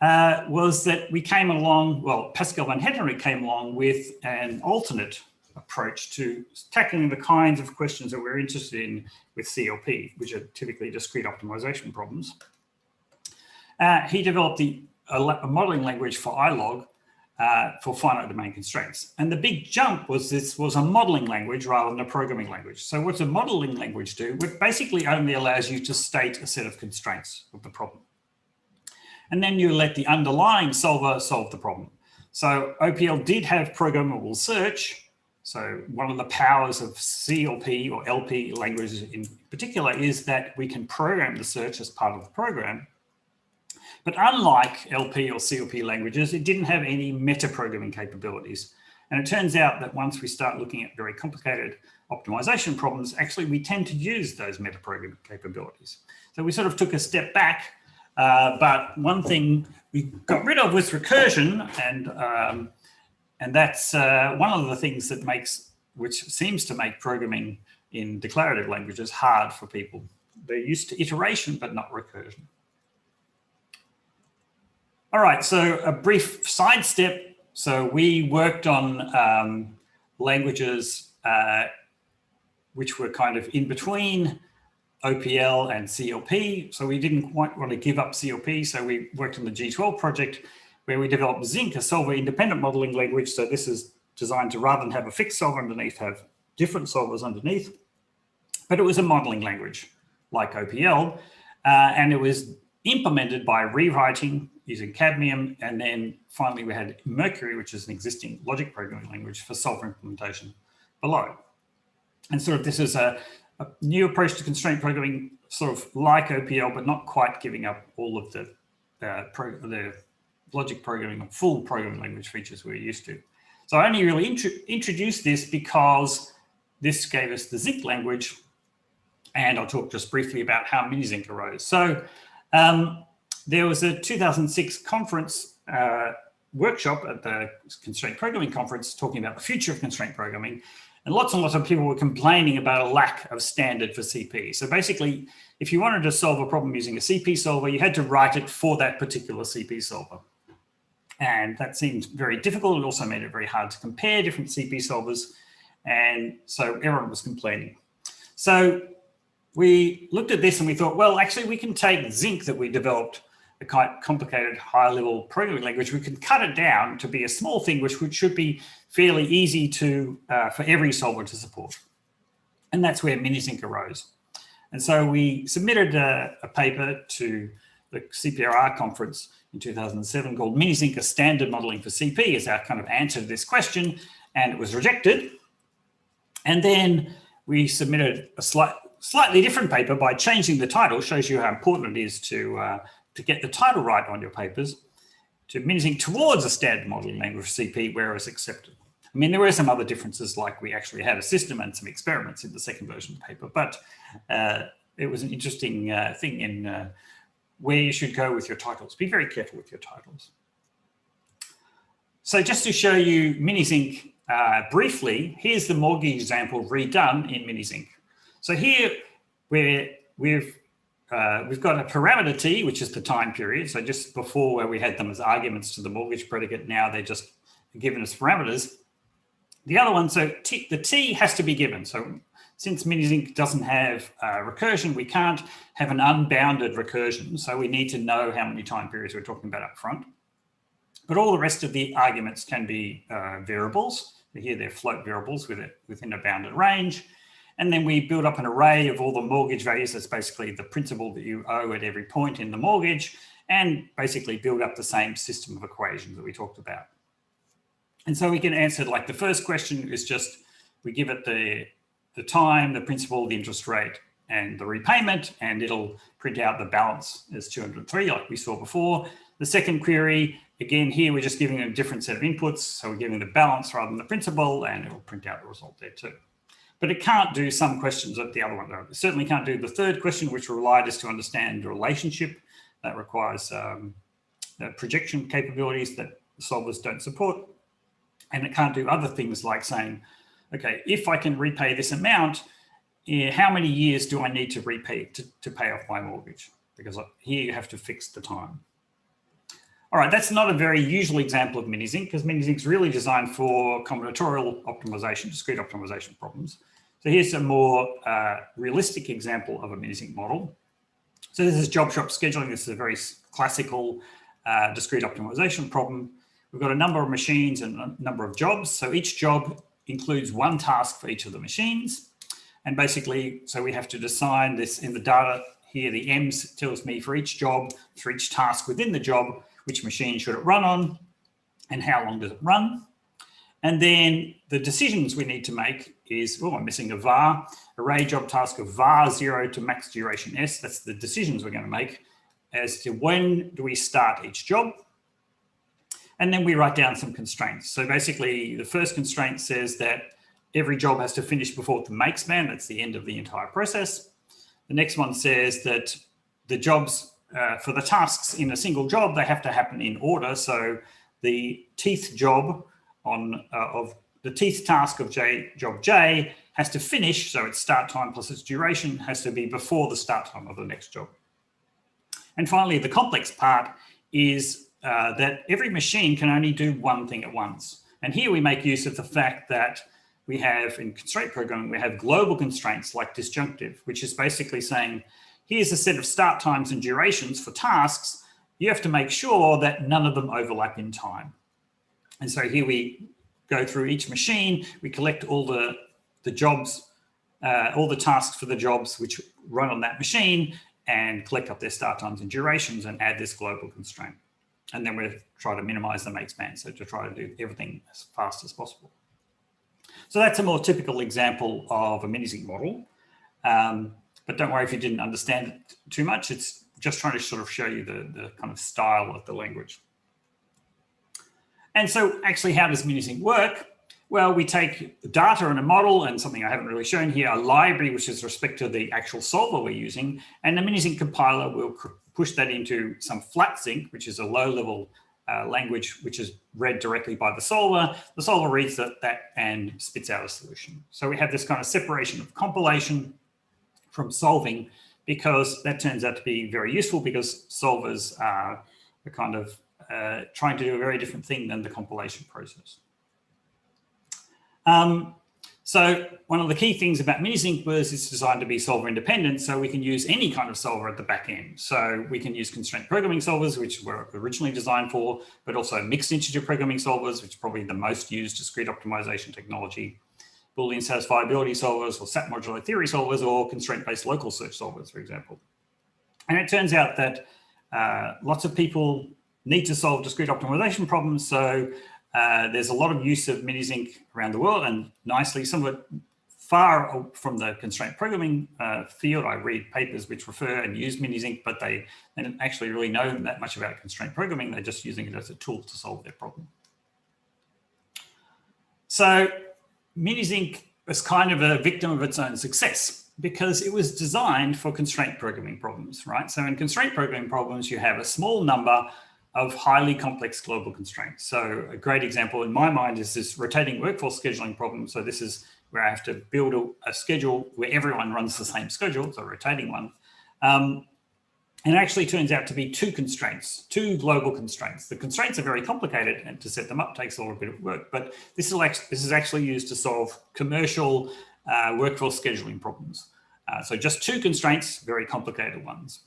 was that we came along, well, Pascal van Hettenrijk came along with an alternate approach to tackling the kinds of questions that we're interested in with CLP, which are typically discrete optimization problems. He developed a modeling language for iLog for finite domain constraints. And the big jump was this was a modeling language rather than a programming language. So what's a modeling language do? It basically only allows you to state a set of constraints of the problem. And then you let the underlying solver solve the problem. So OPL did have programmable search. So one of the powers of CLP or LP languages in particular is that we can program the search as part of the program. But unlike LP or CLP languages, it didn't have any meta-programming capabilities. And it turns out that once we start looking at very complicated optimization problems, actually we tend to use those meta-programming capabilities. So we sort of took a step back, but one thing we got rid of was recursion, and that's one of the things that which seems to make programming in declarative languages hard for people. They're used to iteration, but not recursion. All right, so a brief sidestep. So we worked on languages which were kind of in between OPL and CLP. So we didn't quite want to give up CLP. So we worked on the G12 project where we developed Zinc, a solver independent modeling language. So this is designed to, rather than have a fixed solver underneath, have different solvers underneath. But it was a modeling language like OPL. And it was implemented by rewriting using cadmium. And then finally we had Mercury, which is an existing logic programming language for solver implementation below. And sort of this is a new approach to constraint programming, sort of like OPL, but not quite giving up all of the the logic programming or full programming language features we're used to. So I only really introduced this because this gave us the Zinc language, and I'll talk just briefly about how minizinc arose. So there was a 2006 conference workshop at the Constraint Programming Conference talking about the future of constraint programming, and lots of people were complaining about a lack of standard for CP. So basically, if you wanted to solve a problem using a CP solver, you had to write it for that particular CP solver. And that seemed very difficult. It also made it very hard to compare different CP solvers. And so everyone was complaining. So we looked at this and we thought, well, actually, we can take Zinc that we developed, a quite complicated high-level programming language. We can cut it down to be a small thing, which should be fairly easy to for every solver to support. And that's where minizinc arose. And so we submitted a paper to the CPRR conference in 2007 called Minizinc, a Standard Modeling for CP, as our kind of answer to this question, and it was rejected. And then we submitted a slightly different paper by changing the title. Shows you how important it is to get the title right on your papers, to Minizinc towards a standard modeling language CP where it was accepted. I mean, there were some other differences, like we actually had a system and some experiments in the second version of the paper, but it was an interesting thing in where you should go with your titles. Be very careful with your titles. So just to show you Minizinc briefly, here's the mortgage example redone in Minizinc. So here we've got a parameter t, which is the time period. So just before, where we had them as arguments to the mortgage predicate, now they're just given as parameters. The other one, so the t has to be given. So since Minizinc doesn't have recursion, we can't have an unbounded recursion. So we need to know how many time periods we're talking about up front. But all the rest of the arguments can be variables. Here they're float variables within a bounded range. And then we build up an array of all the mortgage values. That's basically the principal that you owe at every point in the mortgage, and basically build up the same system of equations that we talked about. And so we can answer, like, the first question is just, we give it the time, the principal, the interest rate, and the repayment, and it'll print out the balance as 203, like we saw before. The second query, again, here we're just giving a different set of inputs. So we're giving the balance rather than the principal, and it'll print out the result there too. But it can't do some questions that the other one does. It certainly can't do the third question, which relied us to understand the relationship. That requires projection capabilities that solvers don't support. And it can't do other things like saying, okay, if I can repay this amount, how many years do I need to repay to pay off my mortgage? Because here you have to fix the time. All right, that's not a very usual example of Minizinc, because Minizinc's really designed for combinatorial optimization, discrete optimization problems. So here's a more realistic example of a Minizinc model. So this is job shop scheduling. This is a very classical discrete optimization problem. We've got a number of machines and a number of jobs. So each job includes one task for each of the machines. And basically, so we have to assign this in the data here. The M's tells me for each job, for each task within the job, which machine should it run on and how long does it run. And then the decisions we need to make is, oh, I'm missing a var, array job task of var 0 to max duration S. That's the decisions we're going to make as to when do we start each job. And then we write down some constraints. So basically, the first constraint says that every job has to finish before the make span. That's the end of the entire process. The next one says that the jobs, for the tasks in a single job, they have to happen in order. So the teeth job of the teeth task of job J has to finish. So its start time plus its duration has to be before the start time of the next job. And finally, the complex part is that every machine can only do one thing at once. And here we make use of the fact that we have, in constraint programming, we have global constraints like disjunctive, which is basically saying, here's a set of start times and durations for tasks. You have to make sure that none of them overlap in time. And so here we go through each machine, we collect all the jobs, all the tasks for the jobs which run on that machine, and collect up their start times and durations and add this global constraint. And then we try to minimize the make span, so to try to do everything as fast as possible. So that's a more typical example of a Minizinc model. But don't worry if you didn't understand it too much. It's just trying to sort of show you the kind of style of the language. And so actually, how does minisync work? Well, we take data and a model and something I haven't really shown here, a library, which is respect to the actual solver we're using. And the minisync compiler will push that into some flat sync, which is a low-level language, which is read directly by the solver. The solver reads that and spits out a solution. So we have this kind of separation of compilation from solving, because that turns out to be very useful, because solvers are kind of trying to do a very different thing than the compilation process. So one of the key things about minisync was it's designed to be solver independent, so we can use any kind of solver at the back end. So we can use constraint programming solvers, which were originally designed for, but also mixed integer programming solvers, which is probably the most used discrete optimization technology, Boolean satisfiability solvers, or SAT modular theory solvers, or constraint-based local search solvers, for example. And it turns out that lots of people need to solve discrete optimization problems, so there's a lot of use of minisync around the world, and nicely, some of it far from the constraint programming field. I read papers which refer and use minisync, but they don't actually really know that much about constraint programming. They're just using it as a tool to solve their problem. So minisync was kind of a victim of its own success, because it was designed for constraint programming problems, right? So in constraint programming problems, you have a small number of highly complex global constraints. So a great example in my mind is this rotating workforce scheduling problem. So this is where I have to build a schedule where everyone runs the same schedule, so a rotating one. And it actually turns out to be two constraints, two global constraints. The constraints are very complicated, and to set them up takes a little bit of work, but this is actually used to solve commercial workforce scheduling problems. So just two constraints, very complicated ones.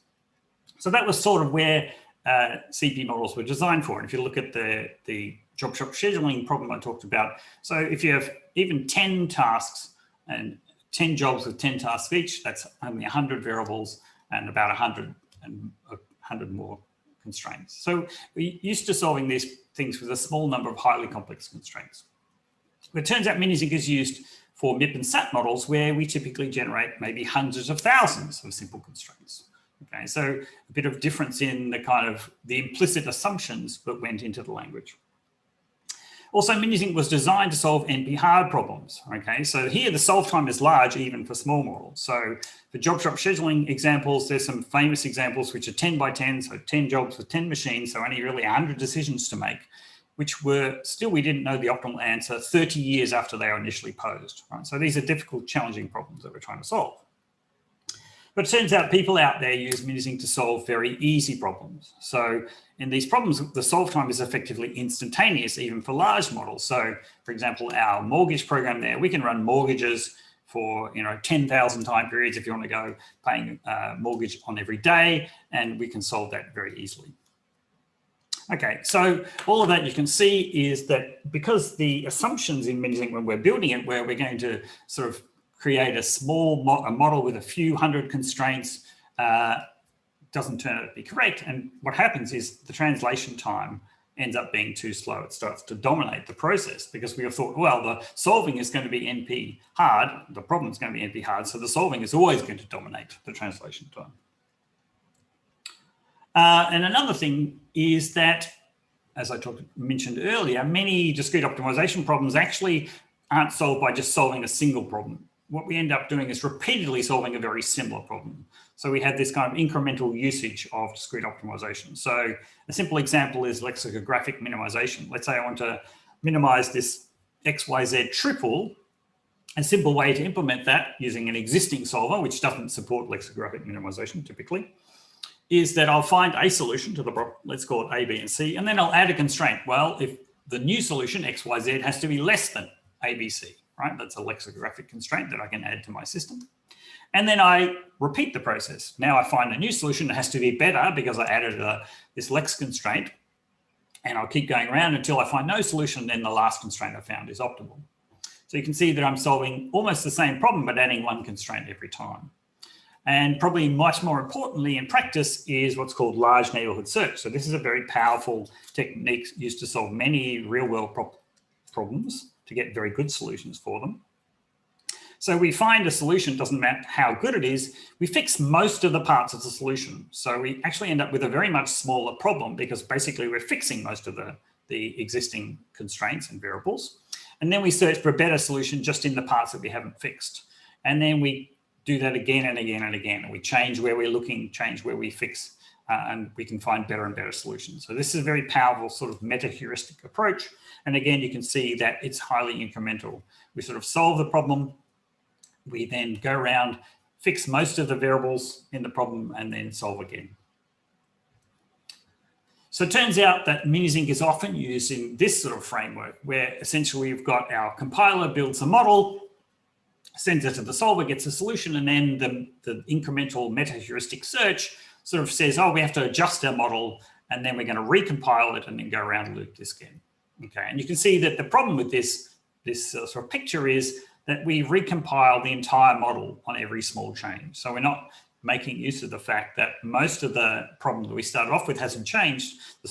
So that was sort of where CP models were designed for. And if you look at the job shop scheduling problem I talked about, so if you have even 10 tasks and 10 jobs with 10 tasks each, that's only 100 variables and about 100 more constraints. So we're used to solving these things with a small number of highly complex constraints. But it turns out minisync is used for MIP and SAT models, where we typically generate maybe hundreds of thousands of simple constraints. Okay, so a bit of difference in the kind of the implicit assumptions that went into the language. Also, minisync was designed to solve NP-hard problems. Okay, so here the solve time is large even for small models. So for job shop scheduling examples, there's some famous examples which are 10 by 10, so 10 jobs with 10 machines, so only really 100 decisions to make, which were still, we didn't know the optimal answer 30 years after they were initially posed. Right? So these are difficult, challenging problems that we're trying to solve. But it turns out people out there use minisync to solve very easy problems. So in these problems, the solve time is effectively instantaneous, even for large models. So for example, our mortgage program there, we can run mortgages for 10,000 time periods if you want to go paying mortgage on every day, and we can solve that very easily. Okay, so all of that you can see is that because the assumptions in minisync when we're building it, where we're going to sort of create a model with a few hundred constraints, doesn't turn out to be correct. And what happens is the translation time ends up being too slow. It starts to dominate the process, because we have thought, well, the solving is going to be NP hard, the problem is going to be NP hard, so the solving is always going to dominate the translation time. And another thing is that, as I mentioned earlier, many discrete optimization problems actually aren't solved by just solving a single problem. What we end up doing is repeatedly solving a very similar problem. So we have this kind of incremental usage of discrete optimization. So a simple example is lexicographic minimization. Let's say I want to minimize this XYZ triple. A simple way to implement that using an existing solver, which doesn't support lexicographic minimization typically, is that I'll find a solution to the problem, let's call it A, B, and C, and then I'll add a constraint. Well, if the new solution, XYZ, has to be less than A, B, C, right? That's a lexicographic constraint that I can add to my system. And then I repeat the process. Now I find a new solution that has to be better because I added this lex constraint, and I'll keep going around until I find no solution, then the last constraint I found is optimal. So you can see that I'm solving almost the same problem, but adding one constraint every time. And probably much more importantly in practice is what's called large neighborhood search. So this is a very powerful technique used to solve many real world problems, to get very good solutions for them. So we find a solution, doesn't matter how good it is, we fix most of the parts of the solution. So we actually end up with a very much smaller problem because basically we're fixing most of the existing constraints and variables. And then we search for a better solution just in the parts that we haven't fixed. And then we do that again and again and again. And we change where we're looking, change where we fix, and we can find better and better solutions. So this is a very powerful sort of meta-heuristic approach. And again, you can see that it's highly incremental. We sort of solve the problem. We then go around, fix most of the variables in the problem, and then solve again. So it turns out that Minizinc is often used in this sort of framework, where essentially we've got our compiler builds a model, sends it to the solver, gets a solution, and then the incremental meta-heuristic search sort of says, oh, we have to adjust our model, and then we're going to recompile it and then go around and loop this again. Okay, and you can see that the problem with this sort of picture is that we recompile the entire model on every small change. So we're not making use of the fact that most of the problem that we started off with hasn't changed. The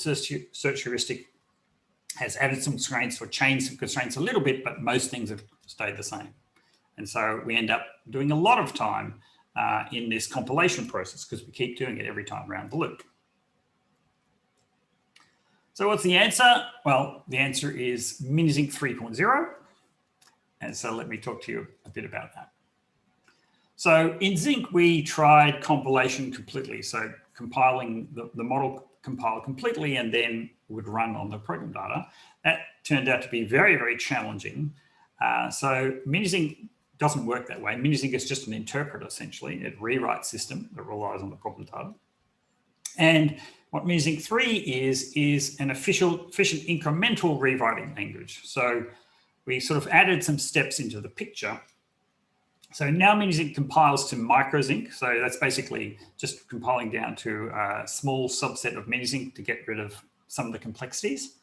search heuristic has added some constraints or changed some constraints a little bit, but most things have stayed the same. And so we end up doing a lot of time in this compilation process because we keep doing it every time around the loop. So what's the answer? Well, the answer is Minizinc 3.0. And so let me talk to you a bit about that. So in Zinc, we tried compilation completely. So compiling the model compiled completely and then would run on the program data. That turned out to be very, very challenging. So Minizinc doesn't work that way. Minizinc is just an interpreter, essentially. It rewrites system that relies on the problem data. And what Minizinc 3 is an efficient incremental rewriting language. So we sort of added some steps into the picture. So now Minizinc compiles to microzinc. So that's basically just compiling down to a small subset of Minizinc to get rid of some of the complexities.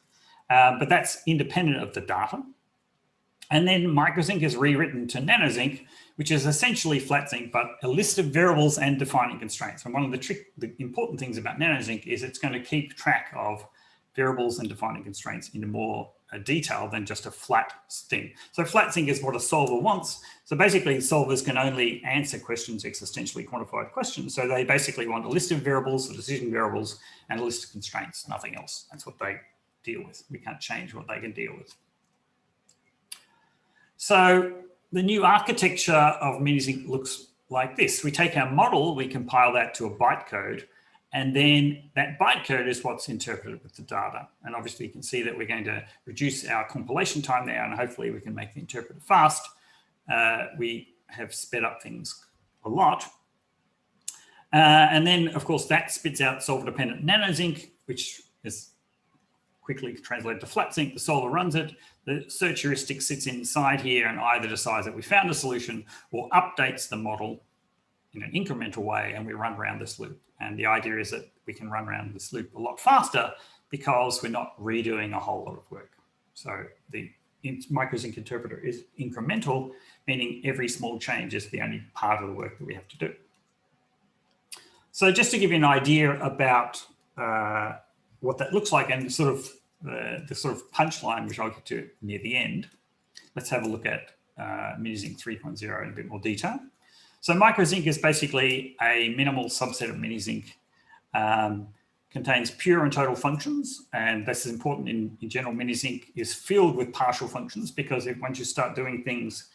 But that's independent of the data. And then microzinc is rewritten to nanozinc, which is essentially flatzinc, but a list of variables and defining constraints. And one of the important things about nanozinc is it's going to keep track of variables and defining constraints in a more detail than just a flat thing. So flatzinc is what a solver wants. So basically solvers can only answer questions, existentially quantified questions. So they basically want a list of variables, the decision variables, and a list of constraints, nothing else. That's what they deal with. We can't change what they can deal with. So the new architecture of Minizinc looks like this. We take our model, we compile that to a bytecode, and then that bytecode is what's interpreted with the data. And obviously you can see that we're going to reduce our compilation time there, and hopefully we can make the interpreter fast. We have sped up things a lot. And then of course that spits out solver-dependent nanozinc, which is quickly translated to flatzinc. The solver runs it. The search heuristic sits inside here and either decides that we found a solution or updates the model in an incremental way, and we run around this loop. And the idea is that we can run around this loop a lot faster because we're not redoing a whole lot of work. So the microzinc interpreter is incremental, meaning every small change is the only part of the work that we have to do. So just to give you an idea about what that looks like and sort of the sort of punchline, which I'll get to near the end, let's have a look at Minizinc 3.0 in a bit more detail. So microzinc is basically a minimal subset of Minizinc, contains pure and total functions, and this is important in general. Minizinc is filled with partial functions because once you start doing things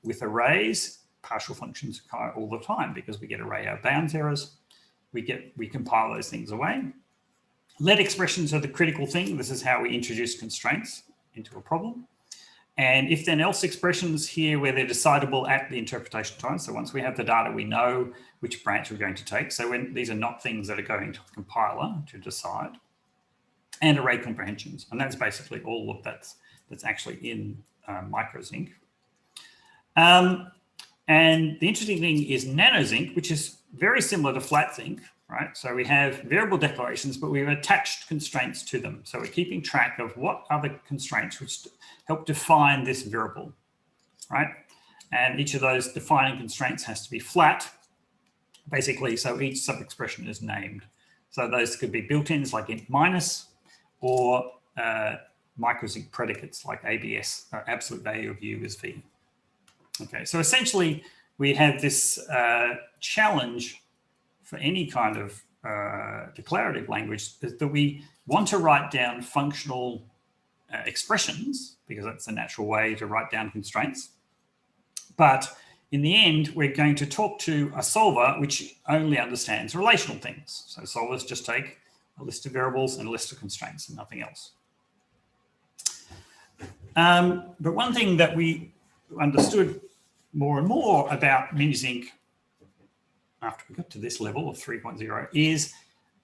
with arrays, partial functions occur all the time because we get array out of bounds errors. We compile those things away. Let expressions are the critical thing. This is how we introduce constraints into a problem. And if then else expressions here where they're decidable at the interpretation time. So once we have the data, we know which branch we're going to take. So these are not things that are going to the compiler to decide. And array comprehensions. And that's basically all of that's actually in microzinc. And the interesting thing is nanozinc, which is very similar to flatzinc, right? So we have variable declarations, but we've attached constraints to them. So we're keeping track of what are the constraints which help define this variable, right? And each of those defining constraints has to be flat, basically, so each sub-expression is named. So those could be built-ins like int minus, or microzinc predicates like ABS, or absolute value of u is v. Okay, so essentially we have this challenge for any kind of declarative language that we want to write down functional expressions, because that's a natural way to write down constraints. But in the end, we're going to talk to a solver which only understands relational things. So solvers just take a list of variables and a list of constraints and nothing else. But one thing that we understood more and more about MinSync after we got to this level of 3.0 is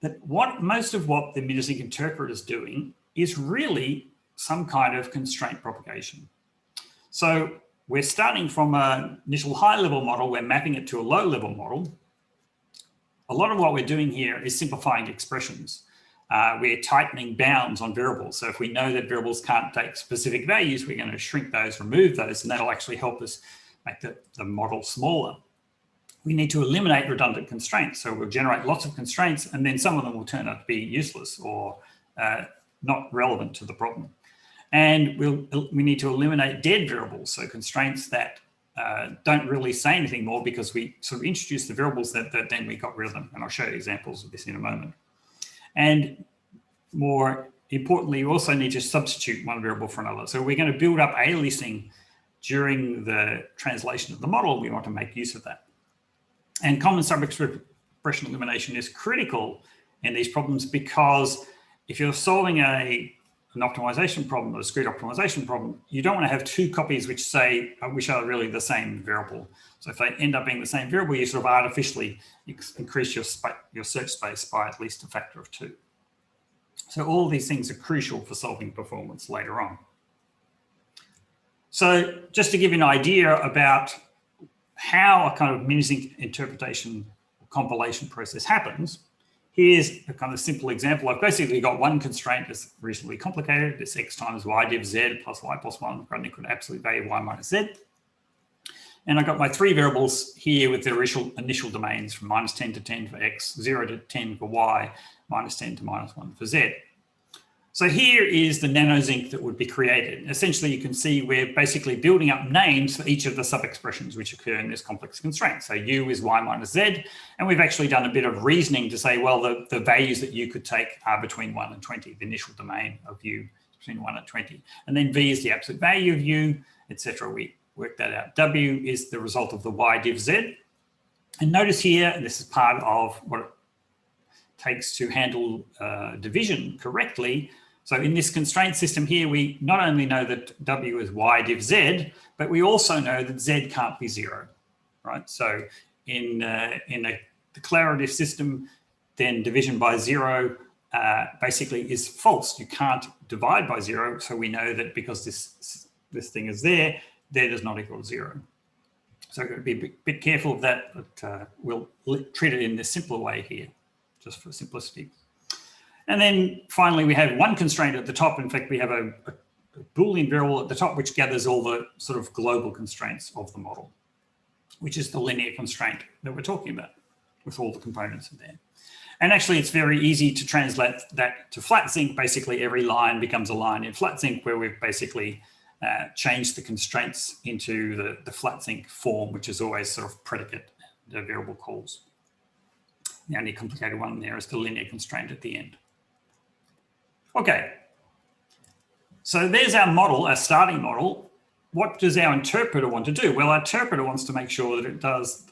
that most of what the MinSync interpreter is doing is really some kind of constraint propagation. So we're starting from an initial high-level model, we're mapping it to a low-level model. A lot of what we're doing here is simplifying expressions. We're tightening bounds on variables. So if we know that variables can't take specific values, we're going to shrink those, remove those, and that'll actually help us make the model smaller. We need to eliminate redundant constraints. So we'll generate lots of constraints, and then some of them will turn out to be useless or not relevant to the problem. And we need to eliminate dead variables, so constraints that don't really say anything more because we sort of introduced the variables that then we got rid of them. And I'll show you examples of this in a moment. And more importantly, you also need to substitute one variable for another. So we're going to build up aliasing during the translation of the model. We want to make use of that. And common sub-expression elimination is critical in these problems because if you're solving an optimization problem or a discrete optimization problem, you don't want to have two copies which are really the same variable. So if they end up being the same variable, you sort of artificially increase your search space by at least a factor of 2. So all these things are crucial for solving performance later on. So just to give you an idea about how a kind of MinSync interpretation or compilation process happens, here's a kind of simple example. I've basically got one constraint that's reasonably complicated. It's x times y div z plus y plus 1, got an equal to absolute value of y minus z. And I've got my 3 variables here with their initial domains from -10 to 10 for x, 0 to 10 for y, -10 to -1 for z. So here is the nanozinc that would be created. Essentially, you can see we're basically building up names for each of the sub-expressions which occur in this complex constraint. So u is y minus z, and we've actually done a bit of reasoning to say, well, the values that you could take are between 1 and 20. The initial domain of u is between 1 and 20. And then v is the absolute value of u, etc. We work that out. W is the result of the y div z. And notice here, and this is part of what it takes to handle division correctly. So in this constraint system here, we not only know that W is y div z, but we also know that z can't be 0, right? So in a declarative system, then division by 0 basically is false. You can't divide by 0. So we know that because this thing is there, z does not equal 0. So we've got to be a bit careful of that, but we'll treat it in this simpler way here, just for simplicity. And then finally, we have one constraint at the top. In fact, we have a Boolean variable at the top, which gathers all the sort of global constraints of the model, which is the linear constraint that we're talking about with all the components in there. And actually, it's very easy to translate that to FlatSync. Basically, every line becomes a line in FlatSync where we've basically changed the constraints into the FlatSync form, which is always sort of predicate the variable calls. The only complicated one there is the linear constraint at the end. Okay, so there's our model, our starting model. What does our interpreter want to do? Well, our interpreter wants to make sure that it does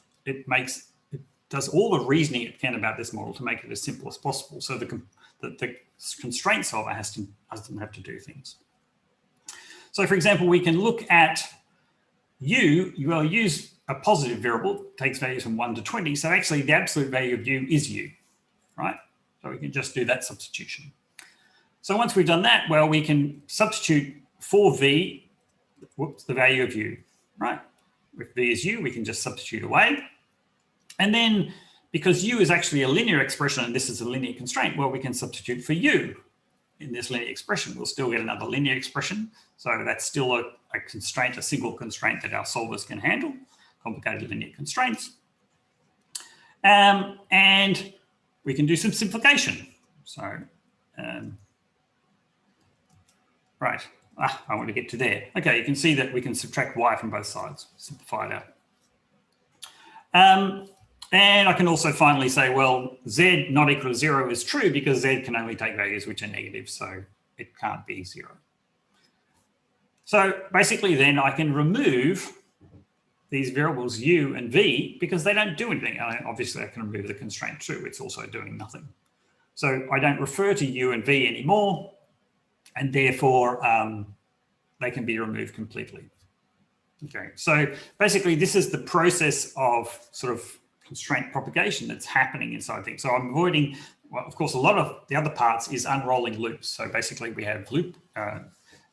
all the reasoning it can about this model to make it as simple as possible. So the constraint solver doesn't have to do things. So for example, we can look at u. Well, u's a positive variable, takes values from 1 to 20. So actually the absolute value of u is u, right? So we can just do that substitution. So once we've done that, well, we can substitute for v, the value of u, right? If v is u, we can just substitute away. And then because u is actually a linear expression and this is a linear constraint, well, we can substitute for u in this linear expression. We'll still get another linear expression. So that's still a constraint, a single constraint that our solvers can handle, complicated linear constraints. And we can do some simplification. So, right, I want to get to there. Okay, you can see that we can subtract y from both sides, simplify it out. And I can also finally say, well, z not equal to 0 is true because z can only take values which are negative, so it can't be 0. So basically then I can remove these variables u and v because they don't do anything. Obviously I can remove the constraint true, it's also doing nothing. So I don't refer to u and v anymore, and therefore they can be removed completely. Okay, so basically this is the process of sort of constraint propagation that's happening inside things. So I'm avoiding, well, of course, a lot of the other parts is unrolling loops. So basically we have loop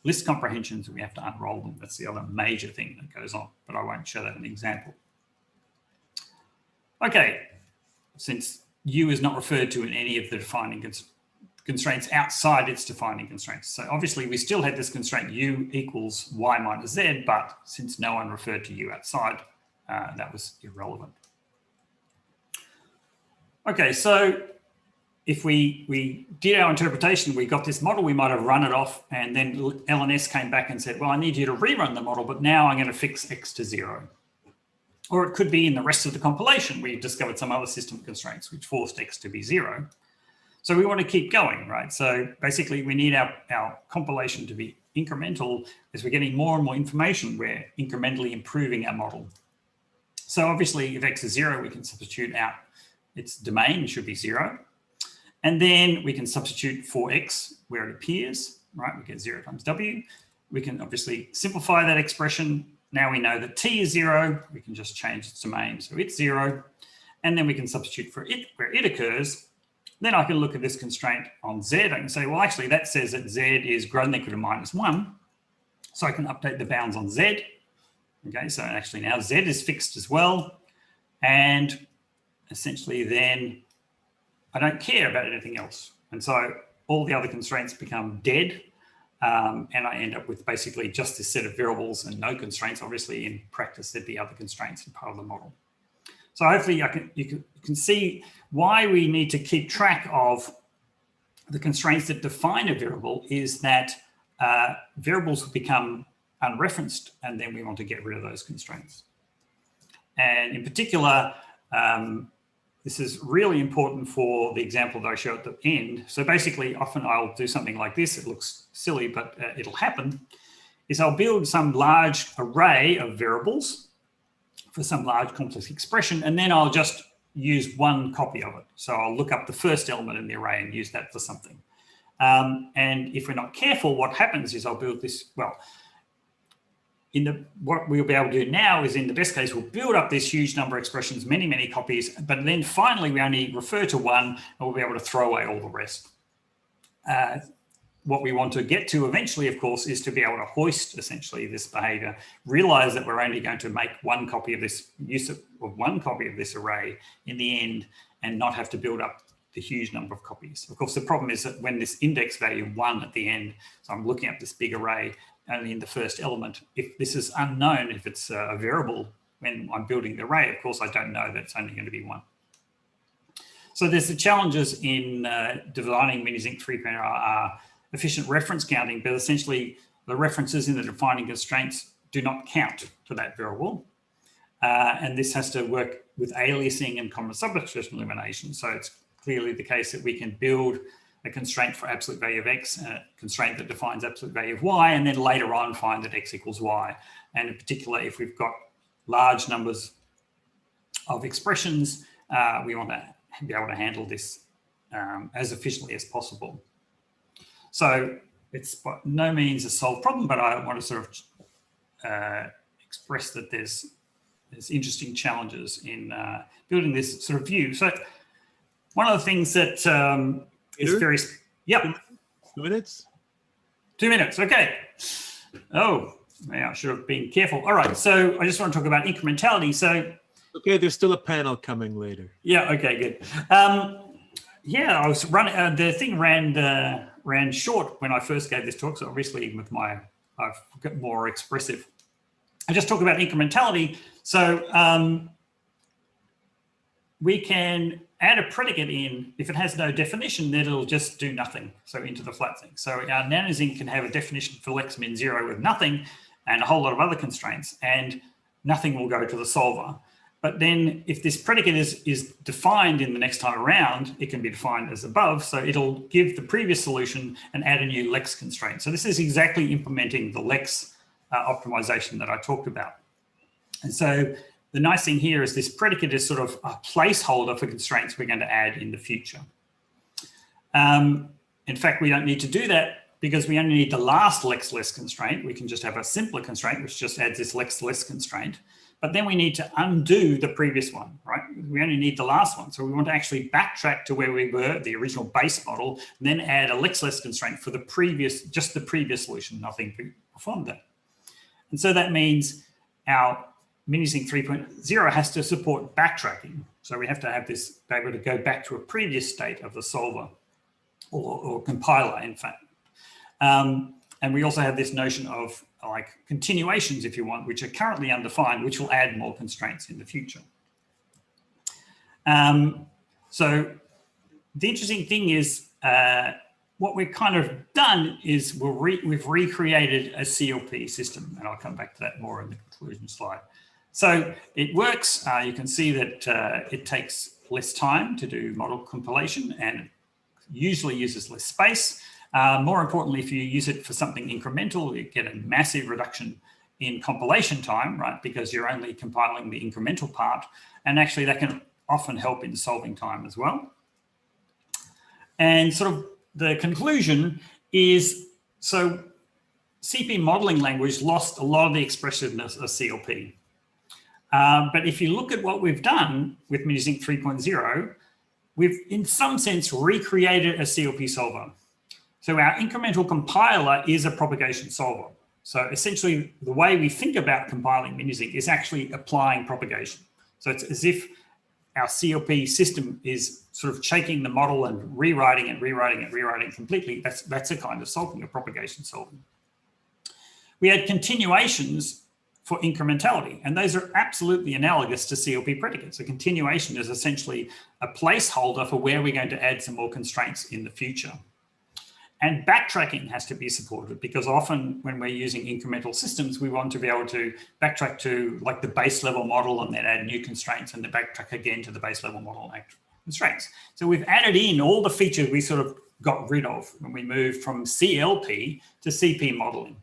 list comprehensions and we have to unroll them. That's the other major thing that goes on, but I won't show that in an example. Okay, since u is not referred to in any of the defining constraints outside its defining constraints. So obviously we still had this constraint u equals y minus z, but since no one referred to u outside, that was irrelevant. Okay, so if we did our interpretation, we got this model, we might have run it off, and then LNS came back and said, well, I need you to rerun the model, but now I'm going to fix x to 0. Or it could be in the rest of the compilation, we discovered some other system constraints which forced x to be 0. So we want to keep going, right? So basically we need our compilation to be incremental. As we're getting more and more information, we're incrementally improving our model. So obviously if x is 0, we can substitute out its domain, should be 0. And then we can substitute for x where it appears, right? We get 0 times w. We can obviously simplify that expression. Now we know that t is 0. We can just change its domain, so it's 0. And then we can substitute for it where it occurs. Then I can look at this constraint on z. I can say, well, actually that says that z is greater than or equal to -1. So I can update the bounds on z. Okay, so actually now z is fixed as well. And essentially then I don't care about anything else. And so all the other constraints become dead. And I end up with basically just this set of variables and no constraints. Obviously in practice, there'd be other constraints in part of the model. So hopefully you can see why we need to keep track of the constraints that define a variable is that variables will become unreferenced and then we want to get rid of those constraints. And in particular, this is really important for the example that I show at the end. So basically, often I'll do something like this. It looks silly, but it'll happen, is I'll build some large array of variables for some large complex expression, and then I'll just use one copy of it. So I'll look up the first element in the array and use that for something. And if we're not careful, what happens is I'll build this, well, what we'll be able to do now is in the best case, we'll build up this huge number of expressions, many, many copies, but then finally we only refer to one and we'll be able to throw away all the rest. What we want to get to eventually, of course, is to be able to hoist essentially this behavior, realize that we're only going to make one copy of this, use of one copy of this array in the end and not have to build up the huge number of copies. Of course, the problem is that when this index value 1 at the end, so I'm looking at this big array, only in the first element, if this is unknown, if it's a variable when I'm building the array, of course, I don't know that it's only going to be 1. So there's the challenges in designing mini-zinc 3.0 are efficient reference counting, but essentially the references in the defining constraints do not count to that variable. And this has to work with aliasing and common substitution elimination. So it's clearly the case that we can build a constraint for absolute value of x, and a constraint that defines absolute value of y, and then later on find that x equals y. And in particular, if we've got large numbers of expressions, we want to be able to handle this as efficiently as possible. So it's by no means a solved problem, but I want to sort of express that there's interesting challenges in building this sort of view. So one of the things that is very, yep. 2 minutes? 2 minutes, okay. Oh, yeah, I should have been careful. All right, so I just want to talk about incrementality. So, okay, there's still a panel coming later. Yeah, okay, good. Yeah, I was running, the thing ran short when I first gave this talk, so obviously with my, I've got more expressive. I just talk about incrementality. So we can add a predicate in, if it has no definition, then it'll just do nothing. So into the flat thing. So our nanosync can have a definition for lex min 0 with nothing and a whole lot of other constraints, and nothing will go to the solver. But then if this predicate is defined in the next time around, it can be defined as above. So it'll give the previous solution and add a new lex constraint. So this is exactly implementing the lex optimization that I talked about. And so the nice thing here is this predicate is sort of a placeholder for constraints we're going to add in the future. In fact, we don't need to do that because we only need the last lex less constraint. We can just have a simpler constraint, which just adds this lex less constraint. But then we need to undo the previous one, right? We only need the last one. So we want to actually backtrack to where we were, the original base model, and then add a lex less constraint for the previous, just the previous solution, nothing beyond that. And so that means our Minisync 3.0 has to support backtracking. So we have to have this, be able to go back to a previous state of the solver or compiler, in fact. And we also have this notion of like continuations, if you want, which are currently undefined, which will add more constraints in the future. So the interesting thing is what we've kind of done is we've recreated a CLP system, and I'll come back to that more in the conclusion slide. So it works. You can see that it takes less time to do model compilation and usually uses less space. More importantly, if you use it for something incremental, you get a massive reduction in compilation time, right? Because you're only compiling the incremental part. And actually that can often help in solving time as well. And sort of the conclusion is, so CP modeling language lost a lot of the expressiveness of CLP. But if you look at what we've done with Minisync 3.0, we've in some sense recreated a CLP solver. So our incremental compiler is a propagation solver. So essentially the way we think about compiling Minisync is actually applying propagation. So it's as if our CLP system is sort of taking the model and rewriting it completely. That's a kind of solving, a propagation solving. We had continuations for incrementality, and those are absolutely analogous to CLP predicates. A continuation is essentially a placeholder for where we're going to add some more constraints in the future. And backtracking has to be supported because often when we're using incremental systems, we want to be able to backtrack to like the base level model and then add new constraints and then backtrack again to the base level model and add constraints. So we've added in all the features we sort of got rid of when we moved from CLP to CP modeling,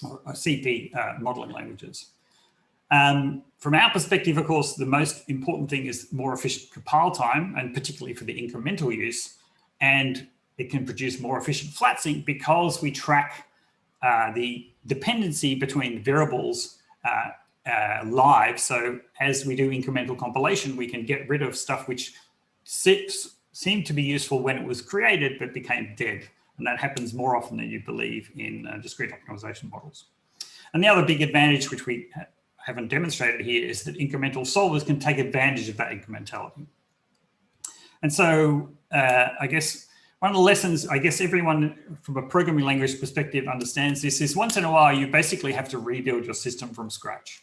or CP modeling languages. From our perspective, of course, the most important thing is more efficient compile time, and particularly for the incremental use. And it can produce more efficient flat sync because we track the dependency between variables live. So as we do incremental compilation, we can get rid of stuff which seemed to be useful when it was created, but became dead. And that happens more often than you believe in discrete optimization models. And the other big advantage, which we haven't demonstrated here, is that incremental solvers can take advantage of that incrementality. And so I guess one of the lessons, I guess everyone from a programming language perspective understands this, is once in a while, you basically have to rebuild your system from scratch.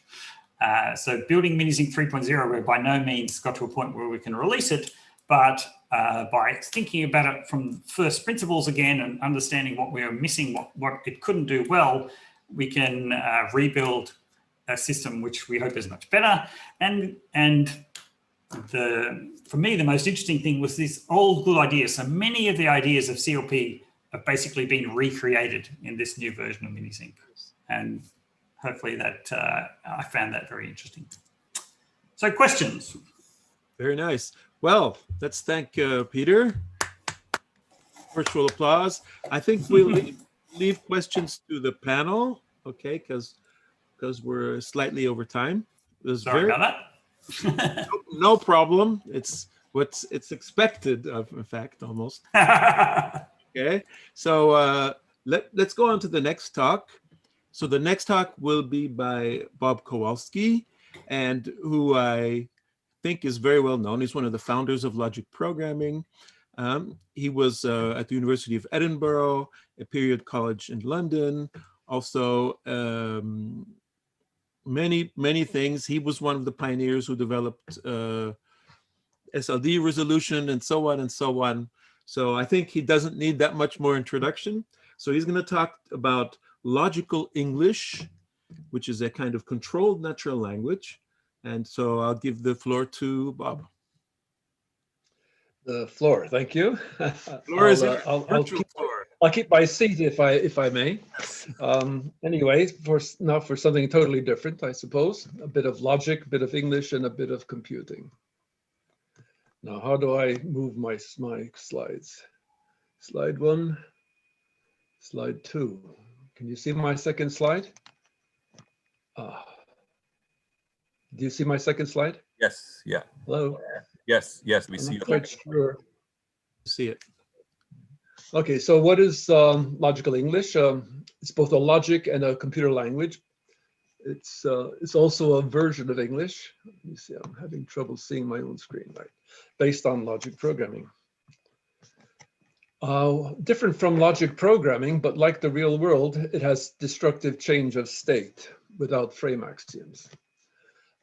So building Minisync 3.0, we're by no means got to a point where we can release it, but by thinking about it from first principles again and understanding what we are missing, what it couldn't do well, we can rebuild a system which we hope is much better. And for me, the most interesting thing was this old good idea. So many of the ideas of CLP have basically been recreated in this new version of Minisync. And hopefully that I found that very interesting. So questions? Very nice. Well, let's thank Peter. Virtual applause. I think we'll leave questions to the panel, okay, because we're slightly over time. Sorry about that. No problem. It's expected of, in fact, almost. Okay, so let's go on to the next talk. So the next talk will be by Bob Kowalski, and who I think is very well known. He's one of the founders of logic programming. He was at the University of Edinburgh, a period college in London, also many things. He was one of the pioneers who developed SLD resolution, and so on and so on. So I think he doesn't need that much more introduction. So he's going to talk about logical English, which is a kind of controlled natural language. And so I'll give the floor to Bob. The floor, thank you. Floor is I'll keep my seat if I may. Anyway, now for something totally different, I suppose. A bit of logic, a bit of English, and a bit of computing. Now, how do I move my slides? Slide 1, slide 2. Can you see my second slide? Do you see my second slide? Yes, yeah. Hello? Yes, we see I'm it. not quite sure. See it. Okay, so what is logical English? It's both a logic and a computer language. It's also a version of English. Let me see, I'm having trouble seeing my own screen, right? Based on logic programming. Different from logic programming, but like the real world, it has destructive change of state without frame axioms.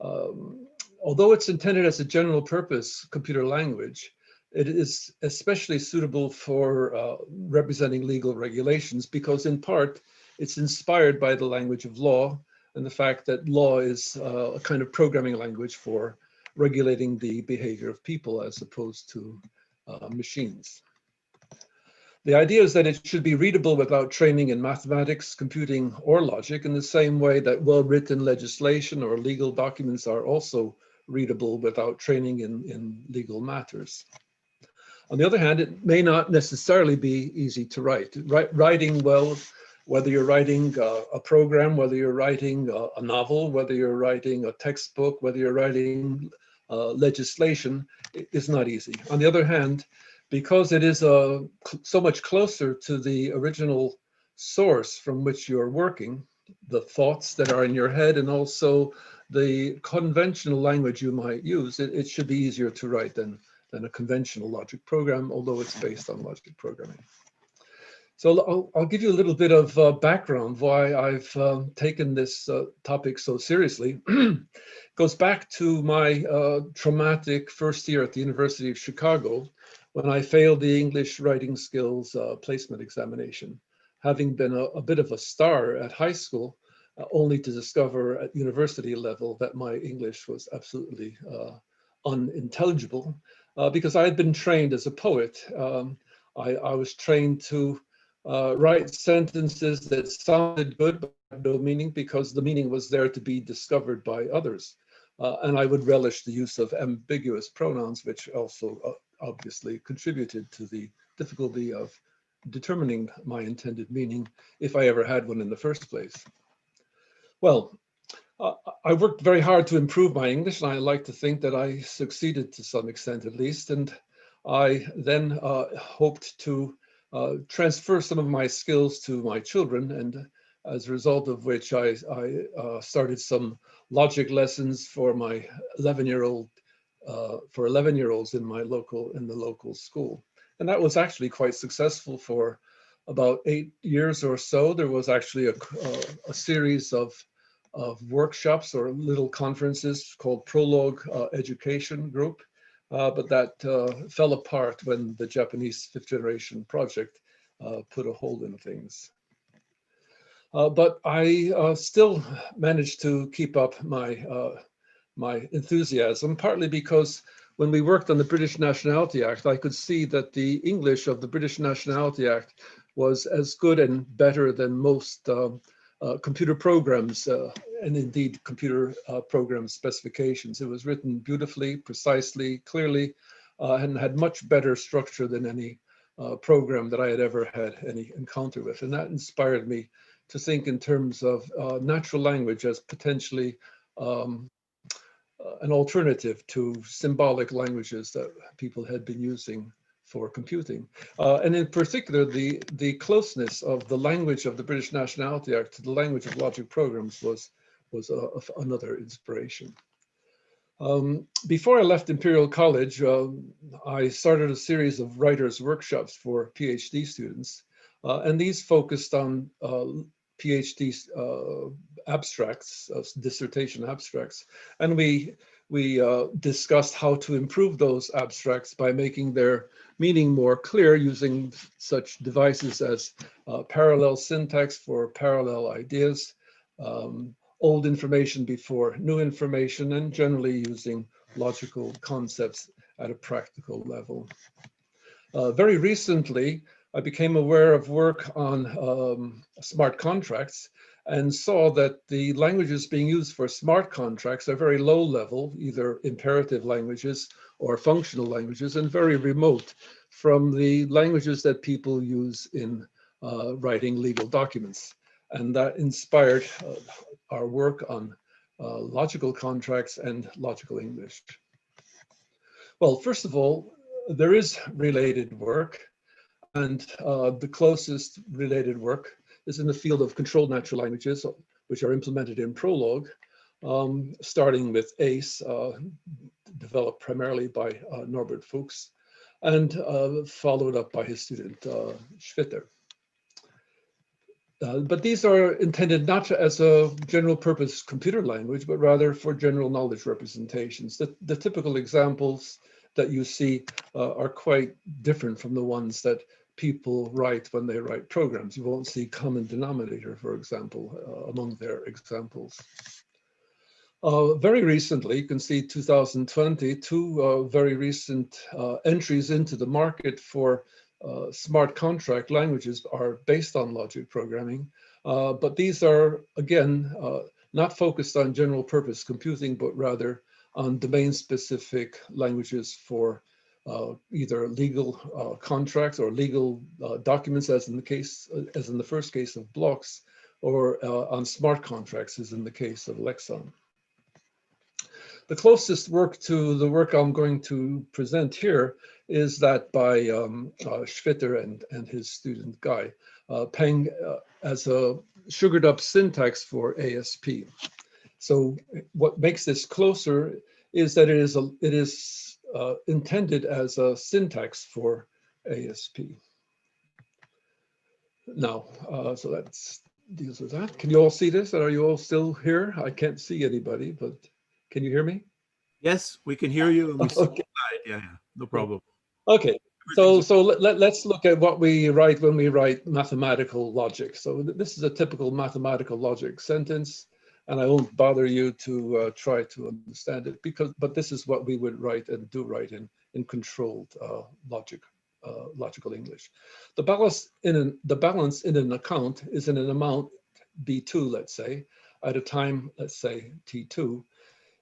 Although it's intended as a general purpose computer language, it is especially suitable for representing legal regulations because in part, it's inspired by the language of law and the fact that law is a kind of programming language for regulating the behavior of people as opposed to machines. The idea is that it should be readable without training in mathematics, computing, or logic in the same way that well-written legislation or legal documents are also readable without training in legal matters. On the other hand, it may not necessarily be easy to write. Writing well, whether you're writing a program, whether you're writing a novel, whether you're writing a textbook, whether you're writing legislation, is not easy. On the other hand, because it is so much closer to the original source from which you're working, the thoughts that are in your head and also the conventional language you might use, it should be easier to write than a conventional logic program, although it's based on logic programming. So I'll give you a little bit of background why I've taken this topic so seriously. It goes back to my traumatic first year at the University of Chicago, when I failed the English writing skills placement examination, having been a bit of a star at high school, only to discover at university level that my English was absolutely unintelligible because I had been trained as a poet. I was trained to write sentences that sounded good but had no meaning because the meaning was there to be discovered by others. And I would relish the use of ambiguous pronouns, which also obviously contributed to the difficulty of determining my intended meaning if I ever had one in the first place. Well, I worked very hard to improve my English, and I like to think that I succeeded to some extent at least. And I then hoped to transfer some of my skills to my children, and as a result of which I started some logic lessons for my 11-year-olds in the local school. And that was actually quite successful for about 8 years or so. There was actually a series of workshops or little conferences called Prologue Education Group, but that fell apart when the Japanese fifth generation project put a hold in things. But I still managed to keep up my enthusiasm, partly because when we worked on the British Nationality Act, I could see that the English of the British Nationality Act was as good and better than most computer programs and indeed computer program specifications. It was written beautifully, precisely, clearly, and had much better structure than any program that I had ever had any encounter with. And that inspired me to think in terms of natural language as potentially an alternative to symbolic languages that people had been using for computing. And in particular, the closeness of the language of the British Nationality Act to the language of logic programs was another inspiration. Before I left Imperial College, I started a series of writers' workshops for PhD students, and these focused on PhD abstracts, dissertation abstracts, and we we discussed how to improve those abstracts by making their meaning more clear using such devices as parallel syntax for parallel ideas, old information before new information, and generally using logical concepts at a practical level. Very recently, I became aware of work on smart contracts and saw that the languages being used for smart contracts are very low level, either imperative languages or functional languages, and very remote from the languages that people use in writing legal documents. And that inspired our work on logical contracts and logical English. Well, first of all, there is related work, and the closest related work is in the field of controlled natural languages, which are implemented in Prolog, starting with ACE, developed primarily by Norbert Fuchs, and followed up by his student Schwitter. But these are intended not as a general purpose computer language, but rather for general knowledge representations. The typical examples that you see are quite different from the ones that people write when they write programs. You won't see common denominator, for example, among their examples. Very recently, you can see 2020, two very recent entries into the market for smart contract languages are based on logic programming, but these are, again, not focused on general purpose computing, but rather on domain-specific languages for either legal contracts or legal documents, as in the first case of blocks, or on smart contracts, as in the case of Lexon. The closest work to the work I'm going to present here is that by Schwitter and his student Guy, Peng as a sugared up syntax for ASP. So what makes this closer is that it is intended as a syntax for ASP. Now, so that deals with that. Can you all see this? Are you all still here? I can't see anybody, but can you hear me? Yes, we can hear you. And we see Okay. yeah, no problem. Okay, so let's look at what we write when we write mathematical logic. So this is a typical mathematical logic sentence, and I won't bother you to try to understand it but this is what we would write and do write in controlled logical English. The balance in an account is in an amount B2, let's say, at a time, let's say T2.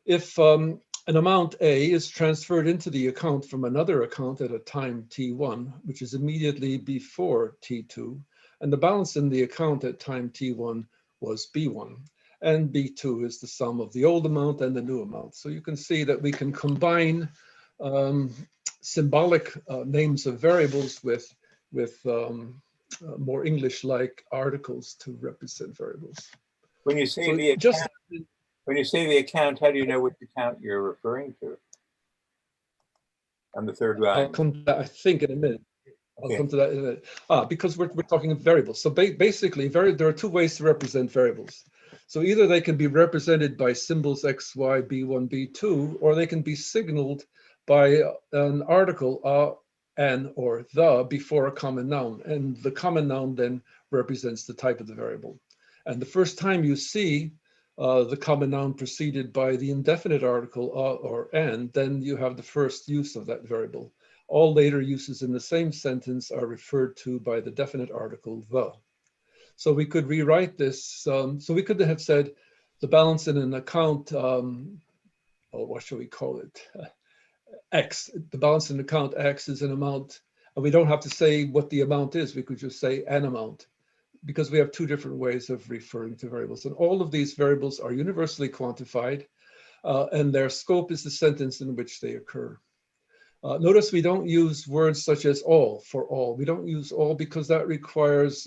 If an amount A is transferred into the account from another account at a time T1, which is immediately before T2, and the balance in the account at time T1 was B1, and B2 is the sum of the old amount and the new amount. So you can see that we can combine symbolic names of variables with more English-like articles to represent variables. When you say So the account, when you say the account, how do you know which account you're referring to? On the third line. I'll come to that, I think, in a minute. Okay. I'll come to that in a minute. Because we're talking variables. So basically, there are two ways to represent variables. So either they can be represented by symbols X, Y, B1, B2, or they can be signaled by an article, an, or the before a common noun. And the common noun then represents the type of the variable. And the first time you see the common noun preceded by the indefinite article or an, then you have the first use of that variable. All later uses in the same sentence are referred to by the definite article the. So we could rewrite this. So we could have said the balance in an account, what shall we call it? X. The balance in account X is an amount, and we don't have to say what the amount is. We could just say an amount, because we have two different ways of referring to variables. And all of these variables are universally quantified, and their scope is the sentence in which they occur. Notice we don't use words such as all for all. We don't use all because that requires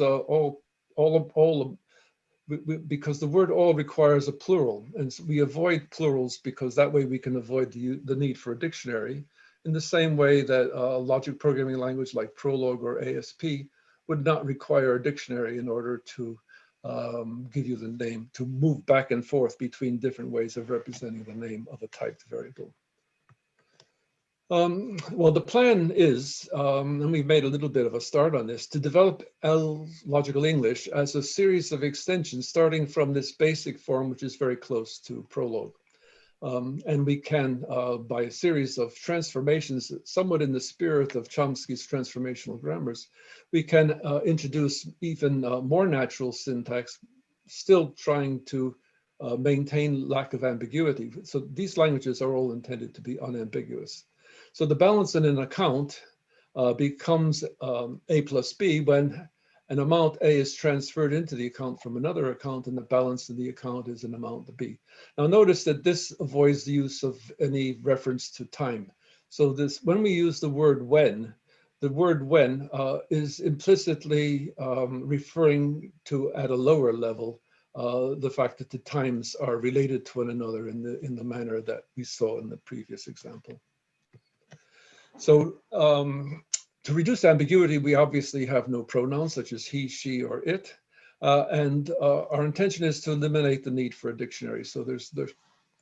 because the word all requires a plural. And so we avoid plurals because that way we can avoid the need for a dictionary, in the same way that a logic programming language like Prolog or ASP would not require a dictionary in order to give you the name, to move back and forth between different ways of representing the name of a typed variable. Well, the plan is, and we've made a little bit of a start on this, to develop Logical English as a series of extensions starting from this basic form, which is very close to Prolog. And we can, by a series of transformations, somewhat in the spirit of Chomsky's transformational grammars, we can introduce even more natural syntax, still trying to maintain lack of ambiguity. So these languages are all intended to be unambiguous. So the balance in an account becomes A plus B when an amount A is transferred into the account from another account, and the balance in the account is an amount B. Now notice that this avoids the use of any reference to time. So this, when we use the word when is implicitly referring to, at a lower level, the fact that the times are related to one another in the manner that we saw in the previous example. So to reduce ambiguity, we obviously have no pronouns such as he, she, or it. And our intention is to eliminate the need for a dictionary. So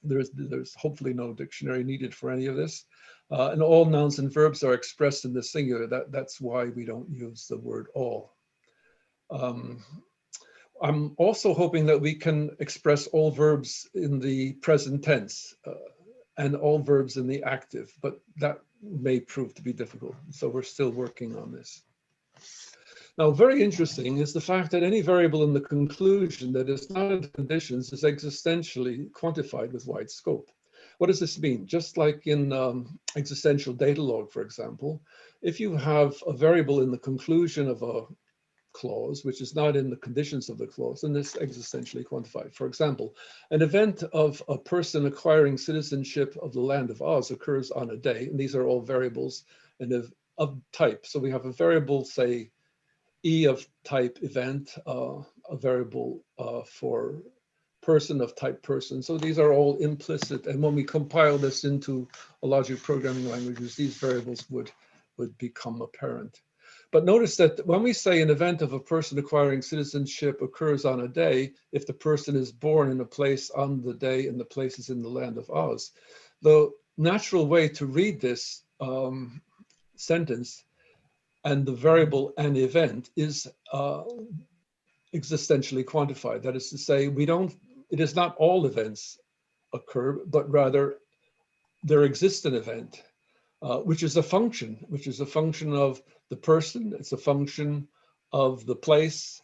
there's hopefully no dictionary needed for any of this. And all nouns and verbs are expressed in the singular. That's why we don't use the word all. I'm also hoping that we can express all verbs in the present tense and all verbs in the active, but that may prove to be difficult. So we're still working on this. Now, very interesting is the fact that any variable in the conclusion that is not in conditions is existentially quantified with wide scope. What does this mean? Just like in existential data log, for example, if you have a variable in the conclusion of a clause, which is not in the conditions of the clause, then this existentially quantified. For example, an event of a person acquiring citizenship of the land of Oz occurs on a day, and these are all variables and of type. So we have a variable, say, E of type event, a variable for person of type person. So these are all implicit, and when we compile this into a logic programming languages, these variables would become apparent. But notice that when we say an event of a person acquiring citizenship occurs on a day, if the person is born in a place on the day and the place is in the land of Oz, the natural way to read this sentence and the variable an event is existentially quantified. That is to say, it is not all events occur, but rather there exists an event, which is a function of the person, it's a function of the place,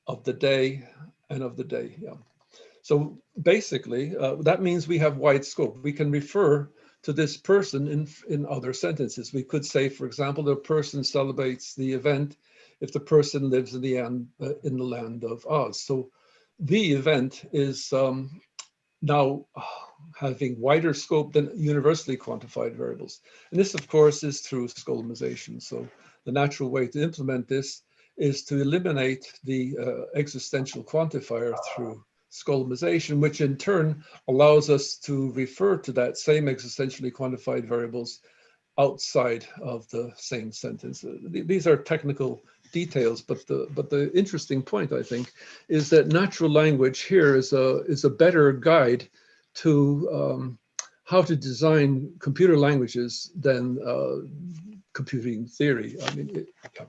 of the day, and of the day. Yeah. So basically, that means we have wide scope. We can refer to this person in other sentences. We could say, for example, the person celebrates the event if the person lives in the land of Oz. So the event is now having wider scope than universally quantified variables. And this, of course, is through Scholomization. So the natural way to implement this is to eliminate the existential quantifier through Scholomization, which in turn allows us to refer to that same existentially quantified variables outside of the same sentence. These are technical details, but the interesting point, I think, is that natural language here is a better guide to how to design computer languages than computing theory. I mean, yeah.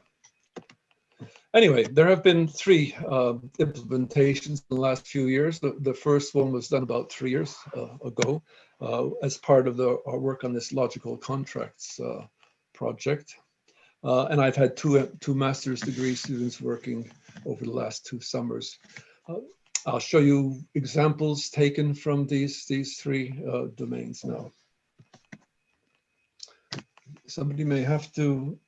Anyway, there have been 3 implementations in the last few years. The first one was done about 3 years ago as part of our work on this logical contracts project. And I've had two master's degree students working over the last 2 summers. I'll show you examples taken from these 3 domains now. Somebody may have to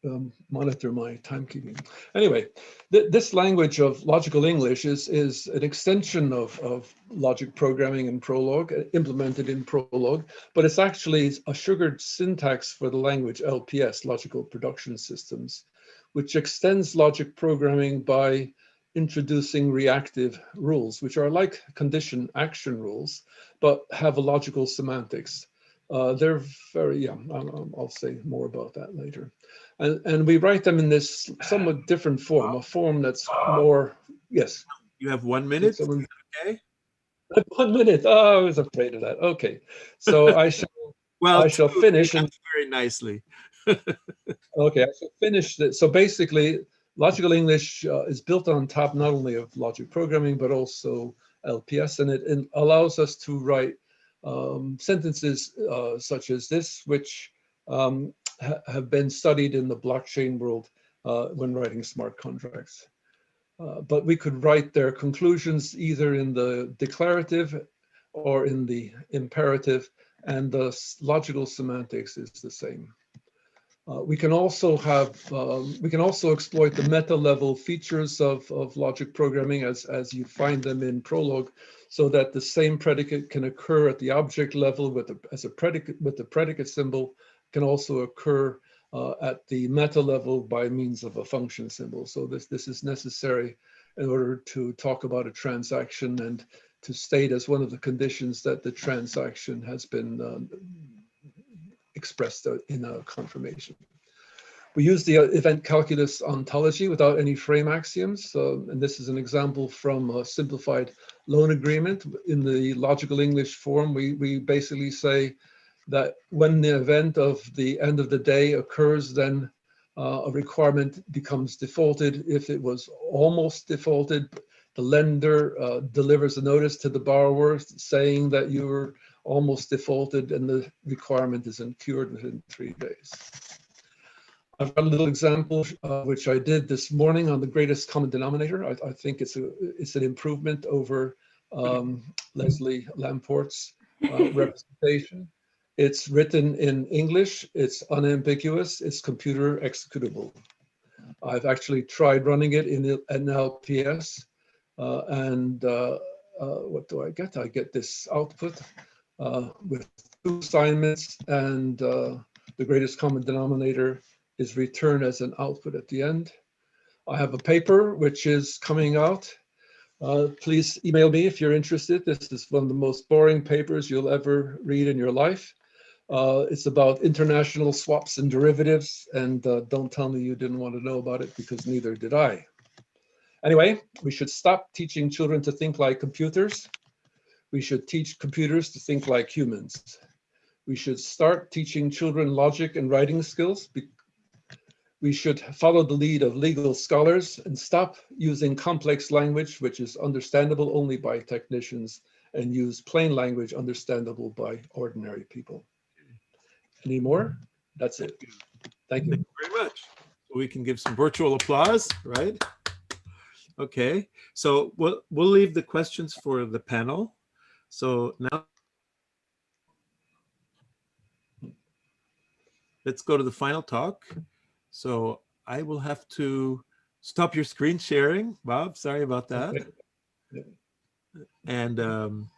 monitor my timekeeping. Anyway, this language of logical English is an extension of logic programming in Prolog, implemented in Prolog, but it's actually a sugared syntax for the language LPS, Logical Production Systems, which extends logic programming by introducing reactive rules, which are like condition action rules, but have a logical semantics. They're very, yeah, I'll say more about that later. And we write them in this somewhat different form, a form that's more, yes. You have 1 minute. Someone... Okay. 1 minute. Oh, I was afraid of that. Okay, so I shall. Well, I shall finish and very nicely. Okay, I shall finish this. So basically, logical English is built on top not only of logic programming but also LPS, and it allows us to write sentences such as this, which have been studied in the blockchain world when writing smart contracts. But we could write their conclusions either in the declarative or in the imperative, and the logical semantics is the same. We can also exploit the meta level features of logic programming as you find them in Prolog, so that the same predicate can occur at the object level with the predicate symbol, can also occur at the meta level by means of a function symbol. So this is necessary in order to talk about a transaction and to state as one of the conditions that the transaction has been expressed in a confirmation. We use the event calculus ontology without any frame axioms. And this is an example from a simplified loan agreement. In the logical English form, we basically say that when the event of the end of the day occurs, then a requirement becomes defaulted. If it was almost defaulted, the lender delivers a notice to the borrower saying that you were almost defaulted and the requirement is incurred within 3 days. I've got a little example which I did this morning on the greatest common denominator. I think it's an improvement over Leslie Lamport's representation. It's written in English, it's unambiguous, it's computer executable. I've actually tried running it in an LPS, and what do I get? I get this output with 2 assignments, and the greatest common denominator is returned as an output at the end. I have a paper which is coming out. Please email me if you're interested. This is one of the most boring papers you'll ever read in your life. It's about international swaps and derivatives, and don't tell me you didn't want to know about it, because neither did I. Anyway, we should stop teaching children to think like computers. We should teach computers to think like humans. We should start teaching children logic and writing skills. We should follow the lead of legal scholars and stop using complex language, which is understandable only by technicians, and use plain language understandable by ordinary people. Any more? That's it. Thank you. Thank you very much. We can give some virtual applause, right? Okay, so we'll leave the questions for the panel. So now let's go to the final talk. So I will have to stop your screen sharing, Bob. Sorry about that. Okay. And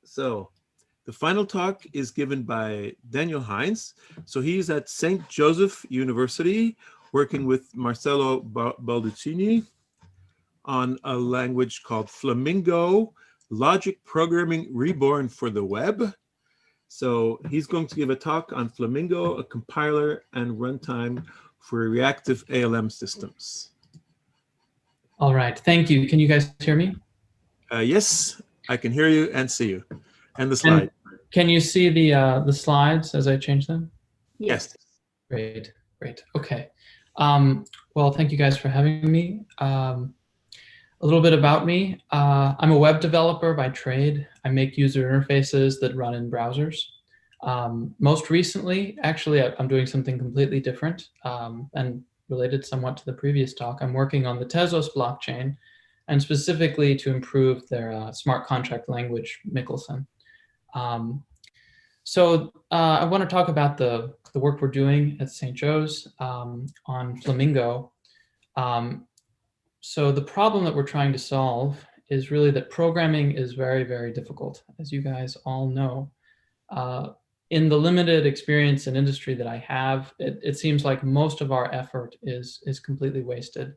so the final talk is given by Daniel Heinz. So he's at St. Joseph University, working with Marcello Balducini on a language called Flamingo, Logic Programming Reborn for the Web. So he's going to give a talk on Flamingo, a compiler and runtime for reactive ALM systems. All right, thank you. Can you guys hear me? Yes, I can hear you and see you. And the slide. And can you see the slides as I change them? Yes. Great, great. Okay. Well, thank you guys for having me. A little bit about me. I'm a web developer by trade. I make user interfaces that run in browsers. Most recently, actually, I'm doing something completely different and related somewhat to the previous talk. I'm working on the Tezos blockchain, and specifically to improve their smart contract language, Michelson. So I want to talk about the work we're doing at St. Joe's on Flamingo. So the problem that we're trying to solve is really that programming is very, very difficult, as you guys all know. In the limited experience in industry that I have, it seems like most of our effort is completely wasted.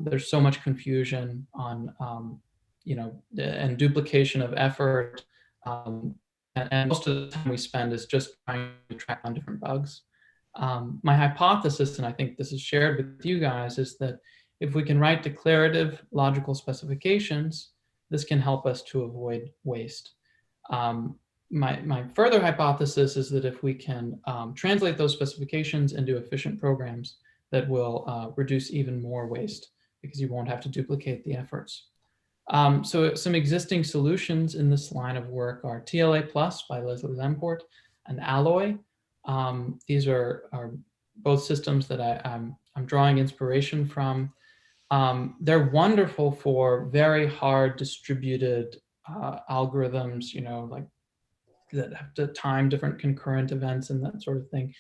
There's so much confusion on, and duplication of effort. And most of the time we spend is just trying to track down different bugs. My hypothesis, and I think this is shared with you guys, is that If we can write declarative logical specifications, this can help us to avoid waste. My further hypothesis is that if we can translate those specifications into efficient programs, that will reduce even more waste because you won't have to duplicate the efforts. So some existing solutions in this line of work are TLA Plus by Leslie Lamport and Alloy. These are both systems that I'm drawing inspiration from. They're wonderful for very hard distributed algorithms, you know, like that have to time different concurrent events and that sort of thing.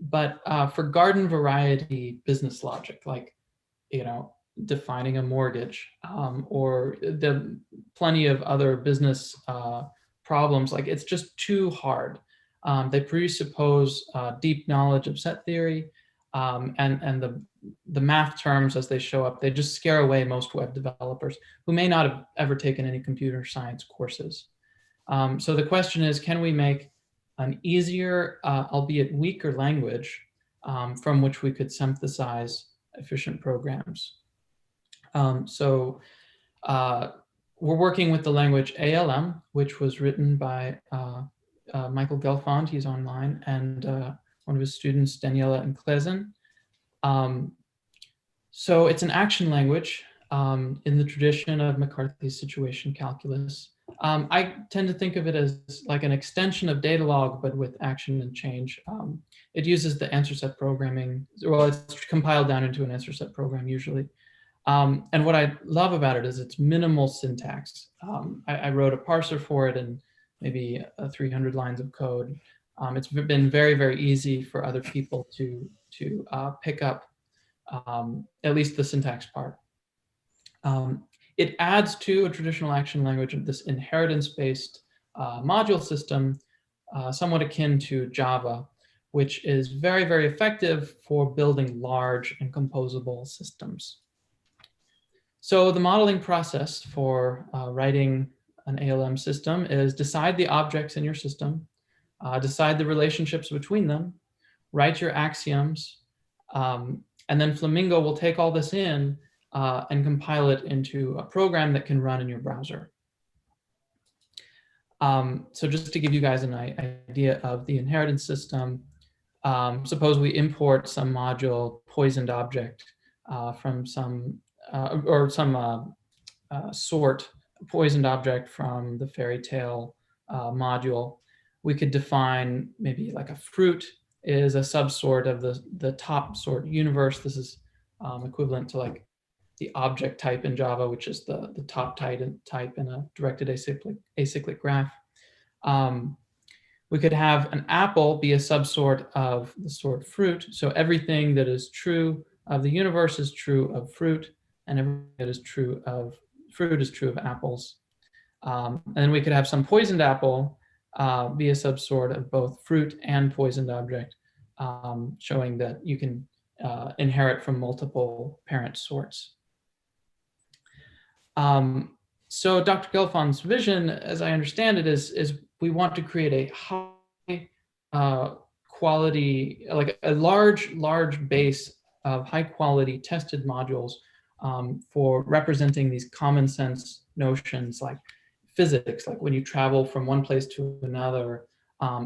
But for garden variety business logic, like, you know, defining a mortgage or the plenty of other business problems, like it's just too hard. They presuppose deep knowledge of set theory, and the math terms as they show up, they just scare away most web developers who may not have ever taken any computer science courses. So the question is, can we make an easier, albeit weaker language from which we could synthesize efficient programs? So we're working with the language ALM, which was written by Michael Gelfand, he's online, and one of his students, Daniela and Klesen. So it's an action language in the tradition of McCarthy's situation calculus. I tend to think of it as like an extension of Datalog, but with action and change. It uses the answer set programming. Well, it's compiled down into an answer set program usually. And what I love about it is its minimal syntax. I wrote a parser for it and maybe 300 lines of code. It's been very, very easy for other people to pick up at least the syntax part. It adds to a traditional action language of this inheritance-based module system, somewhat akin to Java, which is very, very effective for building large and composable systems. So the modeling process for writing an ALM system is decide the objects in your system, decide the relationships between them, write your axioms, and then Flamingo will take all this in and compile it into a program that can run in your browser. So just to give you guys an idea of the inheritance system, suppose we import some module poisoned object from some sort poisoned object from the fairy tale module. We could define maybe like a fruit is a subsort of the top sort universe. This is equivalent to like the object type in Java, which is the top type in a directed acyclic graph. We could have an apple be a subsort of the sort fruit. So everything that is true of the universe is true of fruit, and everything that is true of fruit is true of apples. And then we could have some poisoned apple be a subsort of both fruit and poisoned object, showing that you can inherit from multiple parent sorts. So Dr. Gelfand's vision, as I understand it, is we want to create a high quality, like a large base of high quality tested modules for representing these common sense notions like physics, like when you travel from one place to another,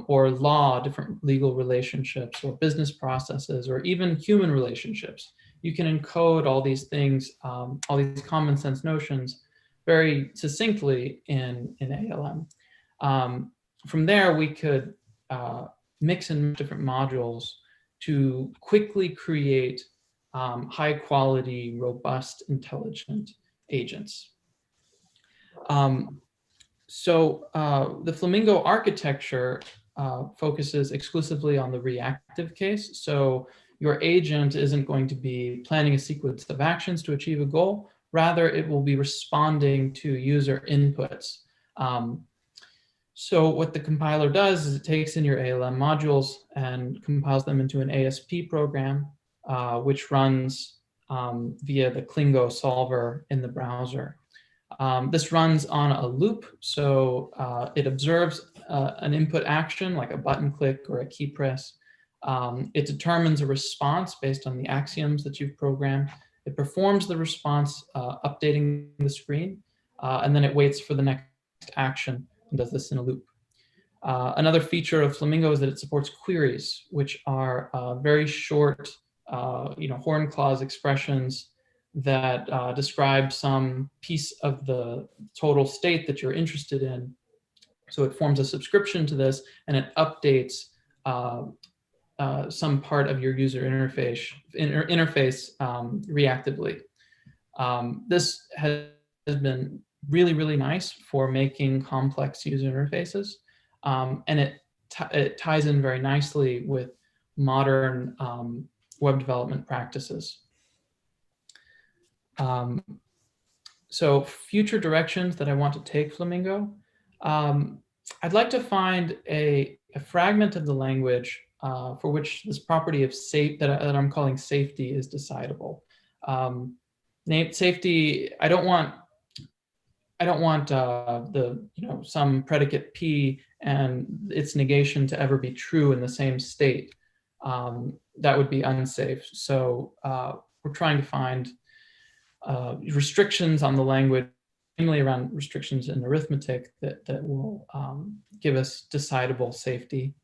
or law, different legal relationships, or business processes, or even human relationships. You can encode all these things, all these common sense notions very succinctly in ALM. From there, we could mix and different modules to quickly create high quality, robust, intelligent agents. So the Flamingo architecture focuses exclusively on the reactive case. So your agent isn't going to be planning a sequence of actions to achieve a goal. Rather, it will be responding to user inputs. So what the compiler does is it takes in your ALM modules and compiles them into an ASP program, which runs via the Klingo solver in the browser. This runs on a loop, so it observes an input action like a button click or a key press. It determines a response based on the axioms that you've programmed, It performs the response, updating the screen, and then it waits for the next action and does this in a loop. Another feature of Flamingo is that it supports queries, which are very short, horn clause expressions that describe some piece of the total state that you're interested in. So it forms a subscription to this, and it updates some part of your user interface reactively. This has been really, really nice for making complex user interfaces, and it ties in very nicely with modern web development practices. So future directions that I want to take Flamingo. I'd like to find a fragment of the language for which this property of that I'm calling safety is decidable. Safety, I don't want some predicate P and its negation to ever be true in the same state. That would be unsafe. So we're trying to find restrictions on the language, mainly around restrictions in arithmetic that will give us decidable safety.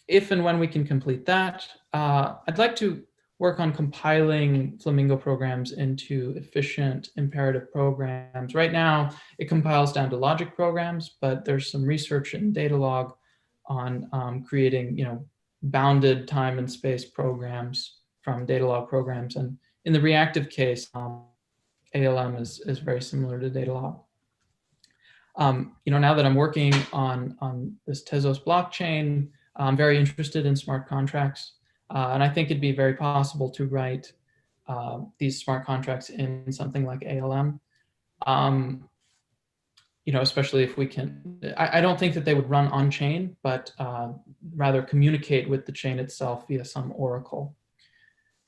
If and when we can complete that, I'd like to work on compiling Flamingo programs into efficient imperative programs. Right now, it compiles down to logic programs, but there's some research in Datalog on creating, bounded time and space programs from Datalog programs. And in the reactive case, ALM is very similar to Datalog. Now that I'm working on this Tezos blockchain, I'm very interested in smart contracts. And I think it'd be very possible to write these smart contracts in something like ALM. Especially if we can, I don't think that they would run on chain, but rather communicate with the chain itself via some oracle.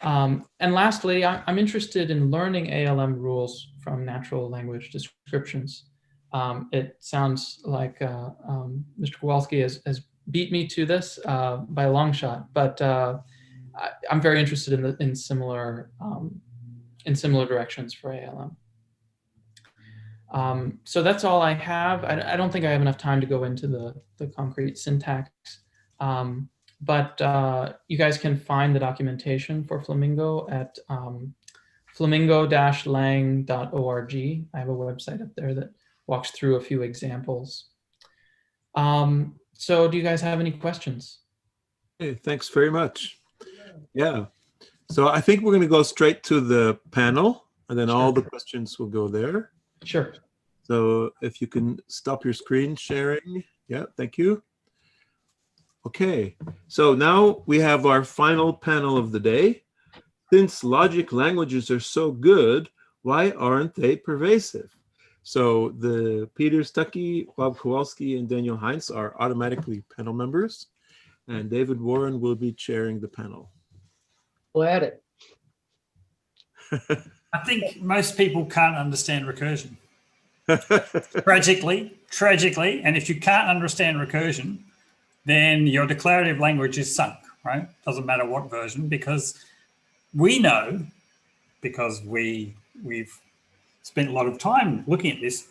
And lastly, I'm interested in learning ALM rules from natural language descriptions. It sounds like Mr. Kowalski has beat me to this by a long shot, but I'm very interested in similar directions for ALM. So that's all I have. I don't think I have enough time to go into the concrete syntax, but you guys can find the documentation for Flamingo at flamingo-lang.org. I have a website up there that walks through a few examples. So do you guys have any questions? Hey, thanks very much. Yeah. So I think we're going to go straight to the panel, and then all the questions will go there. Sure. So if you can stop your screen sharing. Yeah, thank you. Okay, so now we have our final panel of the day. Since logic languages are so good, why aren't they pervasive? So the Peter Stuckey, Bob Kowalski, and Daniel Heinz are automatically panel members, and David Warren will be chairing the panel. Go at it. I think most people can't understand recursion. Tragically, and if you can't understand recursion, then your declarative language is sunk, right? Doesn't matter what version, because we know, because we've spent a lot of time looking at this,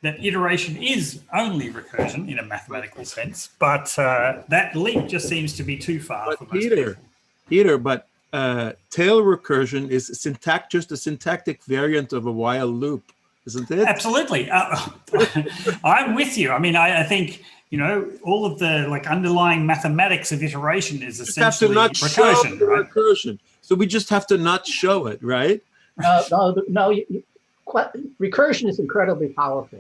that iteration is only recursion in a mathematical sense, but that leap just seems to be too far for most people. Peter, but tail recursion is just a syntactic variant of a while loop, isn't it? Absolutely. I'm with you. I mean, I think, all of the underlying mathematics of iteration is essentially recursion, right? Recursion. So we just have to not show it, right? No, recursion is incredibly powerful.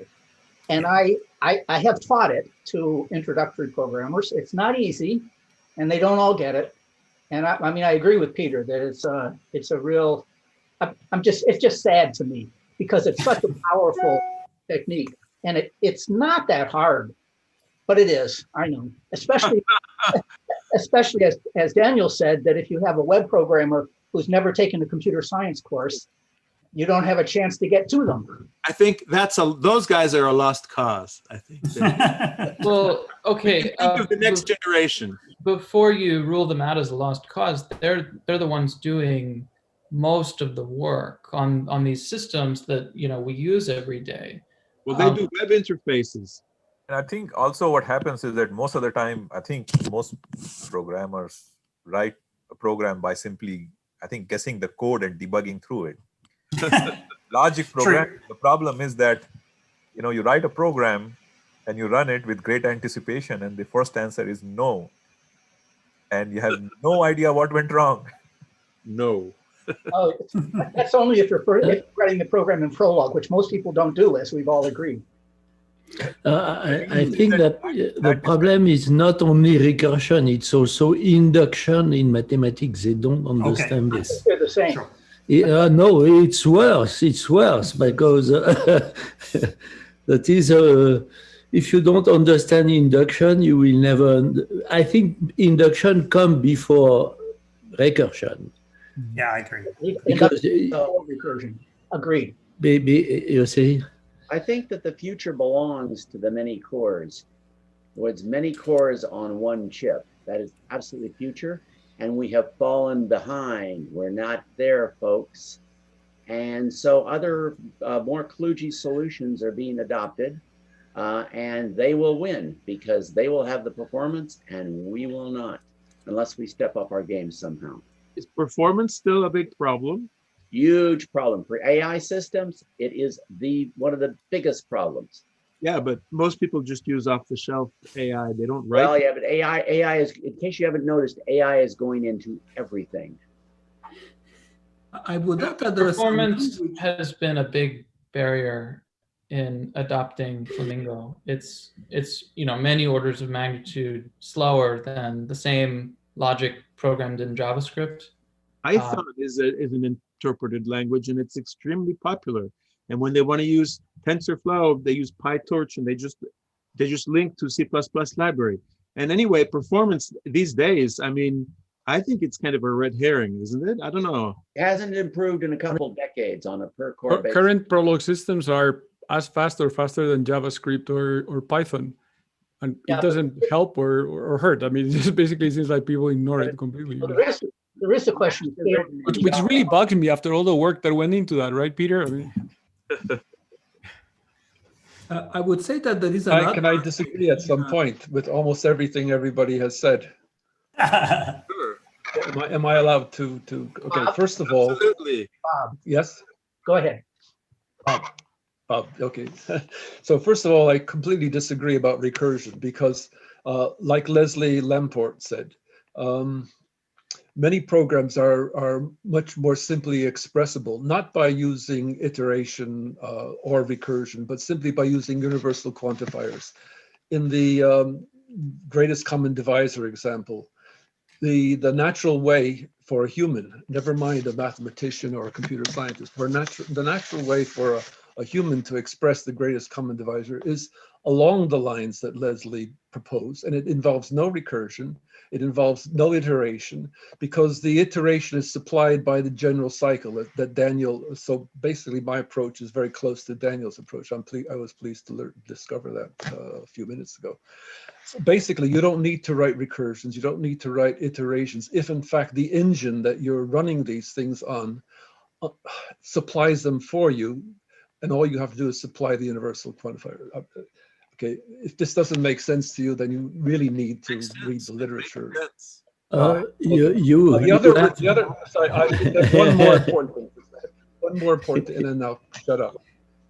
And I have taught it to introductory programmers. It's not easy, and they don't all get it. And I agree with Peter that it's a real, it's just sad to me because it's such a powerful technique, and it's not that hard, but it is, I know, especially as Daniel said, that if you have a web programmer who's never taken a computer science course, you don't have a chance to get to them. I think those guys are a lost cause, I think. Well, okay. Think of the next generation. Before you rule them out as a lost cause, they're the ones doing most of the work on these systems that we use every day. Well, they do web interfaces. And I think also what happens is that most of the time, I think most programmers write a program by simply, I think, guessing the code and debugging through it. Logic program, the problem is that, you write a program and you run it with great anticipation and the first answer is no. And you have no idea what went wrong. No. Oh, that's only if you're writing the program in Prolog, which most people don't do, as we've all agreed. I think that the problem is not only recursion, it's also induction in mathematics. They don't understand this. They're the same. Sure. No, it's worse. It's worse because that is, if you don't understand induction, you will never. I think induction comes before recursion. Yeah, I agree. Because recursion. Agreed. You see? I think that the future belongs to the many cores. It's many cores on one chip. That is absolutely future. And we have fallen behind. We're not there, folks. And so other more kludgy solutions are being adopted. And they will win because they will have the performance and we will not, unless we step up our game somehow. Is performance still a big problem? Huge problem for AI systems. It is one of the biggest problems. Yeah, but most people just use off-the-shelf AI. They don't write. Well, yeah, but AI is, in case you haven't noticed, AI is going into everything. I would not address performance has been a big barrier in adopting Flamingo. It's many orders of magnitude slower than the same logic programmed in JavaScript. Python is an interpreted language, and it's extremely popular. And when they want to use TensorFlow, they use PyTorch, and they just link to C++ library. And anyway, performance these days, I mean, I think it's kind of a red herring, isn't it? I don't know. It hasn't improved in a couple of decades on a per core basis. Current Prolog systems are as fast or faster than JavaScript or Python. And it doesn't help or hurt. I mean, it just basically seems like people ignore it completely. Well, there is a question. Which really bugs me after all the work that went into that, right, Peter? I mean, I would say that there is Can I disagree at some point with almost everything everybody has said? Sure. Am I allowed to? Okay, first of all, absolutely. Bob, yes. Go ahead. Bob, okay. So first of all, I completely disagree about recursion because, like Leslie Lamport said, many programs are much more simply expressible, not by using iteration or recursion, but simply by using universal quantifiers. In the greatest common divisor example, the natural way for a human, never mind a mathematician or a computer scientist, the natural way for a human to express the greatest common divisor is along the lines that Leslie proposed, and it involves no recursion, it involves no iteration, because the iteration is supplied by the general cycle that Daniel, so basically my approach is very close to Daniel's approach. I was pleased to discover that a few minutes ago. So basically, you don't need to write recursions, you don't need to write iterations, if in fact the engine that you're running these things on supplies them for you, and all you have to do is supply the universal quantifier. Okay, if this doesn't make sense to you, then you really need to read the literature. The other. Sorry, there's one more important thing to say. One more important, and then I'll shut up.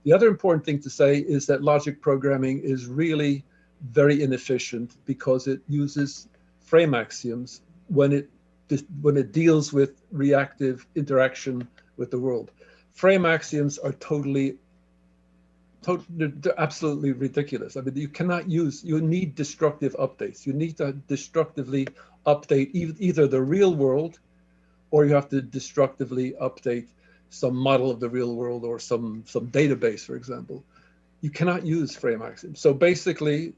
The other important thing to say is that logic programming is really very inefficient because it uses frame axioms when it deals with reactive interaction with the world. Frame axioms are they're absolutely ridiculous. I mean, you need destructive updates. You need to destructively update either the real world, or you have to destructively update some model of the real world or some database, for example. You cannot use frame axioms. So basically,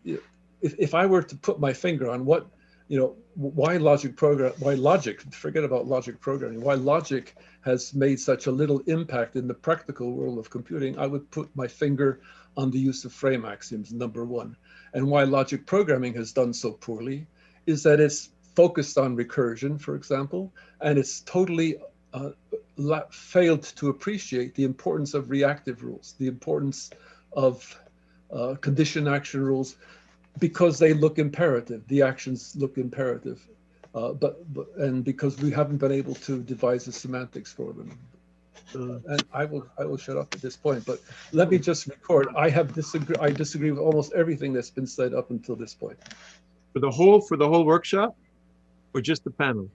if I were to put my finger on why logic, forget about logic programming, why logic has made such a little impact in the practical world of computing, I would put my finger on the use of frame axioms, number one. And why logic programming has done so poorly is that it's focused on recursion, for example, and it's totally failed to appreciate the importance of reactive rules, the importance of condition action rules, because they look imperative. The actions look imperative, and because we haven't been able to devise the semantics for them. And I will shut up at this point. But let me just record. I disagree with almost everything that's been said up until this point. For the whole workshop, or just the panel?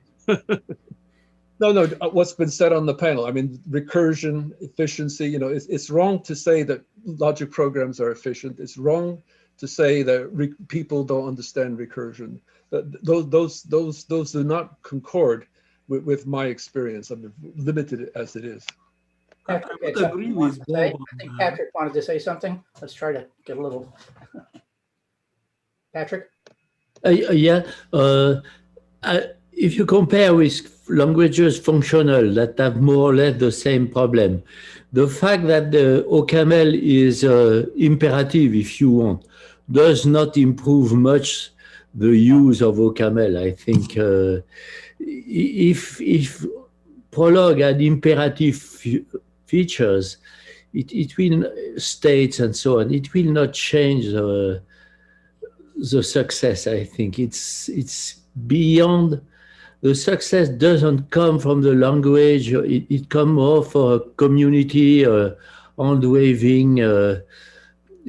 No, what's been said on the panel. I mean, recursion, efficiency, you know, it's wrong to say that logic programs are efficient. It's wrong to say that people don't understand recursion. Those do not concord with my experience. I mean, limited as it is. Patrick, I would agree with Bob. I think Patrick wanted to say something. Let's try to get a little. Patrick? Yeah. If you compare with languages functional that have more or less the same problem, the fact that the OCaml is imperative, if you want, does not improve much the use of OCaml. I think if Prolog had imperative features, it will states and so on. It will not change the success. I think it's beyond. The success doesn't come from the language. It comes more for a community, hand-waving,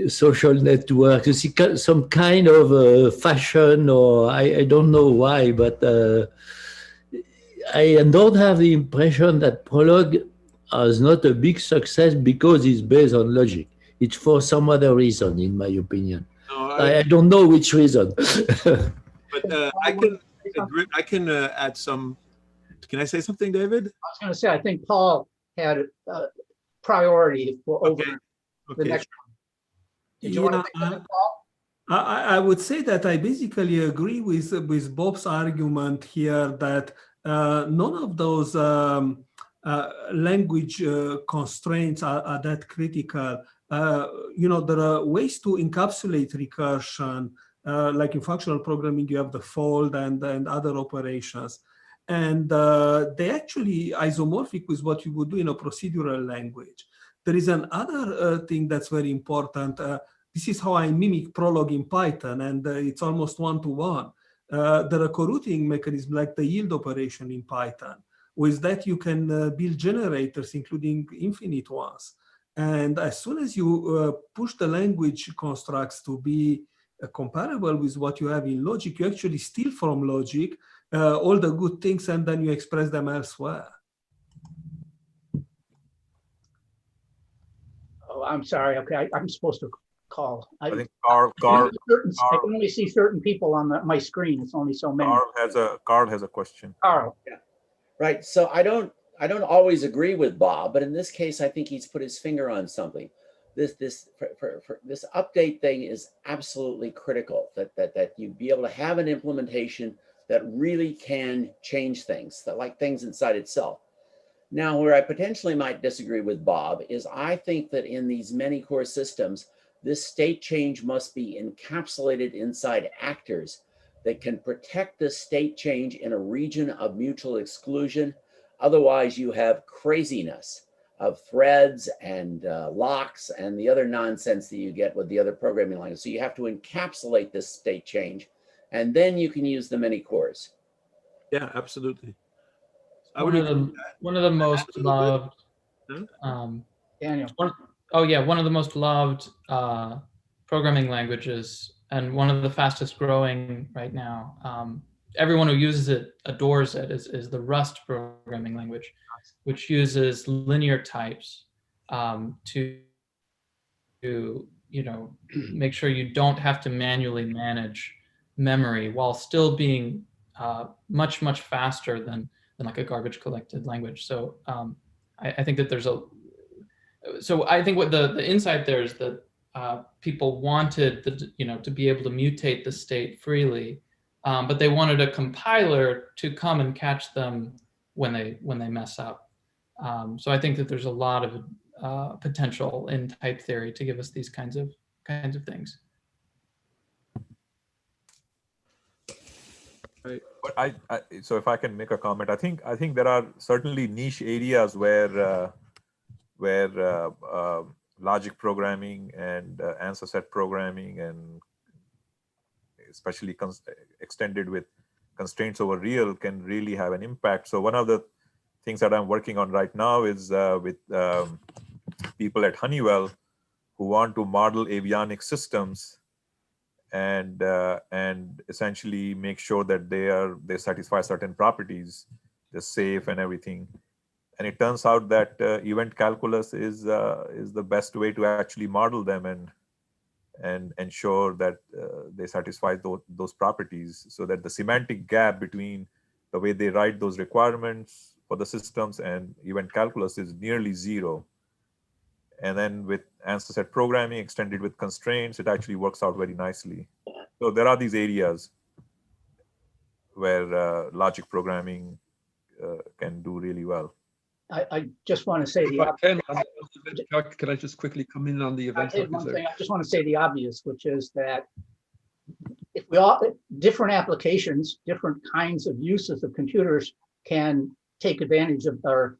social network. You see some kind of fashion, or I don't know why, but I don't have the impression that Prolog is not a big success because it's based on logic. It's for some other reason, in my opinion. No, I don't know which reason. But I can add some. Can I say something, David? I was going to say, I think Paul had priority for over the next one. Did you want to say something, Paul? I would say that I basically agree with Bob's argument here that none of those language constraints are that critical. You know, there are ways to encapsulate recursion, like in functional programming, you have the fold and other operations. And they actually isomorphic with what you would do in a procedural language. There is another thing that's very important. This is how I mimic Prolog in Python, and it's almost one-to-one. There are coroutine mechanisms like the yield operation in Python. With that, you can build generators, including infinite ones. And as soon as you push the language constructs to be comparable with what you have in logic, you actually steal from logic all the good things, and then you express them elsewhere. Oh, I'm sorry. Okay, I'm supposed to call. I think I can only see certain people on my screen. It's only so many. Carl has a question. Carl. Yeah. Right. So I don't always agree with Bob, but in this case, I think he's put his finger on something. This update thing is absolutely critical. That you be able to have an implementation that really can change things, that like things inside itself. Now, where I potentially might disagree with Bob is I think that in these many core systems, this state change must be encapsulated inside actors that can protect the state change in a region of mutual exclusion. Otherwise, you have craziness of threads and locks and the other nonsense that you get with the other programming languages. So you have to encapsulate this state change, and then you can use the many cores. Yeah, absolutely. One of the most loved. Daniel. One of the most loved programming languages, and one of the fastest growing right now. Everyone who uses it adores it. Is the Rust programming language, which uses linear types to make sure you don't have to manually manage memory while still being much faster than like a garbage collected language. So I think that there's I think what the insight there is that people wanted to be able to mutate the state freely, but they wanted a compiler to come and catch them when they mess up. So I think that there's a lot of potential in type theory to give us these kinds of things. Right. But so if I can make a comment, I think there are certainly niche areas where logic programming and answer set programming, and especially extended with constraints over real, can really have an impact. So one of the things that I'm working on right now is with people at Honeywell who want to model avionics systems and essentially make sure that they satisfy certain properties, they're safe and everything. And it turns out that event calculus is the best way to actually model them and ensure that they satisfy those properties, so that the semantic gap between the way they write those requirements for the systems and event calculus is nearly zero. And then with answer set programming extended with constraints, it actually works out very nicely. So there are these areas where logic programming can do really well. I just want to say If I can, I just quickly come in on the event? One thing, I just want to say the obvious, which is that if different applications, different kinds of uses of computers can take advantage of our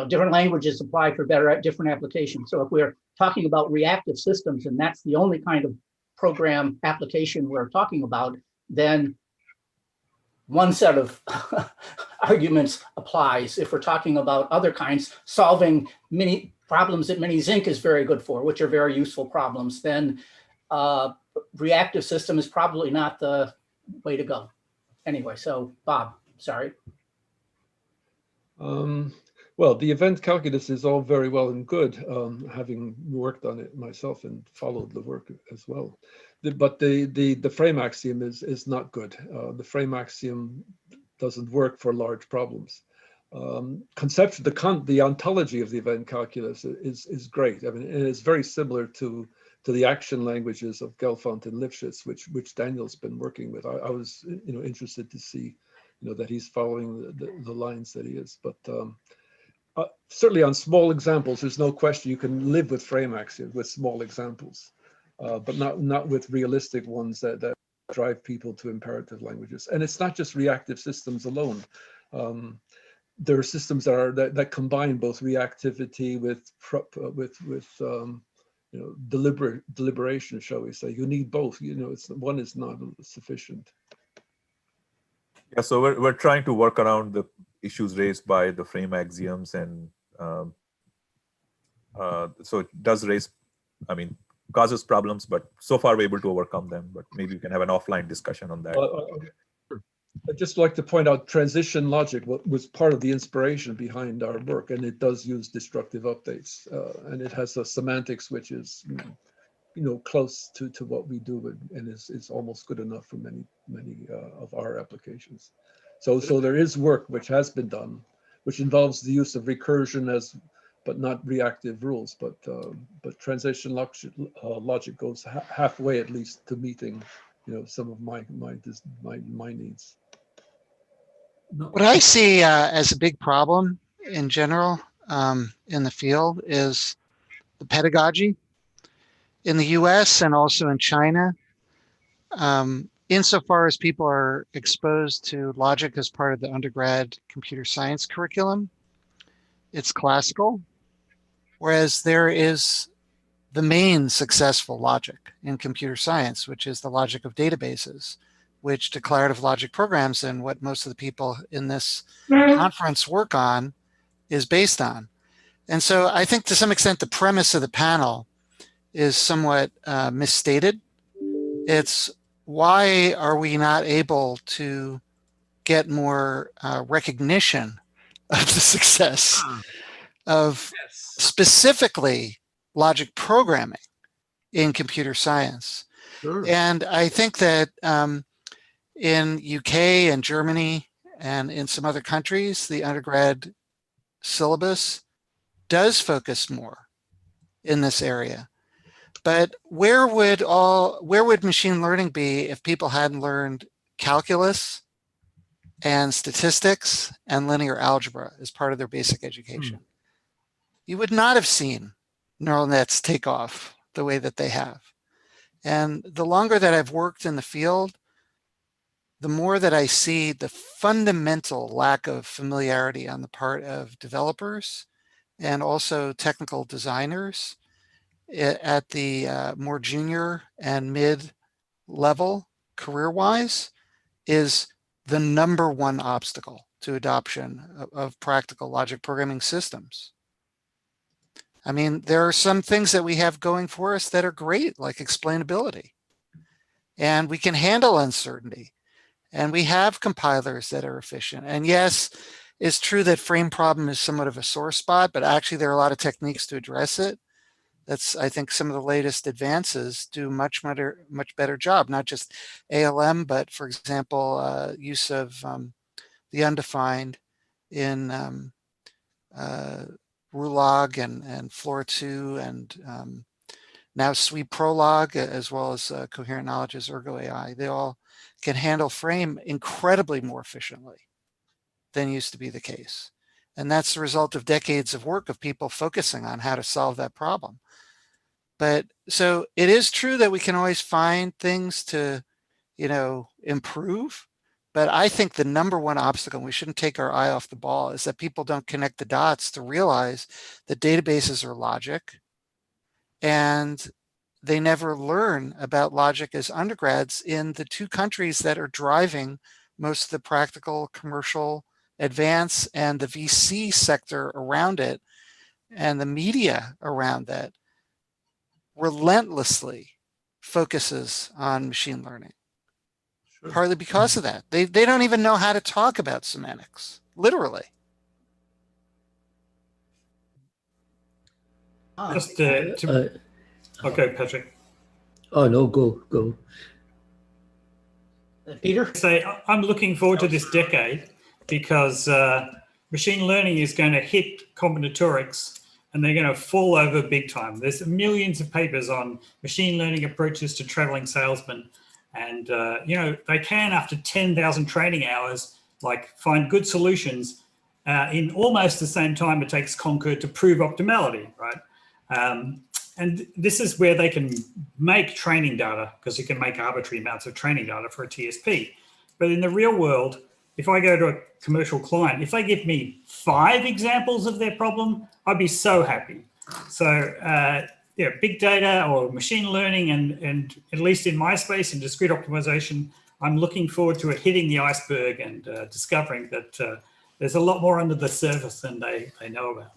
different languages apply for better at different applications. So if we're talking about reactive systems and that's the only kind of program application we're talking about, then one set of arguments applies. If we're talking about other kinds, solving many problems that Mini-Zinc is very good for, which are very useful problems, then reactive system is probably not the way to go. Anyway, so Bob, sorry. Well, the event calculus is all very well and good, having worked on it myself and followed the work as well. But the frame axiom is not good. The frame axiom doesn't work for large problems. The ontology of the event calculus is great. I mean, it is very similar to the action languages of Gelfand and Lifshitz, which Daniel's been working with. I was interested to see that he's following the lines that he is. But certainly on small examples, there's no question you can live with frame axiom with small examples, but not with realistic ones that drive people to imperative languages. And it's not just reactive systems alone. There are systems that combine both reactivity with deliberation, shall we say. You need both. One is not sufficient. Yeah, so we're trying to work around the issues raised by the frame axioms, and so it does raise, causes problems, but so far we're able to overcome them. But maybe we can have an offline discussion on that. I'd just like to point out transition logic was part of the inspiration behind our work, and it does use destructive updates, and it has a semantics which is close to what we do, and is almost good enough for many of our applications. So there is work which has been done, which involves the use of recursion but not reactive rules. But transition logic goes halfway at least to meeting some of my needs. What I see as a big problem in general in the field is the pedagogy in the US and also in China. Insofar as people are exposed to logic as part of the undergrad computer science curriculum, it's classical, whereas there is the main successful logic in computer science, which is the logic of databases, which declarative logic programs and what most of the people in this conference work on is based on. And so I think to some extent the premise of the panel is somewhat misstated. It's why are we not able to get more recognition of the success of specifically logic programming in computer science? Sure. And I think that in UK and Germany and in some other countries, the undergrad syllabus does focus more in this area. But where would machine learning be if people hadn't learned calculus and statistics and linear algebra as part of their basic education? You would not have seen neural nets take off the way that they have. And the longer that I've worked in the field, the more that I see the fundamental lack of familiarity on the part of developers and also technical designers at the more junior and mid level career-wise is the #1 obstacle to adoption of practical logic programming systems. I mean, there are some things that we have going for us that are great, like explainability. And we can handle uncertainty. And we have compilers that are efficient. And yes, it's true that frame problem is somewhat of a sore spot, but actually there are a lot of techniques to address it. That's, I think, some of the latest advances do much better job, not just ALM, but for example, use of the undefined in Rulog and Floor 2 and now Sweep Prolog, as well as Coherent Knowledge's Ergo AI. They all can handle frame incredibly more efficiently than used to be the case. And that's the result of decades of work of people focusing on how to solve that problem. But so it is true that we can always find things to, improve. But I think the #1 obstacle, and we shouldn't take our eye off the ball, is that people don't connect the dots to realize that databases are logic, and they never learn about logic as undergrads in the 2 countries that are driving most of the practical commercial advance and the VC sector around it and the media around that relentlessly focuses on machine learning. Sure. Partly because of that. They don't even know how to talk about semantics, literally. Just okay, Patrick. Oh, no, go. Peter? I'm looking forward to this decade because machine learning is going to hit combinatorics and they're going to fall over big time. There's millions of papers on machine learning approaches to traveling salesmen. And, they can, after 10,000 training hours, find good solutions in almost the same time it takes Concur to prove optimality, right? And this is where they can make training data, because you can make arbitrary amounts of training data for a TSP. But in the real world, if I go to a commercial client, if they give me 5 examples of their problem, I'd be so happy. So, big data or machine learning, and at least in my space in discrete optimization, I'm looking forward to it hitting the iceberg and discovering that there's a lot more under the surface than they know about.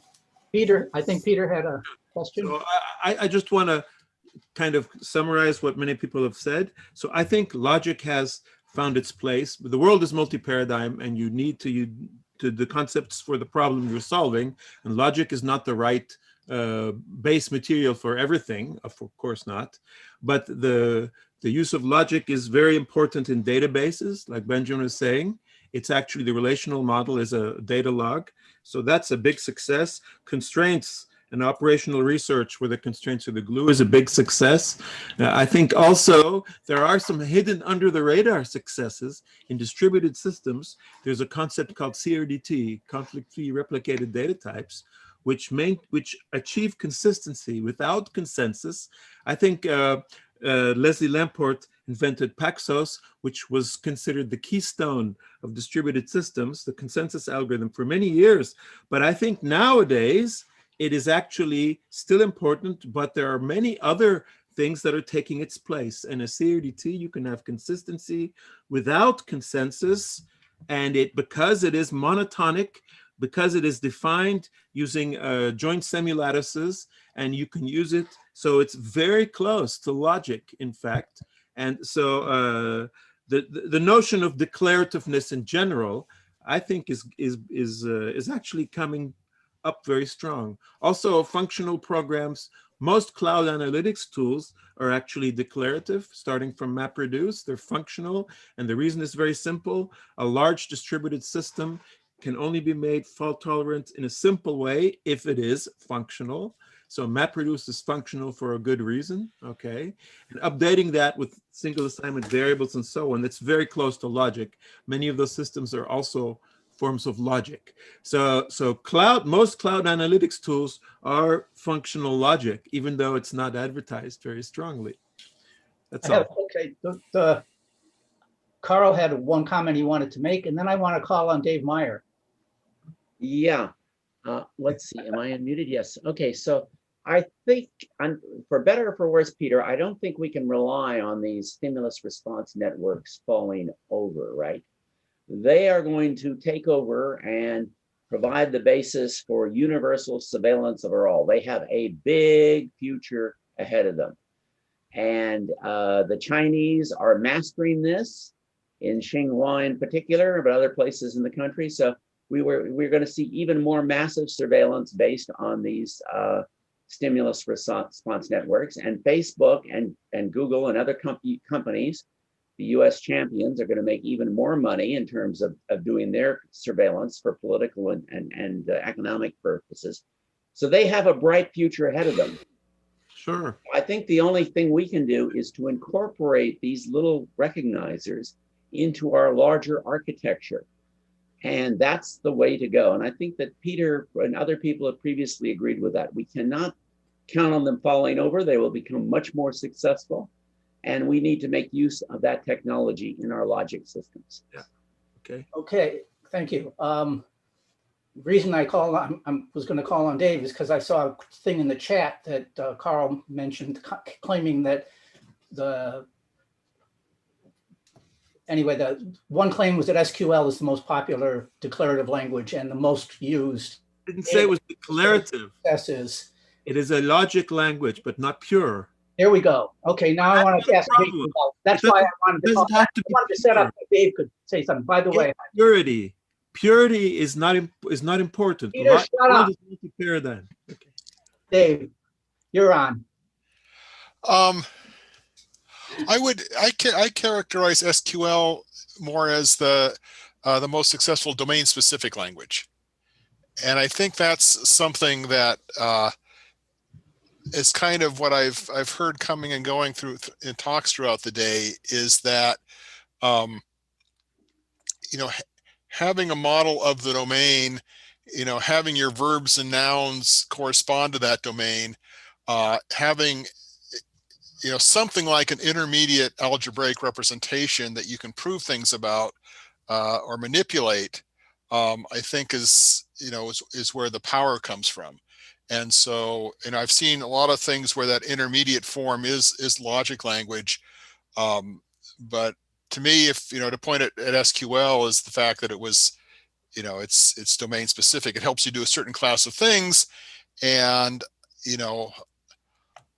Peter, I think Peter had a question. So I just want to kind of summarize what many people have said. So I think logic has found its place. The world is multi-paradigm, and you need to the concepts for the problem you're solving, and logic is not the right base material for everything, of course not, but the use of logic is very important in databases, like Benjamin was saying. It's actually the relational model is a data log, so that's a big success. Constraints and operational research where the constraints are the glue is a big success. I think also there are some hidden under the radar successes in distributed systems. There's a concept called CRDT, conflict-free replicated data types, which achieve consistency without consensus. I think Leslie Lamport invented Paxos, which was considered the keystone of distributed systems, the consensus algorithm for many years. But I think nowadays it is actually still important, but there are many other things that are taking its place. In a CRDT, you can have consistency without consensus, and because it is monotonic, because it is defined using joint semilattices, and you can use it, so it's very close to logic, in fact. And so the notion of declarativeness in general, I think is actually coming up very strong. Also, functional programs, most cloud analytics tools are actually declarative, starting from MapReduce. They're functional, and the reason is very simple. A large distributed system can only be made fault tolerant in a simple way if it is functional. So MapReduce is functional for a good reason, okay? And updating that with single assignment variables and so on, that's very close to logic. Many of those systems are also forms of logic. So most cloud analytics tools are functional logic, even though it's not advertised very strongly. That's all. Okay, the Carl had one comment he wanted to make, and then I want to call on Dave Meyer. Yeah. Let's see. Am I unmuted? Yes. Okay. So I think, for better or for worse, Peter, I don't think we can rely on these stimulus response networks falling over, right? They are going to take over and provide the basis for universal surveillance of all. They have a big future ahead of them. And the Chinese are mastering this, in Xinhua in particular, but other places in the country. So we're going to see even more massive surveillance based on these stimulus response networks. And Facebook and Google and other companies, the US champions, are going to make even more money in terms of doing their surveillance for political and economic purposes. So they have a bright future ahead of them. Sure. I think the only thing we can do is to incorporate these little recognizers into our larger architecture. And that's the way to go. And I think that Peter and other people have previously agreed with that. We cannot count on them falling over. They will become much more successful. And we need to make use of that technology in our logic systems. Yeah. Okay. Okay, thank you. The reason I was going to call on Dave is because I saw a thing in the chat that Carl mentioned, claiming that the one claim was that SQL is the most popular declarative language and the most used. I didn't say it was declarative. It is a logic language, but not pure. There we go. Okay, now I want to ask Dave about. That's why I wanted to call. I wanted to set up that Dave could say something. By the way, purity is not important. Peter, shut up. Pure then. Okay. Dave, you're on. I characterize SQL more as the most successful domain-specific language, and I think that's something that is kind of what I've heard coming and going through in talks throughout the day, is that having a model of the domain, having your verbs and nouns correspond to that domain, having something like an intermediate algebraic representation that you can prove things about or manipulate, I think is where the power comes from. And so, I've seen a lot of things where that intermediate form is logic language. But to me, if, to point at SQL is the fact that it was, it's domain specific. It helps you do a certain class of things. And,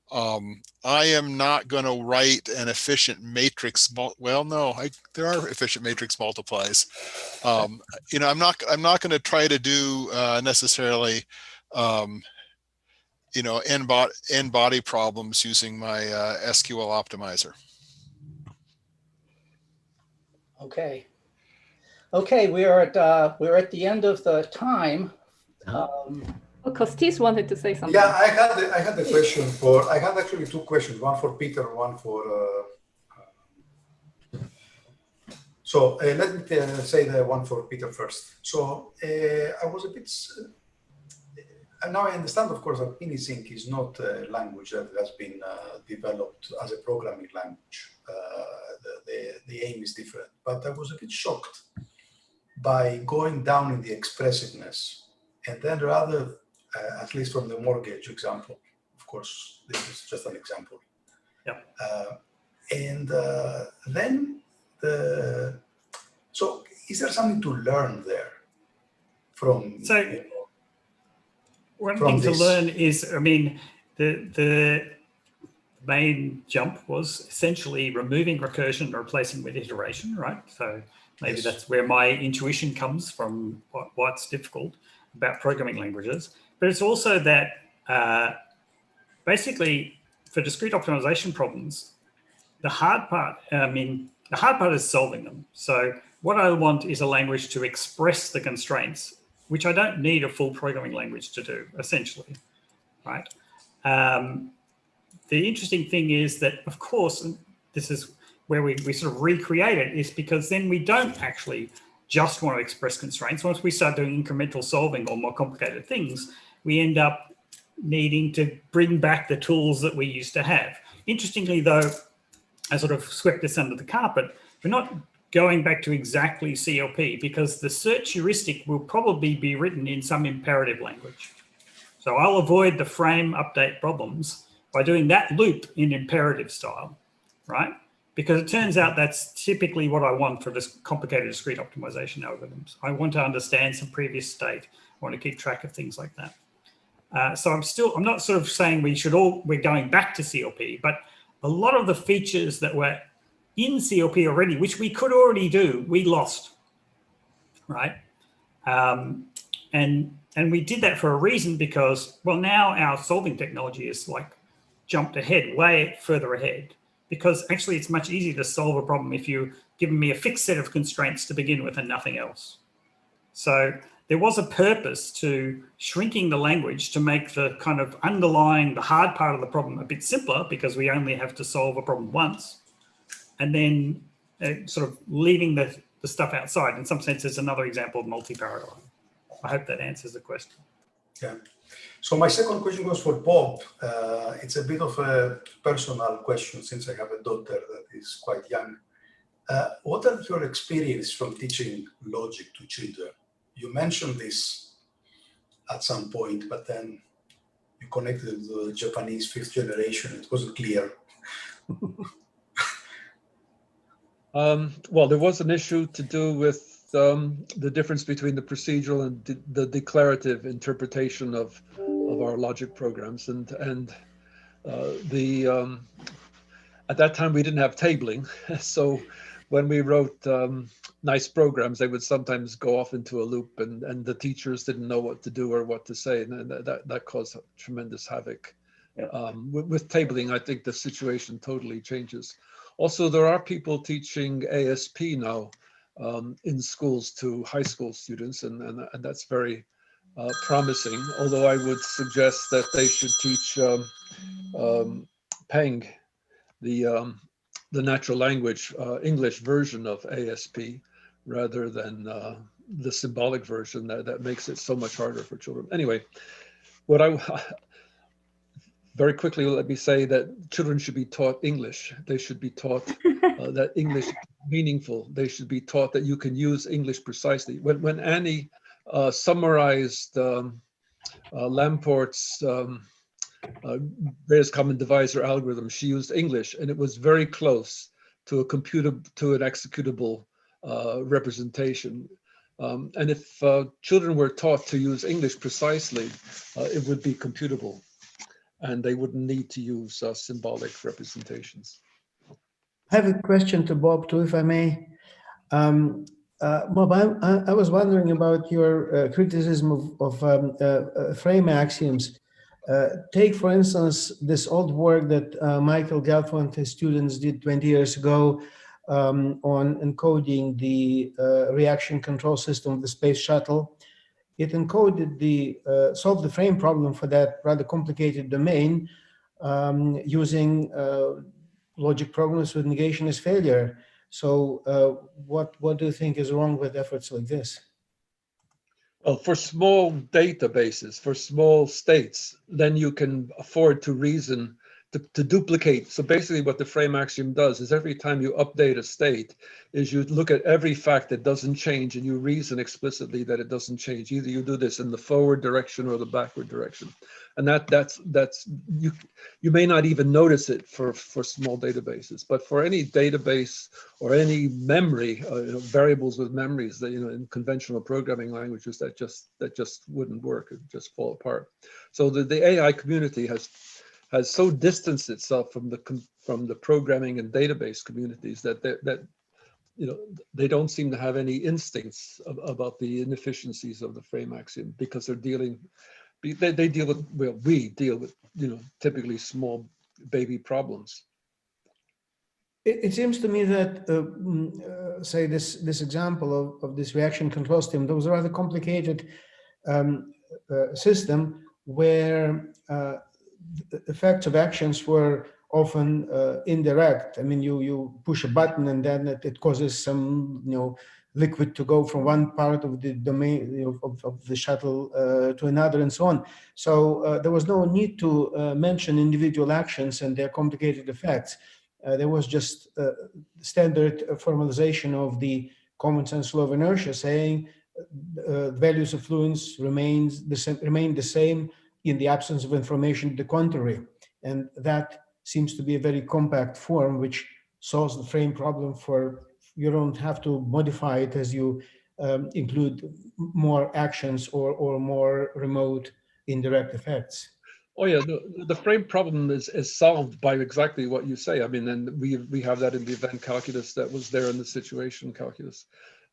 I am not going to write an efficient matrix. Well, no, there are efficient matrix multiplies. I'm not going to try to do necessarily, n-body problems using my SQL optimizer. Okay. Okay, we're at the end of the time. Costis wanted to say something. Yeah, I had a question I had actually two questions, one for Peter, one for. So let me say the one for Peter first. So I was a bit. Now I understand, of course, that Minisync is not a language that has been developed as a programming language. The aim is different, but I was a bit shocked by going down in the expressiveness, and then rather, at least from the mortgage example, of course, this is just an example. Yeah. Then so is there something to learn there from? So one thing to learn is, the main jump was essentially removing recursion and replacing with iteration, right? So maybe that's where my intuition comes from, what's difficult about programming languages. But it's also that basically for discrete optimization problems, the hard part is solving them. So what I want is a language to express the constraints, which I don't need a full programming language to do, essentially, right? The interesting thing is that, of course, and this is where we sort of recreate it, is because then we don't actually just want to express constraints. Once we start doing incremental solving or more complicated things, we end up needing to bring back the tools that we used to have. Interestingly, though, I sort of swept this under the carpet. We're not going back to exactly CLP, because the search heuristic will probably be written in some imperative language. So I'll avoid the frame update problems by doing that loop in imperative style, right? Because it turns out that's typically what I want for this complicated discrete optimization algorithms. I want to understand some previous state. I want to keep track of things like that. So I'm not sort of saying we're going back to CLP, but a lot of the features that were in CLP already, which we could already do, we lost, right? And we did that for a reason because, well, now our solving technology is like jumped ahead, way further ahead, because actually it's much easier to solve a problem if you've given me a fixed set of constraints to begin with and nothing else. So there was a purpose to shrinking the language to make the kind of underlying, the hard part of the problem a bit simpler, because we only have to solve a problem once, and then sort of leaving the stuff outside. In some sense, it's another example of multi-paradigm. I hope that answers the question. Yeah. So my second question goes for Bob. It's a bit of a personal question since I have a daughter that is quite young. What are your experience from teaching logic to children? You mentioned this at some point, but then you connected it to the Japanese 5th generation. It wasn't clear. Well, there was an issue to do with the difference between the procedural and the declarative interpretation of our logic programs, and at that time we didn't have tabling, so when we wrote nice programs, they would sometimes go off into a loop, and the teachers didn't know what to do or what to say, and that caused tremendous havoc. Yeah. With tabling, I think the situation totally changes. Also, there are people teaching ASP now in schools to high school students, and that's very promising, although I would suggest that they should teach Peng, the natural language English version of ASP, rather than the symbolic version that makes it so much harder for children. Anyway, very quickly, let me say that children should be taught English. They should be taught that English is meaningful. They should be taught that you can use English precisely. When Annie summarized Lamport's greatest common divisor algorithm, she used English, and it was very close to an executable representation. And if children were taught to use English precisely, it would be computable, and they wouldn't need to use symbolic representations. I have a question to Bob too, if I may. Bob, I was wondering about your criticism of frame axioms. Take, for instance, this old work that Michael Gelfand and his students did 20 years ago on encoding the reaction control system of the space shuttle. It encoded solved the frame problem for that rather complicated domain using logic programs with negation as failure. So what do you think is wrong with efforts like this? Well, for small databases, for small states, then you can afford to reason to duplicate. So basically what the frame axiom does is every time you update a state is you look at every fact that doesn't change and you reason explicitly that it doesn't change. Either you do this in the forward direction or the backward direction. And that's you may not even notice it for small databases, but for any database or any memory, variables with memories that, in conventional programming languages, that just wouldn't work. It would just fall apart. So the AI community has so distanced itself from the programming and database communities that they don't seem to have any instincts about the inefficiencies of the frame axiom, because they deal with, well, we deal with typically small baby problems. It seems to me that say this example of this reaction control system, there was a rather complicated system where the effects of actions were often indirect. I mean, you push a button and then it causes some liquid to go from one part of the domain of the shuttle to another, and so on. So there was no need to mention individual actions and their complicated effects. there was just standard formalization of the common sense law of inertia, saying values of fluence remain the same in the absence of information to the contrary. And that seems to be a very compact form, which solves the frame problem for, you don't have to modify it as you include more actions or more remote indirect effects. Oh yeah, the frame problem is solved by exactly what you say. I mean, and we have that in the event calculus that was there in the situation calculus.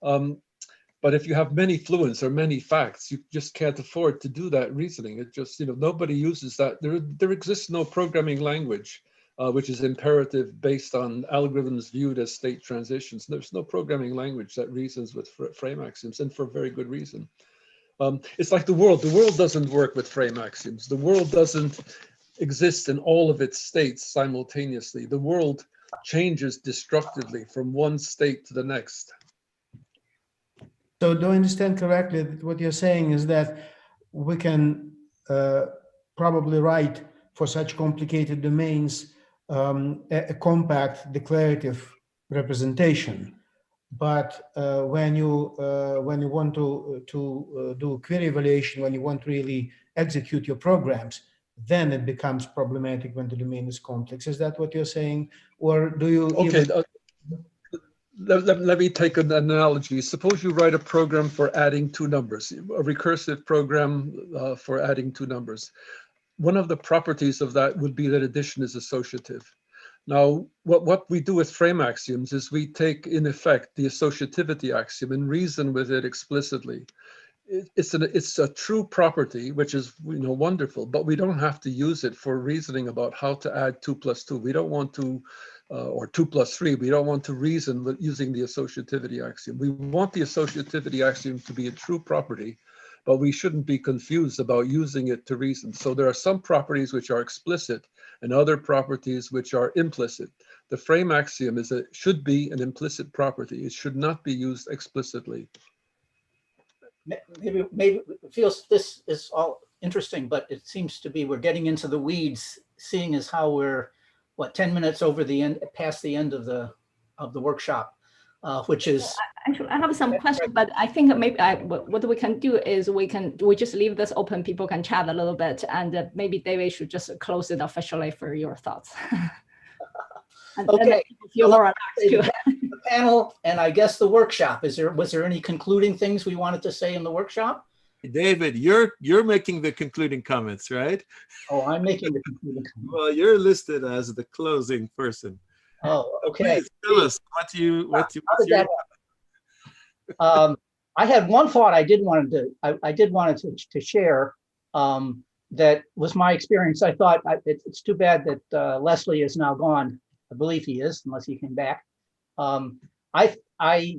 But if you have many fluents or many facts, you just can't afford to do that reasoning. It just, nobody uses that. There exists no programming language which is imperative based on algorithms viewed as state transitions. There's no programming language that reasons with frame axioms, and for very good reason. It's like the world. The world doesn't work with frame axioms. The world doesn't exist in all of its states simultaneously. The world changes destructively from one state to the next. So do I understand correctly that what you're saying is that we can probably write for such complicated domains a compact declarative representation, but when you want to do query evaluation, when you want to really execute your programs, then it becomes problematic when the domain is complex. Is that what you're saying, or do you? Okay. Let me take an analogy. Suppose you write a program for adding two numbers, a recursive program for adding two numbers. One of the properties of that would be that addition is associative. Now, what we do with frame axioms is we take, in effect, the associativity axiom and reason with it explicitly. It's a true property, which is wonderful, but we don't have to use it for reasoning about how to add 2 plus 2. We don't want to, or 2 plus 3. We don't want to reason using the associativity axiom. We want the associativity axiom to be a true property, but we shouldn't be confused about using it to reason. So there are some properties which are explicit and other properties which are implicit. The frame axiom should be an implicit property. It should not be used explicitly. Maybe it feels this is all interesting, but it seems to be we're getting into the weeds, seeing as how we're 10 minutes over the end, past the end of the workshop, which is. Actually, I have some questions, but I think maybe what we can do is we just leave this open. People can chat a little bit, and maybe David should just close it officially for your thoughts. Okay. The panel and I guess the workshop. Was there any concluding things we wanted to say in the workshop? David, you're making the concluding comments, right? Oh, I'm making the concluding comments. Well, you're listed as the closing person. Oh, okay. Please tell us what's your. I had one thought I did want to share. That was my experience. I thought it's too bad that Leslie is now gone. I believe he is, unless he came back. I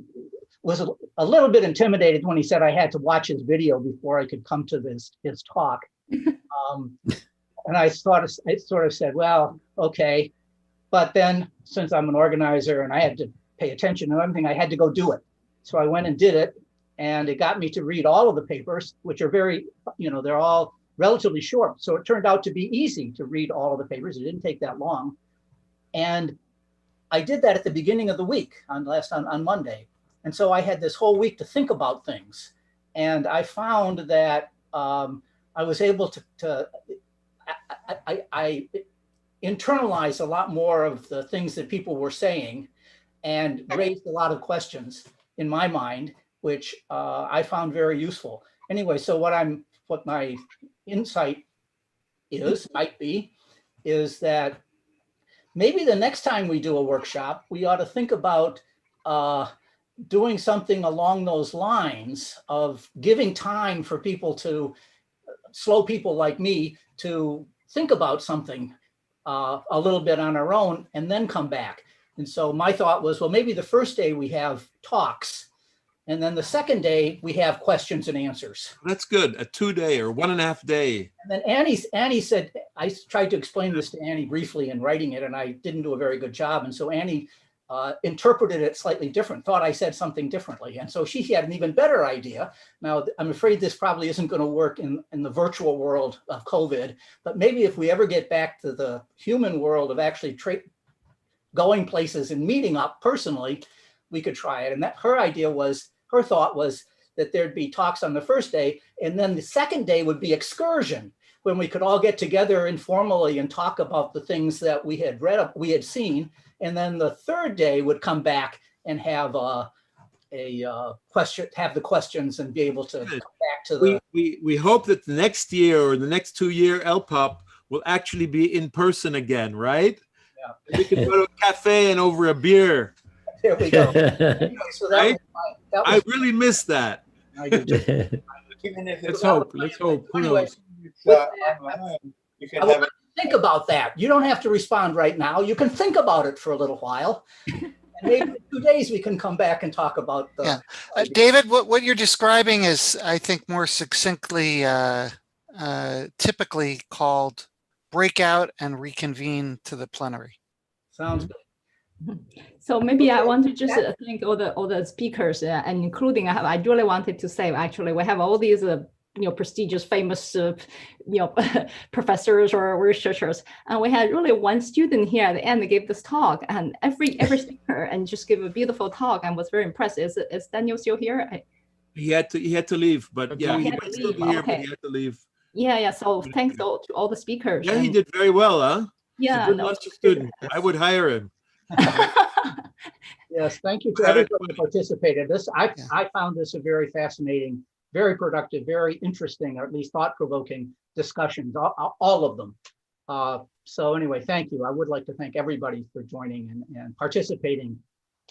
was a little bit intimidated when he said I had to watch his video before I could come to his talk. And I sort of said, well, okay. But then since I'm an organizer and I had to pay attention to everything, I had to go do it. So I went and did it, and it got me to read all of the papers, which are very, they're all relatively short. So it turned out to be easy to read all of the papers. It didn't take that long. And I did that at the beginning of the week on Monday. And so I had this whole week to think about things. And I found that I was able to I internalized a lot more of the things that people were saying and raised a lot of questions in my mind, which I found very useful. Anyway, so what my insight might be that maybe the next time we do a workshop, we ought to think about doing something along those lines of giving time for people slow people like me to think about something a little bit on our own and then come back. And so my thought was, well, maybe the first day we have talks, and then the second day we have questions and answers. That's good. A 2-day or 1.5 day. And then Annie said, I tried to explain this to Annie briefly in writing it, and I didn't do a very good job. And so Annie interpreted it slightly different, thought I said something differently. And so she had an even better idea. Now, I'm afraid this probably isn't going to work in the virtual world of COVID, but maybe if we ever get back to the human world of actually going places and meeting up personally, we could try it. And that her thought was that there'd be talks on the first day, and then the second day would be excursion, when we could all get together informally and talk about the things that we had read, we had seen. And then the third day would come back and have have the questions and be able to come back to the. We hope that the next year or the next 2 year LPOP will actually be in person again, right? Yeah. We can go to a cafe and over a beer. There we go. Anyway, so that Right? was I really miss that. I do too. Let's hope. Let's hope. Who Anyway, knows? You can I want have you to think about that. You don't have to respond right now. You can think about it for a little while. And maybe in 2 days we can come back and talk about the. Yeah. David, what you're describing is, I think, more succinctly, typically called breakout and reconvene to the plenary. Sounds good. So maybe I want to just thank all the speakers, and including I really wanted to say, actually, we have all these prestigious, famous professors or researchers, and we had really one student here at the end that gave this talk, and every speaker and just give a beautiful talk, and was very impressed. Is Daniel still here? He had to leave, but yeah, he had might to still leave. be here, Okay. but he had to leave. Yeah. So thanks to all the speakers. Yeah, he and- did very well, huh? Yeah. He's a good no, lunch student. I would hire him. Yes, thank you to everybody who participated. I found this a very fascinating, very productive, very interesting, or at least thought-provoking discussions, all of them. So anyway, thank you. I would like to thank everybody for joining and participating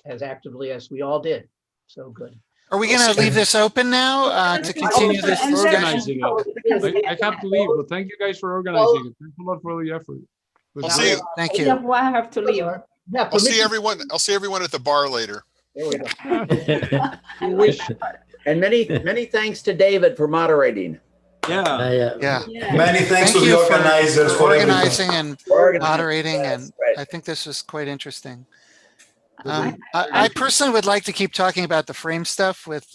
as actively as we all did. So good. Are we going to leave this open now to continue this For discussion? organizing it. I have to leave, but thank you guys for organizing it. Thanks a lot for all the effort. I'll see you. Thank Yeah, well, I have to leave. Yeah, I'll see everyone. I'll see everyone at the bar later. There we go. You wish. And many thanks to David for moderating. Yeah. Yeah. Many thanks Thank to you the organizers for for organizing and Organizing. moderating, Yes, and right. I think this was quite interesting. I personally would like to keep talking about the frame stuff with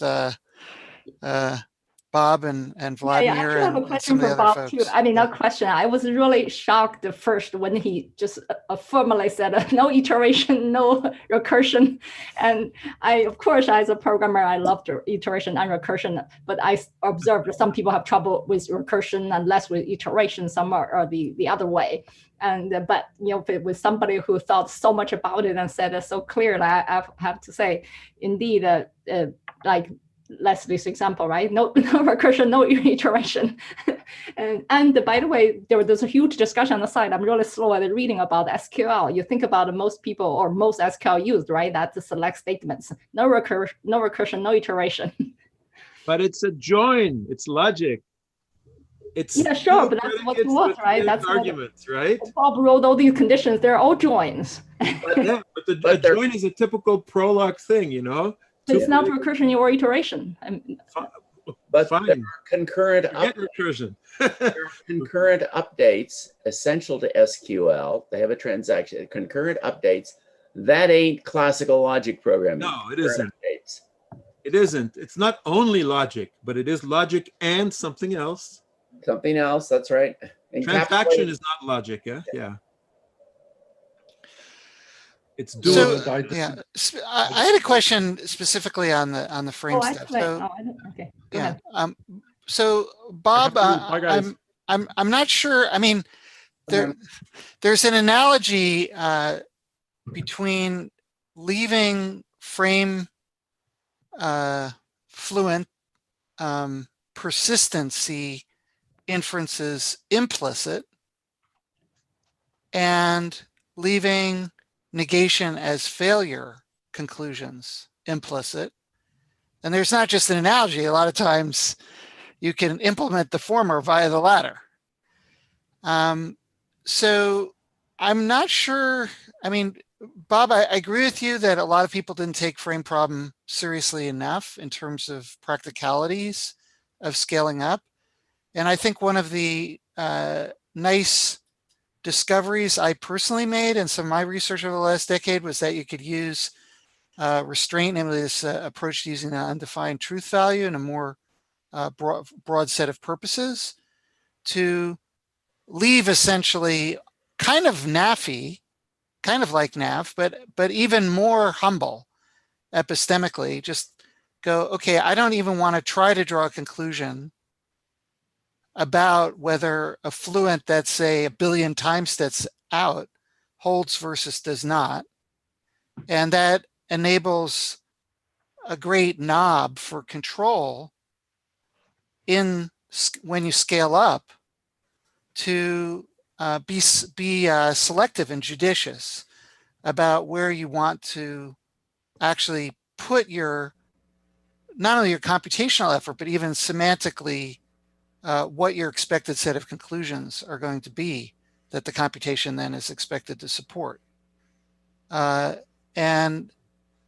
Bob and Vladimir I actually have a and question some of the for other Bob folks. too. I mean, not question. I was really shocked at first when he just formally said no iteration, no recursion. And of course, as a programmer, I love iteration and recursion, but I observed that some people have trouble with recursion and less with iteration. Some are the other way. And but with somebody who thought so much about it and said it so clearly, I have to say, indeed, like Leslie's example, right? No recursion, no iteration. and by the way, there's a huge discussion on the side. I'm really slow at reading about SQL. You think about most people or most SQL used, right? That's the select statements. No recursion, no iteration. But it's a join. It's logic. It's yeah, sure, but that's what it was, right? That's arguments, right? Bob wrote all these conditions. They're all joins. Yeah, but a join is a typical Prolog thing, It's not recursion or iteration. But Fine. there are concurrent recursion. concurrent updates essential to SQL. They have a transaction. Concurrent updates. That ain't classical logic programming. No, it isn't. Updates. It isn't. It's not only logic, but it is logic and something else. Something else. That's right. Transaction is not logic. Yeah. It's So, doable. yeah, I had a question specifically on the frame stuff. So, okay. Go ahead. So Bob, I'm not sure. I mean, there's an analogy between leaving frame fluent persistency inferences implicit and leaving negation as failure conclusions implicit. And there's not just an analogy. A lot of times you can implement the former via the latter. So I'm not sure. I mean, Bob, I agree with you that a lot of people didn't take frame problem seriously enough in terms of practicalities of scaling up. And I think one of the nice discoveries I personally made in some of my research over the last decade was that you could use restraint, namely this approach to using an undefined truth value and a more broad set of purposes to leave essentially kind of naffy kind of like Nav, but even more humble epistemically. Just go, okay, I don't even want to try to draw a conclusion about whether a fluent that's, say, 1 billion time steps out holds versus does not. And that enables a great knob for control when you scale up to be selective and judicious about where you want to actually put not only your computational effort, but even semantically what your expected set of conclusions are going to be that the computation then is expected to support. And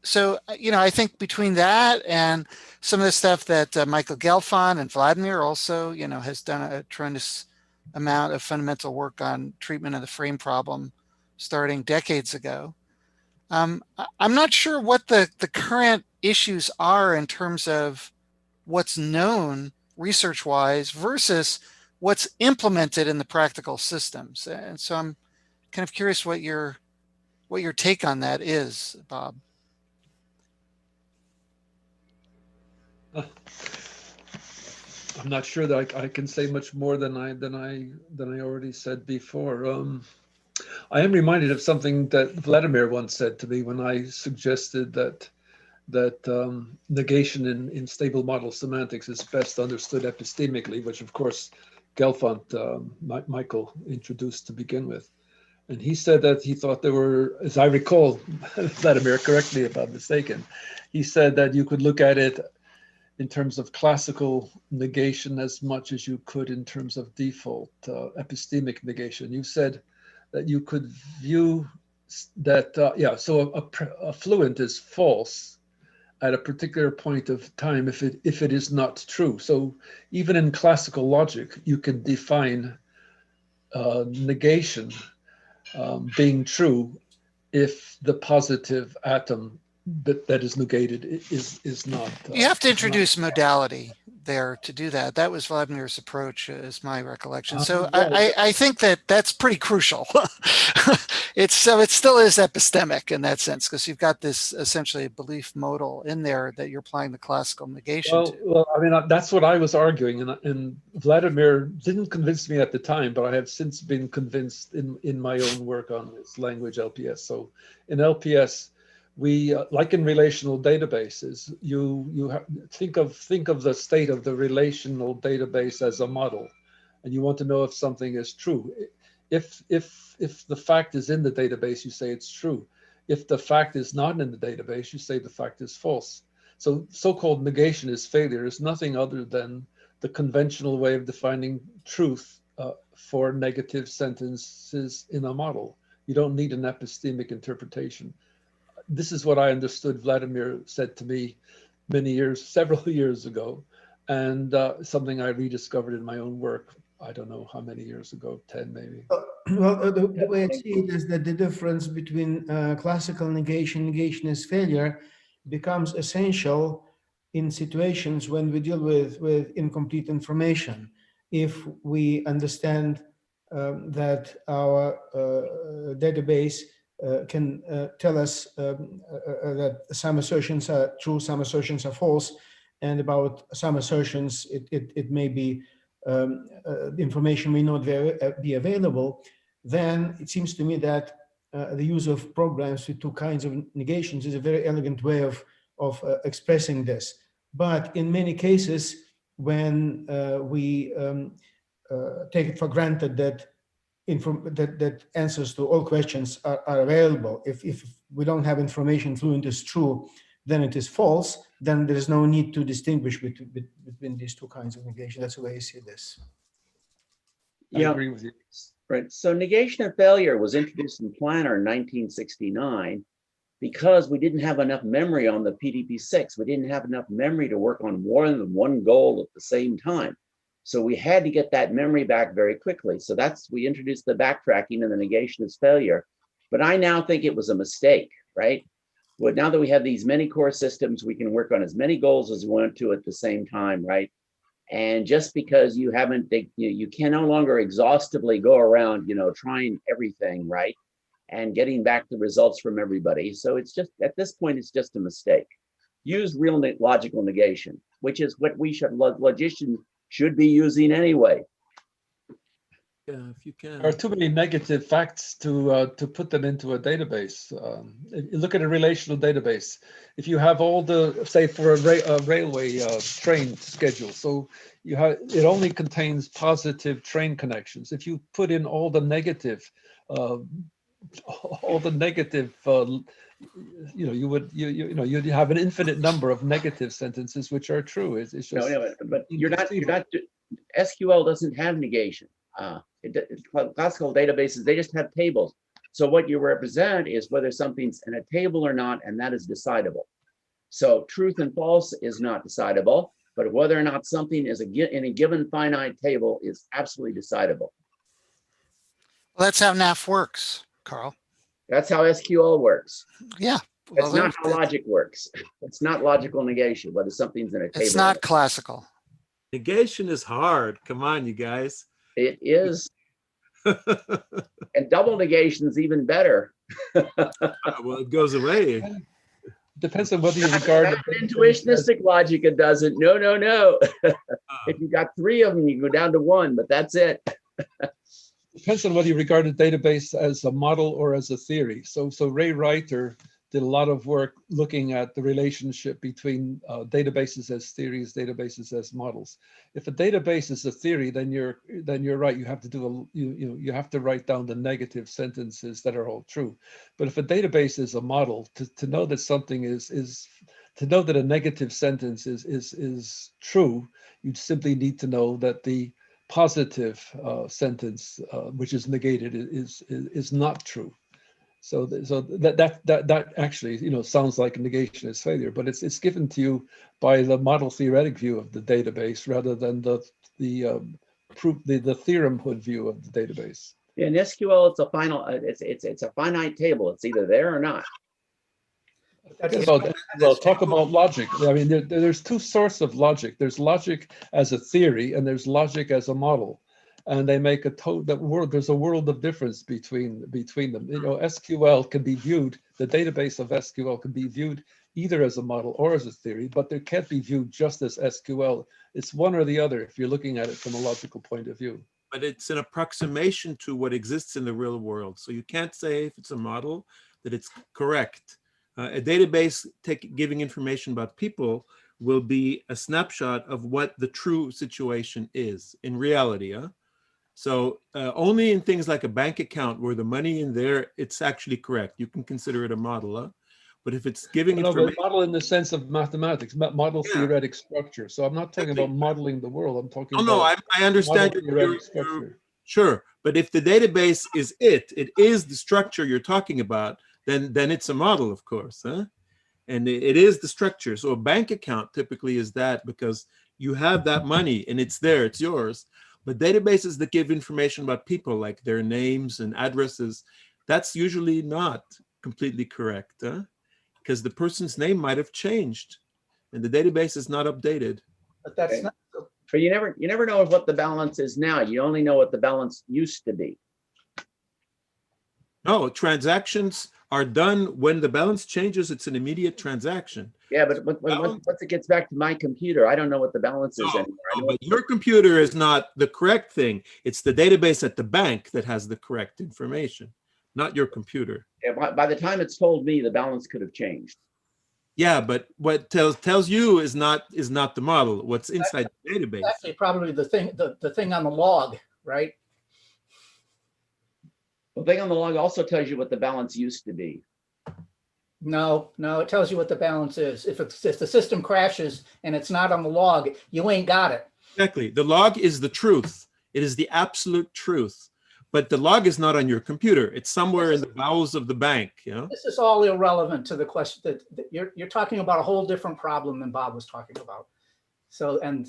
so, I think between that and some of the stuff that Michael Gelfand and Vladimir also, has done a tremendous amount of fundamental work on treatment of the frame problem starting decades ago. I'm not sure what the current issues are in terms of what's known research-wise versus what's implemented in the practical systems. And so I'm kind of curious what your take on that is, Bob. I'm not sure that I can say much more than I already said before. I am reminded of something that Vladimir once said to me when I suggested that negation in stable model semantics is best understood epistemically, which of course Gelfand, Michael introduced to begin with. And he said that he thought there were, as I recall, Vladimir, correct me if I'm mistaken, he said that you could look at it in terms of classical negation as much as you could in terms of default epistemic negation. You said that you could view that, so a fluent is false at a particular point of time if it is not true. So even in classical logic, you can define negation being true if the positive atom that is negated is not. You have to introduce modality there to do that. That was Vladimir's approach, is my recollection. So I think that's pretty crucial. It still is epistemic in that sense, because you've got this essentially belief modal in there that you're applying the classical negation to. Well, I mean, that's what I was arguing, and Vladimir didn't convince me at the time, but I have since been convinced in my own work on this language LPS. So in LPS, we like in relational databases, you think of the state of the relational database as a model, and you want to know if something is true. If the fact is in the database, you say it's true. If the fact is not in the database, you say the fact is false. So so-called negation is failure is nothing other than the conventional way of defining truth for negative sentences in a model. You don't need an epistemic interpretation. This is what I understood Vladimir said to me several years ago, and something I rediscovered in my own work. I don't know how many years ago, 10 maybe. Well, the way I see it is that the difference between classical negation is failure becomes essential in situations when we deal with incomplete information. If we understand that our database can tell us that some assertions are true, some assertions are false, and about some assertions it may be the information may not be available, then it seems to me that the use of programs with two kinds of negations is a very elegant way of expressing this. But in many cases, when we take it for granted that that answers to all questions are available. If we don't have information fluent is true, then it is false, then there is no need to distinguish between these two kinds of negation. That's the way I see this. I agree with you. Right. So negation of failure was introduced in Planner in 1969 because we didn't have enough memory on the PDP-6. We didn't have enough memory to work on more than one goal at the same time. So we had to get that memory back very quickly. So we introduced the backtracking and the negation is failure. But I now think it was a mistake, right? But now that we have these many core systems, we can work on as many goals as we want to at the same time, right? And just because you haven't, you can no longer exhaustively go around, trying everything, right? and getting back the results from everybody. So it's just, at this point, it's just a mistake. Use real logical negation, which is what we should, logicians should be using anyway. Yeah, if you can. There are too many negative facts to put them into a database. Look at a relational database. If you have all the, say, for a railway train schedule, so you have, it only contains positive train connections. If you put in all the negative, you'd have an infinite number of negative sentences which are true. It's just but you're not. SQL doesn't have negation. Classical databases, they just have tables. So what you represent is whether something's in a table or not, and that is decidable. So truth and false is not decidable, but whether or not something is in a given finite table is absolutely decidable. Well, that's how NAF works, Carl. That's how SQL works. Yeah. Well, that's not how logic works. It's not logical negation, whether something's in a table. It's not classical. Negation is hard. Come on, you guys. It is. And double negation is even better. Well, it goes away. Depends on whether you regard it. Intuitionistic logic, it doesn't. No. If you got 3 of them, you go down to 1, but that's it. Depends on whether you regard a database as a model or as a theory. So Ray Reiter did a lot of work looking at the relationship between databases as theories, databases as models. If a database is a theory, then you're right. You have to do you have to write down the negative sentences that are all true. But if a database is a model, to know that something is to know that a negative sentence is true, you simply need to know that the positive sentence, which is negated, is not true. So that actually, sounds like a negation is failure, but it's given to you by the model theoretic view of the database rather than the theorem-hood view of the database. Yeah, in SQL, it's a final. It's a finite table. It's either there or not. Well, talk about logic. I mean, there's 2 sorts of logic. There's logic as a theory, and there's logic as a model. And they make there's a world of difference between them. SQL can be viewed, the database of SQL can be viewed either as a model or as a theory, but it can't be viewed just as SQL. It's one or the other if you're looking at it from a logical point of view. But it's an approximation to what exists in the real world. So you can't say if it's a model that it's correct. A database giving information about people will be a snapshot of what the true situation is in reality. So only in things like a bank account where the money in there, it's actually correct. You can consider it a model. But if it's giving information, model in the sense of mathematics, model theoretic structure. So I'm not talking about modeling the world. I'm talking about. No, I understand your structure. Sure, but if the database is it is the structure you're talking about, then it's a model, of course, and it is the structure. So a bank account typically is that because you have that money and it's there, it's yours. But databases that give information about people, like their names and addresses, that's usually not completely correct, because the person's name might have changed and the database is not updated. But that's not. But you never know what the balance is now. You only know what the balance used to be. No, transactions are done when the balance changes. It's an immediate transaction. Yeah, but once it gets back to my computer, I don't know what the balance is anymore. No, but your computer is not the correct thing. It's the database at the bank that has the correct information, not your computer. Yeah, by the time it's told me, the balance could have changed. Yeah, but what tells you is not the model. What's inside the database? Actually, probably the thing on the log, right? The thing on the log also tells you what the balance used to be. No, it tells you what the balance is. If the system crashes and it's not on the log, you ain't got it. Exactly. The log is the truth. It is the absolute truth. But the log is not on your computer. It's somewhere in the bowels of the bank. This is all irrelevant to the question that you're talking about a whole different problem than Bob was talking about. So, and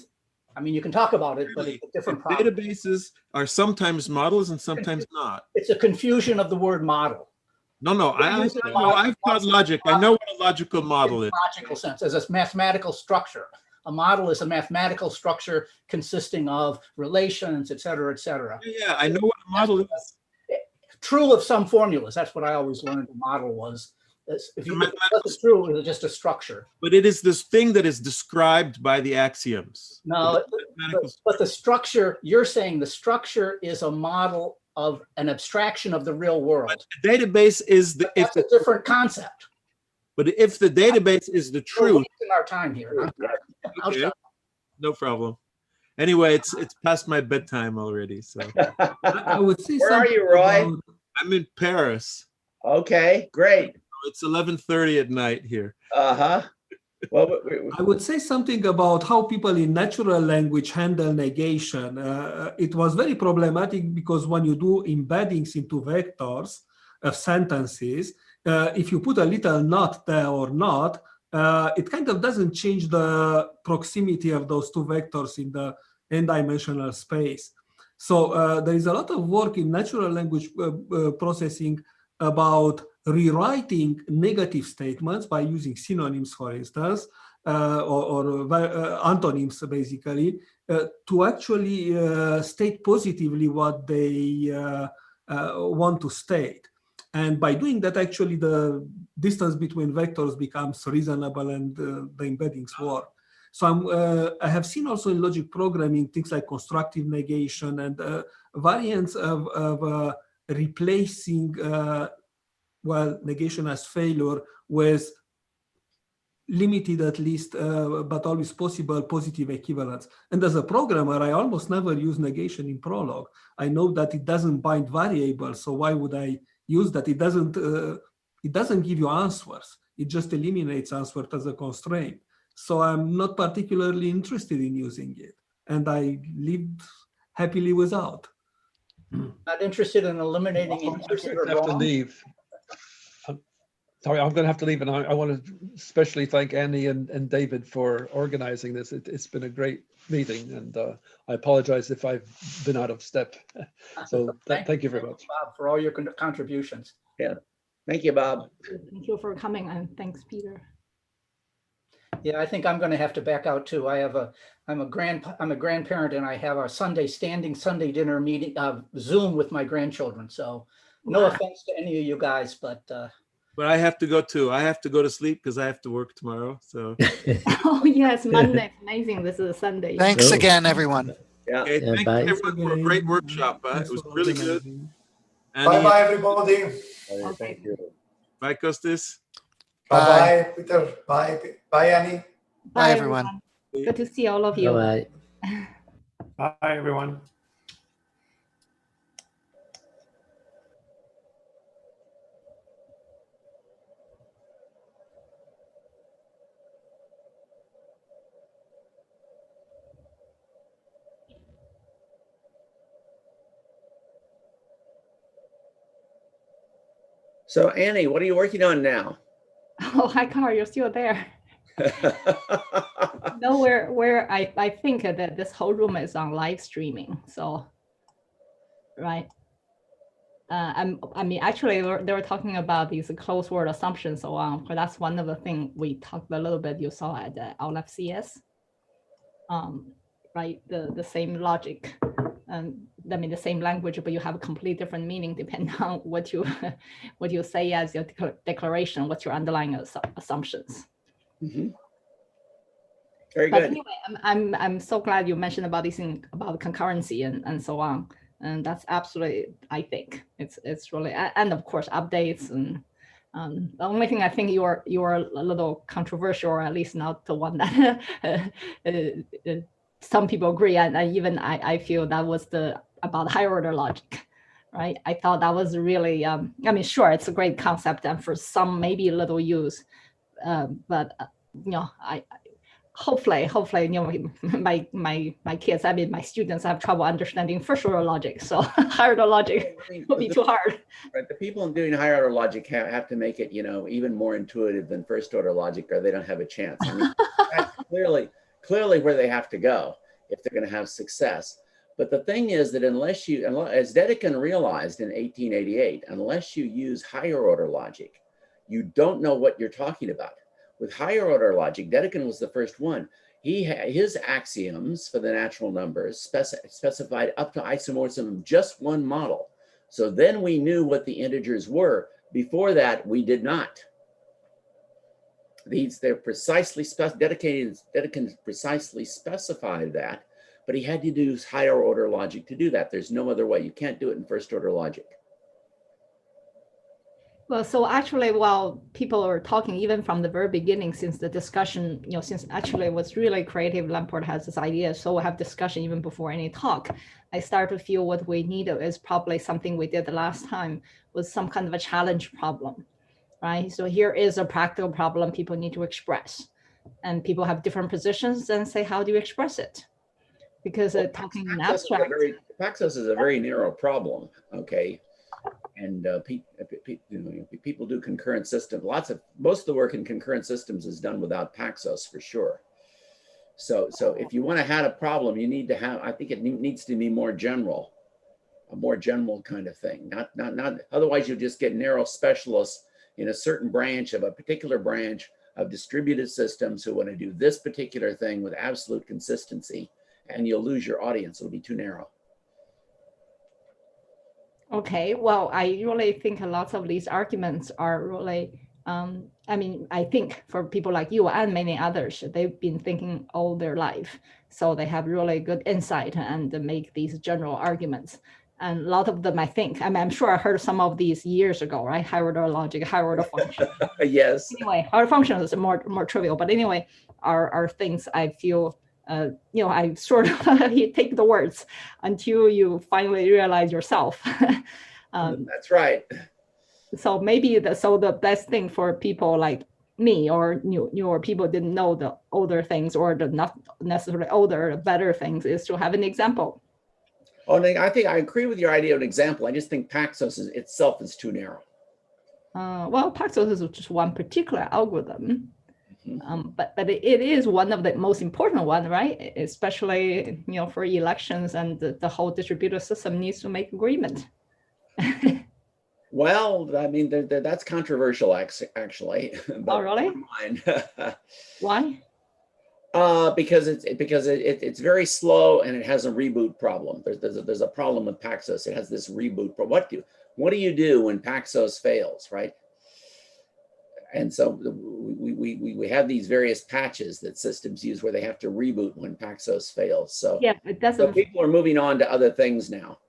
I mean, you can talk about it, but it's a different problem. Databases are sometimes models and sometimes not. It's a confusion of the word model. No, I've taught logic. I know what a logical model is. Logical sense, as a mathematical structure. A model is a mathematical structure consisting of relations, et cetera, et cetera. Yeah, I know what a model is. true of some formulas. That's what I always learned the model was. If it wasn't true, it was just a structure. But it is this thing that is described by the axioms. No, but the structure, you're saying the structure is a model of an abstraction of the real world. But the database is the, that's a different concept. But if the database is the truth, we're wasting our time here. Okay. No problem. Anyway, it's past my bedtime already. So I would say. Where are you, Roy? I'm in Paris. Okay, great. It's 11:30 at night here. Well, I would say something about how people in natural language handle negation. It was very problematic because when you do embeddings into vectors of sentences, if you put a little not there or not, it kind of doesn't change the proximity of those two vectors in the n-dimensional space. So there is a lot of work in natural language processing about rewriting negative statements by using synonyms, for instance, or antonyms, basically, to actually state positively what they want to state. And by doing that, actually, the distance between vectors becomes reasonable and the embeddings work. So I have seen also in logic programming things like constructive negation and variants of replacing negation as failure with limited, at least, but always possible positive equivalence. And as a programmer, I almost never use negation in Prolog. I know that it doesn't bind variables, so why would I use that? It doesn't give you answers. It just eliminates answers as a constraint. So I'm not particularly interested in using it, and I lived happily without. Not interested in eliminating implicit or I have to wrong? leave. Sorry, I'm going to have to leave, and I want to especially thank Annie and David for organizing this. It's been a great meeting, and I apologize if I've been out of step. So thank you very much, Bob, for all your contributions. Yeah, thank you, Bob. Thank you for coming, and thanks, Peter. Yeah, I think I'm going to have to back out too. I'm a grandparent, and I have a standing Sunday dinner meeting, Zoom with my grandchildren. So no offense to any of you guys, but I have to go too. I have to go to sleep because I have to work tomorrow. So. Oh yes, Monday. Amazing. This is a Sunday. Thanks again, everyone. Yeah. Okay, thank you everyone for a great workshop. It was really good. Bye-bye, everybody. Okay. Thank you. Bye, Kostis. Bye-bye, Peter. Bye. Bye, Annie. Bye, everyone. Good to see all of you. Bye. Bye, everyone. So Annie, what are you working on now? Oh, hi, Carl, you're still there. No, where I think that this whole room is on live streaming. So, right. I mean, actually, they were talking about these closed word assumptions, so on. But that's one of the things we talked a little bit. You saw at the LFCS, right? The same logic, I mean, the same language, but you have a completely different meaning depending on what you say as your declaration, what's your underlying assumptions. Mm-hmm. Very but good. Anyway, I'm so glad you mentioned about these things about concurrency and so on. And that's absolutely, I think it's really, and of course updates, and the only thing I think you are a little controversial, or at least not the one that some people agree, and even I feel that was about higher order logic, right? I thought that was really, I mean, sure, it's a great concept, and for some maybe a little use, but you know, hopefully, you know, my kids, I mean, my students have trouble understanding first order logic, so higher order logic will be too hard. Right, the people doing higher order logic have to make it, you know, even more intuitive than first order logic, or they don't have a chance. I mean, that's clearly where they have to go if they're going to have success. But the thing is that as Dedekind realized in 1888, unless you use higher order logic, you don't know what you're talking about. With higher order logic, Dedekind was the first one. His axioms for the natural numbers specified up to isomorphism of just one model. So then we knew what the integers were. Before that, we did not. They're precisely Dedekind precisely specified that, but he had to use higher order logic to do that. There's no other way. You can't do it in first order logic. Well, so actually, while people are talking, even from the very beginning, since the discussion, since actually what's really creative, Lamport has this idea, so we'll have discussion even before any talk. I start to feel what we need is probably something we did the last time, was some kind of a challenge problem, right? So here is a practical problem people need to express, and people have different positions and say, how do you express it? Because talking in abstract. Paxos is a very narrow problem, okay? And people do concurrent systems. Most of the work in concurrent systems is done without Paxos for sure. So if you want to have a problem, you need to have, I think it needs to be more general, a more general kind of thing. Not otherwise you'll just get narrow specialists in a certain branch of a particular branch of distributed systems who want to do this particular thing with absolute consistency, and you'll lose your audience. It'll be too narrow. Okay, well, I really think a lot of these arguments are really, I mean, I think for people like you and many others, they've been thinking all their life. So they have really good insight and make these general arguments. And a lot of them, I think, I'm sure I heard some of these years ago, right? Higher order logic, higher order function. Yes. Anyway, higher functions is more trivial, but anyway, are things I feel, I sort of you take the words until you finally realize yourself. That's right. So maybe the best thing for people like me or newer people didn't know the older things or the not necessarily older, the better things is to have an example. Oh, I think I agree with your idea of an example. I just think Paxos itself is too narrow. Well, Paxos is just one particular algorithm. But it is one of the most important one, right? Especially for elections, and the whole distributed system needs to make agreement. Well, I mean, that's controversial, actually. Oh, really? Why? Because it's very slow and it has a reboot problem. There's a problem with Paxos. It has this reboot. But what do you do when Paxos fails, right? And so we have these various patches that systems use where they have to reboot when Paxos fails. So yeah, it doesn't. So people are moving on to other things now.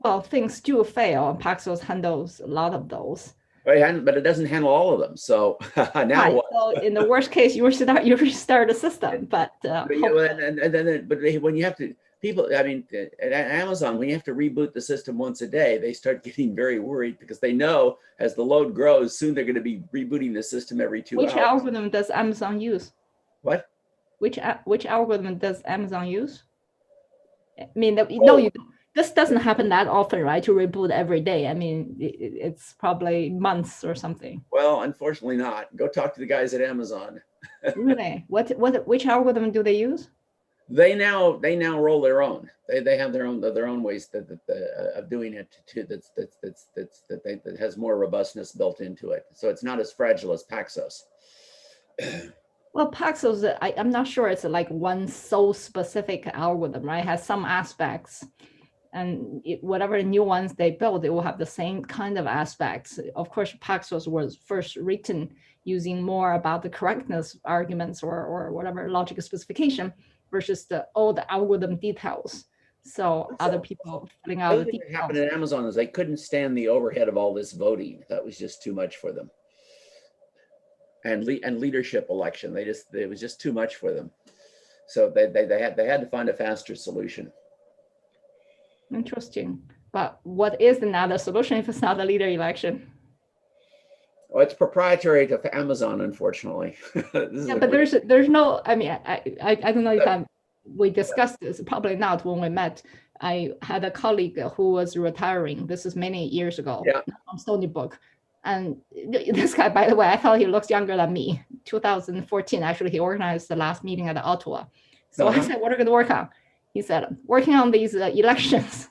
Well, things do fail, and Paxos handles a lot of those. Right, but it doesn't handle all of them. So now right. what? So in the worst case, you restart the system. But when you have to. People, I mean, at Amazon, when you have to reboot the system once a day, they start getting very worried because they know as the load grows, soon they're going to be rebooting the system every 2 hours. Which algorithm does Amazon use? What? Which algorithm does Amazon use? I mean, no, this doesn't happen that often, right? To reboot every day. I mean, it's probably months or something. Well, unfortunately not. Go talk to the guys at Amazon. Really? Which algorithm do they use? They now roll their own. They have their own ways of doing it too. That has more robustness built into it. So it's not as fragile as Paxos. Well, Paxos, I'm not sure it's like one so specific algorithm, right? It has some aspects, and whatever new ones they build, it will have the same kind of aspects. Of course, Paxos was first written using more about the correctness arguments or whatever logical specification, versus all the algorithm details. So other people filling out the details. What happened at Amazon is they couldn't stand the overhead of all this voting. That was just too much for them. And leadership election, it was just too much for them. So they had to find a faster solution. Interesting. But what is another solution if it's not a leader election? Well, it's proprietary to Amazon, unfortunately. Yeah, but there's no. I mean, I don't know if we discussed this. Probably not when we met. I had a colleague who was retiring. This is many years ago. Yeah. From Stony Brook, and this guy, by the way, I thought he looks younger than me. 2014, actually, he organized the last meeting at Ottawa. So I said, "What are you going to work on?" He said, "Working on these elections."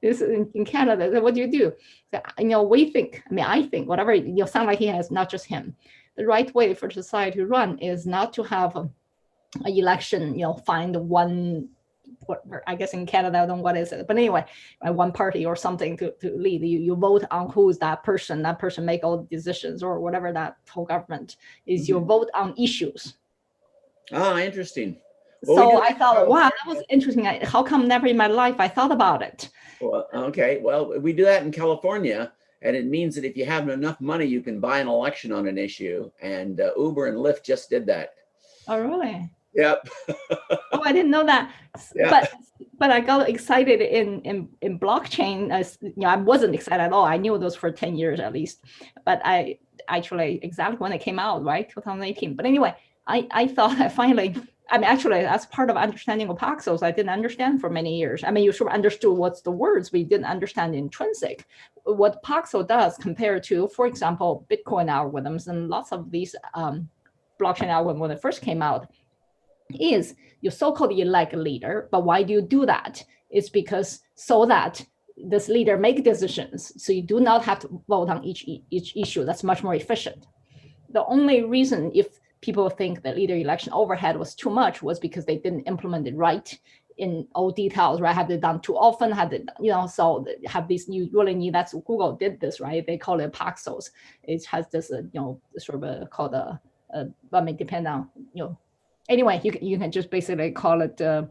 This is in Canada. So what do you do? So, we think, I think, whatever, sound like he has, not just him. The right way for society to run is not to have an election, find one I guess in Canada, I don't know what is it. But anyway, one party or something to lead. You vote on who's that person. That person make all the decisions or whatever that whole government is. You vote on issues. Ah, interesting. Well, So I thought, wow, that was interesting. How come never in my life I thought about it? Well, okay. Well, we do that in California. And it means that if you have enough money, you can buy an election on an issue. And Uber and Lyft just did that. Oh, really? Yep. Oh, I didn't know that. Yeah. But I got excited in blockchain. I wasn't excited at all. I knew those for 10 years at least. But I actually, exactly when it came out, right? 2018. But anyway, I thought I finally, actually, as part of understanding of Paxos, I didn't understand for many years. You sort of understood what's the words, but you didn't understand the intrinsic. What Paxos does compared to, for example, Bitcoin algorithms and lots of these blockchain algorithms when it first came out, is you so-called elect a leader. But why do you do that? It's because so that this leader make decisions. So you do not have to vote on each issue. That's much more efficient. The only reason if people think that leader election overhead was too much was because they didn't implement it right in all details, right? Had it done too often, so have these, you really need, that's Google did this, right? They call it Paxos. It has this, sort of called depend on, anyway, you can just basically call it a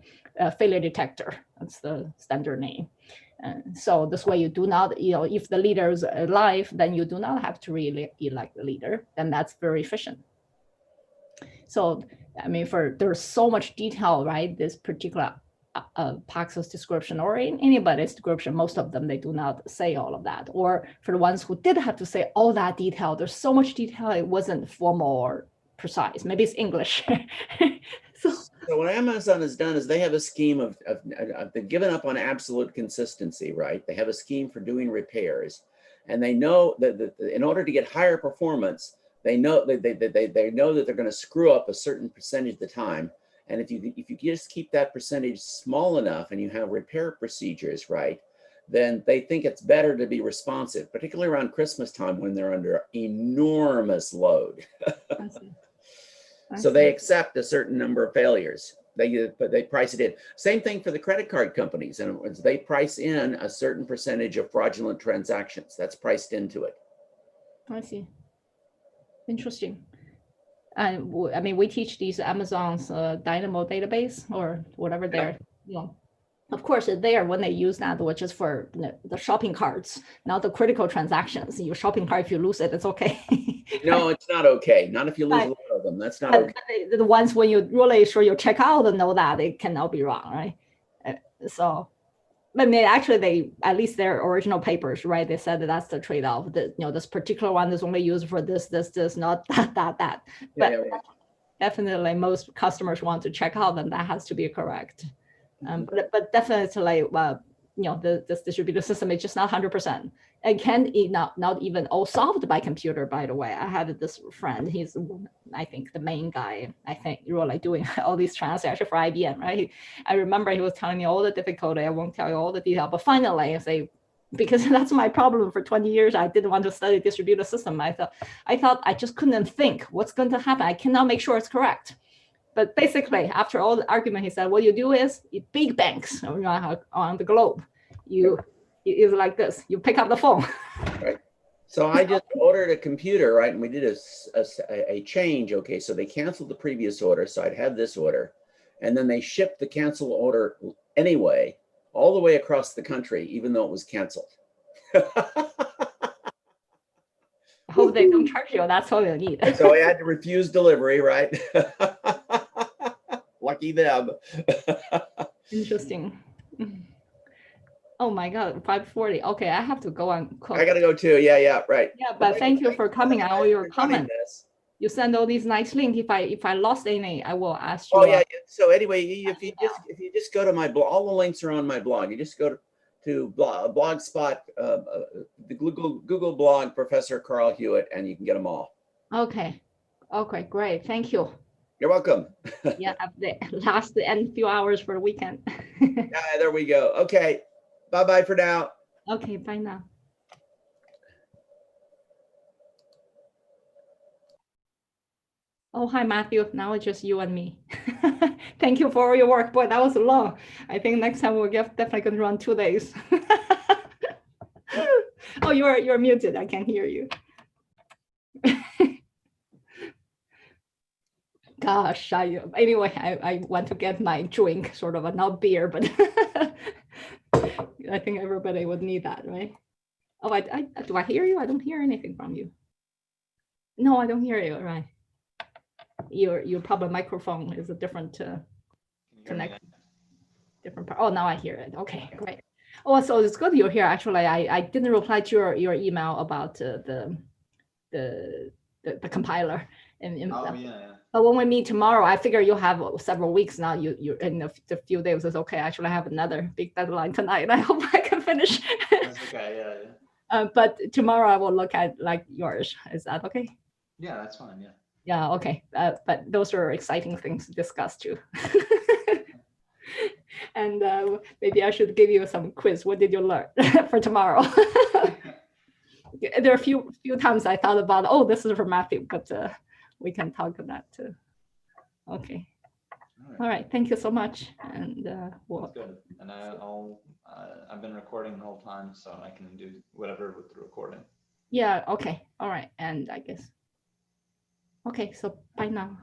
failure detector. That's the standard name. So this way you do not, if the leader is alive, then you do not have to really elect the leader, then that's very efficient. So, there's so much detail, right? This particular Paxos description or in anybody's description, most of them, they do not say all of that. Or for the ones who did have to say all that detail, there's so much detail, it wasn't formal or precise. Maybe it's English. So what Amazon has done is they have a scheme of they've given up on absolute consistency, right? They have a scheme for doing repairs. And they know that in order to get higher performance, they know that they're going to screw up a certain percentage of the time. And if you just keep that percentage small enough and you have repair procedures, right, then they think it's better to be responsive, particularly around Christmas time when they're under enormous load. So they accept a certain number of failures. They price it in. Same thing for the credit card companies. In other words, they price in a certain percentage of fraudulent transactions. That's priced into it. I see. Interesting. And we teach these Amazon's Dynamo database or whatever they're, of course, it's there when they use that, which is for the shopping carts, not the critical transactions. Your shopping cart, if you lose it, it's okay. No, it's not okay. Not if you lose a lot of them. That's not okay. The ones when you're really sure you check out and know that it cannot be wrong, right? So, actually, they, at least their original papers, right? They said that's the trade-off. That this particular one is only used for this, not that. But definitely, most customers want to check out, and that has to be correct. But definitely, this distributed system is just not 100%. And not even all solved by computer, by the way. I had this friend, he's, I think, the main guy, really doing all these transactions for IBM, right? I remember he was telling me all the difficulty. I won't tell you all the detail, but finally I say, because that's my problem for 20 years, I didn't want to study distributed system. I thought I just couldn't think what's going to happen. I cannot make sure it's correct. But basically, after all the argument, he said, what you do is big banks around the globe, it's like this, you pick up the phone. Right. So I just ordered a computer, right? And we did a change. Okay, so they canceled the previous order. So I'd had this order. And then they shipped the cancel order anyway, all the way across the country, even though it was canceled. I hope they don't charge you. That's all you need. So I had to refuse delivery, right? Lucky them. Interesting. Oh my God, 5:40. Okay, I have to go on. I gotta go too. Yeah, right. Yeah, but thank you for coming and all your comments. You send all these nice links. If I lost any, I will ask you. Oh yeah. So anyway, if you just go to my blog, all the links are on my blog. You just go to Blogspot, the Google blog, Professor Carl Hewitt, and you can get them all. Okay, great. Thank you. You're welcome. Yeah, the last and few hours for the weekend. Yeah, there we go. Okay, bye for now. Okay, bye now. Oh, hi, Matthew. Now it's just you and me. Thank you for all your work. Boy, that was long. I think next time we'll definitely going to run 2 days. Oh, you're muted. I can't hear you. Gosh, anyway, I want to get my drink, sort of not beer, but I think everybody would need that, right? Oh, do I hear you? I don't hear anything from you. No, I don't hear you. Right. Your probably microphone is a different connect. Different part. Oh, now I hear it. Okay, great. Oh, so it's good you're here. Actually, I didn't reply to your email about the compiler. But when we meet tomorrow, I figure you'll have several weeks now. You're in a few days. It's okay. Actually, I have another big deadline tonight. I hope I can finish. That's okay. Yeah. But tomorrow I will look at like yours. Is that okay? Yeah, that's fine. Yeah. Yeah. Okay. But those are exciting things to discuss too. And maybe I should give you some quiz. What did you learn for tomorrow? There are a few times I thought about, oh, this is for Matthew, but we can talk about that too. Okay. All right. Thank you so much. And That's good. And I've been recording the whole time, so I can do whatever with the recording. Yeah. Okay. All right. And I guess. Okay. So bye now.